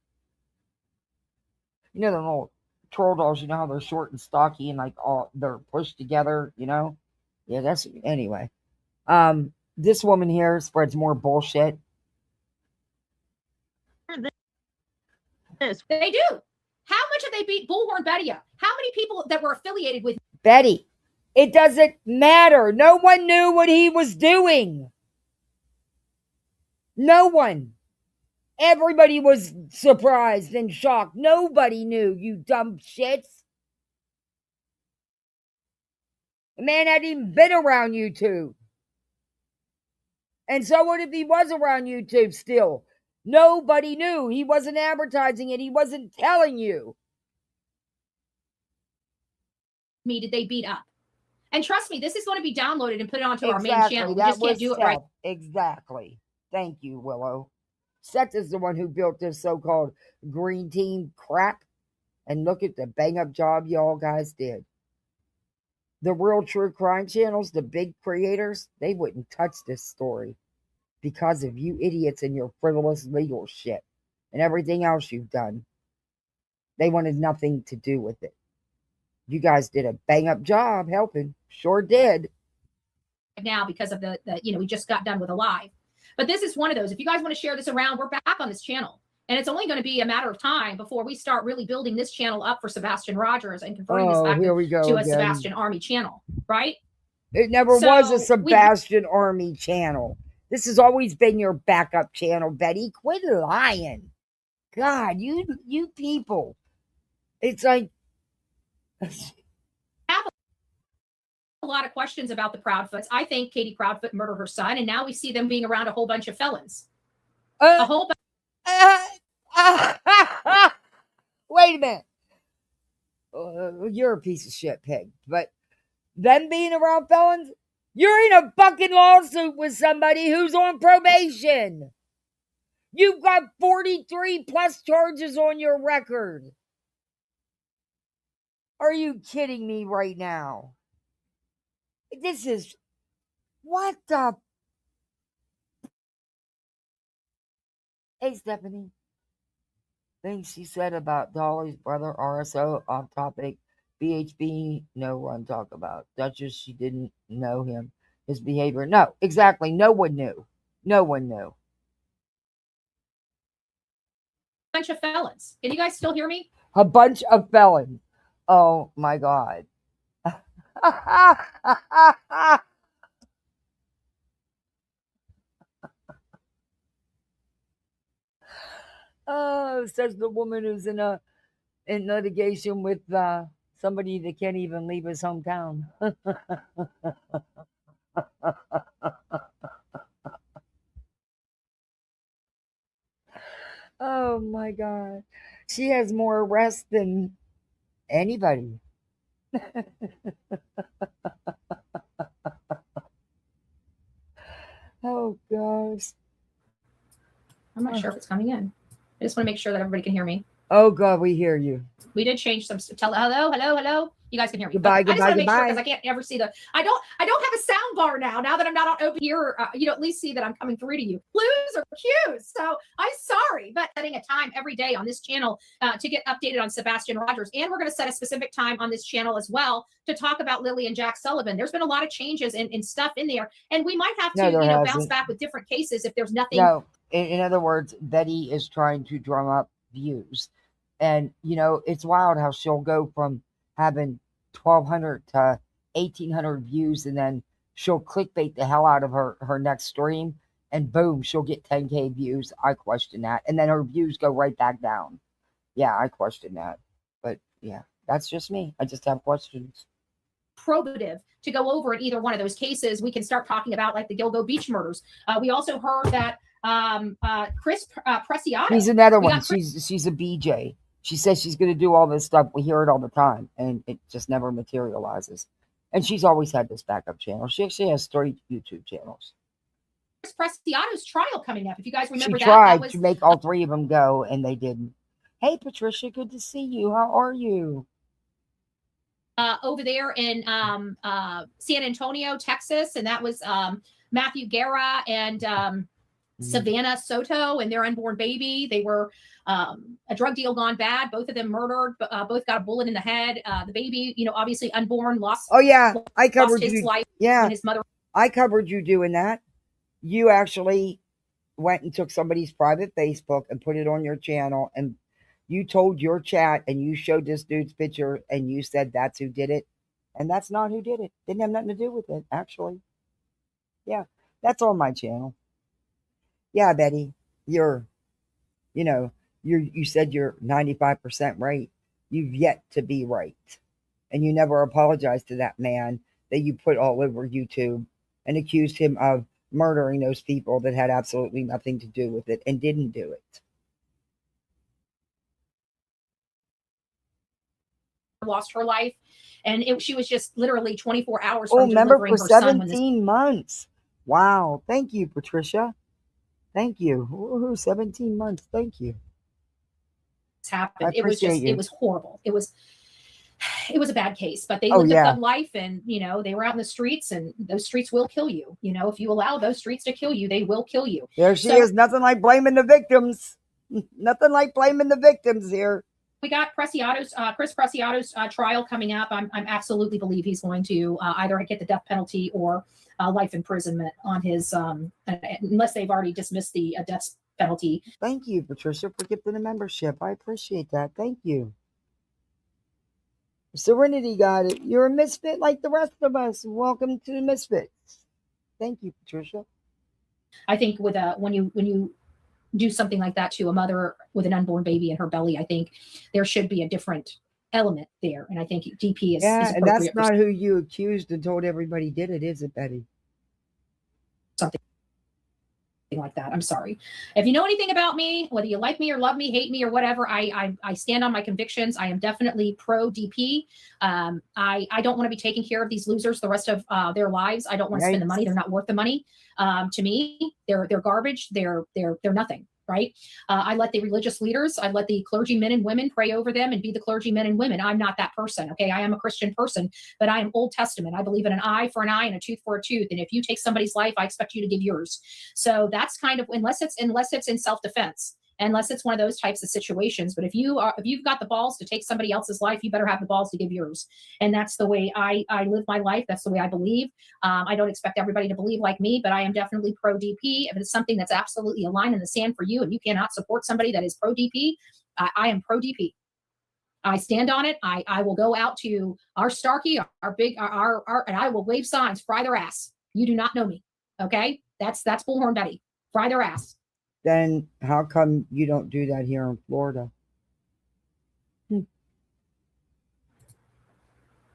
[SPEAKER 1] little troll dolls, how they're short and stocky and all they're pushed together, Yeah, anyway. This woman here spreads more bullshit.
[SPEAKER 17] They do. How much have they beat Bullhornbetty up? How many people that were affiliated with
[SPEAKER 1] Betty, it doesn't matter. No one knew what he was doing. No one. Everybody was surprised and shocked. Nobody knew, you dumb shits. The man hadn't even been around YouTube. And so what if he was around YouTube still? Nobody knew. He wasn't advertising it. He wasn't telling you.
[SPEAKER 17] me did they beat up? And trust me, this is going to be downloaded and put it onto our main channel. We just can't do it right.
[SPEAKER 1] Exactly. Thank you, Willow. Seth is the one who built this so-called green team crap. And look at the bang-up job y'all guys did. The real true crime channels, the big creators, they wouldn't touch this story because of you idiots and your frivolous legal shit and everything else you've done. They wanted nothing to do with it. You guys did a bang-up job helping. Sure did.
[SPEAKER 17] now because of the we just got done with a live. But this is one of those. If you guys want to share this around, we're back on this channel. And it's only going to be a matter of time before we start really building this channel up for Sebastian Rogers and converting this back
[SPEAKER 1] here we go
[SPEAKER 17] to a
[SPEAKER 1] again.
[SPEAKER 17] Sebastian Army channel, right?
[SPEAKER 1] It never was a
[SPEAKER 17] So
[SPEAKER 1] Sebastian Army channel. This has always been your backup channel, Betty. Quit lying. God, you people. It's like
[SPEAKER 17] have a lot of questions about the Proudfoots. I think Katie Proudfoot murdered her son, and now we see them being around a whole bunch of felons. A whole bunch.
[SPEAKER 1] Wait a minute. You're a piece of shit, pig. But them being around felons, you're in a fucking lawsuit with somebody who's on probation. You've got 43 plus charges on your record. Are you kidding me right now? This is what the. Hey, Stephanie. Things she said about Dolly's brother RSO off topic. BHB, no one talk about. Duchess, she didn't know him. His behavior. No, exactly. No one knew. No one knew.
[SPEAKER 17] Bunch of felons. Can you guys still hear me?
[SPEAKER 1] A bunch of felons. Oh my God. Oh, says the woman who's in litigation with somebody that can't even leave his hometown. Oh my God. She has more arrests than anybody. Oh gosh.
[SPEAKER 17] I'm not sure if it's coming in. I just want to make sure that everybody can hear me.
[SPEAKER 1] Oh God, we hear you.
[SPEAKER 17] We did change some. Hello. You guys can hear me.
[SPEAKER 1] Goodbye,
[SPEAKER 17] I just want to make sure
[SPEAKER 1] goodbye.
[SPEAKER 17] because I can't ever see the. I don't have a sound bar now. Now that I'm not on open here, at least see that I'm coming through to you. Blues or cues. So I'm sorry, but setting a time every day on this channel to get updated on Sebastian Rogers, and we're going to set a specific time on this channel as well to talk about Lily and Jack Sullivan. There's been a lot of changes and stuff in there, and we might have to bounce back with different cases if there's nothing.
[SPEAKER 1] No, in other words, Betty is trying to drum up views, and it's wild how she'll go from having 1,200 to 1,800 views, and then she'll clickbait the hell out of her next stream, and boom, she'll get 10K views. I question that, and then her views go right back down. Yeah, I question that, but yeah, that's just me. I just have questions.
[SPEAKER 17] Probative to go over in either one of those cases. We can start talking about like the Gilgo Beach murders. We also heard that Chris Preciado.
[SPEAKER 1] She's another one. She's a BJ. She says she's going to do all this stuff. We hear it all the time, and it just never materializes. And she's always had this backup channel. She actually has 3 YouTube channels.
[SPEAKER 17] Chris Preciado's trial coming up. If you guys remember,
[SPEAKER 1] she tried to make all 3 of them go, and they didn't. Hey, Patricia, good to see you. How are you?
[SPEAKER 17] Over there in San Antonio, Texas, and that was Matthew Guerra and Savannah Soto and their unborn baby. They were a drug deal gone bad. Both of them murdered. Both got a bullet in the head. The baby, obviously unborn, lost.
[SPEAKER 1] Oh yeah, I covered
[SPEAKER 17] his
[SPEAKER 1] you.
[SPEAKER 17] Life.
[SPEAKER 1] Yeah,
[SPEAKER 17] and his mother.
[SPEAKER 1] I covered you doing that. You actually went and took somebody's private Facebook and put it on your channel, and you told your chat and you showed this dude's picture and you said that's who did it, and that's not who did it. Didn't have nothing to do with it, actually. Yeah, that's on my channel. Yeah, Betty, you said you're 95% right. You've yet to be right. And you never apologized to that man that you put all over YouTube and accused him of murdering those people that had absolutely nothing to do with it and didn't do it.
[SPEAKER 17] Lost her life, and she was just literally 24 hours
[SPEAKER 1] Oh,
[SPEAKER 17] from
[SPEAKER 1] remember,
[SPEAKER 17] delivering
[SPEAKER 1] for
[SPEAKER 17] her son
[SPEAKER 1] 17 months. Wow. Thank you, Patricia. Thank you. Woohoo, 17 months. Thank you.
[SPEAKER 17] Happened. It was horrible. It was a bad case, but they
[SPEAKER 1] Oh,
[SPEAKER 17] lived
[SPEAKER 1] yeah.
[SPEAKER 17] a thug life, and they were out in the streets, and those streets will kill you. If you allow those streets to kill you, they will kill you.
[SPEAKER 1] There she is. Nothing like blaming the victims. Nothing like blaming the victims here.
[SPEAKER 17] We got Chris Preciado's trial coming up. I'm absolutely believe he's going to either get the death penalty or life imprisonment on his, unless they've already dismissed the death penalty.
[SPEAKER 1] Thank you, Patricia, for gifting a membership. I appreciate that. Thank you. Serenity got it. You're a misfit like the rest of us. Welcome to the Misfits. Thank you, Patricia.
[SPEAKER 17] I think with when you do something like that to a mother with an unborn baby in her belly, I think there should be a different element there. And I think DP is
[SPEAKER 1] Yeah, and that's
[SPEAKER 17] appropriate
[SPEAKER 1] not who you accused and told everybody did it, is it, Betty?
[SPEAKER 17] something like that. I'm sorry. If you know anything about me, whether you like me or love me, hate me or whatever, I stand on my convictions. I am definitely pro DP. I don't want to be taking care of these losers the rest of their lives. I don't want to spend the money. They're not worth the money. To me, they're garbage. They're nothing. Right. I let the religious leaders, I let the clergymen and women pray over them and be the clergymen and women. I'm not that person. Okay. I am a Christian person, but I am Old Testament. I believe in an eye for an eye and a tooth for a tooth. And if you take somebody's life, I expect you to give yours. So that's kind of, unless it's in self-defense, unless it's one of those types of situations. But if you've got the balls to take somebody else's life, you better have the balls to give yours. And that's the way I live my life. That's the way I believe. I don't expect everybody to believe like me, but I am definitely pro DP. If it's something that's absolutely a line in the sand for you and you cannot support somebody that is pro DP, I am pro DP. I stand on it. I will go out to our Starkey, and I will wave signs, fry their ass. You do not know me. Okay. That's Bullhornbetty. Fry their ass.
[SPEAKER 1] Then how come you don't do that here in Florida?
[SPEAKER 17] You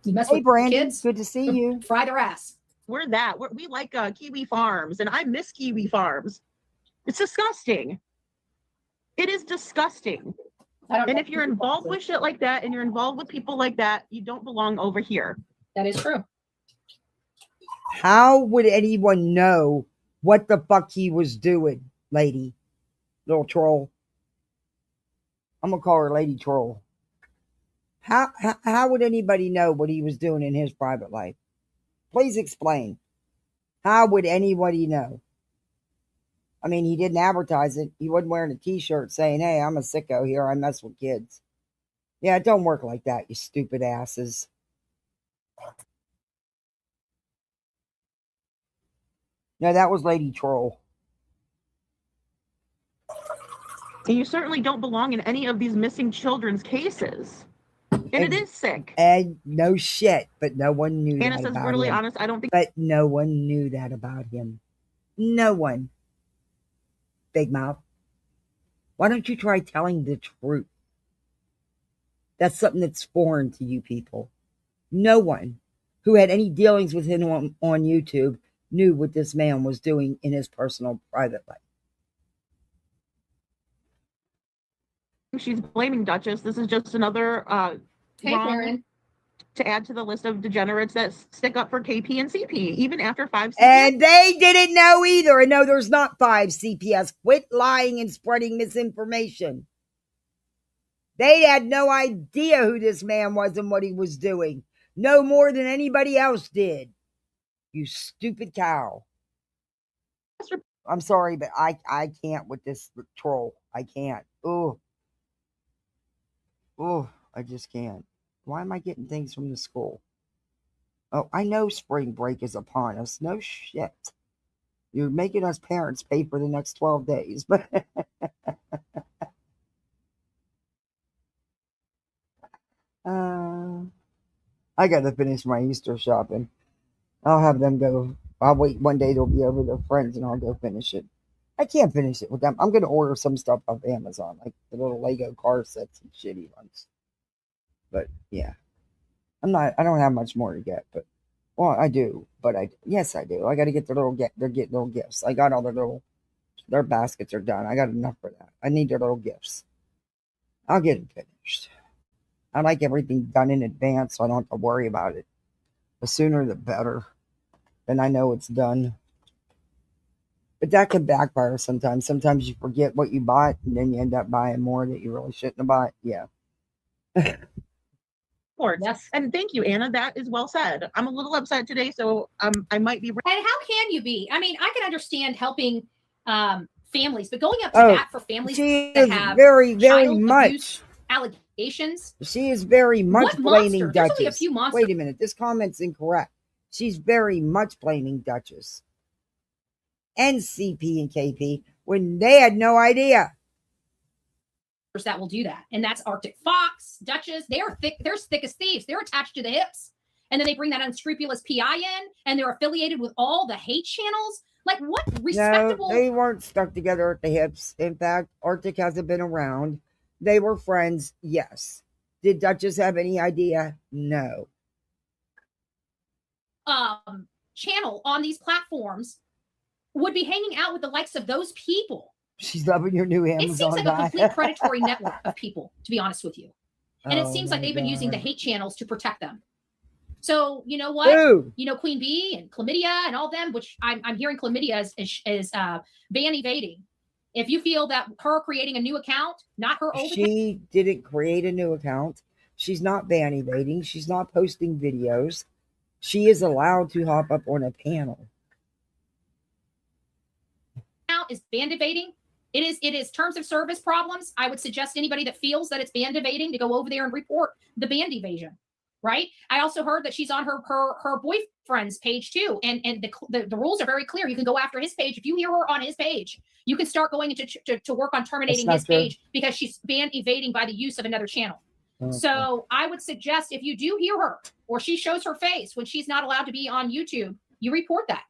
[SPEAKER 17] mess
[SPEAKER 1] Hey,
[SPEAKER 17] with
[SPEAKER 1] Brandon,
[SPEAKER 17] kids,
[SPEAKER 1] good to see you.
[SPEAKER 17] Fry their ass.
[SPEAKER 6] We're that. We like Kiwi Farms, and I miss Kiwi Farms. It's disgusting. It is disgusting. And if you're involved with shit like that and you're involved with people like that, you don't belong over here.
[SPEAKER 17] That is true.
[SPEAKER 1] How would anyone know what the fuck he was doing, lady? Little troll. I'm gonna call her Lady Troll. How would anybody know what he was doing in his private life? Please explain. How would anybody know? I mean, he didn't advertise it. He wasn't wearing a t-shirt saying, hey, I'm a sicko here. I mess with kids. Yeah, it don't work like that, you stupid asses. No, that was Lady Troll.
[SPEAKER 6] And you certainly don't belong in any of these missing children's cases. And it is sick.
[SPEAKER 1] And no shit, but no one knew
[SPEAKER 6] Anna
[SPEAKER 1] that
[SPEAKER 6] says,
[SPEAKER 1] about
[SPEAKER 6] brutally
[SPEAKER 1] him.
[SPEAKER 6] honest, I don't think.
[SPEAKER 1] But no one knew that about him. No one. Big mouth. Why don't you try telling the truth? That's something that's foreign to you people. No one who had any dealings with him on YouTube knew what this man was doing in his personal private life.
[SPEAKER 6] She's blaming Duchess. This is just another
[SPEAKER 17] Hey,
[SPEAKER 6] wrong
[SPEAKER 17] Karen.
[SPEAKER 6] to add to the list of degenerates that stick up for KP and CP, even after 5 CPS.
[SPEAKER 1] And they didn't know either. And no, there's not 5 CPS. Quit lying and spreading misinformation. They had no idea who this man was and what he was doing. No more than anybody else did. You stupid cow. I'm sorry, but I can't with this troll. I can't. Oh, I just can't. Why am I getting things from the school? Oh, I know spring break is upon us. No shit. You're making us parents pay for the next 12 days. But I got to finish my Easter shopping. I'll have them go. I'll wait one day. They'll be over their friends and I'll go finish it. I can't finish it with them. I'm going to order some stuff off Amazon, like the little Lego car sets and shitty ones. But yeah, I don't have much more to get, but well, I do, but yes, I do. I got to get they're getting little gifts. I got all their baskets are done. I got enough for that. I need their little gifts. I'll get it finished. I like everything done in advance, so I don't have to worry about it. The sooner the better. Then I know it's done. But that can backfire sometimes. Sometimes you forget what you bought, and then you end up buying more that you really shouldn't have bought. Yeah.
[SPEAKER 6] Yes. And thank you, Anna. That is well said. I'm a little upset today, so I might be.
[SPEAKER 17] And how can you be? I mean, I can understand helping families, but going up to bat for families that have
[SPEAKER 1] very, very
[SPEAKER 17] child
[SPEAKER 1] much
[SPEAKER 17] abuse allegations.
[SPEAKER 1] She is very much
[SPEAKER 17] What
[SPEAKER 1] blaming
[SPEAKER 17] monster? There's
[SPEAKER 1] Duchess.
[SPEAKER 17] only a few monsters.
[SPEAKER 1] Wait a minute. This comment's incorrect. She's very much blaming Duchess and CP and KP when they had no idea.
[SPEAKER 17] That will do that. And that's Arctic Fox, Duchess. They're thick as thieves. They're attached to the hips. And then they bring that unscrupulous PI in, and they're affiliated with all the hate channels. Like, what respectable?
[SPEAKER 1] No, they weren't stuck together at the hips. In fact, Arctic hasn't been around. They were friends, yes. Did Duchess have any idea? No.
[SPEAKER 17] Channel on these platforms would be hanging out with the likes of those people.
[SPEAKER 1] She's loving your new Amazon.
[SPEAKER 17] It seems like a complete predatory network of people, to be honest with you. And it seems like they've been using the hate channels to protect them. So you know what?
[SPEAKER 1] Who?
[SPEAKER 17] You know, Queen Bee and Chlamydia and all them, which I'm hearing Chlamydia is ban evading. If you feel that her creating a new account, not her old account.
[SPEAKER 1] She didn't create a new account. She's not ban evading. She's not posting videos. She is allowed to hop up on a panel.
[SPEAKER 17] Now is band evading. It is terms of service problems. I would suggest anybody that feels that it's band evading to go over there and report the band evasion. Right. I also heard that she's on her boyfriend's page too, and the rules are very clear. You can go after his page. If you hear her on his page, you can start going to work on terminating his page because she's band evading by the use of another channel. Okay. So I would suggest if you do hear her or she shows her face when she's not allowed to be on YouTube, you report that.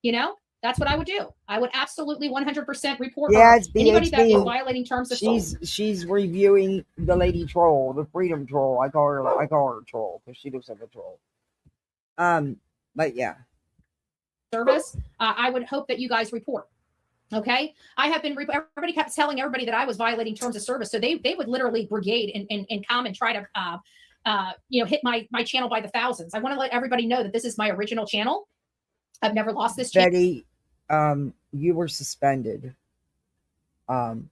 [SPEAKER 17] You know, that's what I would do. I would absolutely 100% report her. Anybody that is violating terms of service.
[SPEAKER 1] She's reviewing the lady troll, the freedom troll. I call her troll because she looks like a troll. But yeah.
[SPEAKER 17] Service. I would hope that you guys report. Okay. I have been, everybody kept telling everybody that I was violating terms of service. So they would literally brigade and come and try to, hit my channel by the thousands. I want to let everybody know that this is my original channel. I've never lost this channel.
[SPEAKER 1] Betty, you were suspended for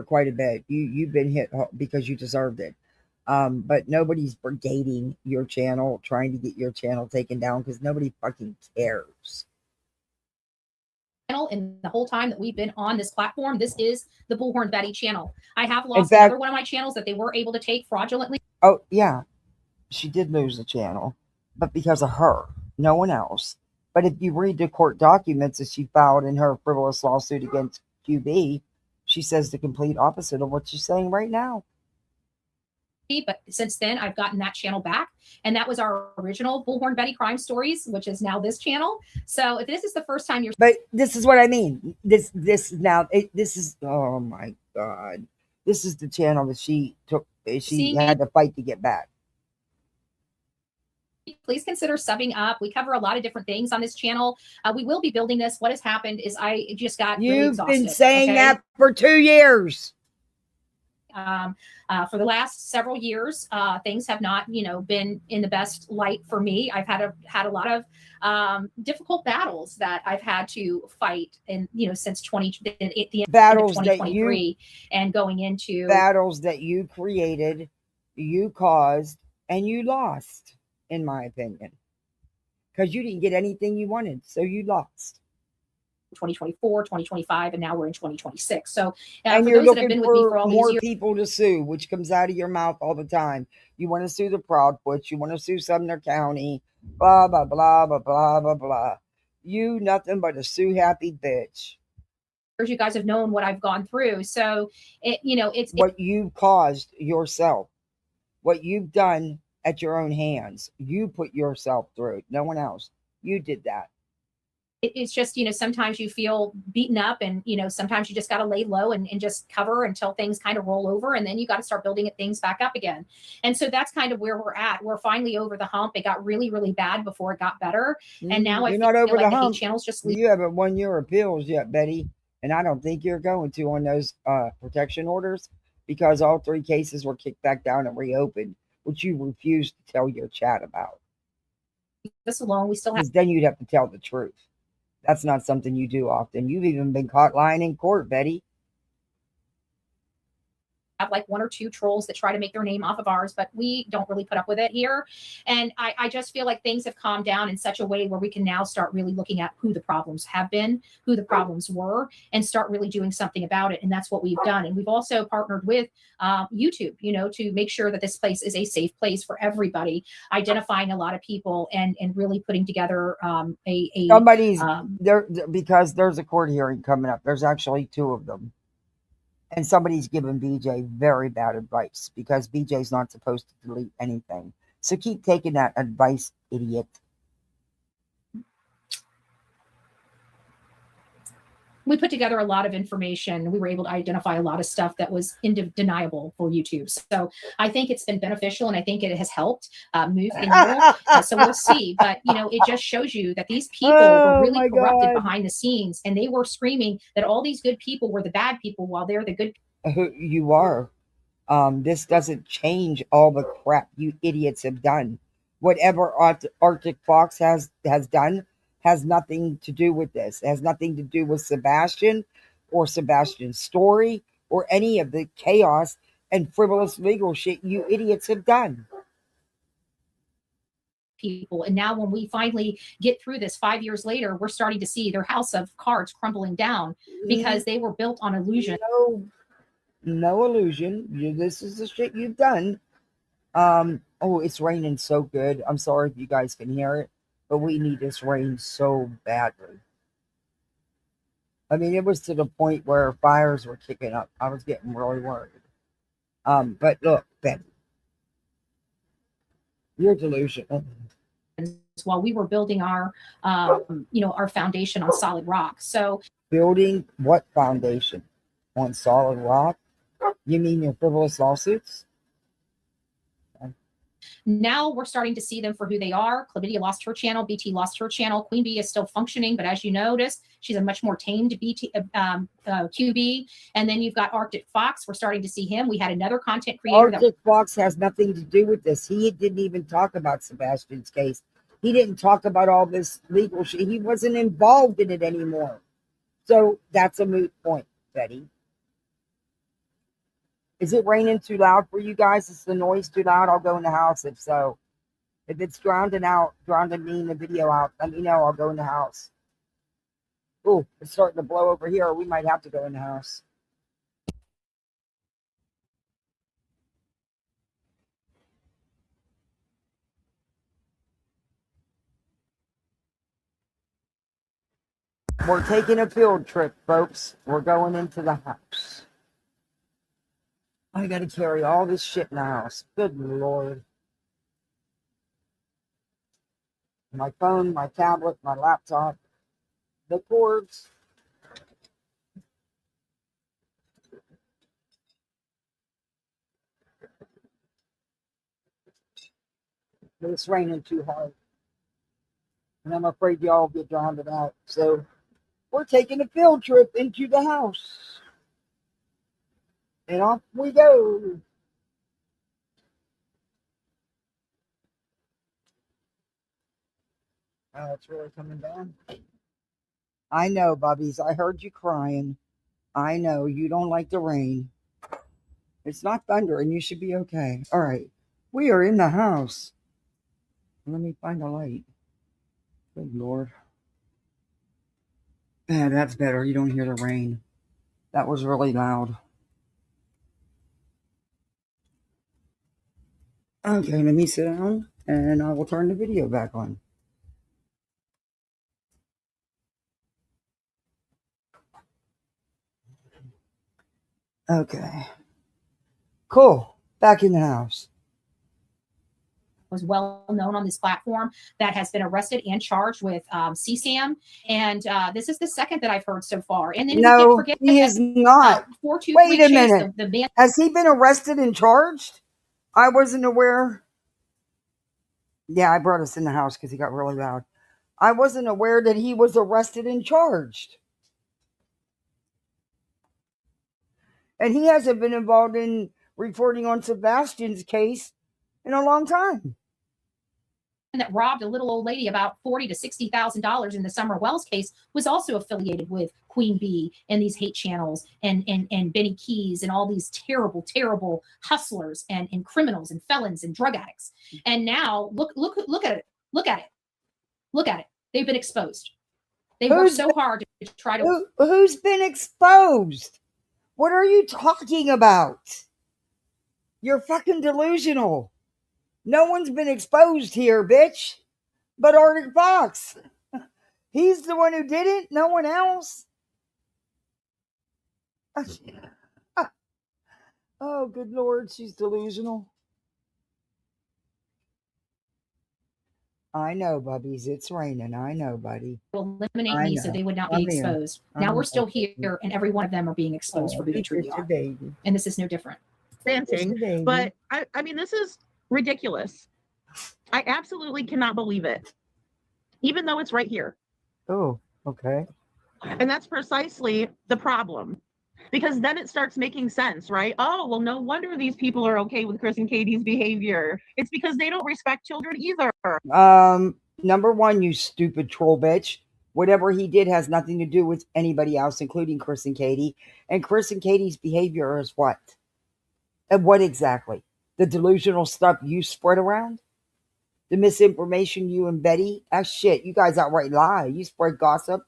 [SPEAKER 1] quite a bit. You've been hit because you deserved it. But nobody's brigading your channel, trying to get your channel taken down because nobody fucking cares.
[SPEAKER 17] And the whole time that we've been on this platform, this is the Bullhornbetty channel. I have lost another one of my channels that they were able to take fraudulently.
[SPEAKER 1] Oh yeah, she did lose the channel, but because of her, no one else. But if you read the court documents that she filed in her frivolous lawsuit against QB, she says the complete opposite of what she's saying right now.
[SPEAKER 17] But since then, I've gotten that channel back. And that was our original Bullhornbetty Crime Stories, which is now this channel. So if this is the first time you're...
[SPEAKER 1] But this is what I mean. This is, oh my God. This is the channel that she had to fight to get back.
[SPEAKER 17] Please consider subbing up. We cover a lot of different things on this channel. We will be building this. What has happened is I just got really exhausted.
[SPEAKER 1] You've been saying that for 2 years.
[SPEAKER 17] For the last several years, things have not, been in the best light for me. I've had a lot of difficult battles that I've had to fight, and since the end of 2023 and going into
[SPEAKER 1] battles that you created, you caused, and you lost, in my opinion, because you didn't get anything you wanted, so you lost.
[SPEAKER 17] 2024, 2025, and now we're in 2026. So,
[SPEAKER 1] and
[SPEAKER 17] for
[SPEAKER 1] you're
[SPEAKER 17] those
[SPEAKER 1] looking
[SPEAKER 17] that have been
[SPEAKER 1] for
[SPEAKER 17] with me for all
[SPEAKER 1] more
[SPEAKER 17] these years,
[SPEAKER 1] people to sue, which comes out of your mouth all the time. You want to sue the Proudfoots, you want to sue Sumner County, blah blah blah blah blah blah blah. You nothing but a sue happy bitch.
[SPEAKER 17] You guys have known what I've gone through, so it's
[SPEAKER 1] what you caused yourself, what you've done at your own hands. You put yourself through it. No one else. You did that.
[SPEAKER 17] It's just, sometimes you feel beaten up, and, sometimes you just got to lay low and just cover until things kind of roll over. And then you got to start building things back up again. And so that's kind of where we're at. We're finally over the hump. It got really, really bad before it got better. And now
[SPEAKER 1] you're not over the hump. Channels just you haven't won your appeals yet, Betty. And I don't think you're going to on those protection orders, because all 3 cases were kicked back down and reopened, which you refused to tell your chat about.
[SPEAKER 17] This alone, we still have.
[SPEAKER 1] Then you'd have to tell the truth. That's not something you do often. You've even been caught lying in court, Betty.
[SPEAKER 17] have like one or two trolls that try to make their name off of ours, but we don't really put up with it here. And I just feel like things have calmed down in such a way where we can now start really looking at who the problems have been, who the problems were, and start really doing something about it. And that's what we've done. And we've also partnered with YouTube, to make sure that this place is a safe place for everybody, identifying a lot of people and really putting together
[SPEAKER 1] somebody's there because there's a court hearing coming up. There's actually 2 of them. And somebody's giving BJ very bad advice because BJ's not supposed to delete anything. So keep taking that advice, idiot.
[SPEAKER 17] We put together a lot of information. We were able to identify a lot of stuff that was undeniable for YouTube. So I think it's been beneficial, and I think it has helped move the needle. So we'll see. But, it just shows you that these people were really corrupted behind the scenes, and they were screaming that all these good people were the bad people while they're the good.
[SPEAKER 1] You are. This doesn't change all the crap you idiots have done. Whatever Arctic Fox has done has nothing to do with this. It has nothing to do with Sebastian or Sebastian's story or any of the chaos and frivolous legal shit you idiots have done.
[SPEAKER 17] People. And now when we finally get through this 5 years later, we're starting to see their house of cards crumbling down because they were built on illusion.
[SPEAKER 1] No illusion. This is the shit you've done. Oh, it's raining so good. I'm sorry if you guys can hear it, but we need this rain so badly. I mean, it was to the point where fires were kicking up. I was getting really worried. But look, Betty, you're delusional.
[SPEAKER 17] While we were building our, our foundation on solid rock. So
[SPEAKER 1] building what foundation? On solid rock? You mean your frivolous lawsuits?
[SPEAKER 17] Now we're starting to see them for who they are. Chlamydia lost her channel. BT lost her channel. Queen Bee is still functioning, but as you noticed, she's a much more tamed BT QB. And then you've got Arctic Fox. We're starting to see him. We had another content creator.
[SPEAKER 1] Arctic Fox has nothing to do with this. He didn't even talk about Sebastian's case. He didn't talk about all this legal shit. He wasn't involved in it anymore. So that's a moot point, Betty. Is it raining too loud for you guys? Is the noise too loud? I'll go in the house if so. If it's drowning me in the video out, let me know. I'll go in the house. Oh, it's starting to blow over here. We might have to go in the house. We're taking a field trip, folks. We're going into the house. I got to carry all this shit in the house. Good Lord. My phone, my tablet, my laptop, the cords. But it's raining too hard. And I'm afraid y'all get drowned out. So we're taking a field trip into the house. And off we go. Oh, it's really coming down. I know, Bubbies. I heard you crying. I know you don't like the rain. It's not thunder and you should be okay. All right. We are in the house. Let me find a light. Good Lord. Yeah, that's better. You don't hear the rain. That was really loud. Okay, let me sit down and I will turn the video back on. Okay. Cool. Back in the house.
[SPEAKER 17] Was well known on this platform that has been arrested and charged with CSAM. And this is the second that I've heard so far. And then
[SPEAKER 1] no,
[SPEAKER 17] we can't forget
[SPEAKER 1] he is not.
[SPEAKER 17] 423
[SPEAKER 1] Wait a
[SPEAKER 17] Chase,
[SPEAKER 1] minute.
[SPEAKER 17] the man.
[SPEAKER 1] Has he been arrested and charged? I wasn't aware. Yeah, I brought us in the house because he got really loud. I wasn't aware that he was arrested and charged. And he hasn't been involved in reporting on Sebastian's case in a long time.
[SPEAKER 17] that robbed a little old lady about $40,000 to $60,000 in the Summer Wells case was also affiliated with Queen Bee and these hate channels and Benny Keys and all these terrible, terrible hustlers and criminals and felons and drug addicts. And now look at it. Look at it. Look at it. They've been exposed. They worked so hard to try to.
[SPEAKER 1] Who's been exposed? What are you talking about? You're fucking delusional. No one's been exposed here, bitch. But Arctic Fox. He's the one who did it, no one else. Oh, good Lord, she's delusional. I know, bubbies. It's raining. I know, buddy.
[SPEAKER 17] Eliminate me so they would not be exposed. Now we're still here, and every one of them are being exposed for who they truly are. And this is no different.
[SPEAKER 6] But I mean, this is ridiculous. I absolutely cannot believe it, even though it's right here.
[SPEAKER 1] Oh, okay.
[SPEAKER 6] And that's precisely the problem. Because then it starts making sense, right? Oh, well, no wonder these people are okay with Chris and Katie's behavior. It's because they don't respect children either.
[SPEAKER 1] Number one, you stupid troll bitch. Whatever he did has nothing to do with anybody else, including Chris and Katie. And Chris and Katie's behavior is what? And what exactly? The delusional stuff you spread around? The misinformation you and Betty? That's shit. You guys outright lie. You spread gossip.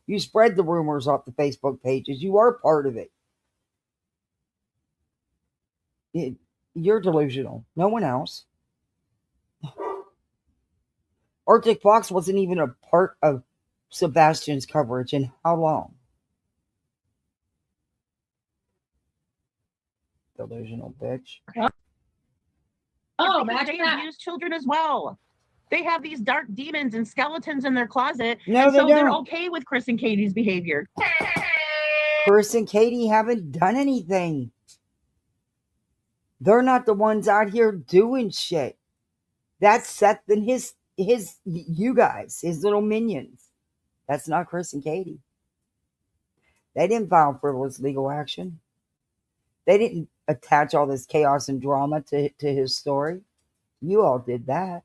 [SPEAKER 1] You spread the rumors off the Facebook pages. You are part of it. You're delusional. No one else. Arctic Fox wasn't even a part of Sebastian's coverage in how long? Delusional bitch.
[SPEAKER 6] Oh, imagine they abuse children as well. They have these dark demons and skeletons in their closet.
[SPEAKER 1] No,
[SPEAKER 6] and so
[SPEAKER 1] they
[SPEAKER 6] they're
[SPEAKER 1] don't.
[SPEAKER 6] okay with Chris and Katie's behavior.
[SPEAKER 1] Chris and Katie haven't done anything. They're not the ones out here doing shit. That's Seth and you guys, his little minions. That's not Chris and Katie. They didn't file frivolous legal action. They didn't attach all this chaos and drama to his story. You all did that.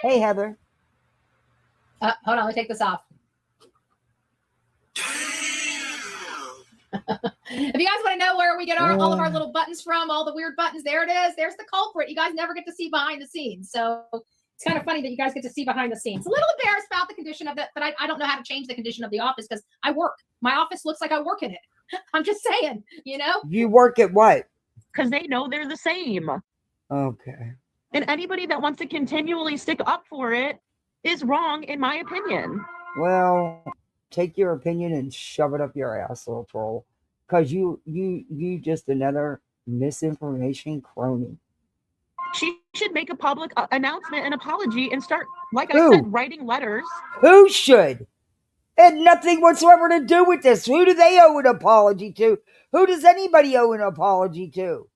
[SPEAKER 1] Hey, Heather.
[SPEAKER 17] Hold on, let me take this off. If you guys want to know where we get all of our little buttons from, all the weird buttons, there it is. There's the culprit. You guys never get to see behind the scenes. So it's kind of funny that you guys get to see behind the scenes. A little embarrassed about the condition of it, but I don't know how to change the condition of the office because I work. My office looks like I work in it. I'm just saying, you know?
[SPEAKER 1] You work at what?
[SPEAKER 6] Because they know they're the same.
[SPEAKER 1] Okay.
[SPEAKER 6] And anybody that wants to continually stick up for it is wrong, in my opinion.
[SPEAKER 1] Well, take your opinion and shove it up your ass, little troll. Because you just another misinformation crony.
[SPEAKER 6] She should make a public announcement and apology and start, like I said, writing letters.
[SPEAKER 1] Who should? It had nothing whatsoever to do with this. Who do they owe an apology to? Who does anybody owe an apology to?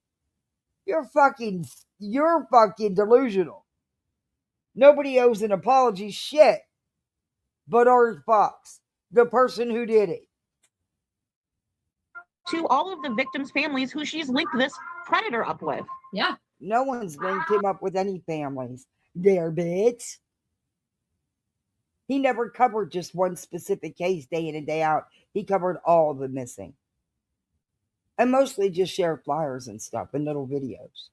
[SPEAKER 1] You're fucking delusional. Nobody owes an apology shit but Arctic Fox, the person who did it.
[SPEAKER 6] To all of the victims' families who she's linked this predator up with.
[SPEAKER 17] Yeah.
[SPEAKER 1] No one's linked him up with any families. There, bitch. He never covered just one specific case day in and day out. He covered all the missing. And mostly just shared flyers and stuff and little videos.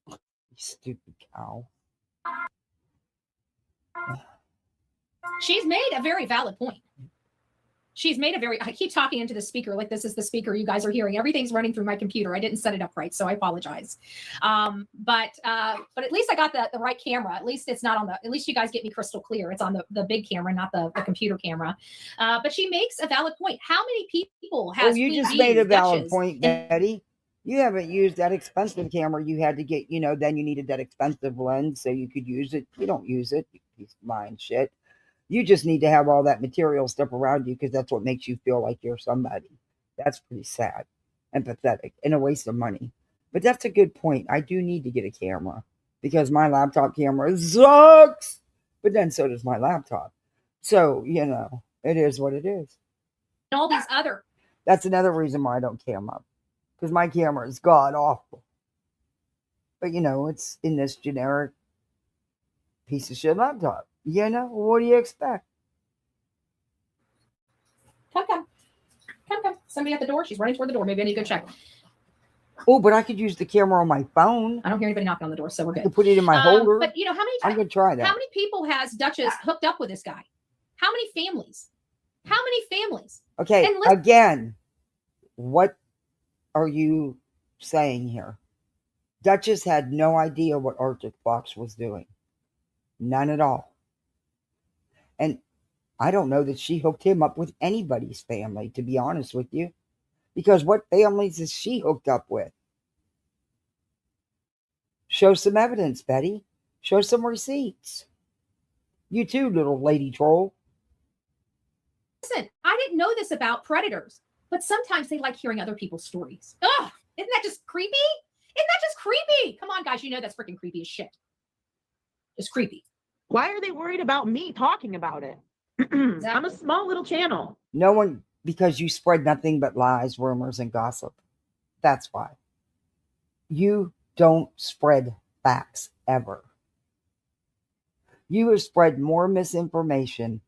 [SPEAKER 1] You stupid cow.
[SPEAKER 17] She's made a very valid point. I keep talking into the speaker like this is the speaker you guys are hearing. Everything's running through my computer. I didn't set it up right, so I apologize. But at least I got the right camera. At least it's not on at least you guys get me crystal clear. It's on the big camera, not the computer camera. But she makes a valid point. How many people has
[SPEAKER 1] you
[SPEAKER 17] Queen
[SPEAKER 1] just
[SPEAKER 17] Bee,
[SPEAKER 1] made a valid
[SPEAKER 17] Duchess,
[SPEAKER 1] point, Betty. You haven't used that expensive camera you had to get, then you needed that expensive lens so you could use it. You don't use it, you piece of mind shit. You just need to have all that material stuff around you because that's what makes you feel like you're somebody. That's pretty sad and pathetic and a waste of money. But that's a good point. I do need to get a camera because my laptop camera sucks. But then so does my laptop. So, it is what it is.
[SPEAKER 17] And all these other.
[SPEAKER 1] That's another reason why I don't cam up. because my camera is god awful. But it's in this generic piece of shit laptop. What do you expect?
[SPEAKER 17] Come. Somebody at the door. She's running toward the door. Maybe I need to go check.
[SPEAKER 1] Oh, but I could use the camera on my phone.
[SPEAKER 17] I don't hear anybody knocking on the door, so we're good.
[SPEAKER 1] I could put it in my holder.
[SPEAKER 17] But how many
[SPEAKER 1] I'm gonna try that.
[SPEAKER 17] How many people has Duchess hooked up with this guy? How many families?
[SPEAKER 1] Okay,
[SPEAKER 17] And
[SPEAKER 1] again, what are you saying here? Duchess had no idea what Arctic Fox was doing. None at all. And I don't know that she hooked him up with anybody's family, to be honest with you. Because what families is she hooked up with? Show some evidence, Betty. Show some receipts. You too, little lady troll.
[SPEAKER 17] Listen, I didn't know this about predators, but sometimes they like hearing other people's stories. Ugh, isn't that just creepy? Come on, guys, that's freaking creepy as shit. It's creepy.
[SPEAKER 6] Why are they worried about me talking about it? I'm a small little channel.
[SPEAKER 1] No one, because you spread nothing but lies, rumors, and gossip. That's why. You don't spread facts ever. You have spread more misinformation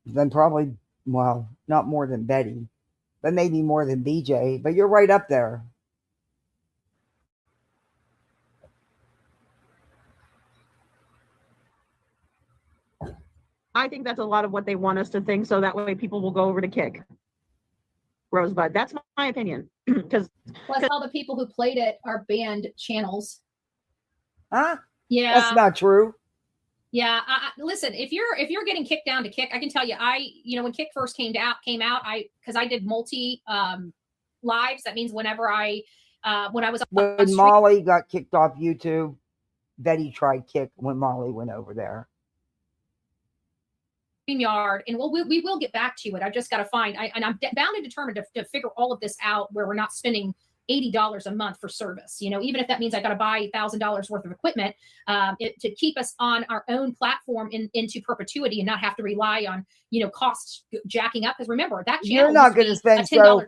[SPEAKER 1] than probably, well, not more than Betty, but maybe more than BJ, but you're right up there.
[SPEAKER 6] I think that's a lot of what they want us to think, so that way people will go over to Kick. Rosebud, that's my opinion. Because
[SPEAKER 17] plus all the people who played it are banned channels.
[SPEAKER 1] Huh?
[SPEAKER 17] Yeah,
[SPEAKER 1] that's not true.
[SPEAKER 17] Yeah, listen, if you're getting kicked down to Kick, I can tell you, when Kick first came out, because I did multi lives. That means when I was
[SPEAKER 1] when Molly got kicked off YouTube, Betty tried Kick when Molly went over there.
[SPEAKER 17] StreamYard, and we will get back to it. I've just got to find, I'm bound and determined to figure all of this out where we're not spending $80 a month for service. Even if that means I got to buy $1,000 worth of equipment to keep us on our own platform into perpetuity and not have to rely on costs jacking up. Because remember, that channel
[SPEAKER 1] you're not going to spend
[SPEAKER 17] $10.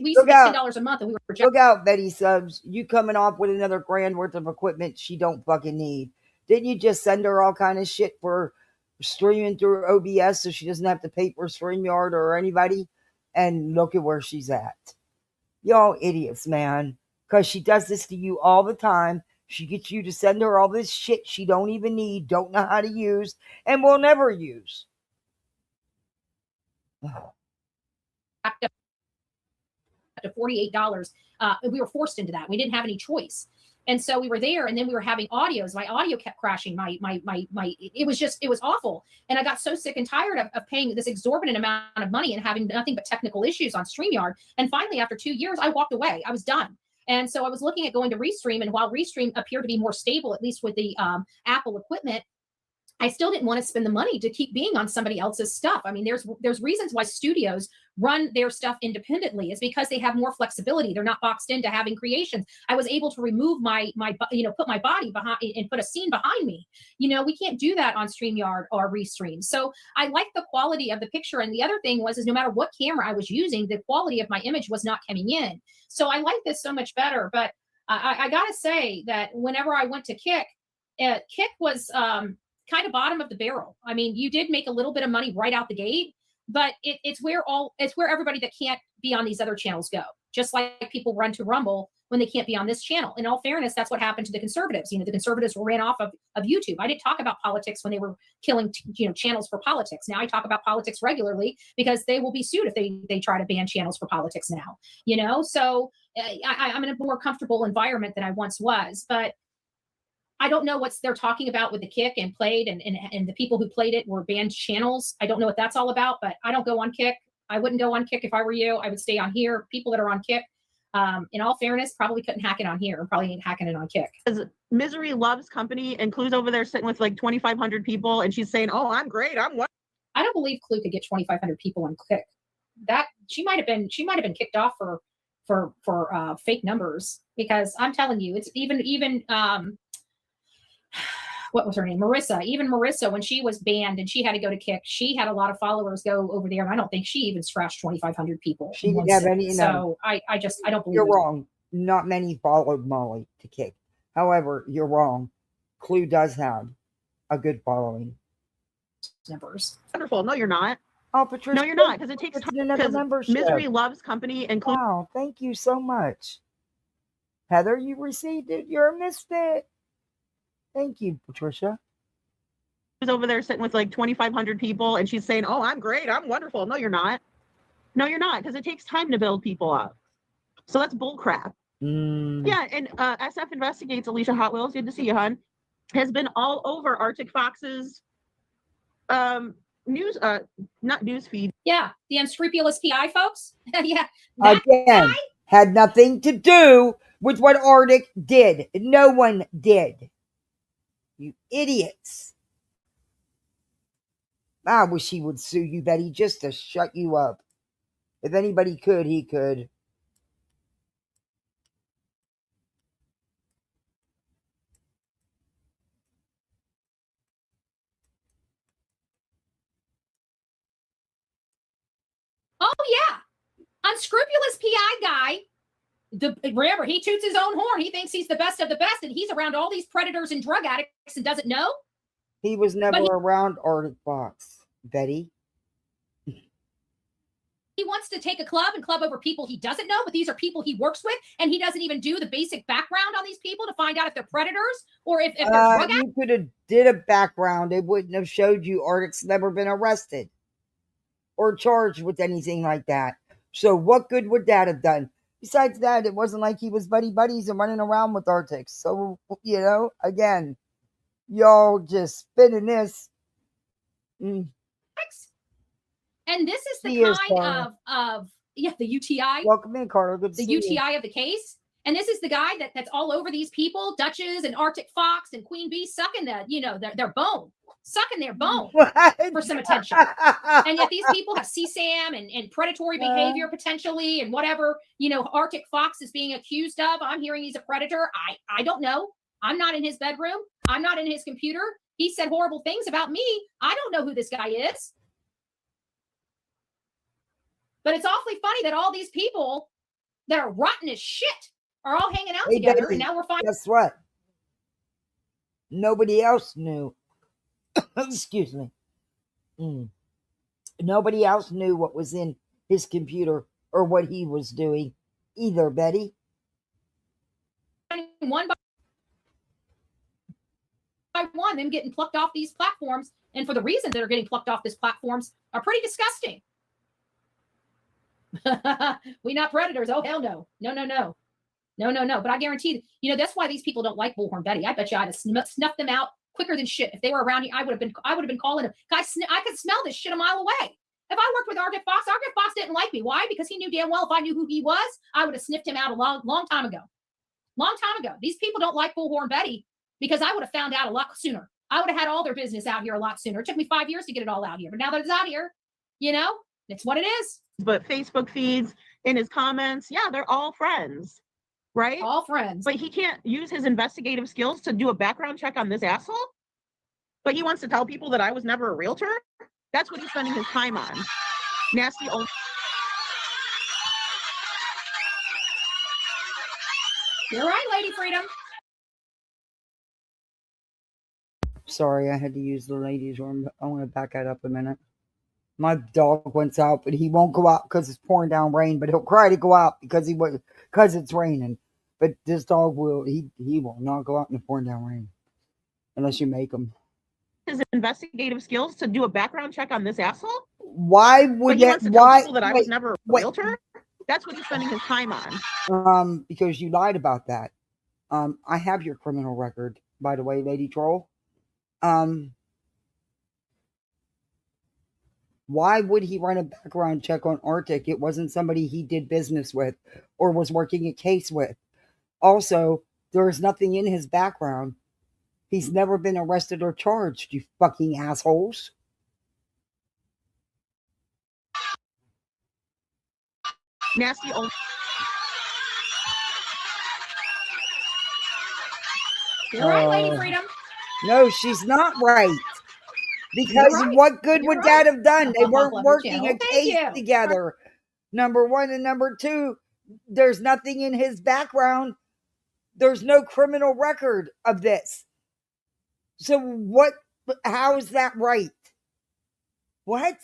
[SPEAKER 17] We used to spend $10 a month, and we were
[SPEAKER 1] look out, Betty Subs. You coming off with another grand worth of equipment she don't fucking need. Didn't you just send her all kind of shit for streaming through OBS so she doesn't have to pay for StreamYard or anybody? And look at where she's at. Y'all idiots, man. Because she does this to you all the time. She gets you to send her all this shit she don't even need, don't know how to use, and will never use.
[SPEAKER 17] To $48. We were forced into that. We didn't have any choice. And so we were there, and then we were having audios. My audio kept crashing. It was awful. And I got so sick and tired of paying this exorbitant amount of money and having nothing but technical issues on StreamYard. And finally, after 2 years, I walked away. I was done. And so I was looking at going to Restream. And while Restream appeared to be more stable, at least with the Apple equipment, I still didn't want to spend the money to keep being on somebody else's stuff. I mean, there's reasons why studios run their stuff independently. It's because they have more flexibility. They're not boxed into having creations. I was able to remove put my body behind and put a scene behind me. We can't do that on StreamYard or Restream. So I like the quality of the picture. And the other thing is no matter what camera I was using, the quality of my image was not coming in. So I like this so much better. But I gotta say that whenever I went to Kick was kind of bottom of the barrel. I mean, you did make a little bit of money right out the gate, but it's where everybody that can't be on these other channels go. Just like people run to Rumble when they can't be on this channel. In all fairness, that's what happened to the conservatives. The conservatives ran off of YouTube. I didn't talk about politics when they were killing channels for politics. Now I talk about politics regularly because they will be sued if they try to ban channels for politics now. So I'm in a more comfortable environment than I once was, but I don't know what they're talking about with the Kick and played and the people who played it were banned channels. I don't know what that's all about, but I don't go on Kick. I wouldn't go on Kick if I were you. I would stay on here. People that are on Kick, in all fairness, probably couldn't hack it on here. Probably ain't hacking it on Kick.
[SPEAKER 6] Misery loves company, and Clue's over there sitting with like 2,500 people, and she's saying, "Oh, I'm great. I'm what?"
[SPEAKER 17] I don't believe Clue could get 2,500 people on Kick. That she might have been kicked off for fake numbers, because I'm telling you, it's even what was her name? Marissa. Even Marissa, when she was banned and she had to go to Kick, she had a lot of followers go over there. And I don't think she even scratched 2,500 people.
[SPEAKER 1] She didn't have any.
[SPEAKER 17] So I don't believe
[SPEAKER 1] you're
[SPEAKER 17] it.
[SPEAKER 1] wrong. Not many followed Molly to Kick. However, you're wrong. Clue does have a good following.
[SPEAKER 17] Numbers.
[SPEAKER 6] Wonderful. No, you're not.
[SPEAKER 1] Oh, Patricia.
[SPEAKER 6] No, you're not, because it takes time.
[SPEAKER 1] Another
[SPEAKER 6] Because
[SPEAKER 1] membership.
[SPEAKER 6] Misery loves company and Clue.
[SPEAKER 1] Wow, thank you so much. Heather, you received it. You're a misfit. Thank you, Patricia.
[SPEAKER 6] Was over there sitting with like 2,500 people, and she's saying, "Oh, I'm great. I'm wonderful." No, you're not. No, you're not, because it takes time to build people up. So that's bull crap. Yeah, and SF Investigates, Alicia Hot Wheels, good to see you, hon, has been all over Arctic Fox's news, not news feed.
[SPEAKER 17] Yeah, the unscrupulous PI folks. Yeah.
[SPEAKER 1] Again, had nothing to do with what Arctic did. No one did. You idiots. I wish he would sue you, Betty, just to shut you up. If anybody could, he could.
[SPEAKER 17] Oh yeah, unscrupulous PI guy. Remember, he toots his own horn. He thinks he's the best of the best, and he's around all these predators and drug addicts and doesn't know.
[SPEAKER 1] He was never around Arctic Fox, Betty.
[SPEAKER 17] He wants to take a club and club over people he doesn't know, but these are people he works with, and he doesn't even do the basic background on these people to find out if they're predators or if they're drug addicts.
[SPEAKER 1] You could have did a background. It wouldn't have showed you Arctic's never been arrested or charged with anything like that. So what good would that have done? Besides that, it wasn't like he was buddies and running around with Arctic. So, again, y'all just spinning this.
[SPEAKER 17] And this is the kind of the UTI.
[SPEAKER 1] Welcome in, Carter. Good to see you.
[SPEAKER 17] UTI of the case. And this is the guy that's all over these people, Duchess and Arctic Fox and Queen Bee, sucking their bone, sucking their bone for some attention. And yet these people have CSAM and predatory behavior potentially and whatever, Arctic Fox is being accused of. I'm hearing he's a predator. I don't know. I'm not in his bedroom. I'm not in his computer. He said horrible things about me. I don't know who this guy is. But it's awfully funny that all these people that are rotten as shit are all hanging out together,
[SPEAKER 1] Betty,
[SPEAKER 17] and now we're finding.
[SPEAKER 1] Guess what? Nobody else knew. Excuse me. Nobody else knew what was in his computer or what he was doing either, Betty.
[SPEAKER 17] One by one, them getting plucked off these platforms, and for the reasons that are getting plucked off these platforms are pretty disgusting. We not predators. Oh, hell no. No. But I guarantee, that's why these people don't like Bullhornbetty. I bet you I'd have snuffed them out quicker than shit. If they were around here, I would have been calling them. I could smell this shit a mile away. If I worked with Arctic Fox didn't like me. Why? Because he knew damn well if I knew who he was, I would have sniffed him out a long time ago. Long time ago. These people don't like Bullhornbetty because I would have found out a lot sooner. I would have had all their business out here a lot sooner. It took me 5 years to get it all out here. But now that it's out here, it's what it is.
[SPEAKER 6] But Facebook feeds, in his comments, yeah, they're all friends, right?
[SPEAKER 17] All friends.
[SPEAKER 6] But he can't use his investigative skills to do a background check on this asshole. But he wants to tell people that I was never a realtor. That's what he's spending his time on. Nasty old.
[SPEAKER 17] You're right, Lady Freedom.
[SPEAKER 1] Sorry, I had to use the ladies' room. I want to back that up a minute. My dog went out, but he won't go out because it's pouring down rain. But he'll cry to go out because it's raining. But this dog he will not go out in the pouring down rain unless you make him.
[SPEAKER 6] His investigative skills to do a background check on this asshole.
[SPEAKER 1] Why would that? Why
[SPEAKER 6] that I was never a realtor? That's what he's spending his time on.
[SPEAKER 1] Because you lied about that. I have your criminal record, by the way, Lady Troll. Why would he run a background check on Arctic? It wasn't somebody he did business with or was working a case with. Also, there is nothing in his background. He's never been arrested or charged, you fucking assholes.
[SPEAKER 6] Nasty old.
[SPEAKER 17] You're right, Lady Freedom.
[SPEAKER 1] No, she's not right.
[SPEAKER 17] You're
[SPEAKER 1] Because
[SPEAKER 17] right.
[SPEAKER 1] what good
[SPEAKER 17] You're
[SPEAKER 1] would
[SPEAKER 17] right.
[SPEAKER 1] that have done? They
[SPEAKER 17] Love
[SPEAKER 1] weren't
[SPEAKER 17] your
[SPEAKER 1] working
[SPEAKER 17] channel.
[SPEAKER 1] a
[SPEAKER 17] Thank
[SPEAKER 1] case
[SPEAKER 17] you.
[SPEAKER 1] together. Number one. And number two, there's nothing in his background. There's no criminal record of this. So what? How is that right? What?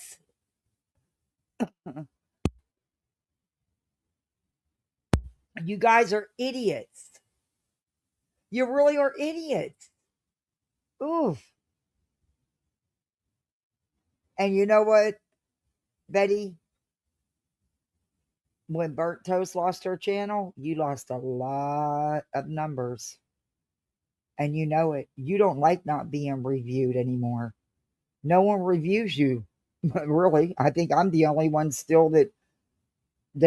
[SPEAKER 1] You guys are idiots. You really are idiots. Oof. And you know what, Betty? When Burnt Toast lost her channel, you lost a lot of numbers. And you know it. You don't like not being reviewed anymore. No one reviews you. Really. I think I'm the only one still that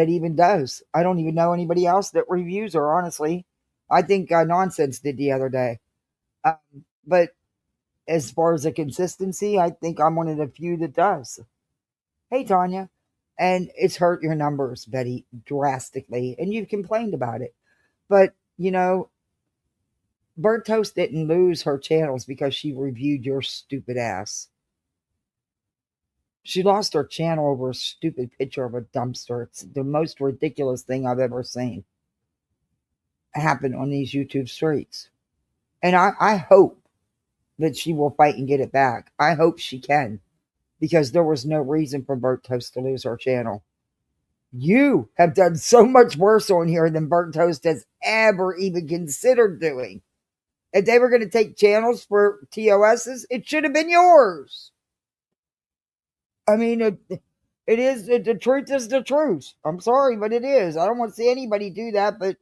[SPEAKER 1] even does. I don't even know anybody else that reviews her, honestly. I think Nonsense did the other day. But as far as the consistency, I think I'm one of the few that does. Hey, Tanya. And it's hurt your numbers, Betty, drastically. And you've complained about it. But, you know, Burnt Toast didn't lose her channels because she reviewed your stupid ass. She lost her channel over a stupid picture of a dumpster. It's the most ridiculous thing I've ever seen happen on these YouTube streets. And I hope that she will fight and get it back. I hope she can. Because there was no reason for Burnt Toast to lose her channel. You have done so much worse on here than Burnt Toast has ever even considered doing. If they were going to take channels for TOSs, it should have been yours. I mean, it is, the truth is the truth. I'm sorry, but it is. I don't want to see anybody do that, but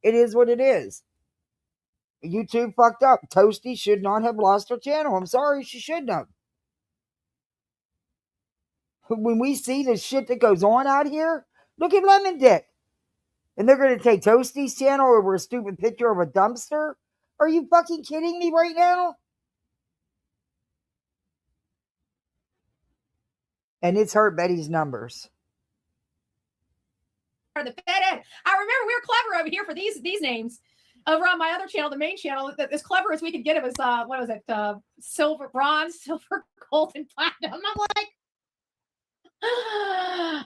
[SPEAKER 1] it is what it is. YouTube fucked up. Toasty should not have lost her channel. I'm sorry, she shouldn't have. When we see the shit that goes on out here, look at Lemon Dick. And they're going to take Toasty's channel over a stupid picture of a dumpster? Are you fucking kidding me right now? And it's hurt Betty's numbers.
[SPEAKER 17] Or the fed ed. I remember we were clever over here for these names. Over on my other channel, the main channel, as clever as we could get it was what was it? Silver, bronze, silver, gold, and platinum. I'm like,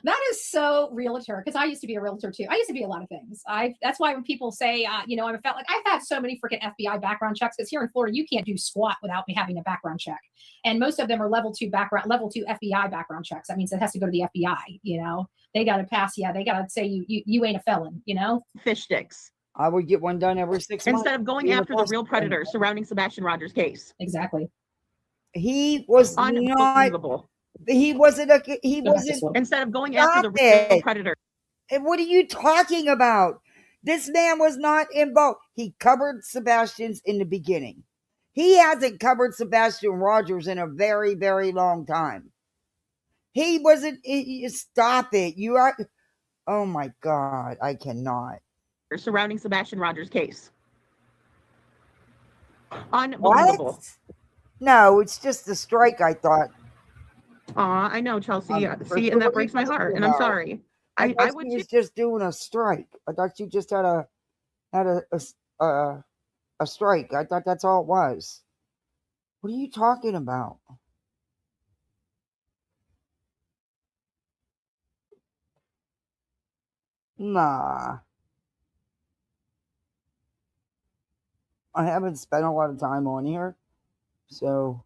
[SPEAKER 17] that is so realtor, because I used to be a realtor too. I used to be a lot of things. That's why when people say, you know, I felt like I've had so many freaking FBI background checks, because here in Florida you can't do squat without me having a background check, and most of them are level 2 FBI background checks. That means it has to go to the FBI. You know, they got to pass. Yeah, they got to say you ain't a felon. You know,
[SPEAKER 6] fish sticks.
[SPEAKER 1] I would get one done every 6 months.
[SPEAKER 6] Instead of going after the real predator surrounding Sebastian Rogers' case.
[SPEAKER 17] Exactly.
[SPEAKER 1] He was
[SPEAKER 6] unbelievable.
[SPEAKER 1] He wasn't.
[SPEAKER 6] Instead of going after the real predator.
[SPEAKER 1] And what are you talking about? This man was not involved. He covered Sebastian's in the beginning. He hasn't covered Sebastian Rogers in a very, very long time. He wasn't. Stop it. You are. Oh my God. I cannot.
[SPEAKER 6] Surrounding Sebastian Rogers' case. Unbelievable.
[SPEAKER 1] What? No, it's just a strike, I thought.
[SPEAKER 6] I know, Chelsea. See, and that breaks my heart. And I'm sorry.
[SPEAKER 1] I thought she was just doing a strike. I thought she just had a strike. I thought that's all it was. What are you talking about? Nah. I haven't spent a lot of time on here, so.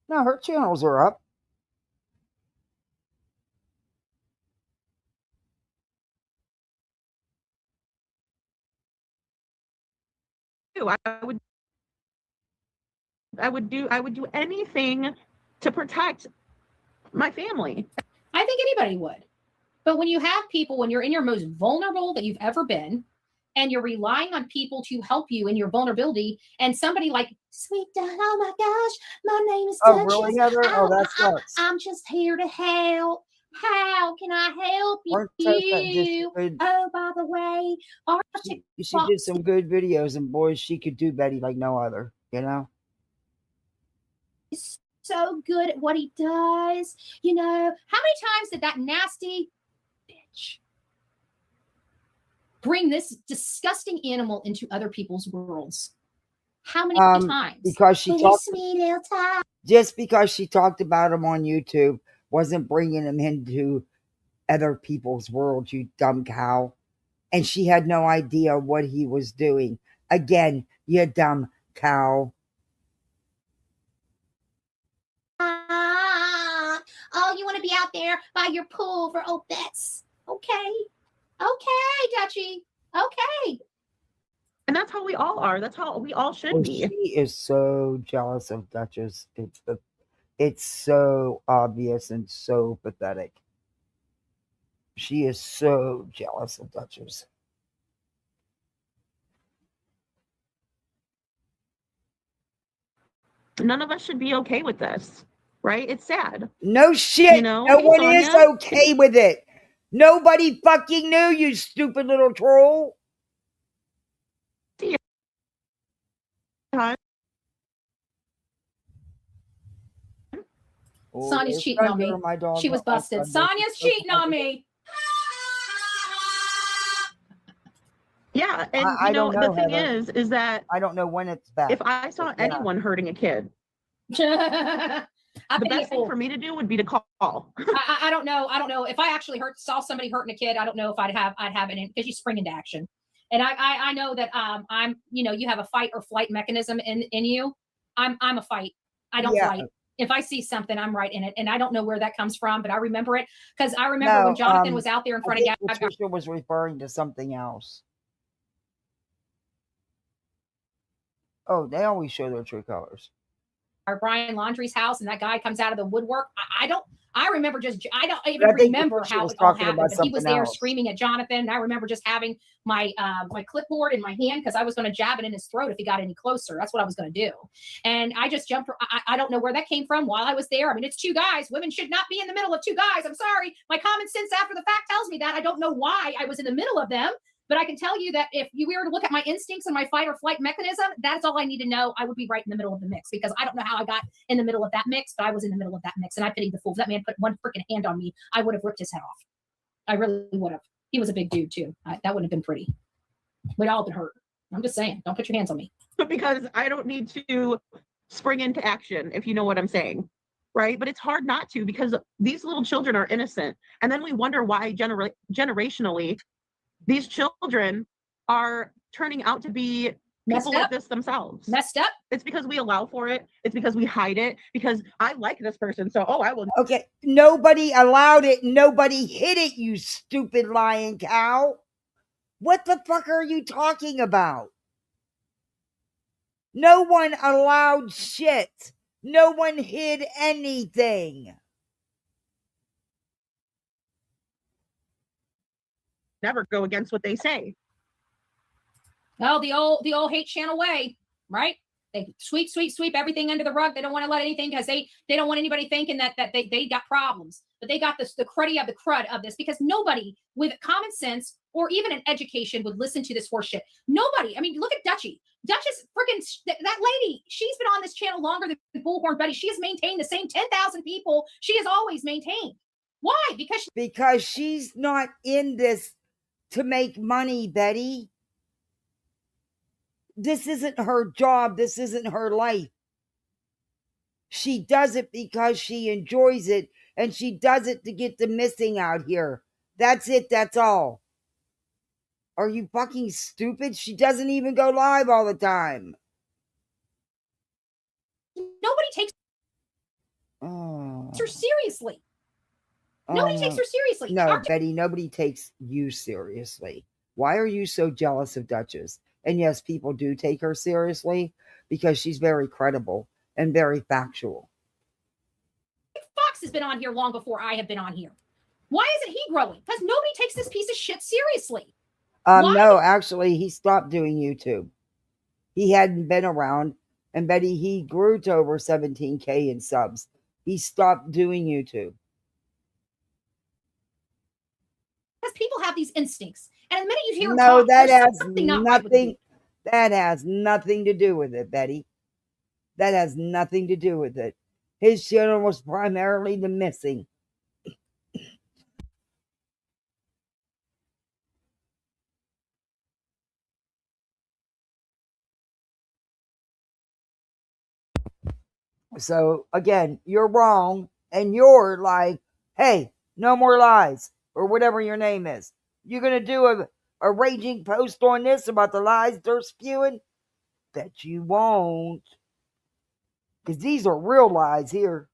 [SPEAKER 1] No, her channels are up.
[SPEAKER 6] I would do anything to protect my family.
[SPEAKER 17] I think anybody would. But when you have people, when you're in your most vulnerable that you've ever been, and you're relying on people to help you in your vulnerability, and somebody like, sweet dad, oh my gosh, my name is Duchess.
[SPEAKER 1] Really, Heather? Oh, that sucks.
[SPEAKER 17] I'm just here to help. How can I help you? Oh, by the way,
[SPEAKER 1] she did some good videos, and boy, she could do Betty like no other, you know?
[SPEAKER 17] He's so good at what he does. You know, how many times did that nasty bitch bring this disgusting animal into other people's worlds? How many times?
[SPEAKER 1] Because she
[SPEAKER 17] Oh,
[SPEAKER 1] talked,
[SPEAKER 17] sweet little time.
[SPEAKER 1] just because she talked about him on YouTube wasn't bringing him into other people's world, you dumb cow. And she had no idea what he was doing. Again, you dumb cow.
[SPEAKER 17] Oh, you want to be out there by your pool for old bets? Okay, Dutchie. Okay.
[SPEAKER 6] And that's how we all are. That's how we all should be.
[SPEAKER 1] She is so jealous of Duchess. It's so obvious and so pathetic. She is so jealous of Duchess.
[SPEAKER 6] None of us should be okay with this, right? It's sad.
[SPEAKER 1] No shit.
[SPEAKER 6] You know?
[SPEAKER 1] No
[SPEAKER 6] Hey,
[SPEAKER 1] one is
[SPEAKER 6] Sonia.
[SPEAKER 1] okay with it. Nobody fucking knew, you stupid little troll. Oh,
[SPEAKER 17] Sonia's
[SPEAKER 1] there's
[SPEAKER 17] cheating on me.
[SPEAKER 1] Thunder, my dog.
[SPEAKER 17] She was
[SPEAKER 1] Oh,
[SPEAKER 17] busted.
[SPEAKER 1] Thunder.
[SPEAKER 17] Sonia's cheating on me.
[SPEAKER 6] Yeah, and
[SPEAKER 1] I
[SPEAKER 6] you know,
[SPEAKER 1] don't know,
[SPEAKER 6] the thing
[SPEAKER 1] Heather.
[SPEAKER 6] is that
[SPEAKER 1] I don't know when it's back.
[SPEAKER 6] if I saw
[SPEAKER 1] but yeah.
[SPEAKER 6] anyone hurting a kid,
[SPEAKER 17] I
[SPEAKER 6] the best thing for me to do would be to call.
[SPEAKER 17] I don't know. I don't know if I actually saw somebody hurting a kid. I don't know if I'd have it in, because you spring into action. And I know that I'm, you know, you have a fight or flight mechanism in you. I'm a fight. I don't
[SPEAKER 1] Yeah.
[SPEAKER 17] flight. If I see something, I'm right in it. And I don't know where that comes from, but I remember it because I remember when Jonathan was out there in front of
[SPEAKER 1] Patricia was referring to something else. Oh, they always show their true colors.
[SPEAKER 17] our Brian Laundrie's house, and that guy comes out of the woodwork. I remember I don't even remember how it all happened, but he was there screaming at Jonathan. And I remember just having my my clipboard in my hand because I was going to jab it in his throat if he got any closer. That's what I was going to do. And I just jumped. I don't know where that came from while I was there. I mean, it's two guys. Women should not be in the middle of two guys. I'm sorry. My common sense after the fact tells me that. I don't know why I was in the middle of them. But I can tell you that if you were to look at my instincts and my fight or flight mechanism, that's all I need to know. I would be right in the middle of the mix because I don't know how I got in the middle of that mix, but I was in the middle of that mix and I pitied the fool. If that man put one freaking hand on me, I would have ripped his head off. I really would have. He was a big dude too. That wouldn't have been pretty. We'd all been hurt. I'm just saying, don't put your hands on me.
[SPEAKER 6] Because I don't need to spring into action, if you know what I'm saying. Right? But it's hard not to because these little children are innocent. And then we wonder why generationally these children are turning out to be people like this themselves.
[SPEAKER 17] Messed up.
[SPEAKER 6] It's because we allow for it. It's because we hide it. Because I like this person, so I will.
[SPEAKER 1] Okay, nobody allowed it. Nobody hid it. You stupid lying cow. What the fuck are you talking about? No one allowed shit. No one hid anything.
[SPEAKER 6] Never go against what they say.
[SPEAKER 17] Oh, the old hate channel way, right? They sweep everything under the rug. They don't want to let anything because they don't want anybody thinking that they got problems. But they got the crud of this because nobody with common sense or even an education would listen to this horse shit. Nobody. I mean, look at Dutchie. Duchess, freaking that lady. She's been on this channel longer than Bullhornbetty. She has maintained the same 10,000 people she has always maintained. Why?
[SPEAKER 1] Because she's not in this to make money, Betty. This isn't her job. This isn't her life. She does it because she enjoys it, and she does it to get the missing out here. That's it. That's all. Are you fucking stupid? She doesn't even go live all the time.
[SPEAKER 17] Nobody takes her seriously. Nobody takes her seriously.
[SPEAKER 1] No, Betty, nobody takes you seriously. Why are you so jealous of Duchess? And yes, people do take her seriously because she's very credible and very factual.
[SPEAKER 17] Fox has been on here long before I have been on here. Why isn't he growing? Because nobody takes this piece of shit seriously.
[SPEAKER 1] No, actually, he stopped doing YouTube. He hadn't been around. And Betty, he grew to over 17K in subs. He stopped doing YouTube.
[SPEAKER 17] Because people have these instincts. And the minute you hear him
[SPEAKER 1] No,
[SPEAKER 17] talk,
[SPEAKER 1] that
[SPEAKER 17] there's
[SPEAKER 1] has
[SPEAKER 17] something not right with you.
[SPEAKER 1] nothing. That has nothing to do with it, Betty. That has nothing to do with it. His channel was primarily the missing. So again, you're wrong, and you're like, hey, no more lies, or whatever your name is. You're gonna do a raging post on this about the lies they're spewing? Bet you won't. Because these are real lies here.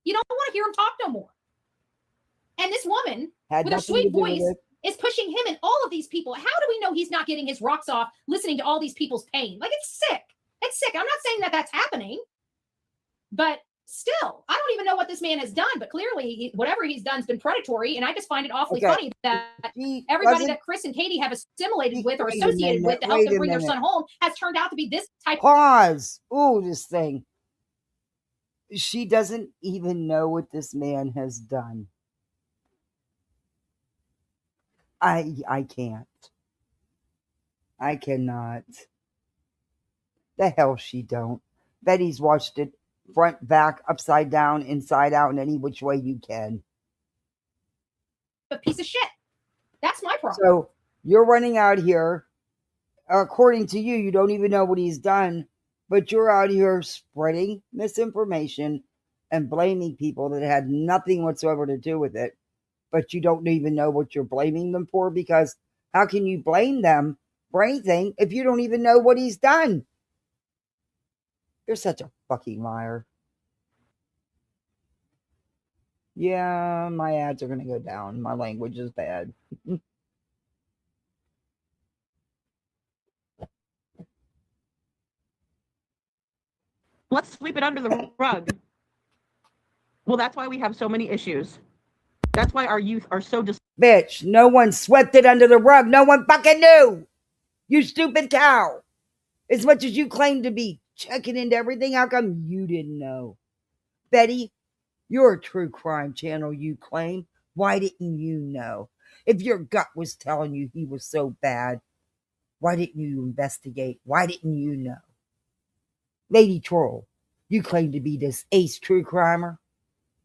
[SPEAKER 17] You don't want to hear him talk no more. And this woman
[SPEAKER 1] Had
[SPEAKER 17] with her
[SPEAKER 1] nothing to
[SPEAKER 17] sweet
[SPEAKER 1] do with
[SPEAKER 17] voice
[SPEAKER 1] it.
[SPEAKER 17] is pushing him and all of these people. How do we know he's not getting his rocks off listening to all these people's pain? Like, it's sick. It's sick. I'm not saying that that's happening, but still, I don't even know what this man has done. But clearly, whatever he's done has been predatory. And I just find it awfully funny that everybody that Chris and Katie have assimilated with or
[SPEAKER 1] Wait a
[SPEAKER 17] associated with
[SPEAKER 1] minute,
[SPEAKER 17] to help
[SPEAKER 1] wait
[SPEAKER 17] them
[SPEAKER 1] a
[SPEAKER 17] bring their
[SPEAKER 1] minute.
[SPEAKER 17] son home has turned out to be this type.
[SPEAKER 1] Pause. Ooh, this thing. She doesn't even know what this man has done. I can't. I cannot. The hell she don't. Betty's watched it front, back, upside down, inside out, and any which way you can.
[SPEAKER 17] A piece of shit. That's my problem.
[SPEAKER 1] So you're running out here. According to you, you don't even know what he's done, but you're out here spreading misinformation and blaming people that had nothing whatsoever to do with it. But you don't even know what you're blaming them for, because how can you blame them for anything if you don't even know what he's done? You're such a fucking liar. Yeah, my ads are going to go down. My language is bad.
[SPEAKER 6] Let's sweep it under the rug. Well, that's why we have so many issues. That's why our youth are so
[SPEAKER 1] Bitch, no one swept it under the rug. No one fucking knew. You stupid cow. As much as you claim to be checking into everything, how come you didn't know? Betty, you're a true crime channel, you claim. Why didn't you know? If your gut was telling you he was so bad, why didn't you investigate? Why didn't you know? Lady Troll, you claim to be this ace true crimer.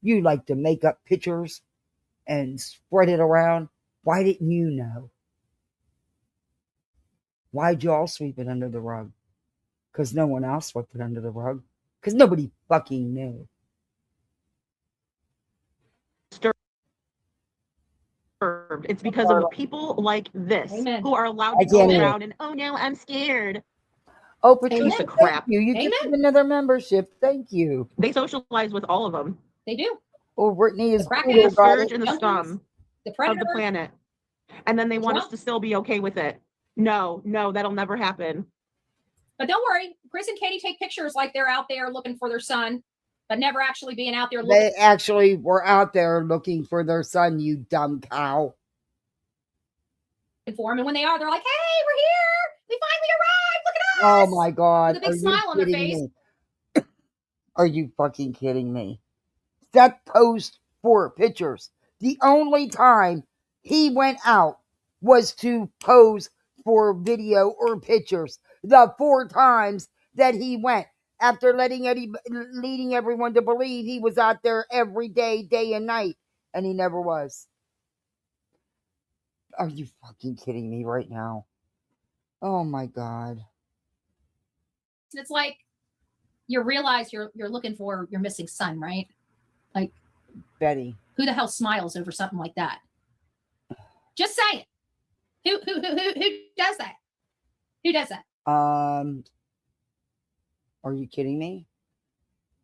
[SPEAKER 1] You like to make up pictures and spread it around. Why didn't you know? Why'd y'all sweep it under the rug? Because no one else swept it under the rug. Because nobody fucking knew.
[SPEAKER 6] It's because of people like this who are allowed to go around and, oh no, I'm scared.
[SPEAKER 1] Oh, Patricia,
[SPEAKER 6] Piece of crap.
[SPEAKER 1] thank you. You get another membership. Thank you.
[SPEAKER 6] They socialize with all of them.
[SPEAKER 17] They do.
[SPEAKER 1] Oh, Brittany is
[SPEAKER 6] the scourge and the
[SPEAKER 17] Junkies,
[SPEAKER 6] scum
[SPEAKER 17] the
[SPEAKER 6] of
[SPEAKER 17] predator,
[SPEAKER 6] the planet. And then they want us to still be okay with it. No, that'll never happen.
[SPEAKER 17] But don't worry, Chris and Katie take pictures like they're out there looking for their son, but never actually being out there looking.
[SPEAKER 1] They actually were out there looking for their son, you dumb cow.
[SPEAKER 17] For him, and when they are, they're like, "Hey, we're here! We finally arrived! Look at us!"
[SPEAKER 1] Oh my God.
[SPEAKER 17] With a big smile on their face.
[SPEAKER 1] Me? Are you fucking kidding me? That post for pictures. The only time he went out was to pose for video or pictures. The 4 times that he went, after leading everyone to believe he was out there every day, day and night, and he never was. Are you fucking kidding me right now? Oh my God.
[SPEAKER 17] It's like you realize you're looking for your missing son, right? Like,
[SPEAKER 1] Betty,
[SPEAKER 17] who the hell smiles over something like that? Just say it. Who does that? Who does that?
[SPEAKER 1] Are you kidding me?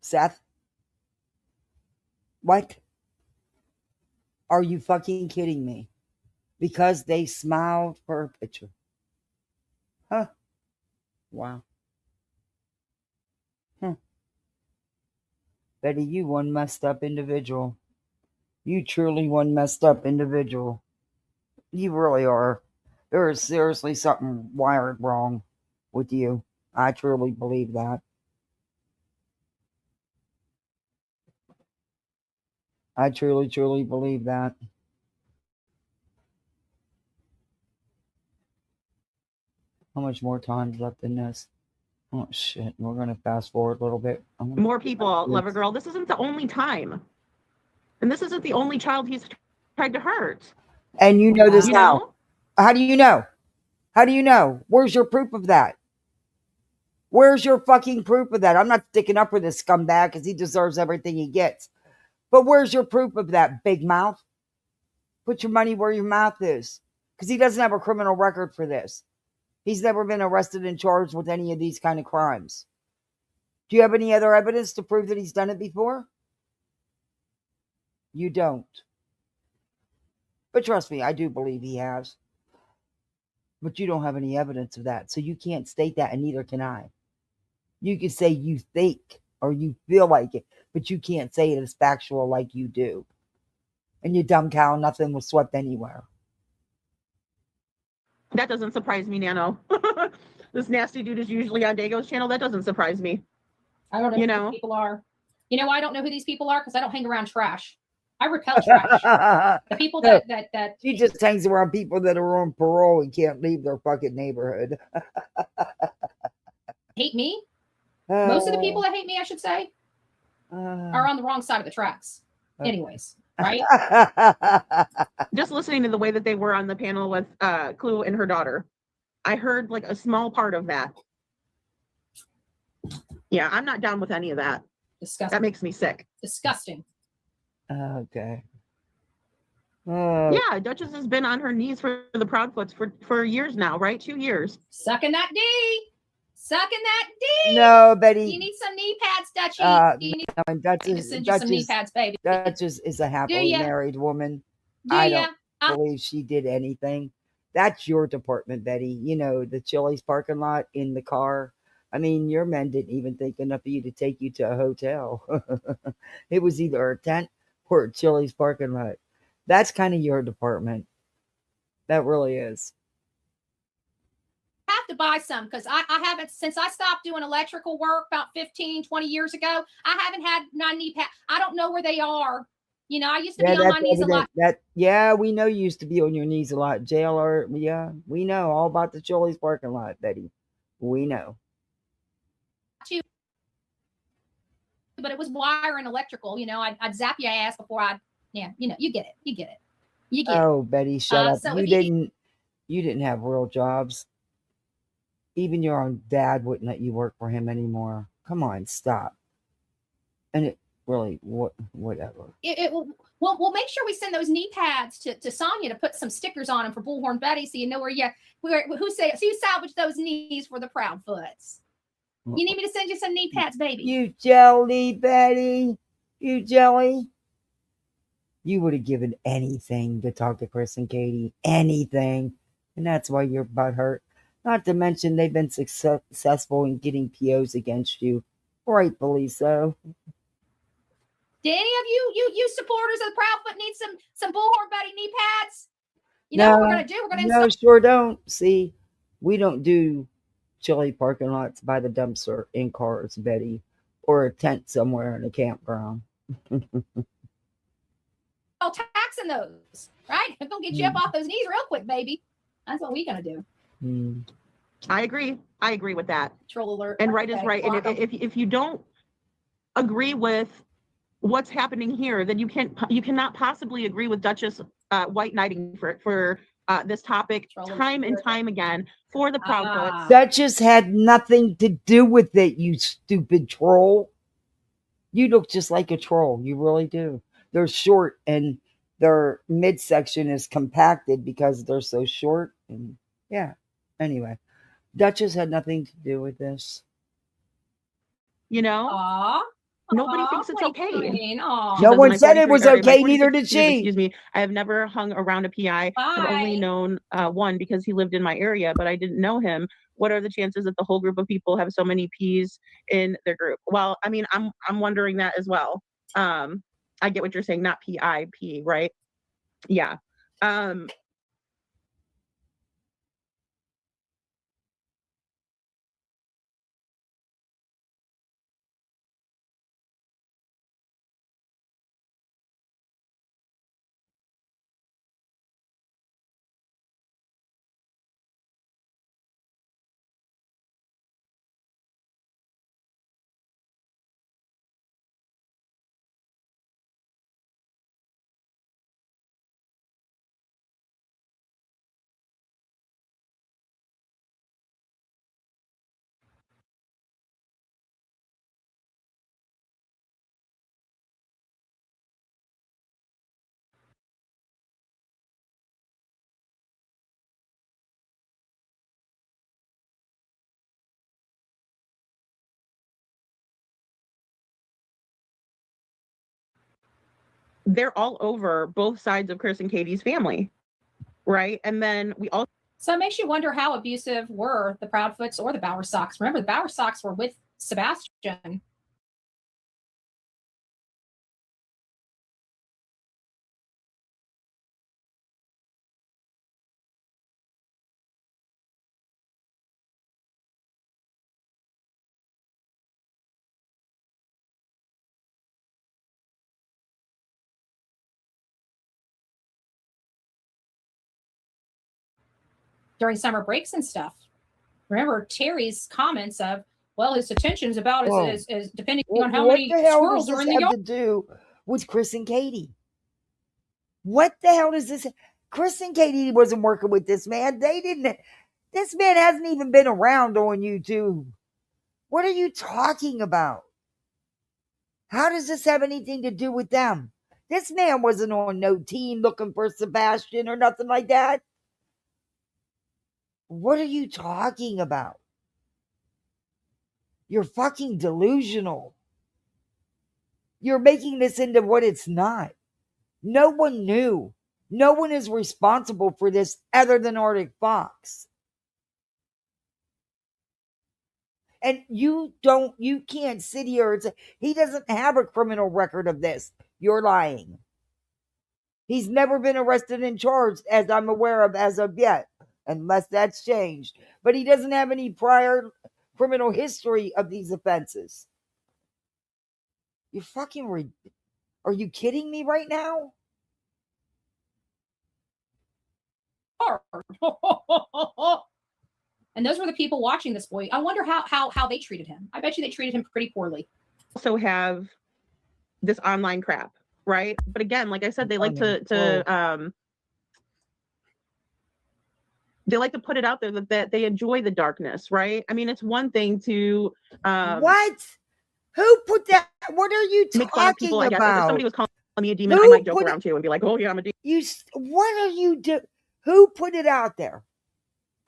[SPEAKER 1] Seth? What? Are you fucking kidding me? Because they smiled for a picture. Huh. Wow. Betty, you one messed up individual. You truly one messed up individual. You really are. There is seriously something wired wrong with you. I truly believe that. I truly, truly believe that. How much more time is left in this? Oh, shit. We're going to fast forward a little bit.
[SPEAKER 6] More people, Lover Girl. This isn't the only time. And this isn't the only child he's tried to hurt.
[SPEAKER 1] And you know this
[SPEAKER 6] You
[SPEAKER 1] now.
[SPEAKER 6] know?
[SPEAKER 1] How do you know? How do you know? Where's your proof of that? Where's your fucking proof of that? I'm not sticking up for this scumbag because he deserves everything he gets. But where's your proof of that, big mouth? Put your money where your mouth is. Because he doesn't have a criminal record for this. He's never been arrested and charged with any of these kind of crimes. Do you have any other evidence to prove that he's done it before? You don't. But trust me, I do believe he has. But you don't have any evidence of that. So you can't state that, and neither can I. You can say you think or you feel like it, but you can't say it as factual like you do. And you dumb cow, nothing was swept anywhere.
[SPEAKER 6] That doesn't surprise me, Nano. This nasty dude is usually on Dago's channel. That doesn't surprise me.
[SPEAKER 17] I don't know who these people are. You know why I don't know who these people are? Because I don't hang around trash. I repel trash. The people that
[SPEAKER 1] She just hangs around people that are on parole and can't leave their fucking neighborhood.
[SPEAKER 17] hate me. Most of the people that hate me, I should say, are on the wrong side of the tracks. Anyways, right?
[SPEAKER 6] Just listening to the way that they were on the panel with Clue and her daughter, I heard like a small part of that. Yeah, I'm not down with any of that.
[SPEAKER 17] Disgusting.
[SPEAKER 6] That makes me sick.
[SPEAKER 17] Disgusting.
[SPEAKER 1] Okay.
[SPEAKER 6] Yeah, Duchess has been on her knees for the Proudfoots for years now, right? 2 years.
[SPEAKER 17] Sucking that D. Sucking that D.
[SPEAKER 1] No, Betty.
[SPEAKER 17] Do you need some knee pads, Dutchie? Do you need
[SPEAKER 1] No, and Duchess,
[SPEAKER 17] send you some knee pads, baby?
[SPEAKER 1] Duchess is a happily
[SPEAKER 17] ya?
[SPEAKER 1] married woman.
[SPEAKER 17] Do
[SPEAKER 1] I
[SPEAKER 17] ya?
[SPEAKER 1] don't believe she did anything. That's your department, Betty. You know, the Chili's parking lot in the car. I mean, your men didn't even think enough of you to take you to a hotel. It was either a tent or a Chili's parking lot. That's kind of your department. That really is.
[SPEAKER 17] Have to buy some because I haven't, since I stopped doing electrical work about 15, 20 years ago, I haven't had my knee pad. I don't know where they are. You know, I used to be on my knees a lot.
[SPEAKER 1] Yeah, we know you used to be on your knees a lot. JLR, yeah, we know all about the Chili's parking lot, Betty. We know.
[SPEAKER 17] But it was wire and electrical. You know, I'd zap your ass before yeah, you know, you get it. You get it. You get it.
[SPEAKER 1] Oh, Betty, shut up.
[SPEAKER 17] So
[SPEAKER 1] You didn't have real jobs. Even your own dad wouldn't let you work for him anymore. Come on, stop. And it really, whatever.
[SPEAKER 17] We'll make sure we send those knee pads to Sonia to put some stickers on them for Bullhornbetty, so you know who salvaged those knees for the Proudfoots. You need me to send you some knee pads, baby?
[SPEAKER 1] You jelly, Betty. You jelly. You would have given anything to talk to Chris and Katie. Anything. And that's why your butt hurt. Not to mention they've been successful in getting POs against you. Rightfully so.
[SPEAKER 17] Do any of you supporters of the Proudfoot need some Bullhornbetty knee pads? You
[SPEAKER 1] No,
[SPEAKER 17] know what we're gonna do? We're gonna
[SPEAKER 1] No, sure don't. See, we don't do Chili parking lots by the dumpster in cars, Betty, or a tent somewhere in a campground.
[SPEAKER 17] taxing those, right? We're gonna get you up off those knees real quick, baby. That's what we're gonna do.
[SPEAKER 6] I agree. I agree with that.
[SPEAKER 17] Troll alert.
[SPEAKER 6] And right is
[SPEAKER 17] Okay,
[SPEAKER 6] right. And if you don't agree with what's happening here, then you cannot possibly agree with Duchess white knighting for this topic time and time again for the Proudfoots.
[SPEAKER 1] Duchess had nothing to do with it, you stupid troll. You look just like a troll. You really do. They're short and their midsection is compacted because they're so short. And yeah. Anyway, Duchess had nothing to do with this.
[SPEAKER 6] You know?
[SPEAKER 17] Aww.
[SPEAKER 6] Nobody thinks it's okay.
[SPEAKER 1] No one said it was okay, neither did she.
[SPEAKER 6] Excuse me. I have never hung around a PI. I've only known one because he lived in my area, but I didn't know him. What are the chances that the whole group of people have so many P's in their group? Well, I mean, I'm wondering that as well. I get what you're saying, not PIP, right? Yeah. they're all over both sides of Chris and Katie's family, right? And then we also.
[SPEAKER 17] So it makes you wonder how abusive were the Proudfoots or the Bowerstocks. Remember, the Bowerstocks were with Sebastian. During summer breaks and stuff. Remember Terry's comments of, well, his attention's about as depending on how many squirrels are in the yard.
[SPEAKER 1] To do with Chris and Katie? What the hell does this? Chris and Katie wasn't working with this man. They didn't. This man hasn't even been around on YouTube. What are you talking about? How does this have anything to do with them? This man wasn't on no team looking for Sebastian or nothing like that. What are you talking about? You're fucking delusional. You're making this into what it's not. No one knew. No one is responsible for this other than Arctic Fox. And you can't sit here and say, he doesn't have a criminal record of this. You're lying. He's never been arrested and charged, as I'm aware of as of yet, unless that's changed. But he doesn't have any prior criminal history of these offenses. You fucking are you kidding me right now?
[SPEAKER 17] And those were the people watching this boy. I wonder how they treated him. I bet you they treated him pretty poorly.
[SPEAKER 6] Also have this online crap, right? But again, like I said, they like to put it out there that they enjoy the darkness, right? I mean, it's one thing to
[SPEAKER 1] what? Who put that? What are you talking
[SPEAKER 6] make fun of people,
[SPEAKER 1] about?
[SPEAKER 6] I guess if somebody was calling me a demon, I might joke around too and be like, "Oh yeah, I'm a demon."
[SPEAKER 1] What are you doing? Who put it out there?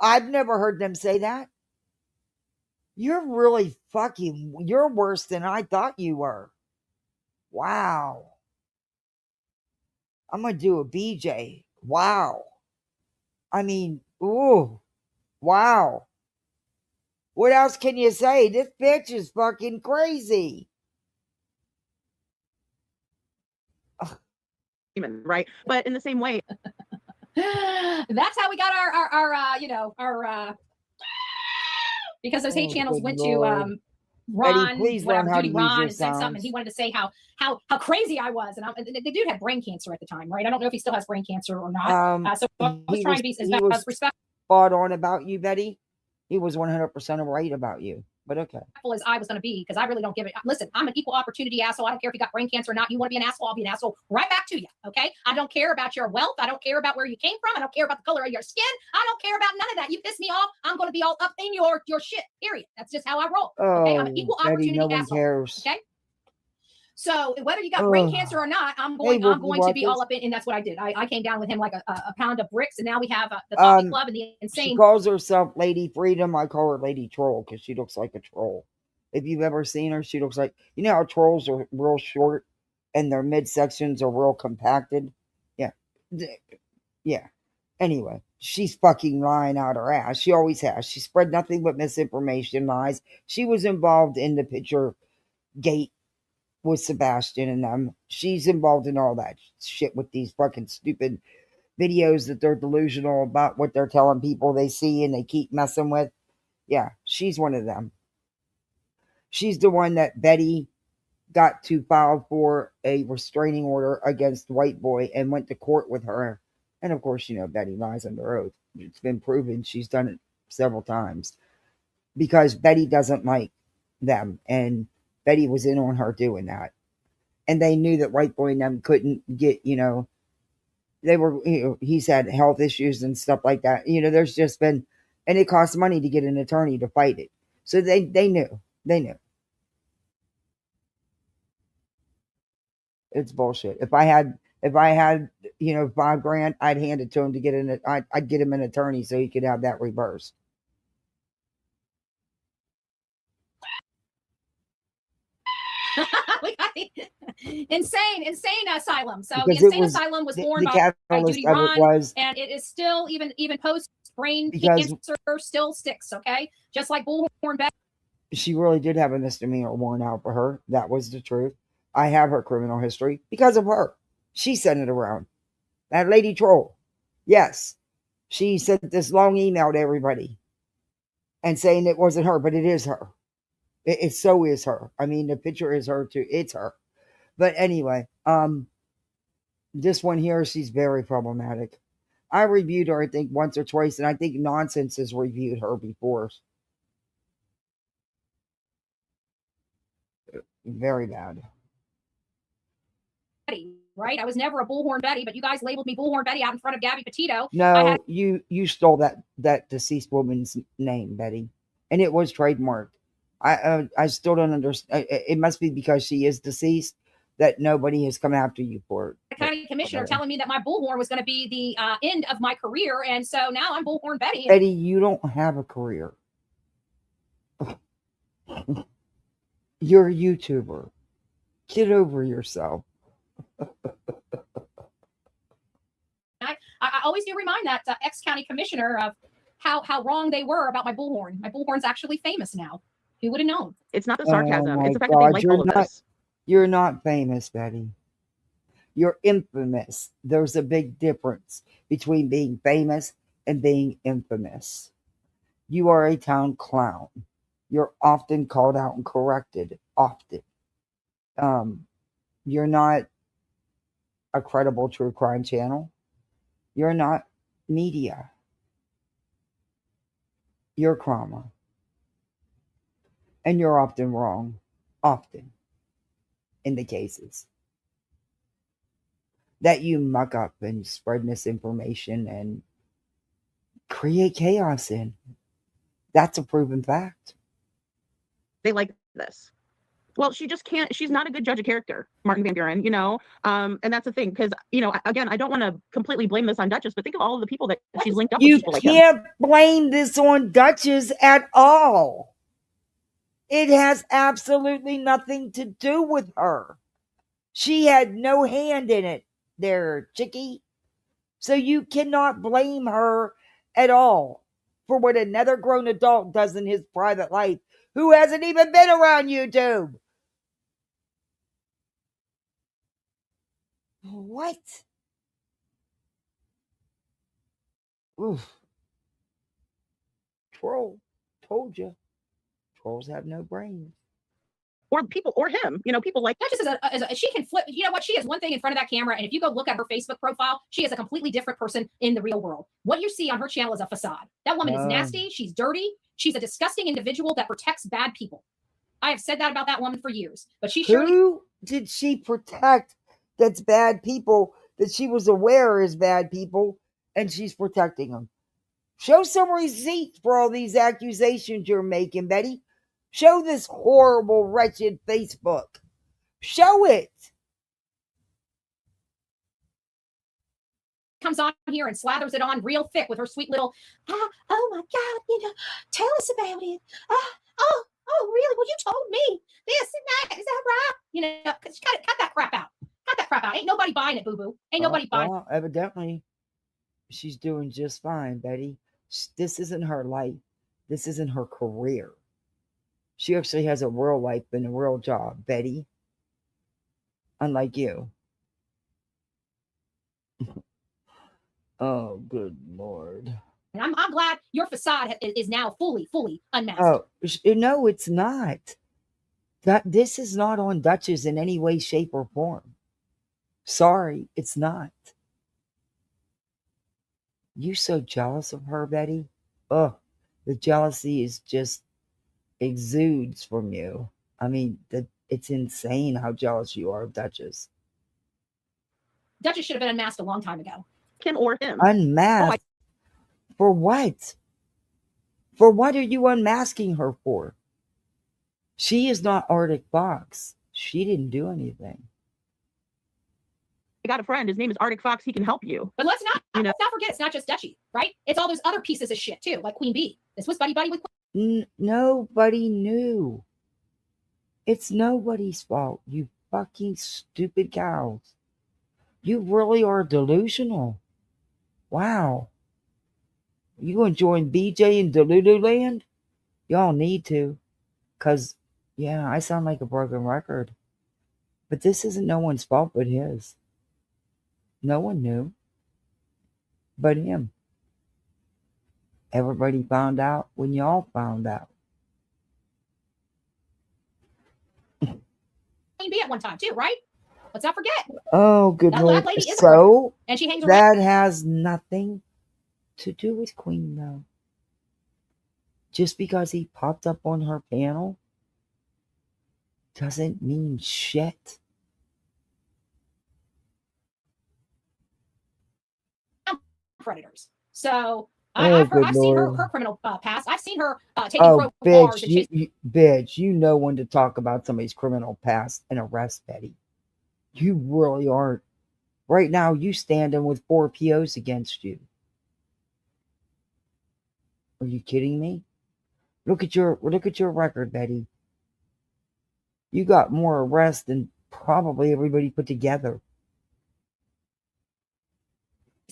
[SPEAKER 1] I've never heard them say that. You're really you're worse than I thought you were. Wow. I'm going to do a BJ. Wow. I mean, ooh. Wow. What else can you say? This bitch is fucking crazy.
[SPEAKER 6] Right? But in the same way,
[SPEAKER 17] that's how we got our because those hate channels went to Ron,
[SPEAKER 1] Betty, please learn how to use
[SPEAKER 17] Ron,
[SPEAKER 1] your
[SPEAKER 17] and said something.
[SPEAKER 1] sounds.
[SPEAKER 17] He wanted to say how crazy I was, and the dude had brain cancer at the time, right? I don't know if he still has brain cancer or not. So I was trying to be as respectful.
[SPEAKER 1] Spot on about you, Betty. He was 100% right about you. But okay.
[SPEAKER 17] As I was going to be, because I really don't give it. Listen, I'm an equal opportunity asshole. I don't care if you got brain cancer or not. You want to be an asshole, I'll be an asshole right back to you. Okay. I don't care about your wealth. I don't care about where you came from. I don't care about the color of your skin. I don't care about none of that. You piss me off, I'm going to be all up in your shit. Period. That's just how I roll. Okay. I'm an equal opportunity
[SPEAKER 1] no one
[SPEAKER 17] asshole.
[SPEAKER 1] Cares.
[SPEAKER 17] Okay. So whether you got brain cancer or not, I'm going to be all up in, and that's what I did. I came down with him like a pound of bricks, and now we have the coffee club and the insane.
[SPEAKER 1] She calls herself Lady Freedom. I call her Lady Troll because she looks like a troll. If you've ever seen her, she looks like, you know how trolls are real short and their midsections are real compacted? Yeah. Yeah. Anyway, she's fucking lying out her ass. She always has. She spread nothing but misinformation, lies. She was involved in the picture gate with Sebastian and them. She's involved in all that shit with these fucking stupid videos that they're delusional about what they're telling people they see and they keep messing with. Yeah, she's one of them. She's the one that Betty got to file for a restraining order against White Boy and went to court with her. And of course, you know, Betty lies under oath. It's been proven she's done it several times because Betty doesn't like them. And Betty was in on her doing that. And they knew that White Boy and them couldn't get, you know, they were, you know, he's had health issues and stuff like that. You know, there's just been, and it costs money to get an attorney to fight it. So they knew. They knew. It's bullshit. If I had, you know, $5,000, I'd hand it to him to get I'd get him an attorney so he could have that reversed.
[SPEAKER 17] We got the insane asylum. So
[SPEAKER 1] Because
[SPEAKER 17] the
[SPEAKER 1] it
[SPEAKER 17] insane
[SPEAKER 1] was
[SPEAKER 17] asylum was
[SPEAKER 1] the
[SPEAKER 17] born by
[SPEAKER 1] catalyst
[SPEAKER 17] Judy
[SPEAKER 1] of it
[SPEAKER 17] Ron,
[SPEAKER 1] was
[SPEAKER 17] and it is still even post brain
[SPEAKER 1] because
[SPEAKER 17] cancer still sticks. Okay, just like Bullhorn Betty.
[SPEAKER 1] she really did have a misdemeanor warrant out for her. That was the truth. I have her criminal history because of her. She sent it around. That lady troll. Yes. She sent this long email to everybody and saying it wasn't her, but it is her. It so is her. I mean, the picture is her too. It's her. But anyway, this one here, she's very problematic. I reviewed her, I think, once or twice, and I think Nonsense has reviewed her before. Very bad.
[SPEAKER 17] Right? I was never a Bullhorn Betty, but you guys labeled me Bullhorn Betty out in front of Gabby Petito.
[SPEAKER 1] No, you stole that deceased woman's name, Betty, and it was trademarked. I still don't understand. It must be because she is deceased that nobody has come after you for it.
[SPEAKER 17] The county commissioner telling me that my bullhorn was going to be the end of my career, and so now I'm Bullhorn Betty.
[SPEAKER 1] Betty, you don't have a career. You're a YouTuber. Get over yourself.
[SPEAKER 17] I always do remind that ex-county commissioner of how wrong they were about my bullhorn. My bullhorn's actually famous now. Who would have known?
[SPEAKER 6] It's not the sarcasm.
[SPEAKER 1] Oh
[SPEAKER 6] it's the
[SPEAKER 1] my
[SPEAKER 6] fact that they
[SPEAKER 1] God,
[SPEAKER 6] like all of this.
[SPEAKER 1] You're not famous, Betty. You're infamous. There's a big difference between being famous and being infamous. You are a town clown. You're often called out and corrected. Often. You're not a credible true crime channel. You're not media. You're Crama. And you're often wrong. Often. In the cases that you muck up and spread misinformation and create chaos in. That's a proven fact.
[SPEAKER 6] They like this. Well, she just can't. She's not a good judge of character, Martin Van Buren, and that's the thing. Because, again, I don't want to completely blame this on Duchess, but think of all of the people that she's linked up with.
[SPEAKER 1] You
[SPEAKER 6] People like him.
[SPEAKER 1] can't blame this on Duchess at all. It has absolutely nothing to do with her. She had no hand in it there, chickie. So you cannot blame her at all for what another grown adult does in his private life who hasn't even been around YouTube. What? Oof. Troll. Told you. Trolls have no brains.
[SPEAKER 6] Or people, or him, people like
[SPEAKER 17] Duchess she can flip. You know what? She is one thing in front of that camera, and if you go look at her Facebook profile, she is a completely different person in the real world. What you see on her channel is a facade. That woman is nasty. She's dirty. She's a disgusting individual that protects bad people. I have said that about that woman for years, but she surely.
[SPEAKER 1] Who did she protect that's bad people that she was aware is bad people and she's protecting them? Show some receipts for all these accusations you're making, Betty. Show this horrible, wretched Facebook. Show it.
[SPEAKER 17] Comes on here and slathers it on real thick with her sweet little, oh my God, tell us about it. Oh, really? Well, you told me this and that. Is that right? Cut that crap out. Cut that crap out. Ain't nobody buying it, boo-boo. Ain't nobody buying it.
[SPEAKER 1] Well, evidently, she's doing just fine, Betty. This isn't her life. This isn't her career. She actually has a real life and a real job, Betty. Unlike you. Oh, good Lord.
[SPEAKER 17] And I'm glad your facade is now fully unmasked.
[SPEAKER 1] Oh, no, it's not. This is not on Duchess in any way, shape, or form. Sorry, it's not. You so jealous of her, Betty? Oh, the jealousy is just exudes from you. I mean, it's insane how jealous you are of Duchess.
[SPEAKER 17] Duchess should have been unmasked a long time ago.
[SPEAKER 6] Kim or him.
[SPEAKER 1] Unmasked? For what? For what are you unmasking her for? She is not Arctic Fox. She didn't do anything.
[SPEAKER 6] I got a friend. His name is Arctic Fox. He can help you.
[SPEAKER 17] But let's not forget it's not just Dutchie, right? It's all those other pieces of shit too, like Queen Bee. This was buddy with
[SPEAKER 1] Nobody knew. It's nobody's fault, you fucking stupid cows. You really are delusional. Wow. You gonna join BJ in Delulu land? Y'all need to. Because, yeah, I sound like a broken record. But this isn't no one's fault but his. No one knew but him. Everybody found out when y'all found out.
[SPEAKER 17] Queen Bee at one time too, right? Let's not forget.
[SPEAKER 1] Oh, good
[SPEAKER 17] That
[SPEAKER 1] Lord.
[SPEAKER 17] lady is a
[SPEAKER 1] So,
[SPEAKER 17] predator, and she hangs around.
[SPEAKER 1] that has nothing to do with Queen, though. Just because he popped up on her panel doesn't mean shit.
[SPEAKER 17] Predators. So
[SPEAKER 1] Oh,
[SPEAKER 17] I've
[SPEAKER 1] good
[SPEAKER 17] seen her
[SPEAKER 1] Lord.
[SPEAKER 17] criminal past. I've seen her taking
[SPEAKER 1] Oh,
[SPEAKER 17] cars
[SPEAKER 1] bitch,
[SPEAKER 17] and chasing.
[SPEAKER 1] bitch, you know when to talk about somebody's criminal past and arrest Betty. You really aren't. Right now, you standing with 4 POs against you. Are you kidding me? Look at your record, Betty. You got more arrests than probably everybody put together.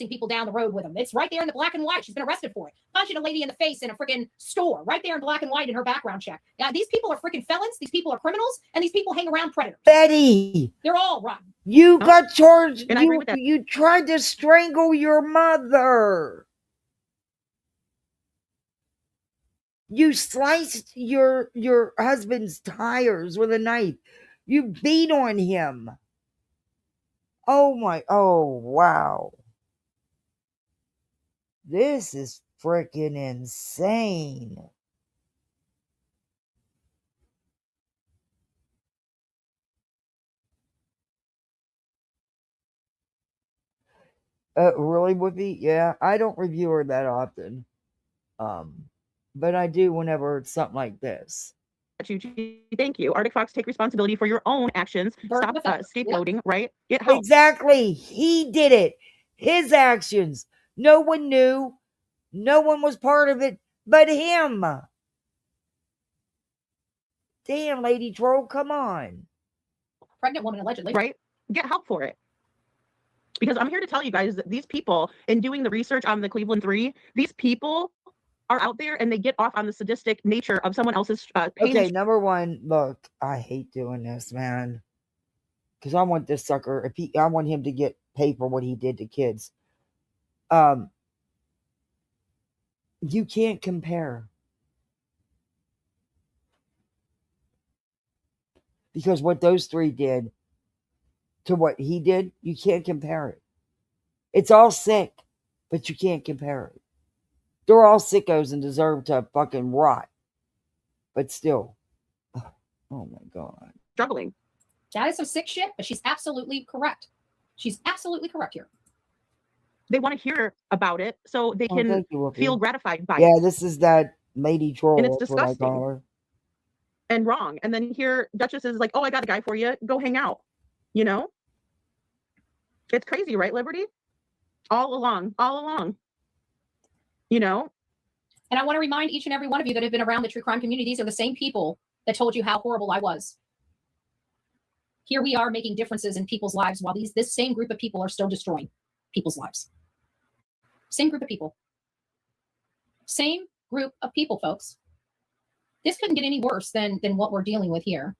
[SPEAKER 17] People down the road with them. It's right there in the black and white. She's been arrested for it. Punching a lady in the face in a freaking store, right there in black and white in her background check. Yeah, these people are freaking felons. These people are criminals, and these people hang around predators.
[SPEAKER 1] Betty,
[SPEAKER 17] They're all rotten.
[SPEAKER 1] you got charged.
[SPEAKER 6] And I agree with that.
[SPEAKER 1] You tried to strangle your mother. You sliced your husband's tires with a knife. You beat on him. Oh wow. This is freaking insane. Really, Whoopi? Yeah, I don't review her that often. But I do whenever it's something like this.
[SPEAKER 6] Thank you. Arctic Fox, take responsibility for your own actions. Stop scapegoating, right? Get help.
[SPEAKER 1] Exactly. He did it. His actions. No one knew. No one was part of it but him. Damn, Lady Troll, come on.
[SPEAKER 17] Pregnant woman, allegedly.
[SPEAKER 6] Right? Get help for it. Because I'm here to tell you guys that these people, in doing the research on the Cleveland 3, these people are out there and they get off on the sadistic nature of someone else's pain.
[SPEAKER 1] Okay, number one, look, I hate doing this, man. Because I want this sucker, I want him to get paid for what he did to kids. You can't compare. Because what those 3 did to what he did, you can't compare it. It's all sick, but you can't compare it. They're all sickos and deserve to fucking rot. But still, oh my God.
[SPEAKER 6] Struggling.
[SPEAKER 17] That is some sick shit, but she's absolutely correct. She's absolutely correct here.
[SPEAKER 6] They want to hear about it so they can
[SPEAKER 1] thank you, Whoopi.
[SPEAKER 6] feel gratified by it.
[SPEAKER 1] Yeah, this is that Lady Troll.
[SPEAKER 6] And it's
[SPEAKER 1] That's what I
[SPEAKER 6] disgusting.
[SPEAKER 1] call her.
[SPEAKER 6] And wrong. And then here, Duchess is like, oh, I got a guy for you. Go hang out. You know? It's crazy, right, Liberty? All along. You know?
[SPEAKER 17] And I want to remind each and every one of you that have been around the true crime community, these are the same people that told you how horrible I was. Here we are making differences in people's lives while this same group of people are still destroying people's lives. Same group of people. Same group of people, folks. This couldn't get any worse than what we're dealing with here.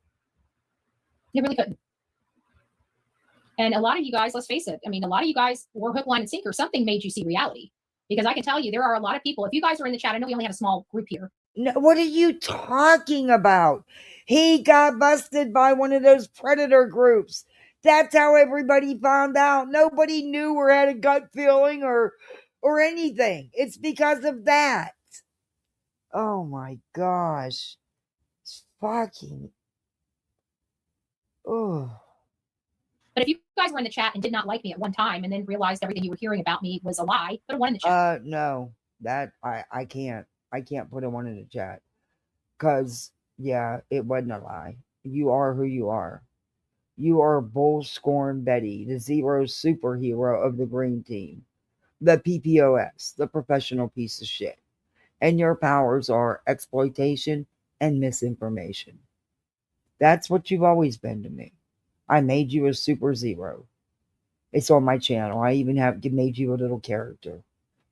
[SPEAKER 17] It really couldn't. And a lot of you guys, let's face it, I mean, a lot of you guys were hook, line, and sinker. Something made you see reality. Because I can tell you, there are a lot of people. If you guys are in the chat, I know we only have a small group here.
[SPEAKER 1] No, what are you talking about? He got busted by one of those predator groups. That's how everybody found out. Nobody knew or had a gut feeling or anything. It's because of that. Oh my gosh. It's fucking. Oh.
[SPEAKER 17] But if you guys were in the chat and did not like me at one time and then realized everything you were hearing about me was a lie, put a 1 in the chat.
[SPEAKER 1] No. That I can't. I can't put a 1 in the chat. Because, yeah, it wasn't a lie. You are who you are. You are Bullhornbetty, the zero superhero of the green team. The PPOS, the professional piece of shit. And your powers are exploitation and misinformation. That's what you've always been to me. I made you a super zero. It's on my channel. I even have made you a little character.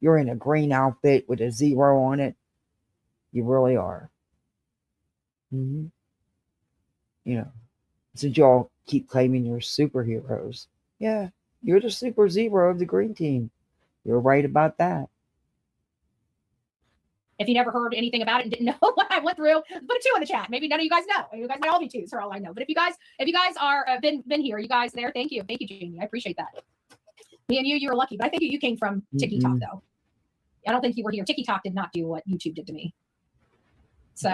[SPEAKER 1] You're in a green outfit with a zero on it. You really are. Mm-hmm. You know, since y'all keep claiming you're superheroes, yeah, you're the super zero of the green team. You're right about that.
[SPEAKER 17] If you never heard anything about it and didn't know what I went through, put a 2 in the chat. Maybe none of you guys know. You guys might all be 2s for all I know. But if you guys are been here, you guys there, thank you, Jamie. I appreciate that. Me and you were lucky, but I think you came from TikTok though. I don't think you were here. TikTok did not do what YouTube did to me. So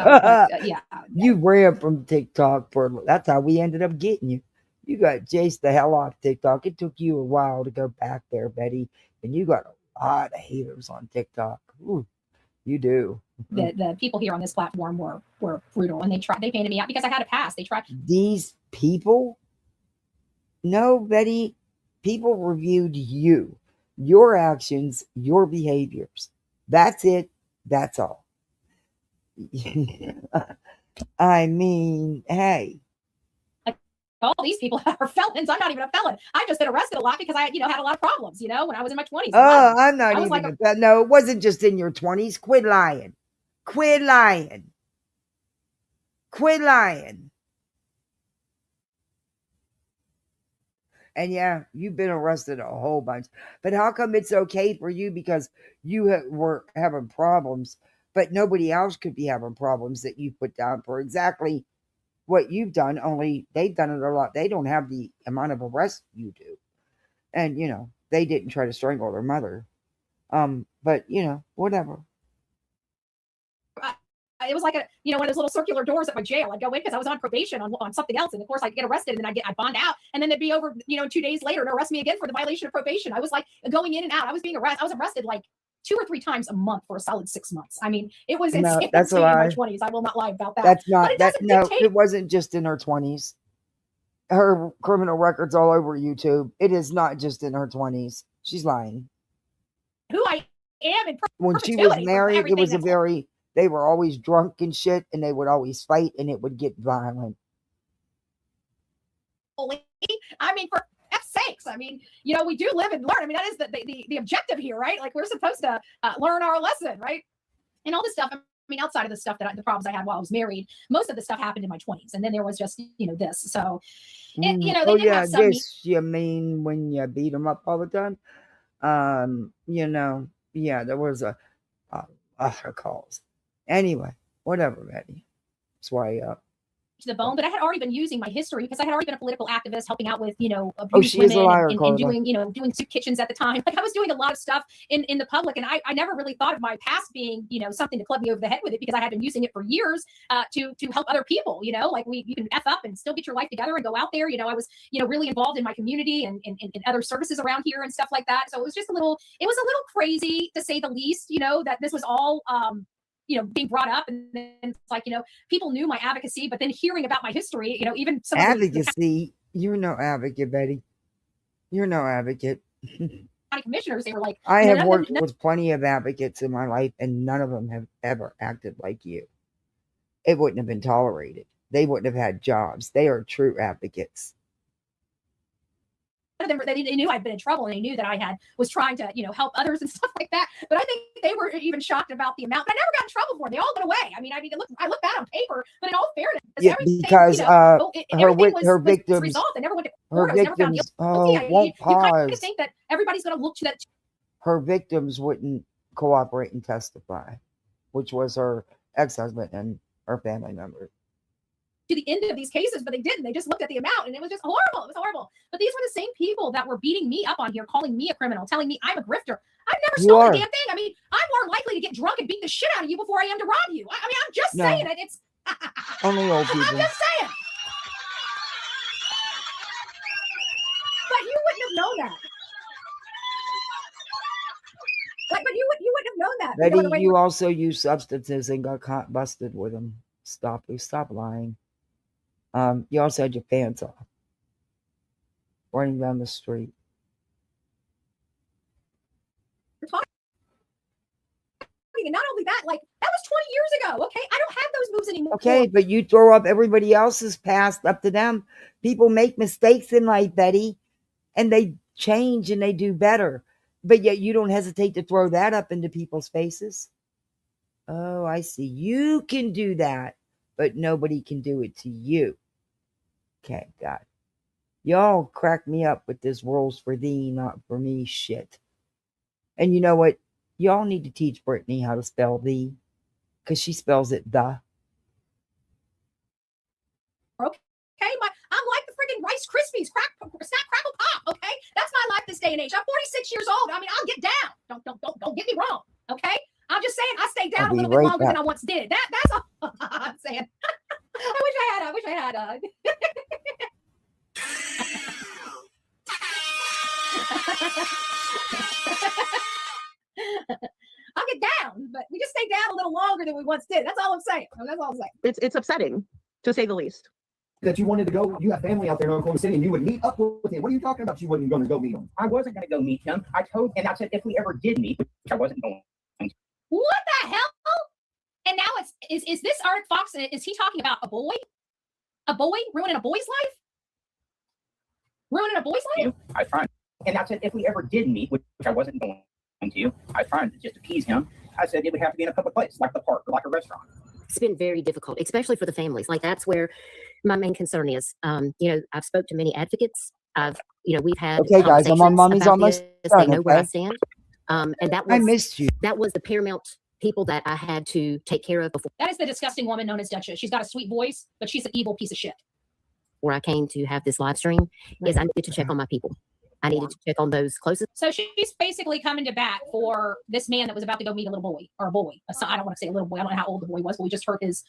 [SPEAKER 17] yeah,
[SPEAKER 1] you ran from TikTok that's how we ended up getting you. You got chased the hell off TikTok. It took you a while to go back there, Betty, and you got a lot of haters on TikTok. Ooh, you do.
[SPEAKER 17] The people here on this platform were brutal, and they painted me out because I had a past. They tried.
[SPEAKER 1] These people? No, Betty. People reviewed you, your actions, your behaviors. That's it. That's all. I mean, hey.
[SPEAKER 17] All these people are felons. I'm not even a felon. I've just been arrested a lot because I, had a lot of problems, when I was in my 20s.
[SPEAKER 1] Oh, I'm not even no, it wasn't just in your 20s. Quit lying. Quit lying. Quit lying. And yeah, you've been arrested a whole bunch. But how come it's okay for you because you were having problems, but nobody else could be having problems that you put down for exactly what you've done, only they've done it a lot. They don't have the amount of arrests you do. And, they didn't try to strangle their mother. But, whatever.
[SPEAKER 17] It was like one of those little circular doors at my jail. I'd go in because I was on probation on something else. And of course I'd get arrested and then I'd bond out. And then it'd be over, 2 days later and arrest me again for the violation of probation. I was like going in and out. I was arrested like 2 or 3 times a month for a solid 6 months. I mean, it was insane
[SPEAKER 1] that's
[SPEAKER 17] in my 20s. I will not lie about that.
[SPEAKER 1] That's not it wasn't just in her 20s. Her criminal record's all over YouTube. It is not just in her 20s. She's lying.
[SPEAKER 17] Who I am in
[SPEAKER 1] when she was married, it was they were always drunk and shit, and they would always fight, and it would get violent.
[SPEAKER 17] I mean, for F's sakes, I mean, we do live and learn. I mean, that is the objective here, right? Like we're supposed to learn our lesson, right? And all this stuff. I mean, outside of the stuff the problems I had while I was married, most of the stuff happened in my 20s, and then there was just this. So, they did have some.
[SPEAKER 1] You mean when you beat them up all the time? There was a calls. Anyway, whatever, Betty. That's why
[SPEAKER 17] to the bone, but I had already been using my history because I had already been a political activist helping out with,
[SPEAKER 1] abuse women
[SPEAKER 17] and doing soup kitchens at the time. Like I was doing a lot of stuff in the public, and I never really thought of my past being, something to club me over the head with it because I had been using it for years to help other people, like you can F up and still get your life together and go out there. I was, really involved in my community and other services around here and stuff like that. So it was just a little crazy to say the least, that this was all, being brought up, and then it's like, people knew my advocacy, but then hearing about my history, even some
[SPEAKER 1] advocacy, you're no advocate, Betty. You're no advocate.
[SPEAKER 17] County commissioners, they were like,
[SPEAKER 1] I have worked with plenty of advocates in my life, and none of them have ever acted like you. It wouldn't have been tolerated. They wouldn't have had jobs. They are true advocates.
[SPEAKER 17] Them, they knew I'd been in trouble, and they knew that I was trying to, help others and stuff like that. But I think they were even shocked about the amount. But I never got in trouble for it. They all went away. I mean, I look bad on paper, but in all fairness,
[SPEAKER 1] because her victims
[SPEAKER 17] resolved. They never went to
[SPEAKER 1] court. Her victims won't pause.
[SPEAKER 17] You kind of think that everybody's going to look to that.
[SPEAKER 1] Her victims wouldn't cooperate and testify, which was her ex-husband and her family members.
[SPEAKER 17] To the end of these cases, but they didn't. They just looked at the amount, and it was just horrible. It was horrible. But these were the same people that were beating me up on here, calling me a criminal, telling me I'm a grifter. I've never stolen a damn thing. I mean, I'm more likely to get drunk and beat the shit out of you before I am to rob you. I mean, I'm just saying it. It's
[SPEAKER 1] only old people.
[SPEAKER 17] I'm just saying. But you wouldn't have known that. But you wouldn't have known that.
[SPEAKER 1] Betty, you also used substances and got caught busted with them. Stop lying. You also had your pants off, running down the street.
[SPEAKER 17] And not only that, like that was 20 years ago. Okay. I don't have those moves anymore.
[SPEAKER 1] Okay, but you throw up everybody else's past up to them. People make mistakes in life, Betty, and they change and they do better. But yet you don't hesitate to throw that up into people's faces. Oh, I see. You can do that, but nobody can do it to you. Okay, got it. Y'all crack me up with this rules for thee, not for me shit. And you know what? Y'all need to teach Brittany how to spell thee, because she spells it the.
[SPEAKER 17] Okay. I'm like the freaking Rice Krispies, snap, crackle, pop. Okay. That's my life this day and age. I'm 46 years old. I mean, I'll get down. Don't get me wrong. Okay. I'm just saying I stayed down a little bit longer than I once did. That's all I'm saying. I wish I had I'll get down, but we just stay down a little longer than we once did. That's all I'm saying. That's all I'm saying.
[SPEAKER 6] It's upsetting, to say the least.
[SPEAKER 5] That you wanted to go, you have family out there in Oklahoma City, and you would meet up with him. What are you talking about? You wasn't going to go meet him.
[SPEAKER 18] I wasn't going to go meet him. I said if we ever did meet, which I wasn't going to.
[SPEAKER 17] What the hell? And now is this Arctic Fox? Is he talking about a boy? A boy ruining a boy's life? Ruining a boy's life?
[SPEAKER 18] I tried, and I said if we ever did meet, which I wasn't going to, I tried to just appease him. I said it would have to be in a public place, like the park or like a restaurant.
[SPEAKER 12] It's been very difficult, especially for the families. Like that's where my main concern is. I've spoke to many advocates. We've had
[SPEAKER 1] okay, guys. I'm on mommy's almost done.
[SPEAKER 12] They know where I
[SPEAKER 1] Okay?
[SPEAKER 12] stand. And that was
[SPEAKER 1] I missed you.
[SPEAKER 12] That was the paramount people that I had to take care of before
[SPEAKER 17] That is the disgusting woman known as Duchess. She's got a sweet voice, but she's an evil piece of shit.
[SPEAKER 12] I came to have this live stream. Is I needed to check on my people. I needed to check on those closest.
[SPEAKER 17] So she's basically coming to bat for this man that was about to go meet a little boy or a boy. I don't want to say a little boy. I don't know how old the boy was, but we just heard his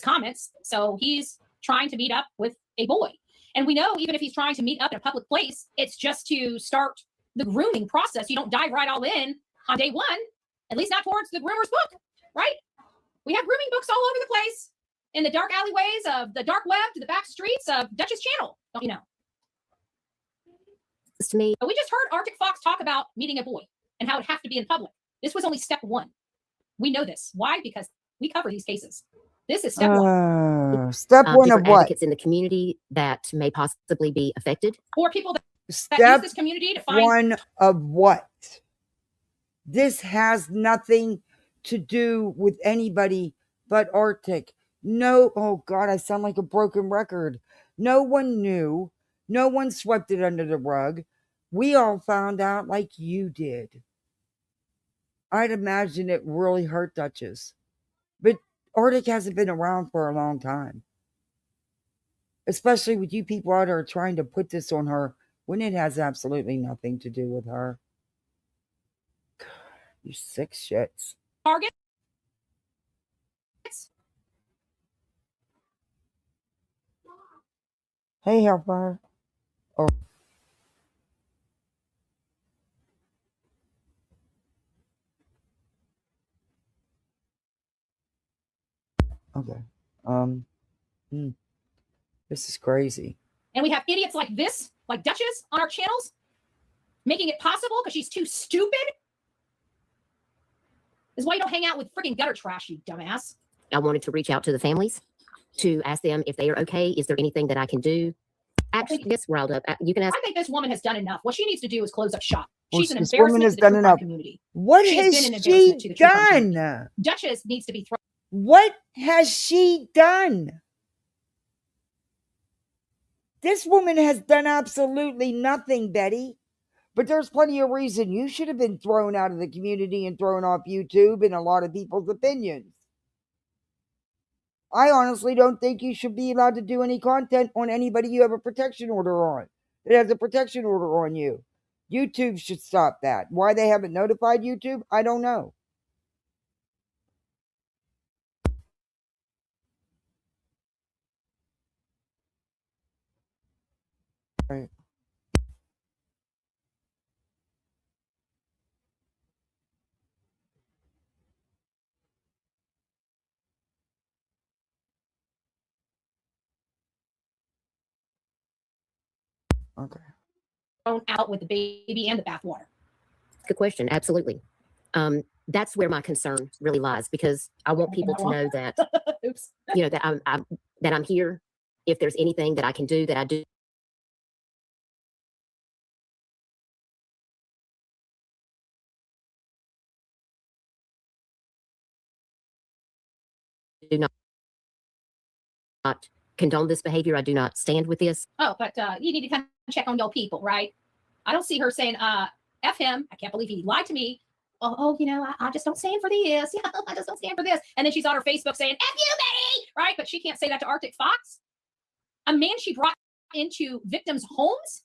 [SPEAKER 17] comments. So he's trying to meet up with a boy. And we know even if he's trying to meet up in a public place, it's just to start the grooming process. You don't dive right all in on day one, at least not towards the groomer's book, right? We have grooming books all over the place in the dark alleyways of the dark web to the back streets of Duchess Channel. Don't you know?
[SPEAKER 12] To me.
[SPEAKER 17] But we just heard Arctic Fox talk about meeting a boy and how it have to be in public. This was only step one. We know this. Why? Because we cover these cases. This is step one.
[SPEAKER 1] Step one of what?
[SPEAKER 12] Advocates in the community that may possibly be affected.
[SPEAKER 17] Or people that use
[SPEAKER 1] Step
[SPEAKER 17] this community to find
[SPEAKER 1] one of what? This has nothing to do with anybody but Arctic. No, oh God, I sound like a broken record. No one knew. No one swept it under the rug. We all found out like you did. I'd imagine it really hurt Duchess. But Arctic hasn't been around for a long time. Especially with you people out there trying to put this on her when it has absolutely nothing to do with her. You sick shits.
[SPEAKER 17] target.
[SPEAKER 1] Hey, Hellfire. Oh. Okay. This is crazy.
[SPEAKER 17] And we have idiots like this, like Duchess, on our channels, making it possible because she's too stupid. This is why you don't hang out with freaking gutter trash, you dumbass.
[SPEAKER 12] I wanted to reach out to the families to ask them if they are okay. Is there anything that I can do? Actually, this riled up. You can ask.
[SPEAKER 17] I think this woman has done enough. What she needs to do is close up shop.
[SPEAKER 1] Well,
[SPEAKER 17] She's an
[SPEAKER 1] this woman
[SPEAKER 17] embarrassment
[SPEAKER 1] has
[SPEAKER 17] to the
[SPEAKER 1] done
[SPEAKER 17] true crime
[SPEAKER 1] enough.
[SPEAKER 17] community.
[SPEAKER 1] What
[SPEAKER 17] She
[SPEAKER 1] has
[SPEAKER 17] been an
[SPEAKER 1] she
[SPEAKER 17] embarrassment to the true crime community.
[SPEAKER 1] done?
[SPEAKER 17] Duchess needs to be thrown.
[SPEAKER 1] What has she done? This woman has done absolutely nothing, Betty. But there's plenty of reason you should have been thrown out of the community and thrown off YouTube in a lot of people's opinions. I honestly don't think you should be allowed to do any content on anybody you have a protection order on. That has a protection order on you. YouTube should stop that. Why they haven't notified YouTube, I don't know. Right. Okay.
[SPEAKER 17] Thrown out with the baby and the bathwater.
[SPEAKER 12] Good question. Absolutely. that's where my concern really lies, because I want people to know that,
[SPEAKER 17] Oops.
[SPEAKER 12] you know, that I'm here. If there's anything that I can do, that I do. Do not condone this behavior. I do not stand with this.
[SPEAKER 17] Oh, but you need to kind of check on your people, right? I don't see her saying, F him. I can't believe he lied to me. Oh, you know, I just don't stand for this. Yeah, I just don't stand for this. And then she's on her Facebook saying, F you, Betty, right? But she can't say that to Arctic Fox. A man she brought into victims' homes.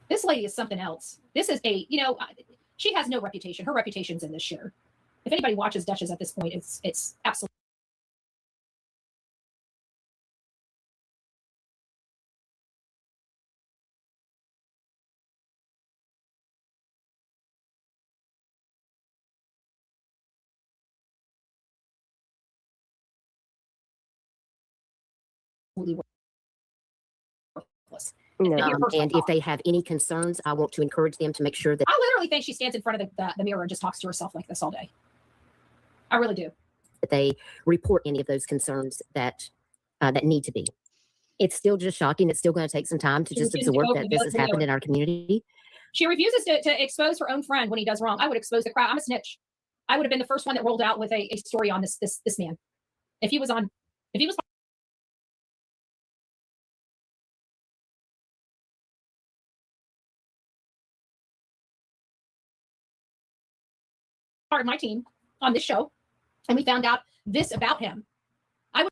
[SPEAKER 17] This lady is something else. This is a, you know, she has no reputation. Her reputation's in this shirt. If anybody watches Duchess at this point, it's absolutely.
[SPEAKER 12] And if they have any concerns, I want to encourage them to make sure that
[SPEAKER 17] I literally think she stands in front of the mirror and just talks to herself like this all day. I really do.
[SPEAKER 12] that they report any of those concerns that that need to be. It's still just shocking. It's still going to take some time to just absorb that this has happened in our community.
[SPEAKER 17] She refuses to expose her own friend when he does wrong. I would expose the crowd. I'm a snitch. I would have been the first one that rolled out with a story on this man. If he was part of my team on this show, and we found out this about him, I would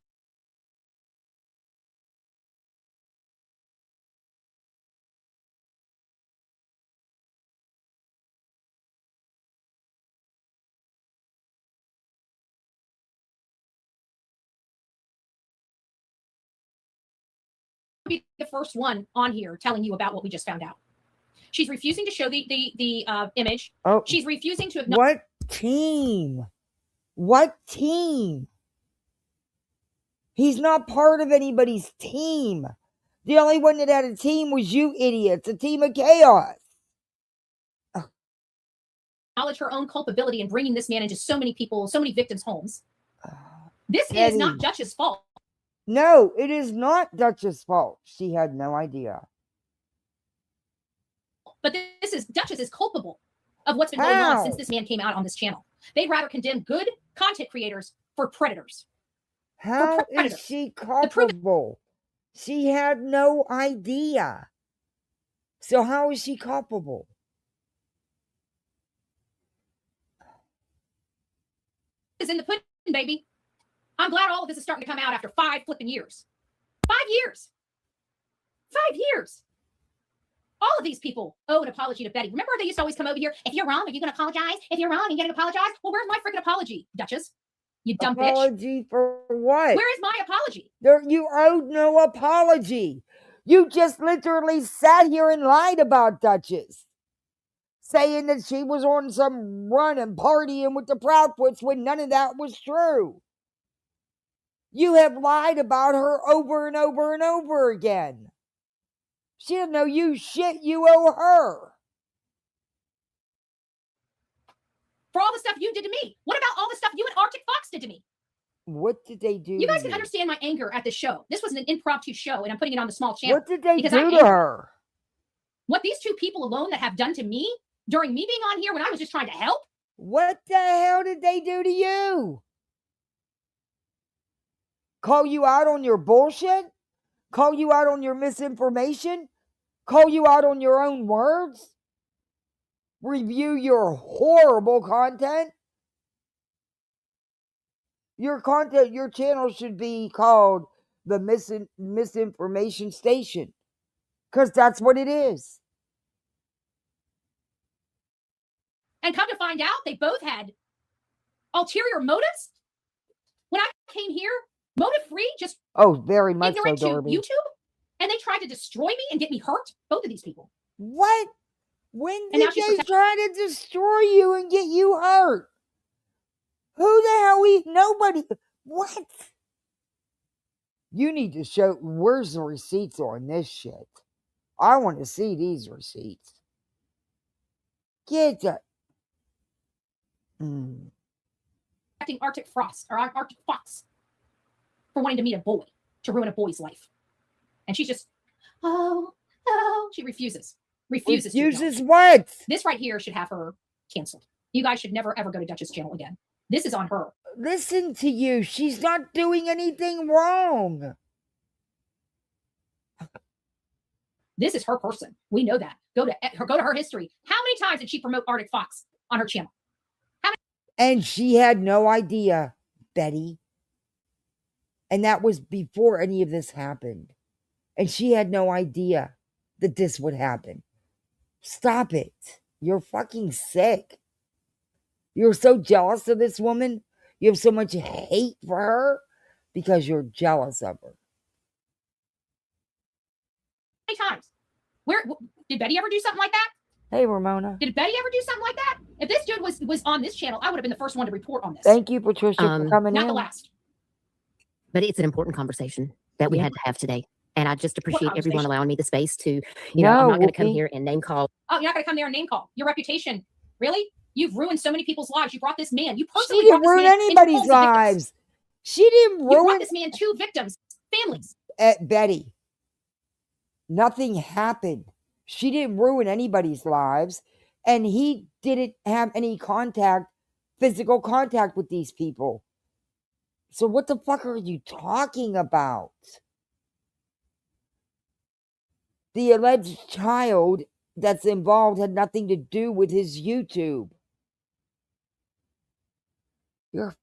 [SPEAKER 17] be the first one on here telling you about what we just found out. She's refusing to show the image.
[SPEAKER 1] Oh,
[SPEAKER 17] she's refusing to acknowledge.
[SPEAKER 1] What team? What team? He's not part of anybody's team. The only one that had a team was you idiots, a team of chaos.
[SPEAKER 17] Acknowledge her own culpability in bringing this man into so many people, so many victims' homes. This
[SPEAKER 1] Betty.
[SPEAKER 17] is not Dutch's fault.
[SPEAKER 1] No, it is not Dutch's fault. She had no idea.
[SPEAKER 17] But this is Duchess is culpable of what's been going on since this man came out on this channel. They'd rather condemn good content creators for predators.
[SPEAKER 1] How is she culpable? She had no idea. So how is she culpable?
[SPEAKER 17] Is in the pudding, baby. I'm glad all of this is starting to come out after 5 flipping years. 5 years. 5 years. All of these people owe an apology to Betty. Remember, they used to always come over here. If you're wrong, are you going to apologize? If you're wrong, you're going to apologize? Well, where's my freaking apology, Duchess? You dumb bitch.
[SPEAKER 1] Apology for what?
[SPEAKER 17] Where is my apology?
[SPEAKER 1] You owed no apology. You just literally sat here and lied about Duchess, saying that she was on some run and partying with the Proudfoots when none of that was true. You have lied about her over and over and over again. She doesn't know you shit. You owe her.
[SPEAKER 17] For all the stuff you did to me. What about all the stuff you and Arctic Fox did to me?
[SPEAKER 1] What did they do?
[SPEAKER 17] You guys can understand my anger at this show. This was an impromptu show, and I'm putting it on the small channel.
[SPEAKER 1] What did they do to her?
[SPEAKER 17] What these two people alone that have done to me during me being on here when I was just trying to help?
[SPEAKER 1] What the hell did they do to you? Call you out on your bullshit? Call you out on your misinformation? Call you out on your own words? Review your horrible content? Your content, your channel should be called the Misinformation Station. Because that's what it is.
[SPEAKER 17] And come to find out, they both had ulterior motives. When I came here, motive free, just
[SPEAKER 1] very much so,
[SPEAKER 17] ignorant to
[SPEAKER 1] Darby.
[SPEAKER 17] YouTube, and they tried to destroy me and get me hurt. Both of these people.
[SPEAKER 1] What? When
[SPEAKER 17] And now
[SPEAKER 1] did
[SPEAKER 17] she's
[SPEAKER 1] they try to destroy you and get you hurt? Who the hell? Nobody. What? You need to show. Where's the receipts on this shit? I want to see these receipts. Get that.
[SPEAKER 17] Acting Arctic Frost or Arctic Fox for wanting to meet a boy to ruin a boy's life, and she's just, she refuses. Refuses to acknowledge.
[SPEAKER 1] What?
[SPEAKER 17] This right here should have her canceled. You guys should never ever go to Dutch's channel again. This is on her.
[SPEAKER 1] Listen to you. She's not doing anything wrong.
[SPEAKER 17] This is her person. We know that. Go to her history. How many times did she promote Arctic Fox on her channel?
[SPEAKER 1] And she had no idea, Betty. And that was before any of this happened. And she had no idea that this would happen. Stop it. You're fucking sick. You're so jealous of this woman. You have so much hate for her because you're jealous of her.
[SPEAKER 17] How many times? Where did Betty ever do something like that?
[SPEAKER 1] Hey, Ramona.
[SPEAKER 17] Did Betty ever do something like that? If this dude was on this channel, I would have been the first one to report on this.
[SPEAKER 1] Thank you, Patricia, for coming
[SPEAKER 17] not
[SPEAKER 1] in.
[SPEAKER 17] the last.
[SPEAKER 12] But it's an important conversation that we had to have today. And I just appreciate everyone allowing me the space to, I'm not going to come here and name call.
[SPEAKER 17] Oh, you're not going to come there and name call. Your reputation. Really? You've ruined so many people's lives. You brought this man. You personally
[SPEAKER 1] She didn't
[SPEAKER 17] brought this
[SPEAKER 1] ruin
[SPEAKER 17] man into
[SPEAKER 1] anybody's
[SPEAKER 17] homes of victims.
[SPEAKER 1] lives. She didn't
[SPEAKER 17] You brought
[SPEAKER 1] ruin
[SPEAKER 17] this man two victims, families.
[SPEAKER 1] Betty. Nothing happened. She didn't ruin anybody's lives. And he didn't have any physical contact with these people. So what the fuck are you talking about? The alleged child that's involved had nothing to do with his YouTube.
[SPEAKER 17] And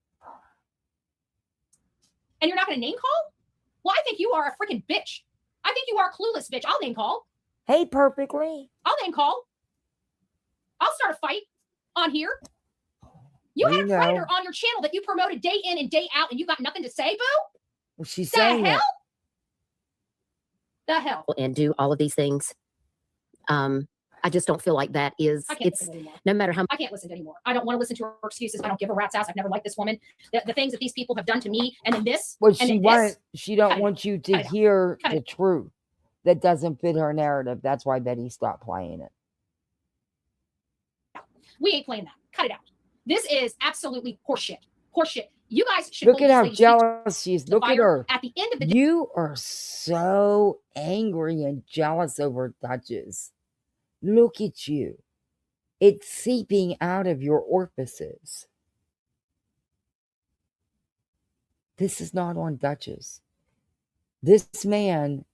[SPEAKER 17] you're not going to name call? Well, I think you are a freaking bitch. I think you are a clueless bitch. I'll name call.
[SPEAKER 1] Hey, perfectly.
[SPEAKER 17] I'll name call. I'll start a fight on here. You had a predator on your channel that you promoted day in and day out, and you got nothing to say, boo?
[SPEAKER 1] Well, she's
[SPEAKER 17] the
[SPEAKER 1] saying
[SPEAKER 17] hell?
[SPEAKER 1] it.
[SPEAKER 17] The hell?
[SPEAKER 12] And do all of these things. I just don't feel like that is, it's no matter how
[SPEAKER 17] I can't listen to anymore. I don't want to listen to her excuses. I don't give a rat's ass. I've never liked this woman. The things that these people have done to me, and then this.
[SPEAKER 1] Well,
[SPEAKER 17] and
[SPEAKER 1] she don't want you to hear the truth that doesn't fit her narrative. That's why Betty stopped playing it.
[SPEAKER 17] We ain't playing that. Cut it out. This is absolutely horseshit. Horseshit. You guys should
[SPEAKER 1] Look
[SPEAKER 17] hold
[SPEAKER 1] at how
[SPEAKER 17] these ladies'
[SPEAKER 1] jealous she is.
[SPEAKER 17] feet to
[SPEAKER 1] Look at
[SPEAKER 17] fire.
[SPEAKER 1] her.
[SPEAKER 17] At the end of the day,
[SPEAKER 1] You are so angry and jealous over Duchess. Look at you. It's seeping out of your orifices. This is not on Duchess. This man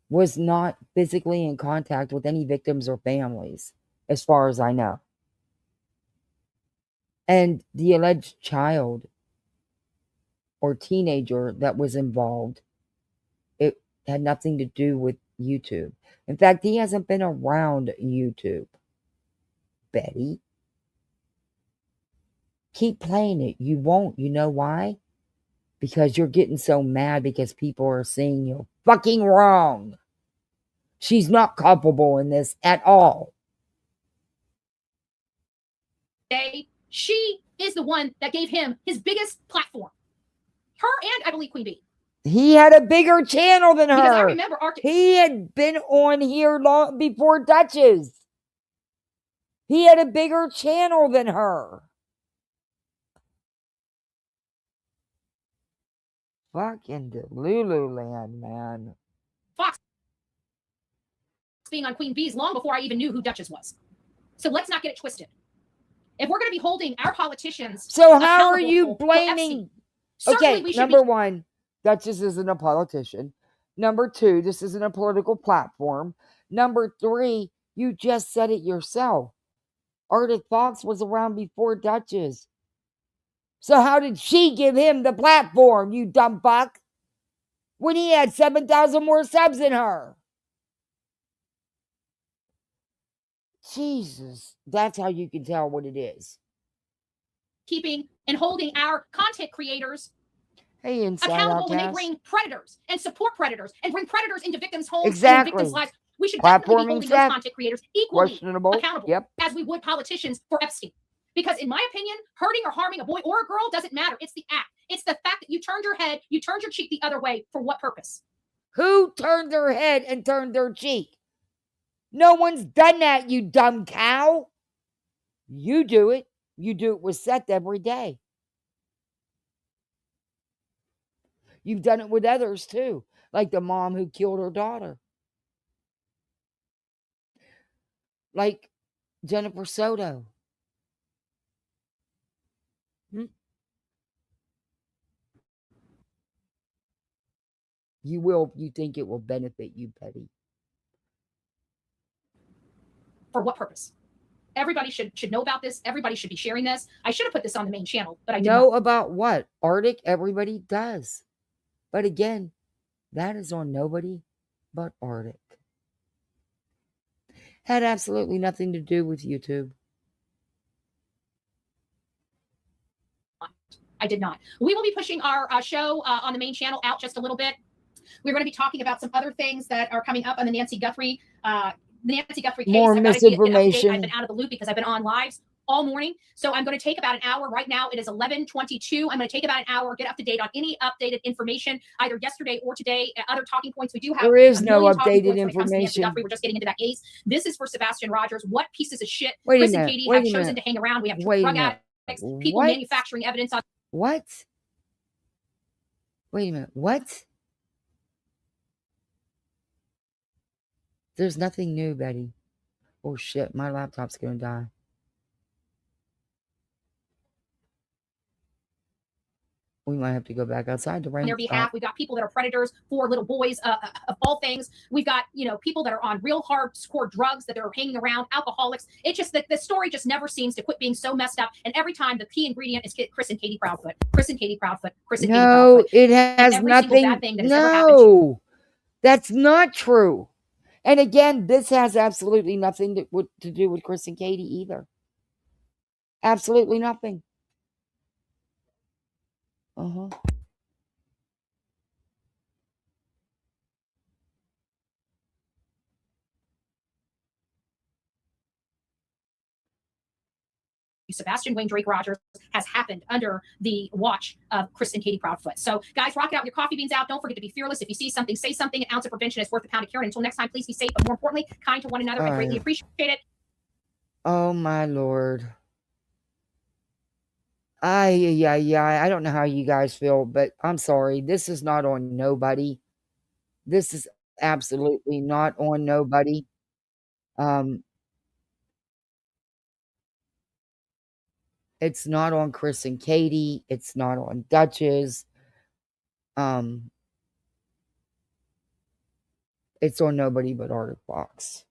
[SPEAKER 1] was not physically in contact with any victims or families, as far as I know. And the alleged child or teenager that was involved, it had nothing to do with YouTube. In fact, he hasn't been around YouTube. Betty, keep playing it. You won't. You know why? Because you're getting so mad because people are saying you're fucking wrong. She's not culpable in this at all.
[SPEAKER 17] she is the one that gave him his biggest platform. Her and I believe Queen Bee.
[SPEAKER 1] He had a bigger channel than her.
[SPEAKER 17] Because I remember
[SPEAKER 1] he had been on here long before Duchess. He had a bigger channel than her. Fucking Lululand, man.
[SPEAKER 17] Fox being on Queen Bee's long before I even knew who Duchess was. So let's not get it twisted. If we're going to be holding our politicians,
[SPEAKER 1] so how are you blaming? Okay,
[SPEAKER 17] we
[SPEAKER 1] number one, Duchess isn't a politician. Number two, this isn't a political platform. Number three, you just said it yourself. Arctic Fox was around before Duchess. So how did she give him the platform, you dumb fuck? When he had 7,000 more subs than her.
[SPEAKER 2] Jesus, that's how you can tell what it is.
[SPEAKER 17] Keeping and holding our content creators
[SPEAKER 2] Hey, Inside
[SPEAKER 17] accountable when they
[SPEAKER 2] Outcast.
[SPEAKER 17] bring predators and support predators and bring predators into victims' homes and in victims'
[SPEAKER 2] Exactly.
[SPEAKER 17] lives. We should definitely be
[SPEAKER 2] Platforming
[SPEAKER 17] holding those
[SPEAKER 2] theft.
[SPEAKER 17] content creators equally
[SPEAKER 2] Questionable.
[SPEAKER 17] accountable
[SPEAKER 2] Yep.
[SPEAKER 17] as we would politicians for Epstein. Because in my opinion, hurting or harming a boy or a girl doesn't matter. It's the act. It's the fact that you turned your head, you turned your cheek the other way. For what purpose?
[SPEAKER 2] Who turned their head and turned their cheek? No one's done that, you dumb cow. You do it. You do it with Seth every day. You've done it with others too, like the mom who killed her daughter. Like Jennifer Soto. You will, you think it will benefit you, Betty.
[SPEAKER 17] For what purpose? Everybody should know about this. Everybody should be sharing this. I should have put this on the main channel, but I did
[SPEAKER 2] Know
[SPEAKER 17] not.
[SPEAKER 2] about what? Arctic, everybody does. But again, that is on nobody but Arctic. Had absolutely nothing to do with YouTube.
[SPEAKER 17] I did not. We will be pushing our show on the main channel out just a little bit. We're going to be talking about some other things that are coming up on the Nancy Guthrie case.
[SPEAKER 2] More
[SPEAKER 17] I've got to get an update.
[SPEAKER 2] misinformation.
[SPEAKER 17] I've been out of the loop because I've been on lives all morning. So I'm going to take about an hour. Right now it is 11:22. I'm going to take about an hour, get up to date on any updated information, either yesterday or today. Other talking points. We do have
[SPEAKER 2] There is
[SPEAKER 17] a
[SPEAKER 2] no
[SPEAKER 17] million talking
[SPEAKER 2] updated
[SPEAKER 17] points when it comes to Nancy
[SPEAKER 2] information.
[SPEAKER 17] Guthrie. We're just getting into that case. This is for Sebastian Rogers. What pieces of shit
[SPEAKER 2] Wait a
[SPEAKER 17] Chris and
[SPEAKER 2] minute,
[SPEAKER 17] Katie
[SPEAKER 2] wait
[SPEAKER 17] have
[SPEAKER 2] a
[SPEAKER 17] chosen
[SPEAKER 2] minute.
[SPEAKER 17] to hang around. We have
[SPEAKER 2] Wait a
[SPEAKER 17] drug
[SPEAKER 2] minute.
[SPEAKER 17] addicts, people
[SPEAKER 2] What?
[SPEAKER 17] manufacturing evidence on.
[SPEAKER 2] What? Wait a minute. What? There's nothing new, Betty. Oh shit, my laptop's gonna die. We might have to go back outside to
[SPEAKER 17] On
[SPEAKER 2] rain.
[SPEAKER 17] their behalf. We've got people that are predators for little boys of all things. We've got, people that are on real hardcore drugs that are hanging around, alcoholics. It's just that the story just never seems to quit being so messed up. And every time the key ingredient is Chris and Katie Proudfoot. Chris and Katie Proudfoot. Chris and Katie
[SPEAKER 2] No,
[SPEAKER 17] Proudfoot.
[SPEAKER 2] it has
[SPEAKER 17] Every single
[SPEAKER 2] nothing.
[SPEAKER 17] bad thing that has ever happened to
[SPEAKER 2] No, that's not true. And again, this has absolutely nothing to do with Chris and Katie either. Absolutely nothing. Uh-huh.
[SPEAKER 17] Sebastian Wayne Drake Rogers has happened under the watch of Chris and Katie Proudfoot. So, guys, rock it out with your coffee beans out. Don't forget to be fearless. If you see something, say something. An ounce of prevention is worth a pound of cure. And until next time, please be safe, but more importantly, kind to one another. I greatly appreciate it.
[SPEAKER 2] Oh my Lord. I don't know how you guys feel, but I'm sorry. This is not on nobody. This is absolutely not on nobody. It's not on Chris and Katie. It's not on Duchess. It's on nobody but Arctic Fox.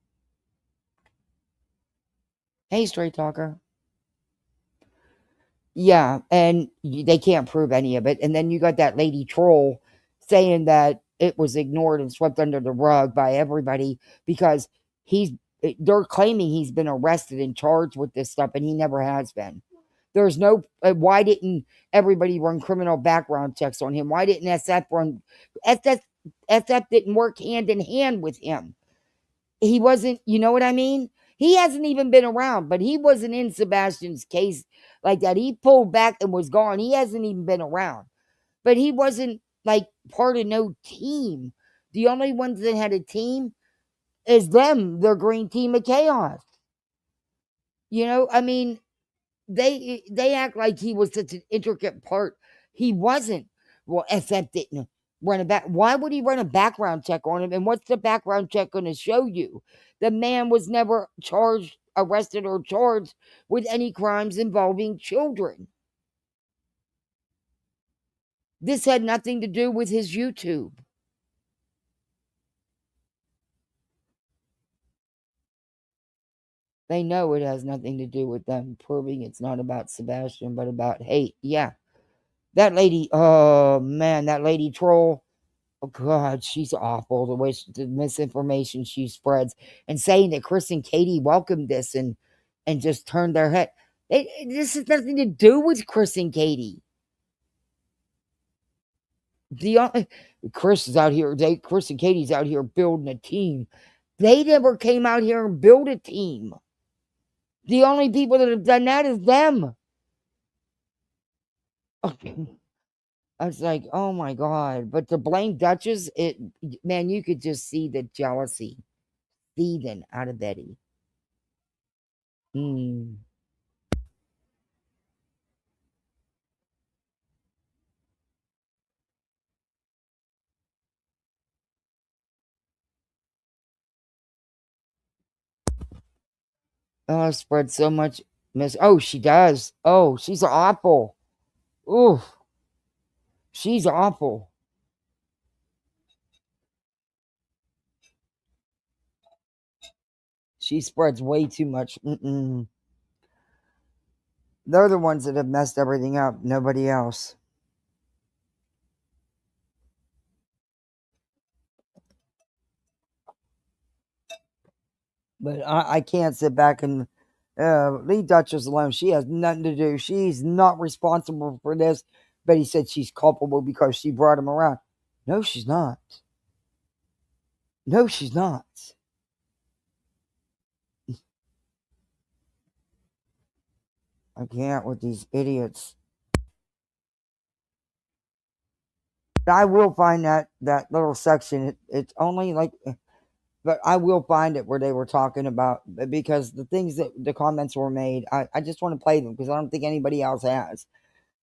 [SPEAKER 2] Hey, Straight Talker. Yeah, and they can't prove any of it. And then you got that lady troll saying that it was ignored and swept under the rug by everybody because they're claiming he's been arrested and charged with this stuff, and he never has been. There's no, why didn't everybody run criminal background checks on him? Why didn't SF run? SF didn't work hand in hand with him. He wasn't, you know what I mean? He hasn't even been around, but he wasn't in Sebastian's case like that. He pulled back and was gone. He hasn't even been around, but he wasn't like part of no team. The only ones that had a team is them, their green team of chaos. I mean, they act like he was such an intricate part. He wasn't. Well, SF didn't run a back. Why would he run a background check on him? And what's the background check going to show you? The man was never arrested or charged with any crimes involving children. This had nothing to do with his YouTube. They know it has nothing to do with them proving it's not about Sebastian, but about hate. Yeah. That lady, oh man, that lady troll. Oh God, she's awful. The way the misinformation she spreads, and saying that Chris and Katie welcomed this and just turned their head. This has nothing to do with Chris and Katie. Chris is out here. Chris and Katie's out here building a team. They never came out here and built a team. The only people that have done that is them. I was like, oh my God. But to blame Duchess, man, you could just see the jealousy seething out of Betty. Oh, spread so much oh, she does. Oh, she's awful. Oof. She's awful. She spreads way too much. They're the ones that have messed everything up. Nobody else. But I can't sit back and leave Duchess alone. She has nothing to do. She's not responsible for this. Betty said she's culpable because she brought him around. No, she's not. No, she's not. I can't with these idiots. I will find that little section. It's only like, but I will find it where they were talking about, because the things that the comments were made, I just want to play them because I don't think anybody else has.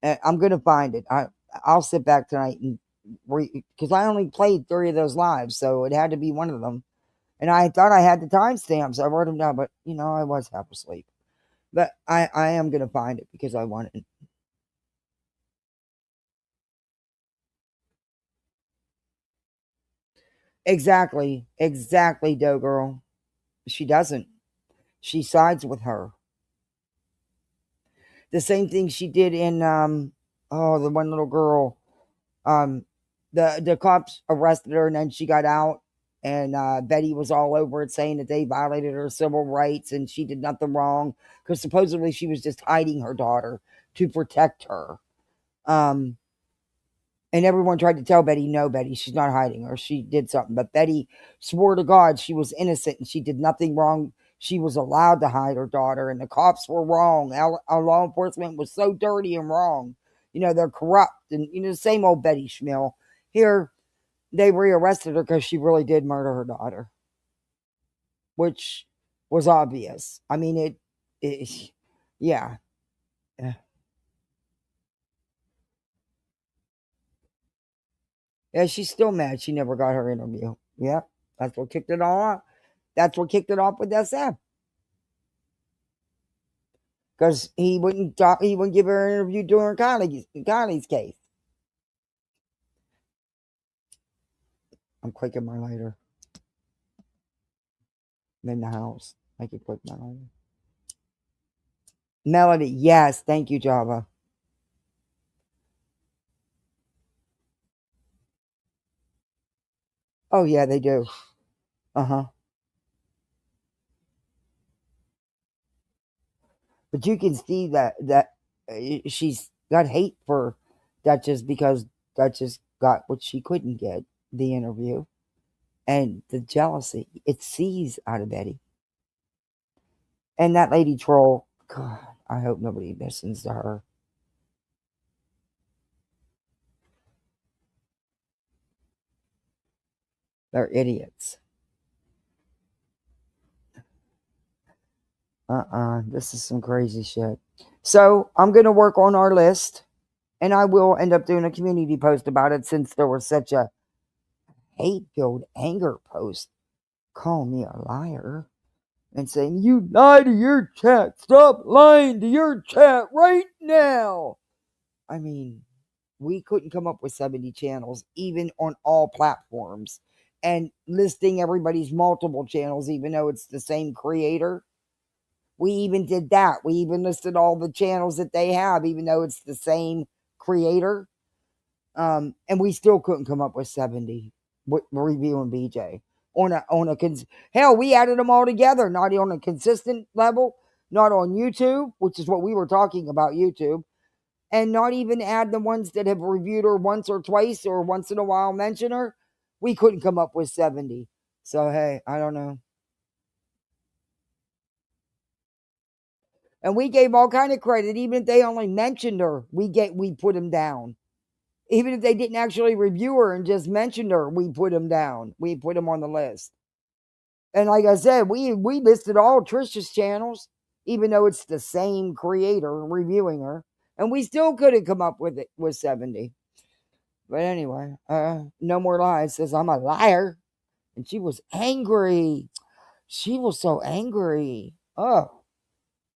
[SPEAKER 2] And I'm going to find it. I'll sit back tonight and because I only played 3 of those lives, so it had to be one of them. And I thought I had the timestamps. I wrote them down, but I was half asleep. But I am going to find it because I want it. Exactly, Doe Girl. She doesn't. She sides with her. The same thing she did in the one little girl. The cops arrested her and then she got out, and Betty was all over it saying that they violated her civil rights and she did nothing wrong because supposedly she was just hiding her daughter to protect her. And everyone tried to tell Betty, no, Betty, she's not hiding her. She did something. But Betty swore to God she was innocent and she did nothing wrong. She was allowed to hide her daughter, and the cops were wrong. Our law enforcement was so dirty and wrong. They're corrupt. And, the same old Betty Schmill. Here, they rearrested her because she really did murder her daughter, which was obvious. I mean, yeah. Yeah, she's still mad she never got her interview. Yeah, that's what kicked it all off. That's what kicked it off with SF. Because he wouldn't give her an interview during Connie's case. I'm clicking my lighter. I'm in the house. I can click my lighter. Melody, yes, thank you, Java. Oh yeah, they do. But you can see that she's got hate for Duchess because Duchess got what she couldn't get, the interview. And the jealousy, it sees out of Betty. And that lady troll, God, I hope nobody listens to her. They're idiots. This is some crazy shit. So I'm going to work on our list, and I will end up doing a community post about it since there was such a hate-filled anger post. Call me a liar and saying, you lie to your chat. Stop lying to your chat right now. I mean, we couldn't come up with 70 channels, even on all platforms, and listing everybody's multiple channels, even though it's the same creator. We even did that. We even listed all the channels that they have, even though it's the same creator. And we still couldn't come up with 70 reviewing BJ hell, we added them all together, not on a consistent level, not on YouTube, which is what we were talking about, YouTube, and not even add the ones that have reviewed her once or twice or once in a while mention her. We couldn't come up with 70. So hey, I don't know. And we gave all kind of credit, even if they only mentioned her, we put them down. Even if they didn't actually review her and just mentioned her, we put them down. We put them on the list. And like I said, we listed all Trisha's channels, even though it's the same creator reviewing her, and we still couldn't come up with 70. But anyway, No More Lies says I'm a liar, and she was angry. She was so angry. Oh,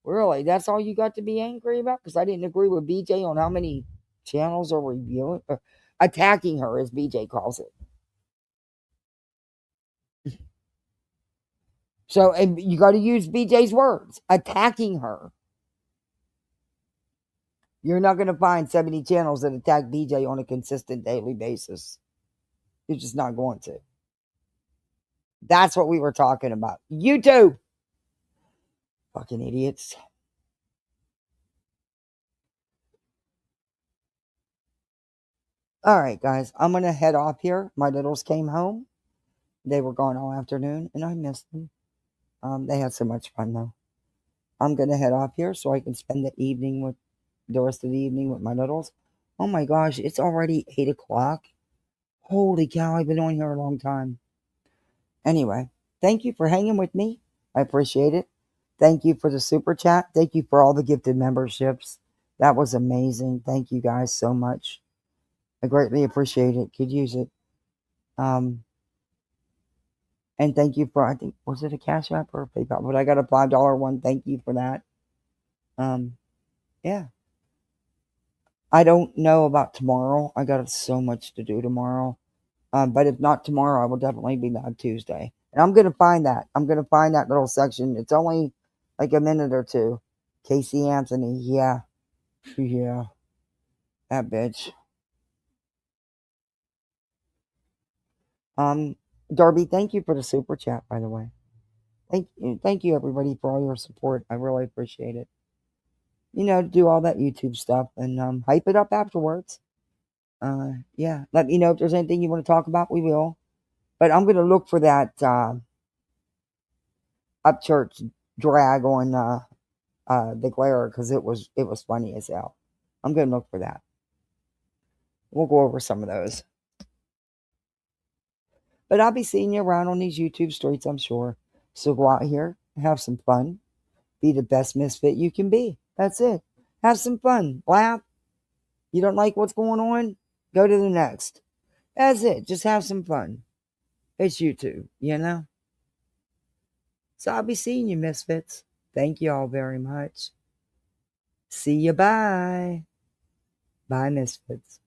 [SPEAKER 2] really? That's all you got to be angry about? Because I didn't agree with BJ on how many channels are reviewing, attacking her, as BJ calls it. So, and you got to use BJ's words, attacking her. You're not going to find 70 channels that attack BJ on a consistent daily basis. You're just not going to. That's what we were talking about. YouTube. Fucking idiots. All right, guys. I'm going to head off here. My littles came home. They were gone all afternoon, and I missed them. They had so much fun, though. I'm going to head off here so I can spend the rest of the evening with my littles. Oh my gosh, it's already 8 o'clock. Holy cow, I've been on here a long time. Anyway, thank you for hanging with me. I appreciate it. Thank you for the super chat. Thank you for all the gifted memberships. That was amazing. Thank you guys so much. I greatly appreciate it. Could use it. And thank you for, I think, was it a Cash App or a PayPal? But I got a $5 one. Thank you for that. Yeah. I don't know about tomorrow. I got so much to do tomorrow. But if not tomorrow, I will definitely be live Tuesday. And I'm going to find that. I'm going to find that little section. It's only like a minute or two. Casey Anthony. Yeah. Yeah. That bitch. Darby, thank you for the super chat, by the way. Thank you everybody for all your support. I really appreciate it. Do all that YouTube stuff and hype it up afterwards. Yeah. Let me know if there's anything you want to talk about. We will. But I'm going to look for that Upchurch drag on the glare because it was funny as hell. I'm going to look for that. We'll go over some of those. But I'll be seeing you around on these YouTube streets, I'm sure. So go out here, have some fun, be the best misfit you can be. That's it. Have some fun. Laugh. You don't like what's going on? Go to the next. That's it. Just have some fun. It's YouTube, So I'll be seeing you, misfits. Thank you all very much. See you. Bye. Bye, misfits.